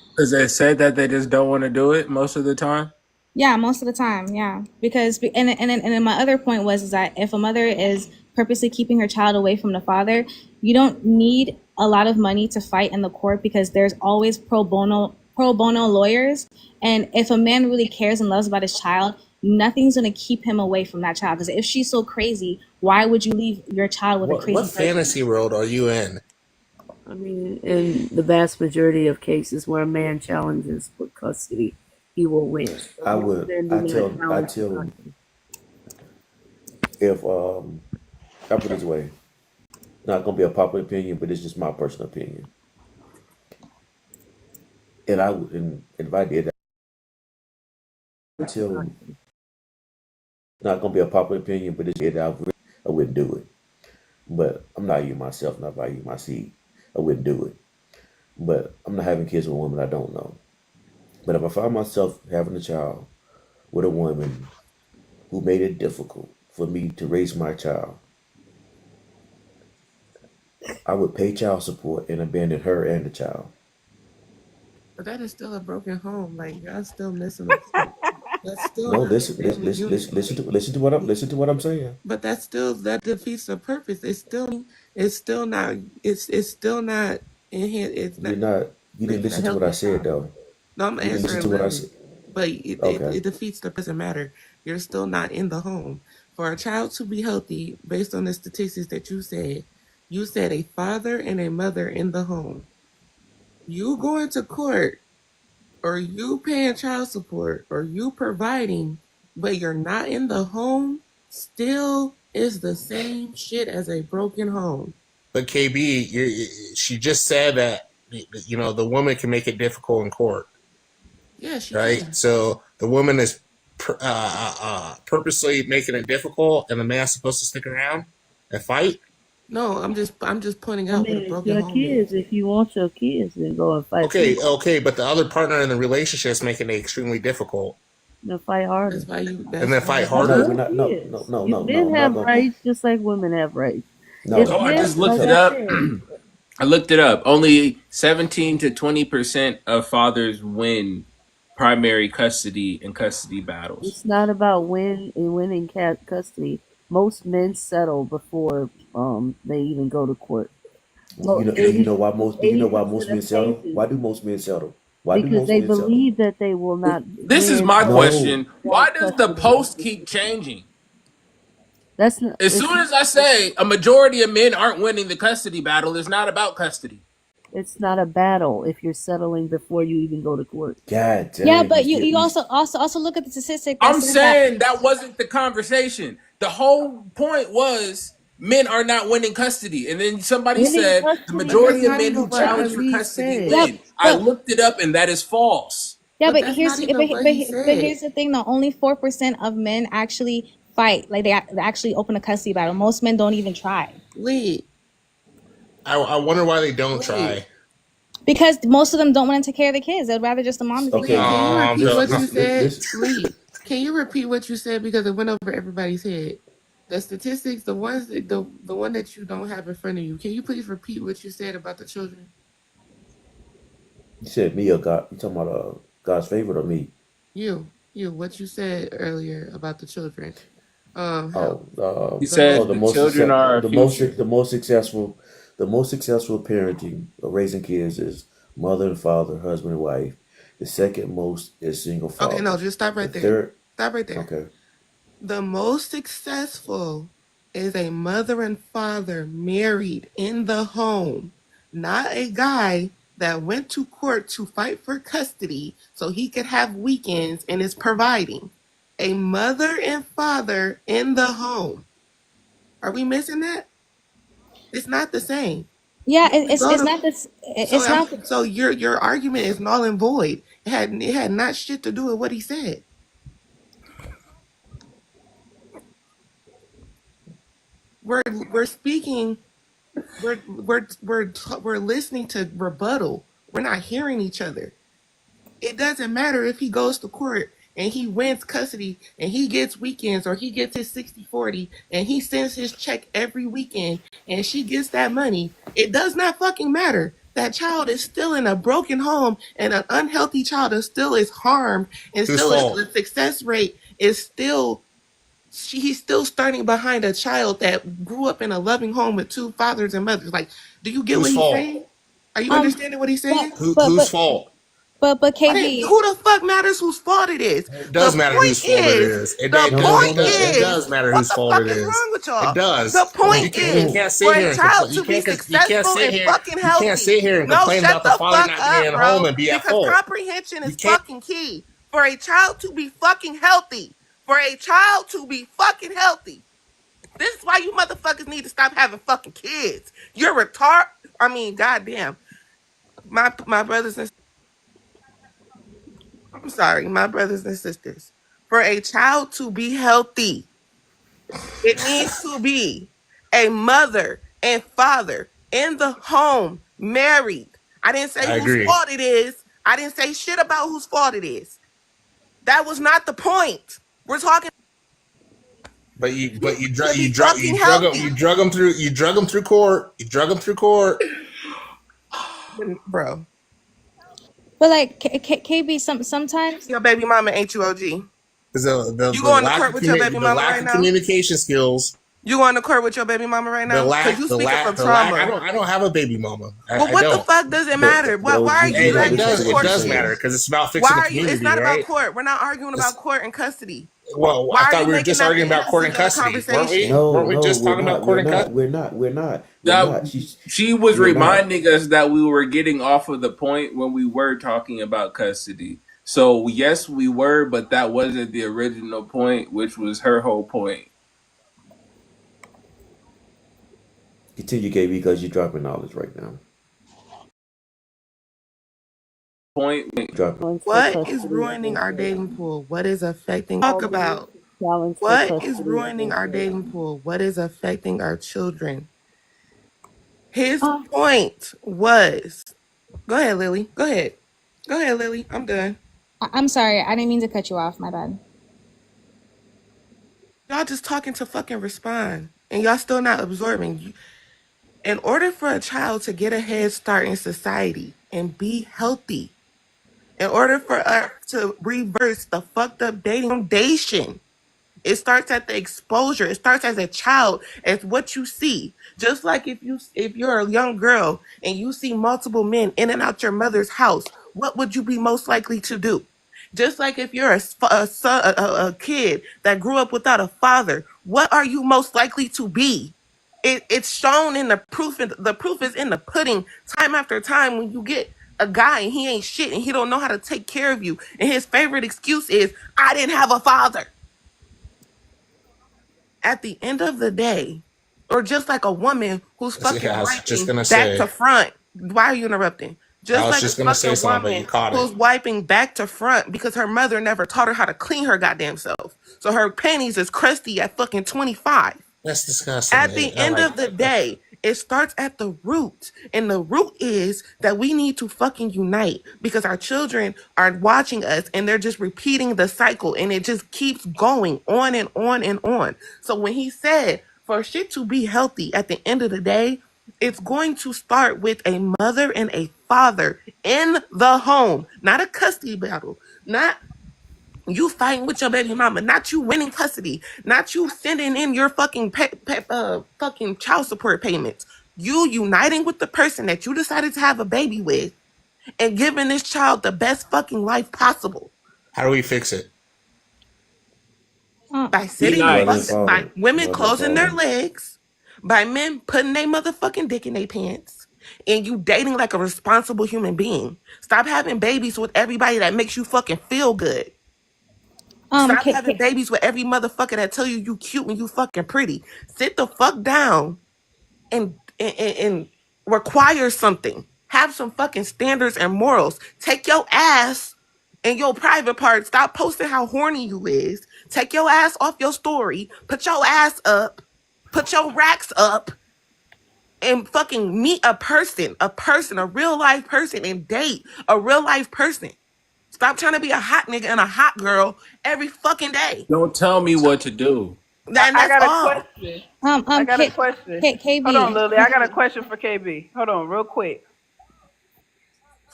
Because they said that they just don't want to do it most of the time. Yeah, most of the time, yeah. Because and then my other point was is that if a mother is purposely keeping her child away from the father, you don't need a lot of money to fight in the court because there's always pro bono lawyers. And if a man really cares and loves about his child, nothing's gonna keep him away from that child. Because if she's so crazy, why would you leave your child with a crazy What person? fantasy world are you in? I mean, in the vast majority of cases where a man challenges for custody, he will win. I Most would. men do I not tell. I challenge for tell them custody. if I put it this way, not gonna be a popular opinion, but it's just my personal opinion. And I would, and if I did, I tell them not gonna be a popular opinion, but it's it. I wouldn't do it. But I'm not you myself, not value my seed. I wouldn't do it. But I'm not having kids with a woman I don't know. But if I find myself having a child with a woman who made it difficult for me to raise my child, I would pay child support and abandon her and the child. But that is still a broken home. Like y'all still missing the point. That's still No, not a listen, listen, family listen, unit. listen to what I'm saying. But that's still that defeats the purpose. It's still not it's still not in here. It's not You didn't raising a listen to what I healthy said child. though. No, I'm You didn't listen to answering what I Lily. said. But Okay. it defeats the doesn't matter. You're still not in the home. For a child to be healthy, based on the statistics that you said a father and a mother in the home. You going to court or you paying child support or you providing, but you're not in the home, still is the same shit as a broken home. But KB, she just said that the woman can make it difficult in court, Yeah, she right? can. So the woman is purposely making it difficult, and the man's supposed to stick around and fight. No, I'm just pointing I out what a mean, it's broken your home kids. is. If you want your kids, then go and fight. Okay, but the other partner in the relationship is making it extremely difficult. Then fight harder. That's why you. And then fight That's harder. what it is. Men I'm have not gonna. rights just like women have rights. No, If Oh, I men, just looked like it I up. said, I looked it up. Only 17 to 20% of fathers win primary custody and custody battles. it's not about winning custody. Most men settle before they even go to court. You know, and you know why most. Do you know why 80% most men of settle? cases Why do most men settle? Why do because most they men settle? believe that they will not This is win my or No, question. Why want does the custody. post keep changing? That's not. As soon as I say a majority of men aren't winning the custody battle, it's not about custody. It's not a battle if you're settling before you even go to court. God Yeah, dang, but these you these. also look at the statistic that I'm says that. saying that wasn't the conversation. The whole point was men are not winning custody. And then somebody Winning said the custody But that's majority of not men even who what challenge for Ali custody said. Yeah, win. I but looked it up and that is false. yeah, But but that's here's not even what he but said. here's the thing though. Only 4% of men actually fight. Like they actually open a custody battle. Most men don't even try Lee, I wonder why they don't try. because most of them don't want to take care of the kids. They'd rather just the mom take Okay, care of Lee, them. can you repeat what you said? This. Lee, can you repeat what you said because it went over everybody's head? The statistics, the ones that the one that you don't have in front of you. Can you please repeat what you said about the children? You said me or God? You talking about God's favorite or me? What you said earlier about the children. How Oh, he the said most the the most children are our future. the most successful, the most successful parenting or raising kids is mother and father, husband and wife. The second most is single okay, no, fathers. just stop The right there. third, Stop right there. okay, The most successful is a mother and father married in the home, not a guy that went to court to fight for custody so he could have weekends and is providing. A mother and father in the home. Are we missing that? It's not the same. Yeah, You could go it's to not this. so It's I'm, not. so your argument is null and void. It had not shit to do with what he said. We're speaking. We're listening to rebuttal. We're not hearing each other. It doesn't matter if he goes to court and he wins custody and he gets weekends or he gets his 60/40 and he sends his check every weekend and she gets that money. It does not fucking matter. that child is still in a broken home and an unhealthy child is still is harmed and Whose still is fault? the success rate is still he's still starting behind a child that grew up in a loving home with two fathers and mothers. Like, do you get what Whose he's fault? saying? Are you understanding what he's saying? Whose fault? But Who the fuck matters whose fault it is? It does matter whose fault it is. It does matter what whose the fault fuck it is is. wrong with y'all? It does. The point You is can't sit for here a and child complain. to be successful and fucking You healthy. can't sit here and No, complain shut about the the father fuck not up, being bro. home and be at Because fault. comprehension is fucking key. For a child to be fucking healthy. For a child to be fucking healthy. This is why you motherfuckers need to stop having fucking kids. You're retarded. I mean, goddamn. My brothers and I'm sorry, my brothers and sisters. For a child to be healthy, it needs to be a mother and father in the home, married. I didn't say I whose agree. fault it is. I didn't say shit about whose fault it is. That was not the point. We're talking. But you drug them through court. Bro. But like KB, sometimes Your baby mama ain't you, OG. Because You going to court with your baby mama right now? Communication skills. You going to court with your baby mama right now? Because you speaking from trauma. I don't have a baby mama. Well, what the fuck does it matter? Why are you It does matter because it's about fixing the community. It's not right? about court. We're not arguing about court and custody. Well, Why I thought we were just arguing about court and custody, weren't we? Weren't we just talking about court and custody? We're not. She was reminding us that we were getting off of the point when we were talking about custody. So yes, we were, but that wasn't the original point, which was her whole point. Continue, KB, because you're dropping knowledge right now. What is ruining our dating pool? What is affecting? Talk about what is ruining our dating pool? What is affecting our children? His point was. Go ahead, Lily. Go ahead, Lily. I'm done. I'm sorry, I didn't mean to cut you off. My bad. Y'all just talking to fucking respond, and y'all still not absorbing. In order for a child to get a head start in society and be healthy, in order for us to reverse the fucked up dating foundation, it starts at the exposure. It starts as a child, as what you see. Just like if you're a young girl and you see multiple men in and out your mother's house, what would you be most likely to do? Just like if you're a kid that grew up without a father, what are you most likely to be? It's shown in the proof. The proof is in the pudding. Time after time, when you get a guy and he ain't shit and he don't know how to take care of you, and his favorite excuse is, "I didn't have a father." At the end of the day, or just like a woman who's fucking wiping back to front. Why are you interrupting? Just like a fucking woman who's wiping back to front because her mother never taught her how to clean her goddamn self. So her panties is crusty at fucking 25. That's disgusting. At the end of the day, it starts at the root. And the root is that we need to fucking unite because our children are watching us and they're just repeating the cycle and it just keeps going on and on and on. So when he said for shit to be healthy at the end of the day, it's going to start with a mother and a father in the home, not a custody battle, not you fighting with your baby mama, not you winning custody, not you sending in your fucking fucking child support payments. You uniting with the person that you decided to have a baby with and giving this child the best fucking life possible. How do we fix it? By sitting by women closing their legs, by men putting their motherfucking dick in their pants, and you dating like a responsible human being. Stop having babies with everybody that makes you fucking feel good. Stop having babies with every motherfucker that tell you cute and you fucking pretty. Sit the fuck down and require something. Have some fucking standards and morals. Take your ass and your private part. Stop posting how horny you is. Take your ass off your story. Put your ass up. Put your racks up. And fucking meet a person, a real life person, and date a real life person. Stop trying to be a hot nigga and a hot girl every fucking day. Don't tell me what to do. I got a question. I got a question. KB. Hold on, Lily. I got a question for KB. Hold on, real quick.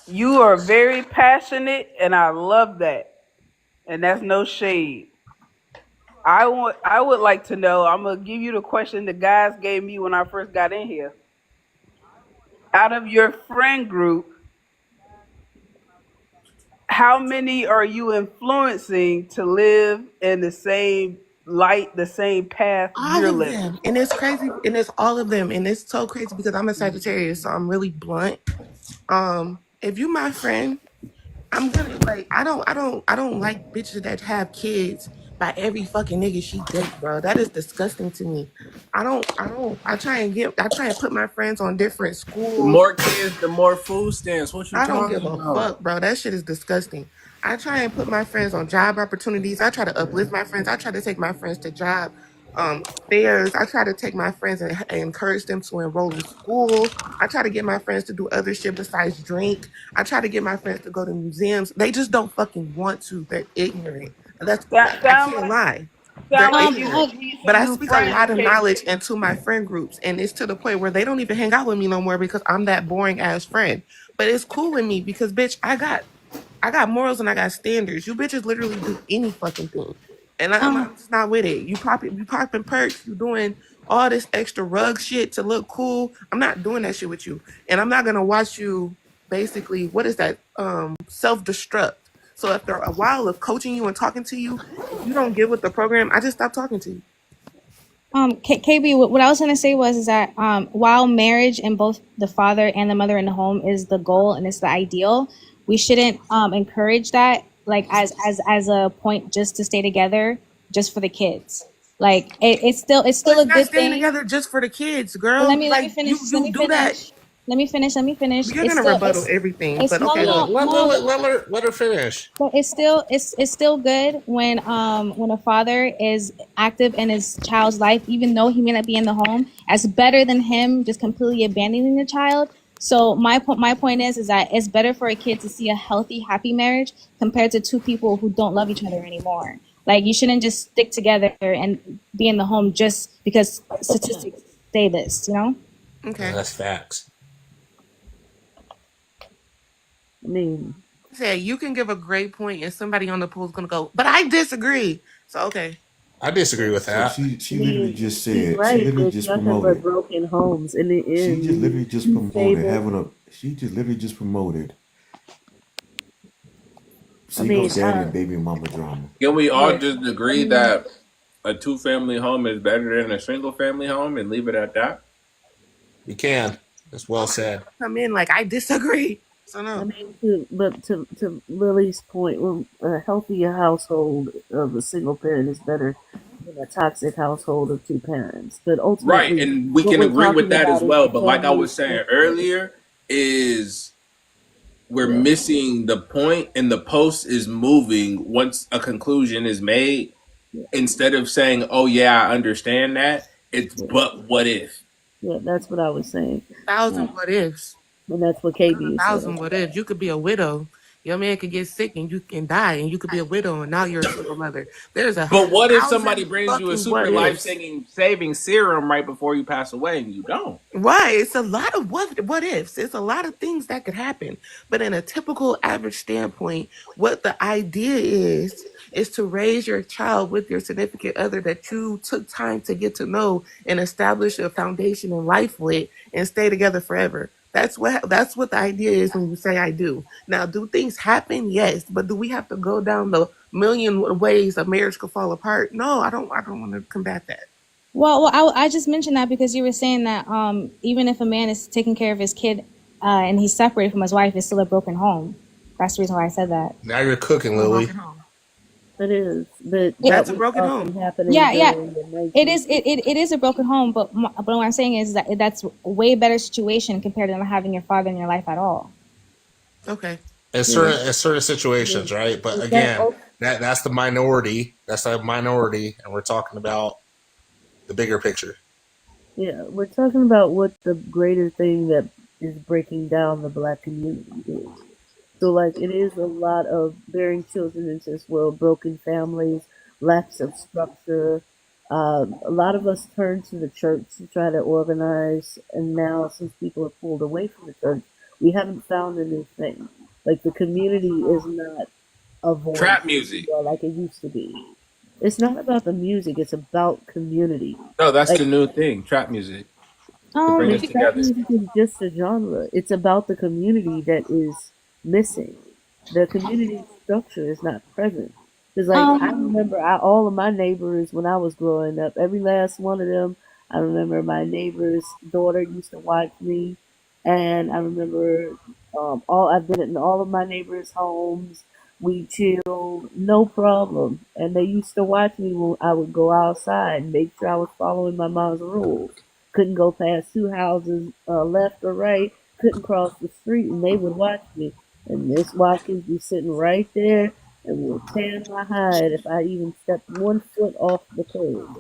You are very passionate, and I love that. And that's no shade. I would like to know. I'm gonna give you the question the guys gave me when I first got in here. Out of your friend group, how many are you influencing to live in the same light, the same path All you're of living? them. And it's crazy. And it's all of them. And it's so crazy because I'm a Sagittarius, so I'm really blunt. If you my friend, I'm gonna like I don't like bitches that have kids by every fucking nigga she dates, bro. That is disgusting to me. I try and put my friends on different The schools. more kids, the more food stamps. What you I don't give talking a about? fuck, bro. That shit is disgusting. I try and put my friends on job opportunities. I try to uplift my friends. I try to take my friends to job fairs. I try to take my friends and encourage them to enroll in school. I try to get my friends to do other shit besides drink. I try to get my friends to go to museums. They just don't fucking want to. They're ignorant. That I sound can't like lie. They're you ignorant. But some I new speak a friends, lot of knowledge KB. into my friend groups, and it's to the point where they don't even hang out with me no more because I'm that boring ass friend. But it's cool with me because bitch, I got morals and I got standards. You bitches literally do any fucking thing. And I'm just not with it. You popping perks, you doing all this extra rug shit to look cool. I'm not doing that shit with you. And I'm not gonna watch you basically, what is that? Self-destruct. So after a while of coaching you and talking to you, if you don't get with the program, I just stop talking to you. KB, what I was gonna say was is that while marriage and both the father and the mother in the home is the goal and it's the ideal, we shouldn't encourage that like as a point just to stay together just for the kids. Like it's Well, still it's a not good staying thing. together just for the kids, But girl. let me Like finish. Let you me do that. finish. Let me finish. Let me finish. You're It's gonna still rebuttal everything, it's but no okay, no go. no no. Let her finish. But it's still good when a father is active in his child's life, even though he may not be in the home. That's better than him just completely abandoning the child. So my point is that it's better for a kid to see a healthy, happy marriage compared to two people who don't love each other anymore. Like you shouldn't just stick together and be in the home just because statistics say this, you know? Okay. That's facts. I mean, Say you can give a great point, and somebody on the pool is gonna go, but I disagree. So okay. I disagree with So that. she I literally mean, just she's said she right. literally There's just nothing but promoted. broken homes. In the She end, just you literally need just two promoted stable. having a. She just literally just promoted I single mean, daddy and baby mama drama. Can we all yeah. just I agree mean, that a two-family home is better than a single-family home and leave it at that? You can. That's well said. Come in like I disagree. So no. to Lily's point, when a healthy household of a single parent is better than a toxic household of two parents. But Right, ultimately, and we what can we're agree with talking that as about is well. the But like I family was saying structure. earlier, is we're Yeah. missing the point, and the post is moving once a conclusion is made. Instead of saying, "Oh yeah, I understand that," it's Yeah. "But what if?" Yeah, that's what I was saying. Thousand what ifs. And that's what There's a KB is saying. thousand what ifs. You could be a widow. Your man could get sick and you can die, and you could be a widow, and now you're a single mother. There's a But what if somebody thousand brings you a fucking what super life ifs. saving serum right before you pass away and you don't? Right. It's a lot of what ifs. It's a lot of things that could happen. But in a typical average standpoint, what the idea is to raise your child with your significant other that you took time to get to know and establish a foundation in life with and stay together forever. That's what the idea is when you say I do. Now, do things happen? Yes. But do we have to go down the million ways a marriage could fall apart? No, I don't want to combat that. Well, I just mentioned that because you were saying that even if a man is taking care of his kid and he's separated from his wife, it's still a broken home. That's the reason why I said that. Now you're cooking, Lily. It is, but That's that a was broken often home. happening Yeah, yeah, during the it 1960s. is. It is a broken home, but what I'm saying is that that's a way better situation compared to not having your father in your life at all. Okay. Yeah. In certain I situations, mean, right? But but that again, that's the minority. That's the minority, and we're talking about the bigger picture. yeah, we're talking about what the greater thing that is breaking down the black community is. So, like, it is a lot of bearing children into this world, broken families, lacks of structure. A lot of us turn to the church to try to organize, and now since people are pulled away from the church, We haven't found a new thing. Like the community is not a voice Trap music. like it used to be. It's not about the music, it's about community. No, that's Like the new thing. Trap music to bring us trap together. music is just a genre. It's about the community that is missing. The community structure is not present. Because I remember all of my neighbors when I was growing up, every last one of them. I remember my neighbor's daughter used to watch me, and I remember all I've been in all of my neighbors' homes. We chilled, no problem, and they used to watch me when I would go outside and make sure I was following my mom's rules. Couldn't go past two houses left or right. Couldn't cross the street, and they would watch me. And Miss Watkins be sitting right there and will tear my hide if I even stepped 1 foot off the curb.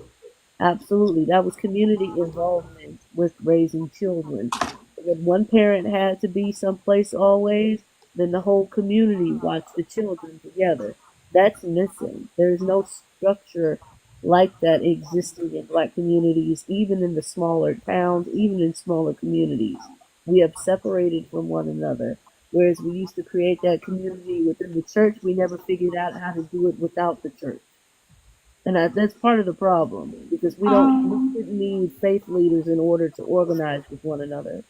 Absolutely. That was community involvement with raising children. If one parent had to be someplace always, then the whole community watched the children together. That's missing. There's no structure like that existing in black communities, even in the smaller towns, even in smaller communities. We have separated from one another. Whereas we used to create that community within the church, we never figured out how to do it without the church. And that's part of the problem because we shouldn't need faith leaders in order to organize with one another.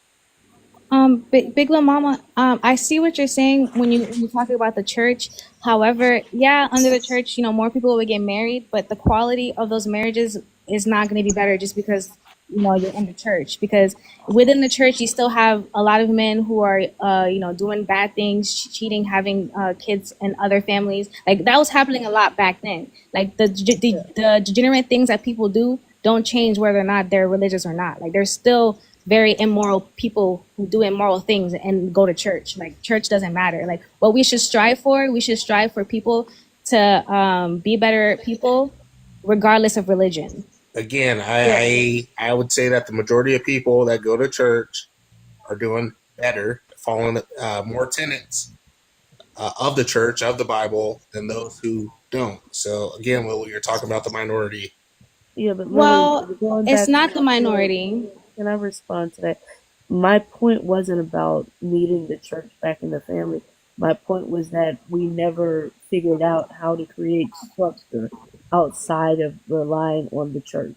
Big Lil Mama, I see what you're saying when you talk about the church. However, yeah, under the church, more people would get married, but the quality of those marriages is not going to be better just because you're in the church. Because within the church, you still have a lot of men who are doing bad things, cheating, having kids and other families. Like that was happening a lot back then. Like the degenerate things that people do don't change whether or not they're religious or not. Like there's still very immoral people who do immoral things and go to church. Like church doesn't matter. Like what we should strive for people to be better people regardless of religion. Again, I would say that the majority of people that go to church are doing better, following more tenets of the church, of the Bible, than those who don't. So again, what you're talking about, the minority. Yeah, but it's not the minority. Can I respond to that? My point wasn't about needing the church back in the family. My point was that we never figured out how to create structure outside of relying on the church.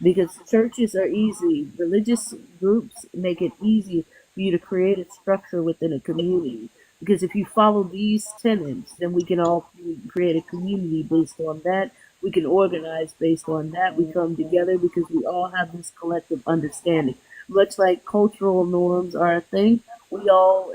Because churches are easy. Religious groups make it easy for you to create a structure within a community. Because if you follow these tenets, then we can all create a community based on that. We can organize based on that. We come together because we all have this collective understanding. Much like cultural norms are a thing, we all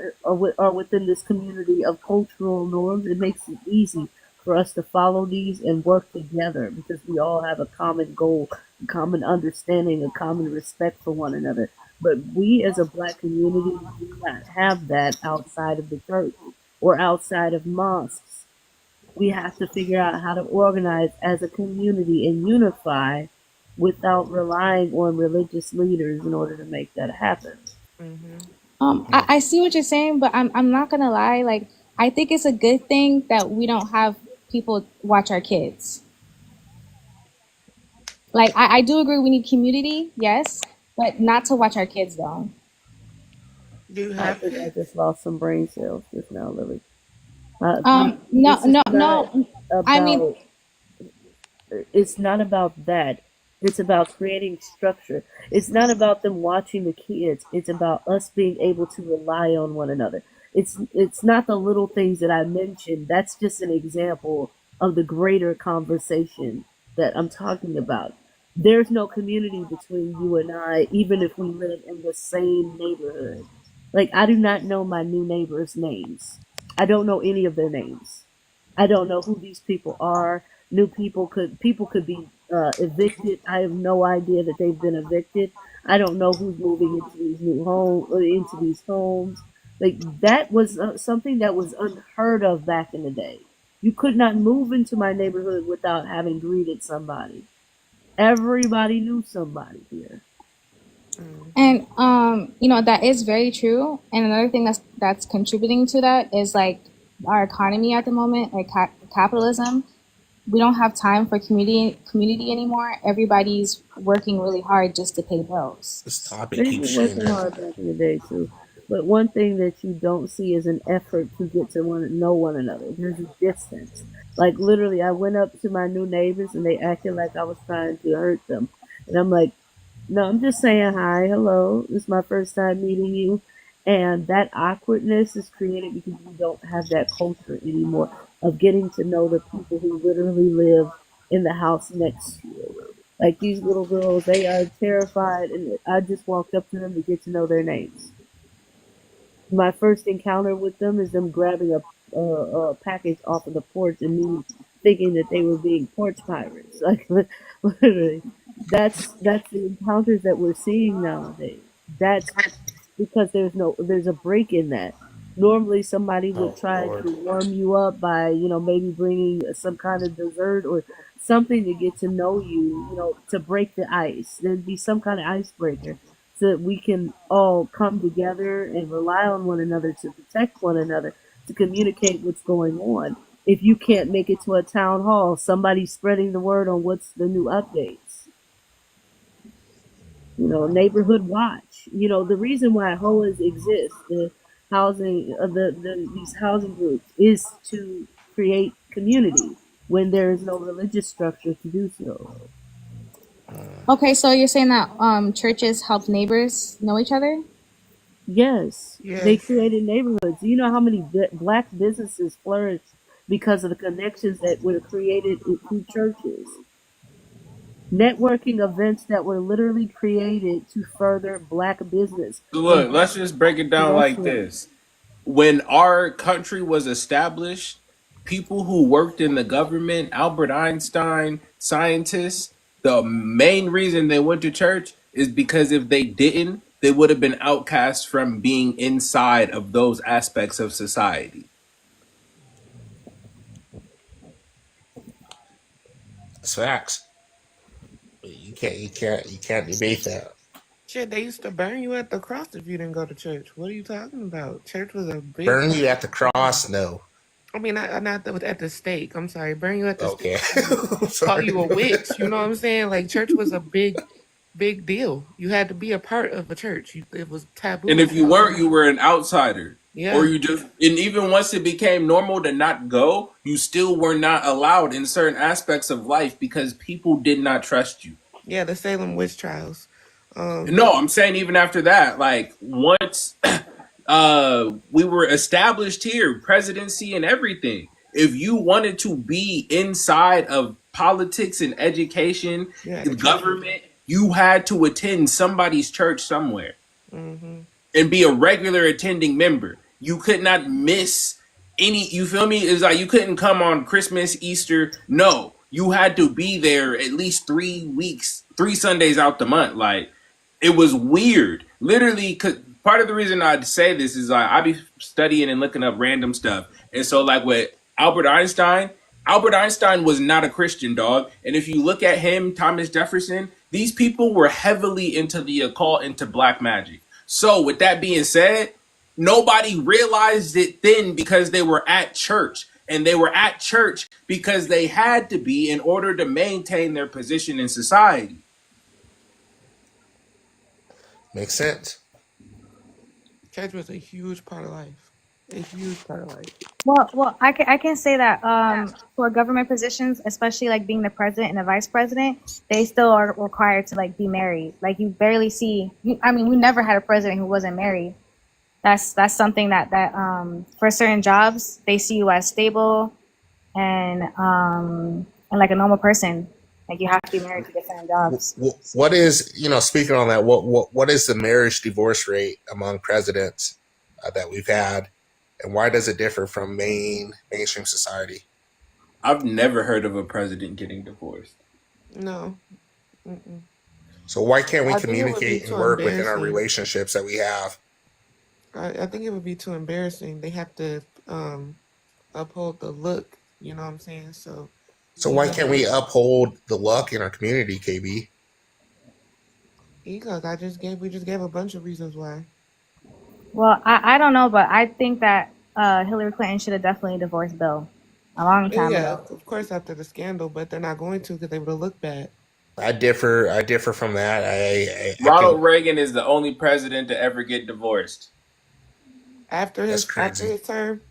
are within this community of cultural norms. It makes it easy for us to follow these and work together because we all have a common goal, a common understanding, a common respect for one another. But we as a black community do not have that outside of the church or outside of mosques. We have to figure out how to organize as a community and unify without relying on religious leaders in order to make that happen. I see what you're saying, but I'm not gonna lie. Like I think it's a good thing that we don't have people watch our kids. Like I do agree we need community, yes, but not to watch our kids though. I think I just lost some brain cells just now, Lily. No. I mean, it's not about that. It's about creating structure. It's not about them watching the kids. It's about us being able to rely on one another. It's not the little things that I mentioned. That's just an example of the greater conversation that I'm talking about. There's no community between you and I, even if we live in the same neighborhood. Like, I do not know my new neighbors' names. I don't know any of their names. I don't know who these people are. People could be evicted. I have no idea that they've been evicted. I don't know who's moving into these new homes or into these homes. Like that was something that was unheard of back in the day. You could not move into my neighborhood without having greeted somebody. Everybody knew somebody here. And that is very true. And another thing that's contributing to that is like our economy at the moment, like capitalism. We don't have time for community anymore. Everybody's working really hard just to pay bills. This topic keeps working hard back in the day too. But one thing that you don't see is an effort to get to know one another. There's a distance. Like literally, I went up to my new neighbors and they acted like I was trying to hurt them, and I'm like, no, I'm just saying hi, hello. This is my first time meeting you, and that awkwardness is created because we don't have that culture anymore of getting to know the people who literally live in the house next to you. Like these little girls, they are terrified, and I just walked up to them to get to know their names. My first encounter with them is them grabbing a package off of the porch and me thinking that they were being porch pirates. Like literally, that's the encounters that we're seeing nowadays. That's because there's a break in that. Normally, somebody would Oh try Lord. to warm you up by maybe bringing some kind of dessert or something to get to know you, to break the ice. There'd be some kind of icebreaker so that we can all come together and rely on one another to protect one another, to communicate what's going on. If you can't make it to a town hall, somebody's spreading the word on what's the new updates. Neighborhood watch. The reason why HOAs exist, the housing of these housing groups, is to create community when there is no religious structure to do so. Okay, so you're saying that churches help neighbors know each other? Yes, they Yes. created neighborhoods. You know how many black businesses flourished because of the connections that were created through churches? Networking events that were literally created to further black business and Look, black let's just break it down like industrial. this. When our country was established, people who worked in the government, Albert Einstein, scientists, the main reason they went to church is because if they didn't, they would have been outcast from being inside of those aspects of society. It's facts. You can't debate that. Shit, they used to burn you at the cross if you didn't go to church. What are you talking about? Church was a big Burn you part. at the cross? No. I mean, not at the stake. I'm sorry, burn you at the stake. Okay. Call Sorry. you a witch. You know what I'm saying? Like church was a big deal. You had to be a part of a church. It was taboo. And if you weren't, you were an outsider. Or Yeah, you just, and even once it became normal to not go, you still were not allowed in certain aspects of life because people did not trust you. yeah. The Salem witch trials. No, I'm saying even after that, like once we were established here, presidency and everything. If you wanted to be inside of politics and education, Yeah, the government, you had to attend somebody's church somewhere Mm-hmm. and be a regular attending member. You could not miss any, you feel me? It's like you couldn't come on Christmas, Easter. No, you had to be there at least 3 weeks, 3 Sundays out the month. Like it was weird. Literally, cause part of the reason I'd say this is like I be studying and looking up random stuff. And so like with Albert Einstein was not a Christian, dog. And if you look at him, Thomas Jefferson, these people were heavily into the occult, into black magic. So with that being said, nobody realized it then because they were at church. And they were at church because they had to be in order to maintain their position in society. Makes sense. Church was a huge part of life. A huge part of life. Well, I can say that for government positions, especially like being the president and the vice president, they still are required to like be married. Like you barely see. I mean, we never had a president who wasn't married. That's something that for certain jobs they see you as stable and like a normal person. Like you have to be married to different jobs. What is, speaking on that, what is the marriage divorce rate among presidents that we've had, and why does it differ from mainstream society? I've never heard of a president getting divorced. No. Mm-mm. So why can't we I think it would be communicate and too work within our embarrassing. relationships that we have? I think it would be too embarrassing. They have to uphold the look. You know what I'm saying? So Why can't we uphold the luck in our community, KB? egos. We just gave a bunch of reasons why. Well, I don't know, but I think that Hillary Clinton should have definitely divorced Bill a long time Yeah, ago. of course after the scandal, but they're not going to because they would have looked bad. I differ from that. Ronald Reagan is the only president to ever get divorced. after That's after crazy. his term?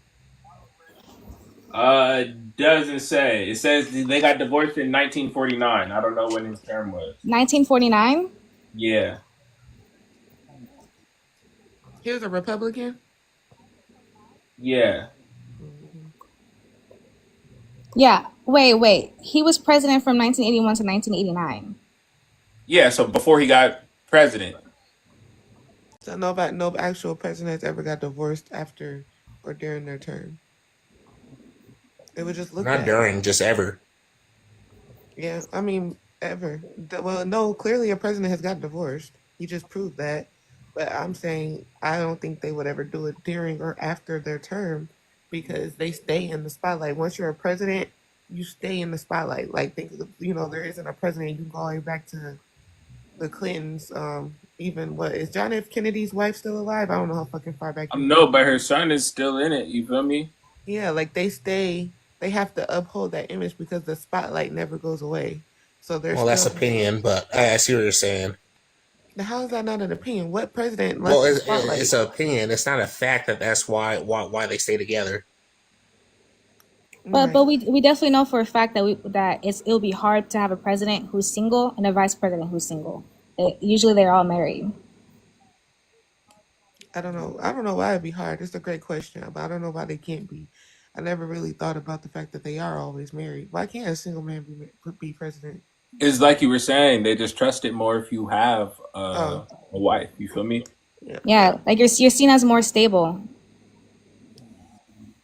Doesn't say. It says they got divorced in 1949. I don't know when his term was. 1949. Yeah. He was a Republican. Yeah. Yeah. Wait. He was president from 1981 to 1989. Yeah, so before he got president. So no actual president has ever got divorced after or during their term. It was just looked Not at. during, just ever. Yeah, I mean, ever. Well, no, clearly a president has got divorced. He just proved that. But I'm saying I don't think they would ever do it during or after their term because they stay in the spotlight. Once you're a president, you stay in the spotlight. Like, think of, there isn't a president. You can go all the way back to the Clintons. Even what is John F. Kennedy's wife still alive? I don't know how fucking far back. No, but her son is still in it. You feel me? Yeah, like they stay. They have to uphold that image because the spotlight never goes away. So there's that's opinion, but I see what you're saying. Now, how is that not an opinion? What president? Well, it's an opinion. It's not a fact that's why they stay together. But we definitely know for a fact that it'll be hard to have a president who's single and a vice president who's single. Usually they're all married. I don't know why it'd be hard. It's a great question, but I don't know why they can't be. I never really thought about the fact that they are always married. Why can't a single man be president? It's like you were saying, they just trust it more if you have a wife. You feel me? Yeah, like you're seen as more stable.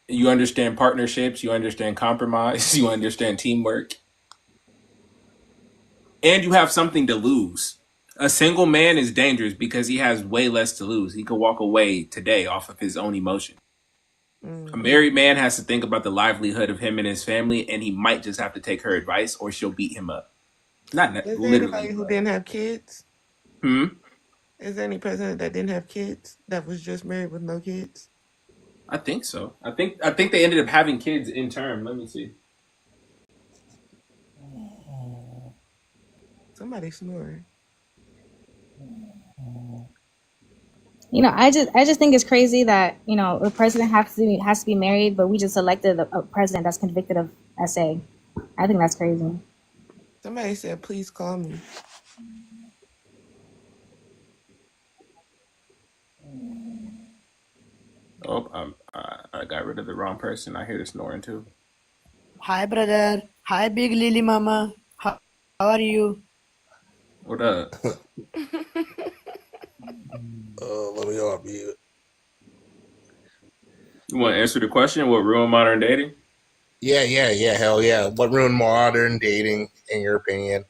You understand partnerships, you understand compromise, you understand teamwork. And you have something to lose. A single man is dangerous because he has way less to lose. He could walk away today off of his own emotion. A married man has to think about the livelihood of him and his family, and he might just have to take her advice or she'll beat him up. Not Is there literally. anybody who didn't have kids? Is there any president that didn't have kids that was just married with no kids? I think so. I think they ended up having kids in term. Let me see. Somebody snoring. I just think it's crazy that the president has to be married, but we just elected a president that's convicted of SA. I think that's crazy. Somebody said, "Please call me." Oh, I got rid of the wrong person. I hear the snoring too. Hi, brother. Hi, Big Lily Mama. How are you? What up? Let me off mute. You want to answer the question? What ruined modern dating? Yeah, hell yeah. What ruined modern dating, in your opinion?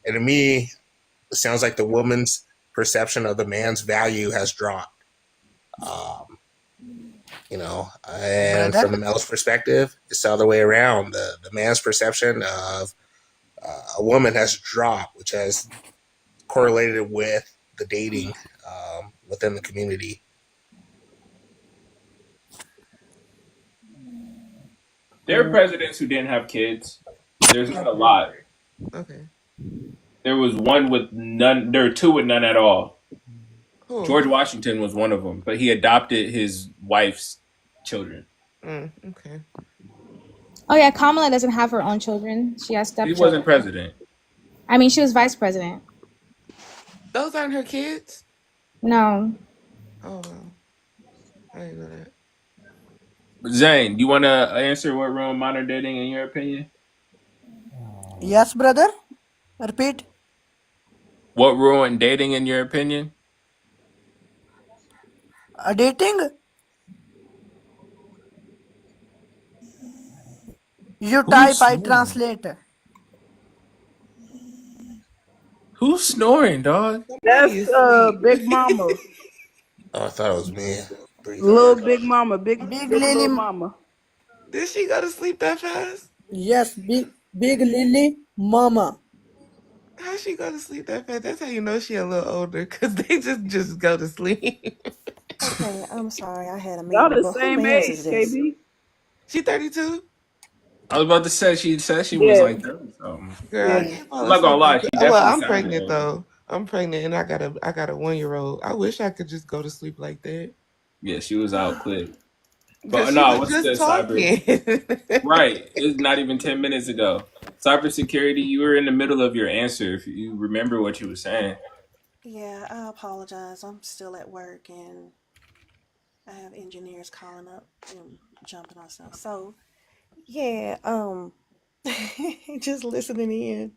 And to me, it sounds like the woman's perception of the man's value has dropped. And from the male's perspective, it's the other way around. The man's perception of a woman has dropped, which has correlated with the dating within the community. There are presidents who didn't have kids. There's not a lot. Okay. There was one with none. There were two with none at all. Cool. George Washington was one of them, but he adopted his wife's children. Okay. Oh yeah, Kamala doesn't have her own children. She has stepchildren. He wasn't president. I mean, she was vice president. Those aren't her kids? No. Oh, I didn't know that. Zane, you want to answer what ruined modern dating in your opinion? Yes, brother. Repeat. What ruined dating in your opinion? Dating? You type, I translate. Who's snoring, dog? That's Big Mama. Oh, I thought it was me. Little Big Mama. Big Lily Little Mama. Did she go to sleep that fast? Yes, Big Lily Mama. How she go to sleep that fast? That's how you know she a little older, because they just go to sleep. Okay, I'm sorry. I had a meeting. Y'all the but who same man's age, is this? KB. She 32? I was about to say she said she was like 30 something. Girl, I can't fall I'm not gonna lie. asleep. She Well, definitely I'm sounded pregnant old. though. I'm pregnant and I got a 1-year-old. I wish I could just go to sleep like that. Yeah, she was out quick. Because But she no, was what's just good, Cyber? talking. Right. It's not even 10 minutes ago. Cybersecurity, you were in the middle of your answer if you remember what you were saying. Yeah, I apologize. I'm still at work and I have engineers calling up and jumping on stuff. So yeah, just listening in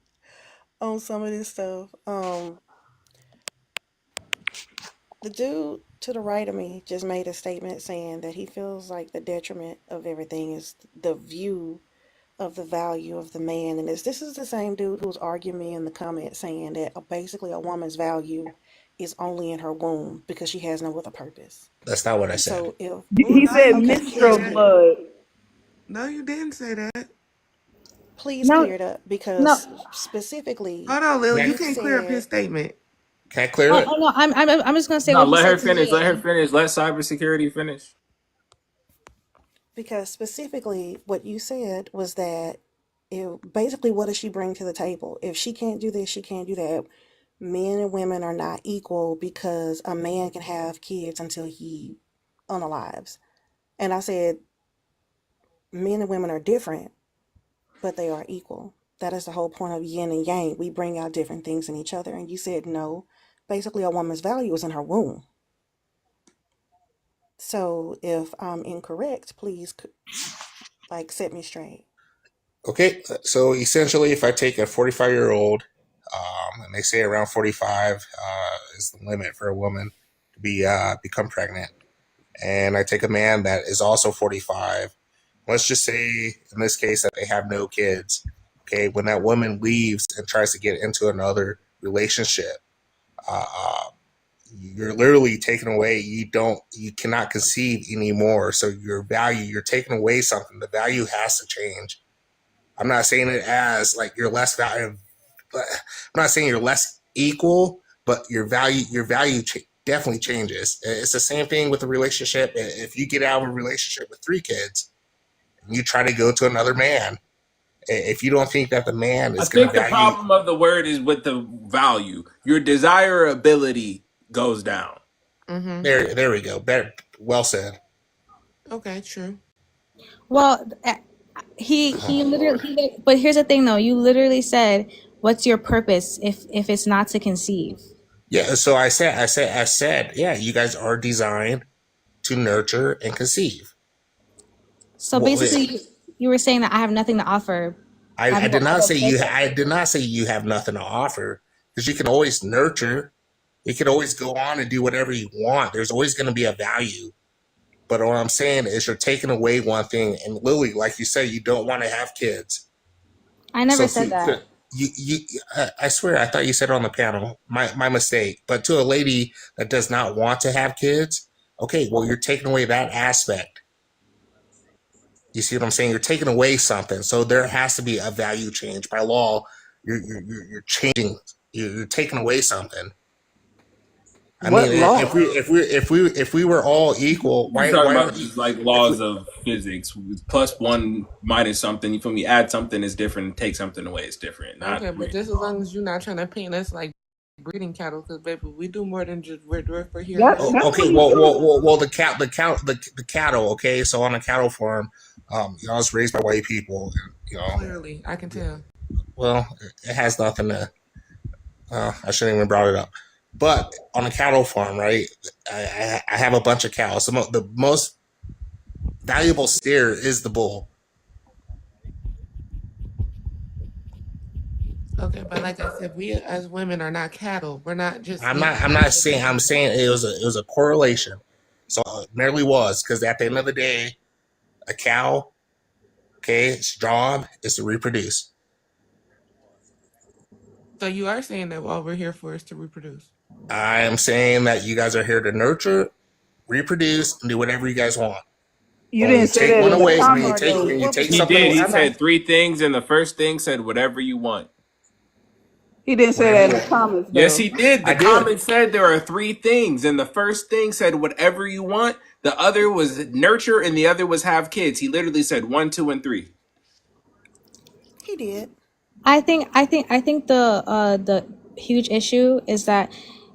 on some of this stuff. The dude to the right of me just made a statement saying that he feels like the detriment of everything is the view of the value of the man. And this is the same dude who's arguing me in the comments saying that basically a woman's value is only in her womb because she has no other purpose. That's not what I said. So if Oh, He no, said you okay, didn't say please menstrual that. clear it up. blood. No, you didn't say that. Please No, clear it up no. because specifically Hold on, Lil. Can You I, you can't clear up his said statement. can I clear Oh, it? oh no. I'm just gonna say No, what he let said her to finish. Let her me. finish. Let cybersecurity finish. because specifically what you said was that basically what does she bring to the table? If she can't do this, she can't do that. Men and women are not equal because a man can have kids until he unalives. And I said men and women are different, but they are equal. That is the whole point of yin and yang. We bring out different things in each other. And you said no. Basically, a woman's value is in her womb. So if I'm incorrect, please set me straight. Okay, so essentially, if I take a 45-year-old, and they say around 45 is the limit for a woman to become pregnant, and I take a man that is also 45, let's just say in this case that they have no kids. Okay, when that woman leaves and tries to get into another relationship, uh, you're literally taken away. You cannot conceive anymore. So your value, you're taking away something. The value has to change. I'm not saying it as like you're less value. I'm not saying you're less equal, but your value definitely changes. It's the same thing with a relationship. If you get out of a relationship with 3 kids and you try to go to another man, if you don't think that the man I is going to think the value, problem of the word is with the value. Your desirability goes down. Mm-hmm. there we go. Better, well said. Okay, true. Well, he Oh literally Lord. but here's the thing though. You literally said, "What's your purpose if it's not to conceive?" Yeah. So I said, yeah. You guys are designed to nurture and conceive. So Well, basically, you were saying that I have nothing to offer. I have I no did not other say you. purpose. I did not say you have nothing to offer because you can always nurture. You can always go on and do whatever you want. There's always going to be a value. But what I'm saying is you're taking away one thing. And Lily, like you said, you don't want to have kids. I never So said that. I swear, I thought you said it on the panel. My mistake. But to a lady that does not want to have kids, okay, well, you're taking away that aspect. You see what I'm saying? You're taking away something, so there has to be a value change by law. You're changing. You're taking away something. I mean, What law? if we were all equal, You're why talking why about would you? just like If we, laws of physics. Plus one minus something. You feel me? Add something is different. Take something away is different. Okay, Not but really. just as long as you're not trying to paint us like breeding cattle, because baby, we do more than just we're here to That, have that's okay, what fun. he's doing. well, the cattle. Okay, so on a cattle farm, I was raised by white people. And, Clearly, I can tell. well, it has nothing to. I shouldn't even brought it up. But on a cattle farm, right? I have a bunch of cows. The most valuable steer is the bull. Okay, but like I said, we as women are not cattle. We're not just I'm meat not. to I'm be not saying. I'm consumed. saying it was a correlation. So it merely was because at the end of the day, a cow, okay, its job is to reproduce. So you are saying that all we're here for is to reproduce. I am saying that you guys are here to nurture, reproduce, and do whatever you guys want. You But when didn't you say take that one in the away, comment though. when you take He something did. away, He I'm not. said 3 things, and the first thing said whatever you want. He didn't say Whatever that in you the want. comments Yes, though. he did. The I did. comment said there are 3 things, and the first thing said whatever you want. The other was nurture, and the other was have kids. He literally said 1, 2, and 3. He did. I think the huge issue is that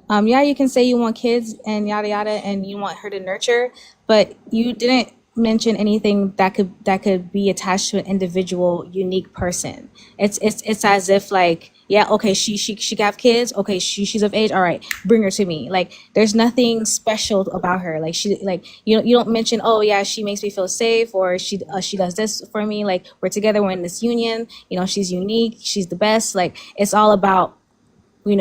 Yeah, you can say you want kids and yada yada, and you want her to nurture, but you didn't mention anything that could be attached to an individual, unique person. It's as if like, yeah, okay, she got kids, okay, she's of age, all right, bring her to me. Like, there's nothing special about her. Like, you don't mention, oh yeah, she makes me feel safe, or she does this for me. Like, we're together, we're in this union. She's unique, she's the best. Like, it's all about her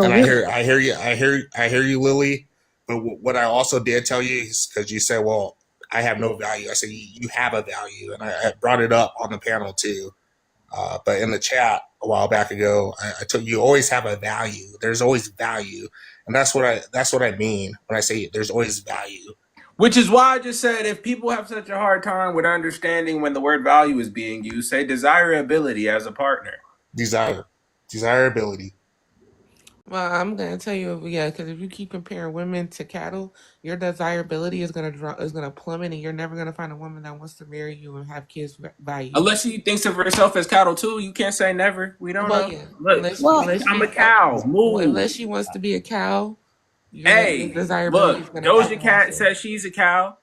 And will. I hear you, Lily. But what I also did tell you is because you said, "Well, I have no value." I said you have a value, and I brought it up on the panel too. But in the chat a while back ago, I told you always have a value. There's always value, and that's what I mean when I say there's always value. Which is why I just said if people have such a hard time with understanding when the word value is being used, say desirability as a partner. Desirability. Well, I'm gonna tell you, yeah, because if you keep comparing women to cattle, your desirability is gonna plummet, and you're never gonna find a woman that wants to marry you and have kids by you. Unless she thinks of herself as cattle too, you can't say never. We don't know. Yeah. Look, I'm a cow. Move. Unless she wants to be a cow, Hey, desirability is look, gonna Doja Cat says she's a cow,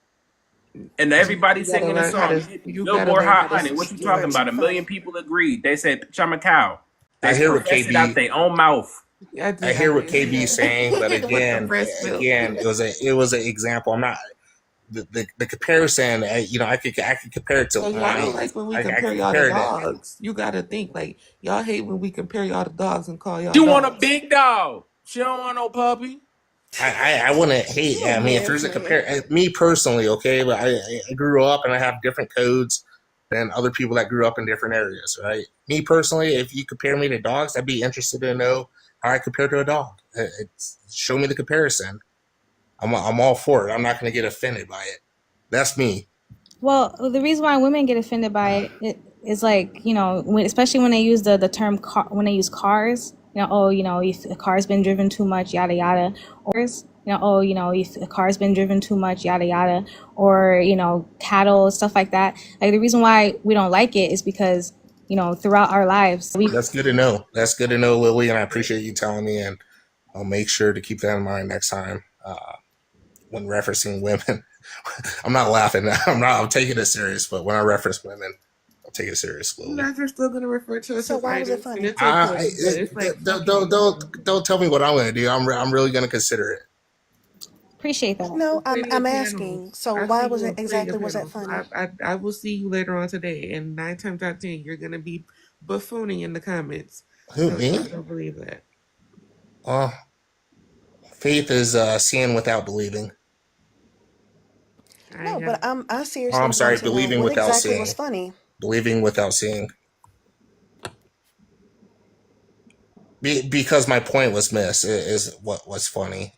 and everybody's singing a song. Billboard Hot 100. What you talking about? 1 million people agreed. They said, "I'm a cow." I hear what KB out their own mouth. I hear what KB is saying, but again, it was an example. I'm not the comparison. I could compare it to. So y'all don't like when we compare y'all to dogs. You gotta think like y'all hate when we compare y'all to dogs and call y'all. You want a big dog? She don't want no puppy. I wouldn't hate. I mean, if there's a compare, me personally, okay, but I grew up and I have different codes than other people that grew up in different areas, right? Me personally, if you compare me to dogs, I'd be interested to know how I compare to a dog. Show me the comparison. I'm all for it. I'm not going to get offended by it. That's me. Well, the reason why women get offended by it is like, especially when they use the term when they use cars, if a car's been driven too much, yada yada, or if a car's been driven too much, yada yada, or cattle, stuff like that. Like, the reason why we don't like it is because throughout our lives, that's good to know. That's good to know, Lily, and I appreciate you telling me, and I'll make sure to keep that in mind next time when referencing women. I'm not laughing. I'm taking it serious, but when I reference women, I'll take it seriously. You guys are still going to refer to us. So why was it funny? Don't tell me what I'm going to do. I'm really going to consider it. Appreciate that. No, I'm asking. So why was it exactly? Was that funny? I will see you later on today, and 9 times out of 10, you're going to be buffooning in the comments. Who, me? I don't believe that. Faith is seeing without believing. No, but I seriously. I'm sorry, believing without exactly seeing. was funny. Believing without seeing. Because my point was missed is what was funny.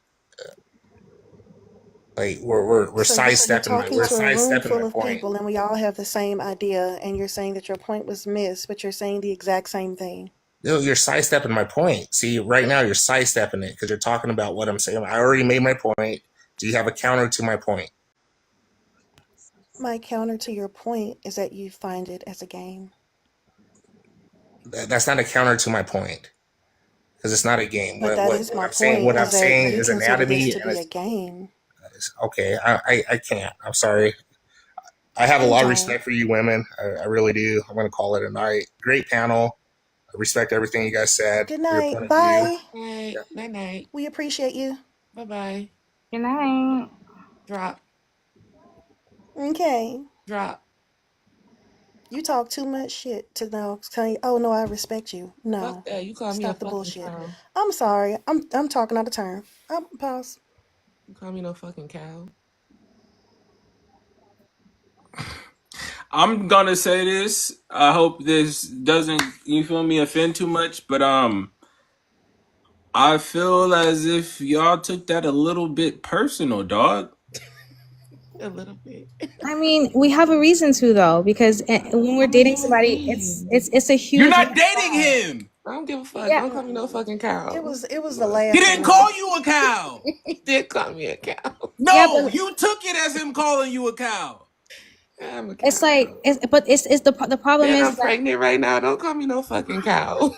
Like we're sidestepping my point. Full of people, and we all have the same idea, and you're saying that your point was missed, but you're saying the exact same thing. No, you're sidestepping my point. See, right now you're sidestepping it because you're talking about what I'm saying. I already made my point. Do you have a counter to my point? My counter to your point is that you find it as a game. That's not a counter to my point because it's not a game. But that is my point. What I'm saying is anatomy. To be a game. Okay, I can't. I'm sorry. I have a lot of respect for you women. I really do. I'm going to call it a night. Great panel. I respect everything you guys said. Good night. Bye. Night night. We appreciate you. Bye. Good night. Drop. Okay. Drop. You talk too much shit to know. Oh no, I respect you. No. Fuck that. You call me Stop a the bullshit. Cow. I'm sorry. I'm talking out of turn. Pause. You call me no fucking cow. I'm gonna say this. I hope this doesn't, you feel me, offend too much, but I feel as if y'all took that a little bit personal, dog. A little bit. I mean, we have a reason to though, because when we're dating somebody, it's a huge. You're not dating him. I don't give a fuck. Yeah. Don't call me no fucking cow. It was the last. He didn't call you a cow. He did call me a cow. No, yeah, you took it as him calling you a cow. I'm a cow. It's like, the problem Man, is I'm pregnant right now. Don't call me no fucking cow.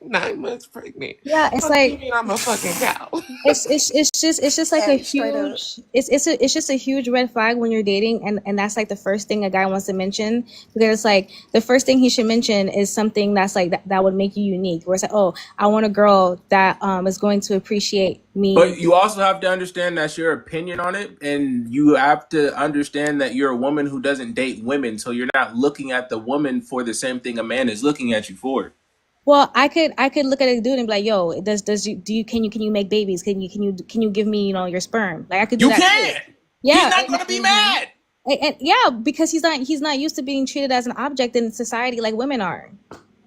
9 months pregnant. Yeah, it's What do you like mean I'm a fucking cow? it's just like a Hey, straight up. huge it's just a huge red flag when you're dating, and that's like the first thing a guy wants to mention, because it's like the first thing he should mention is something that's like that would make you unique, where it's like, oh, I want a girl that is going to appreciate me. But you also have to understand that's your opinion on it, and you have to understand that you're a woman who doesn't date women, so you're not looking at the woman for the same thing a man is looking at you for. Well, I could look at a dude and be like, yo, does you do you can you make babies? Can you give me, your sperm? Like, I could do You that too. can't. Yeah. He's not gonna be mad. And yeah, because he's not used to being treated as an object in society like women are.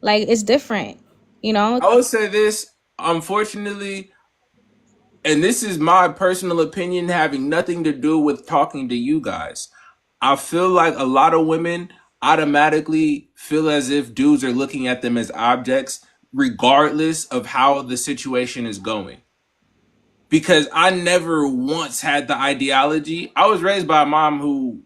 Like, it's different, I would say this, unfortunately, and this is my personal opinion, having nothing to do with talking to you guys. I feel like a lot of women automatically feel as if dudes are looking at them as objects, regardless of how the situation is going. Because I never once had the ideology. I was raised by a mom who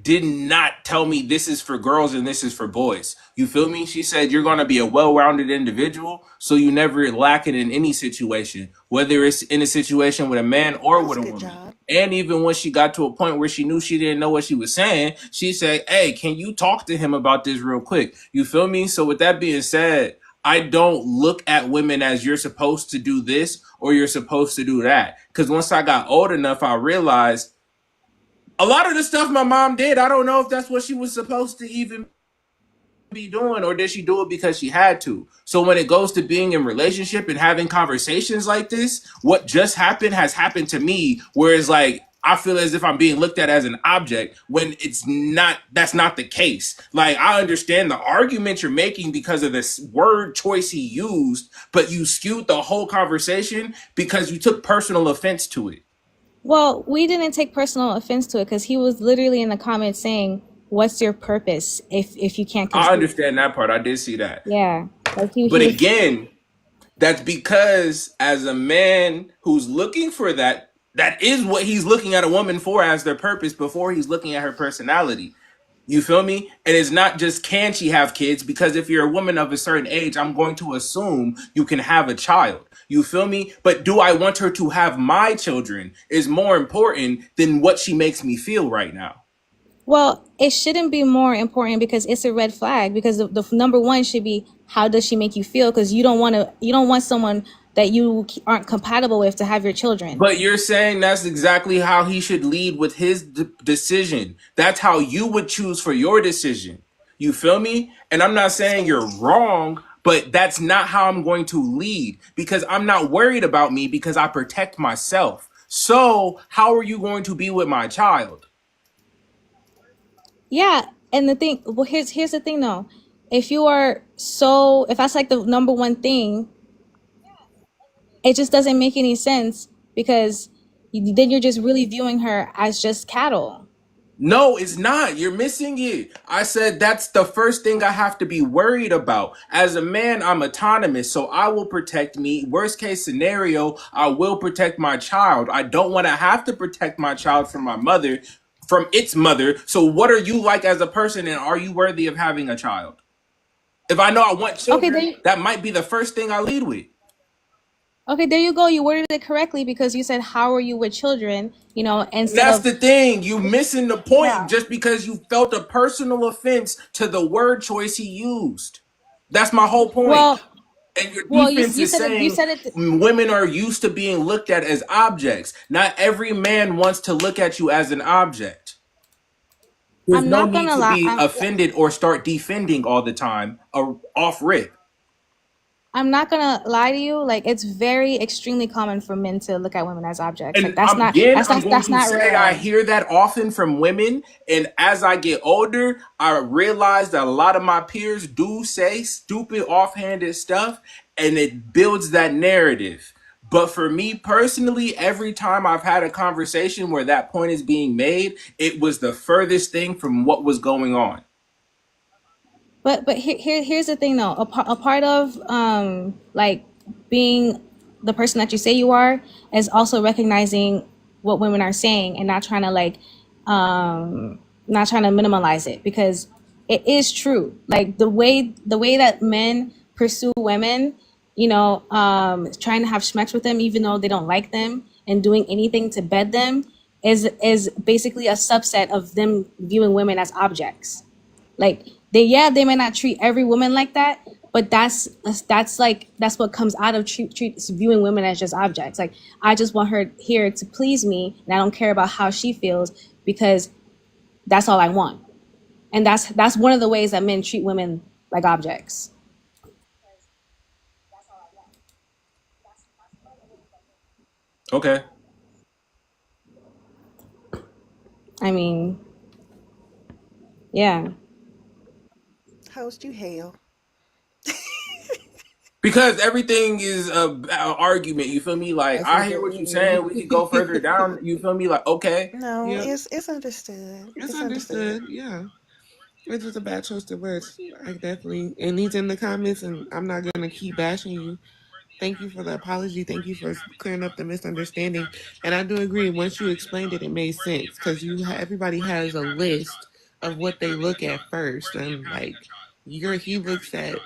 did not tell me this is for girls and this is for boys. You feel me? She said you're going to be a well-rounded individual, so you never lack it in any situation, whether it's in a situation with a man or with a woman. And even when she got to a point where she knew she didn't know what she was saying, she said, hey, can you talk to him about this real quick? You feel me? So with that being said, I don't look at women as you're supposed to do this or you're supposed to do that. Because once I got old enough, I realized a lot of the stuff my mom did, I don't know if that's what she was supposed to even be doing, or did she do it because she had to? So when it goes to being in relationship and having conversations like this, what just happened has happened to me, whereas like I feel as if I'm being looked at as an object when it's not. That's not the case. Like, I understand the argument you're making because of this word choice he used, but you skewed the whole conversation because you took personal offense to it. Well, we didn't take personal offense to it because he was literally in the comments saying, "What's your purpose if you can't?" I understand that part. I did see that. Yeah, like he But was. again, that's because as a man who's looking for that, that is what he's looking at a woman for as their purpose before he's looking at her personality. You feel me? And it's not just can she have kids, because if you're a woman of a certain age, I'm going to assume you can have a child. You feel me? But do I want her to have my children is more important than what she makes me feel right now. Well, it shouldn't be more important because it's a red flag. Because the number one should be, how does she make you feel? Because you don't want someone that you aren't compatible with to have your children. But you're saying that's exactly how he should lead with his decision. That's how you would choose for your decision. You feel me? And I'm not saying you're wrong, but that's not how I'm going to lead, because I'm not worried about me because I protect myself. So how are you going to be with my child? Yeah, and here's the thing though. If that's like the number one thing, it just doesn't make any sense, because then you're just really viewing her as just cattle. No, it's not. You're missing it. I said that's the first thing I have to be worried about. As a man, I'm autonomous, so I will protect me. Worst case scenario, I will protect my child. I don't want to have to protect my child from my mother, from its mother. So what are you like as a person, and are you worthy of having a child? If I know I want children, that might be the first thing I lead with. Okay, there you go. You worded it correctly, because you said, how are you with children? That's the thing. You missing the point just because you felt a personal offense to the word choice he used. That's my whole point. Well, and your defense is saying it. Women are used to being looked at as objects. Not every man wants to look at you as an object. There's no need to be offended or start defending all the time or off rip. I'm not gonna lie to you. Like, it's very extremely common for men to look at women as objects. And like, that's not rare. I hear that often from women, and as I get older, I realize that a lot of my peers do say stupid, offhanded stuff, and it builds that narrative. But for me personally, every time I've had a conversation where that point is being made, it was the furthest thing from what was going on. But here's the thing though. A part of like being the person that you say you are is also recognizing what women are saying and not trying to minimize it, because it is true. Like, the way that men pursue women trying to have schmex with them even though they don't like them and doing anything to bed them is basically a subset of them viewing women as objects. Like they may not treat every woman like that, but that's what comes out of viewing women as just objects. Like I just want her here to please me, and I don't care about how she feels because that's all I want. And that's one of the ways that men treat women like objects. Okay. I mean, yeah. Host you hell. Because everything is a argument, you feel me? Like That's I hear what you're saying. We could go further down. You feel me? Like okay, No, Yep. it's understood. It's understood. Yeah. It was a bad choice of words. I definitely, and he's in the comments, and I'm not gonna keep bashing you. Thank you for the apology. Thank you for clearing up the misunderstanding. And I do agree. Once you explained it, it made sense because everybody has a list of what they look at first, and like he looks at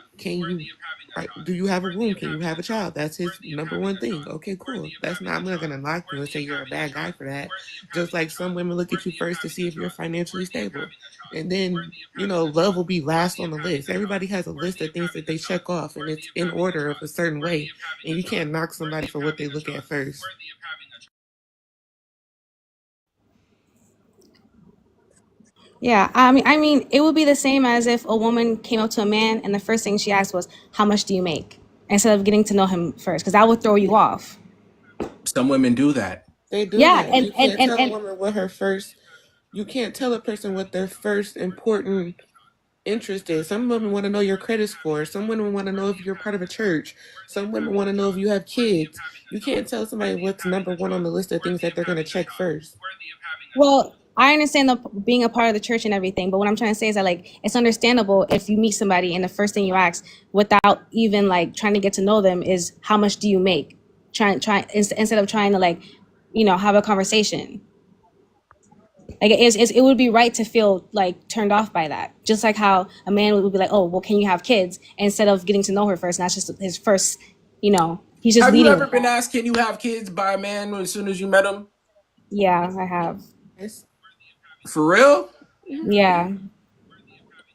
do you have a womb? Can you have a child? That's his number one thing. Okay, cool. I'm not gonna knock you and say you're a bad guy for that. Just like some women look at you first to see if you're financially stable, and then love will be last on the list. Everybody has a list of things that they check off, and it's in order of a certain way, and you can't knock somebody for what they look at first. Yeah, I mean, it would be the same as if a woman came up to a man and the first thing she asked was, "How much do you make?" Instead of getting to know him first, because that would throw you off. some women do that. They do Yeah, that. You can't tell a woman what her first. You can't tell a person what their first important interest is. Some women want to know your credit score. Some women want to know if you're part of a church. Some women want to know if you have kids. You can't tell somebody what's number one on the list of things that they're going to check first. Well, I understand being a part of the church and everything, but what I'm trying to say is that like it's understandable if you meet somebody and the first thing you ask, without even like trying to get to know them, is how much do you make? Instead of trying to like, have a conversation. Like it would be right to feel like turned off by that. Just like how a man would be like, "Oh, well, can you have kids?" Instead of getting to know her first, and that's just his first. He's just Have you leading. ever been asked, "Can you have kids?" by a man as soon as you met him? Yeah, I have. Yes. For real? Yeah.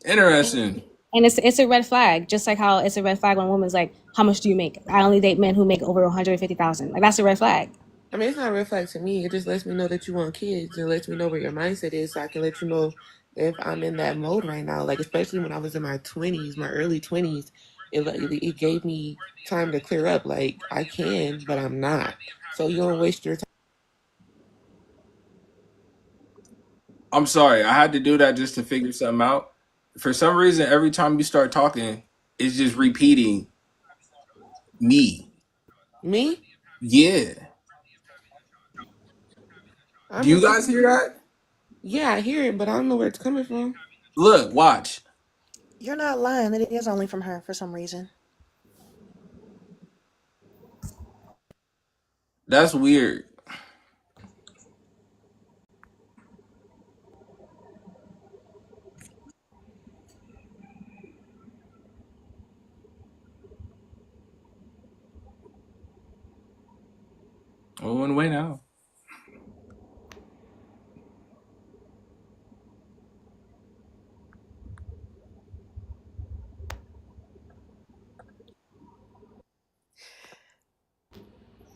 Interesting. And it's a red flag, just like how it's a red flag when a woman's like, "How much do you make?" I only date men who make over 150,000. Like that's a red flag. I mean, it's not a red flag to me. It just lets me know that you want kids. It lets me know where your mindset is, so I can let you know if I'm in that mode right now. Like especially when I was in my 20s, my early 20s, it gave me time to clear up. Like I can, but I'm not. So you don't waste your time. I'm sorry. I had to do that just to figure something out. For some reason, every time you start talking, it's just repeating me. Me? Yeah. Do you guys hear that? Yeah, I hear it, but I don't know where it's coming from. Look, watch. You're not lying. It is only from her for some reason. That's weird. Oh, and wait now.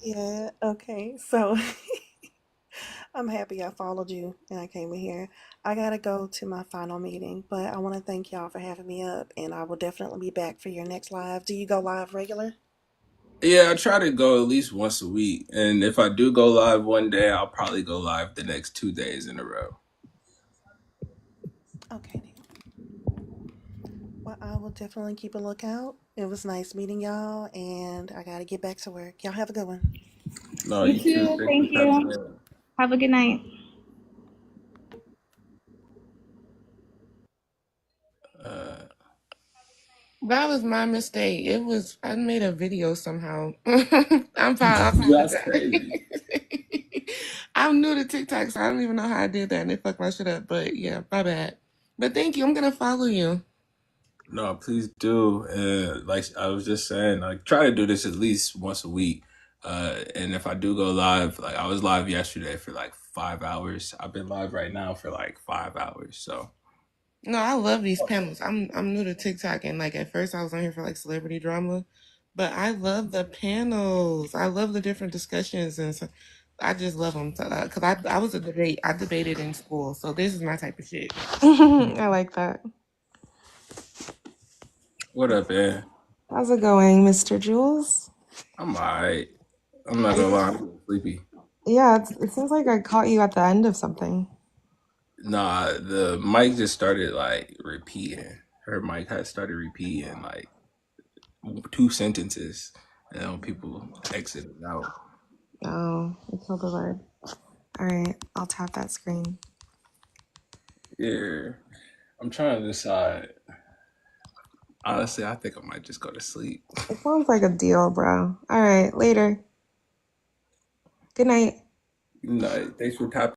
Yeah, okay. So I'm happy I followed you and I came in here. I gotta go to my final meeting, but I want to thank y'all for having me up, and I will definitely be back for your next live. Do you go live regular? Yeah, I try to go at least once a week. And if I do go live one day, I'll probably go live the next 2 days in a row. Okay. Well, I will definitely keep a lookout. It was nice meeting y'all, and I gotta get back to work. Y'all have a good one. No, You you too. too. Thank you. Have a good night. That was my mistake. I made a video somehow. I'm fine. That's crazy. I'm new to TikTok, so I don't even know how I did that, and they fucked my shit up. But yeah, my bad. But thank you. I'm gonna follow you. No, please do. Like I was just saying, like try to do this at least once a week. And if I do go live, like I was live yesterday for like 5 hours. I've been live right now for like 5 hours. So No, I love these panels. I'm new to TikTok, and like at first I was on here for like celebrity drama, but I love the panels. I love the different discussions, and so I just love them. Cause I was a debate. I debated in school, so this is my type of shit. I like that. what up, man? How's it going, Mr. Jules? I'm alright. I'm not gonna lie, I'm getting sleepy. Yeah, it seems like I caught you at the end of something. Nah, the mic just started like repeating. Her mic had started repeating like 2 sentences, and then people exited out. Oh, I killed the vibe. All right, I'll tap that screen. Yeah, I'm trying to decide. Honestly, I think I might just go to sleep. It sounds like a deal, bro. All right, later. Good night. No, thanks for tapping.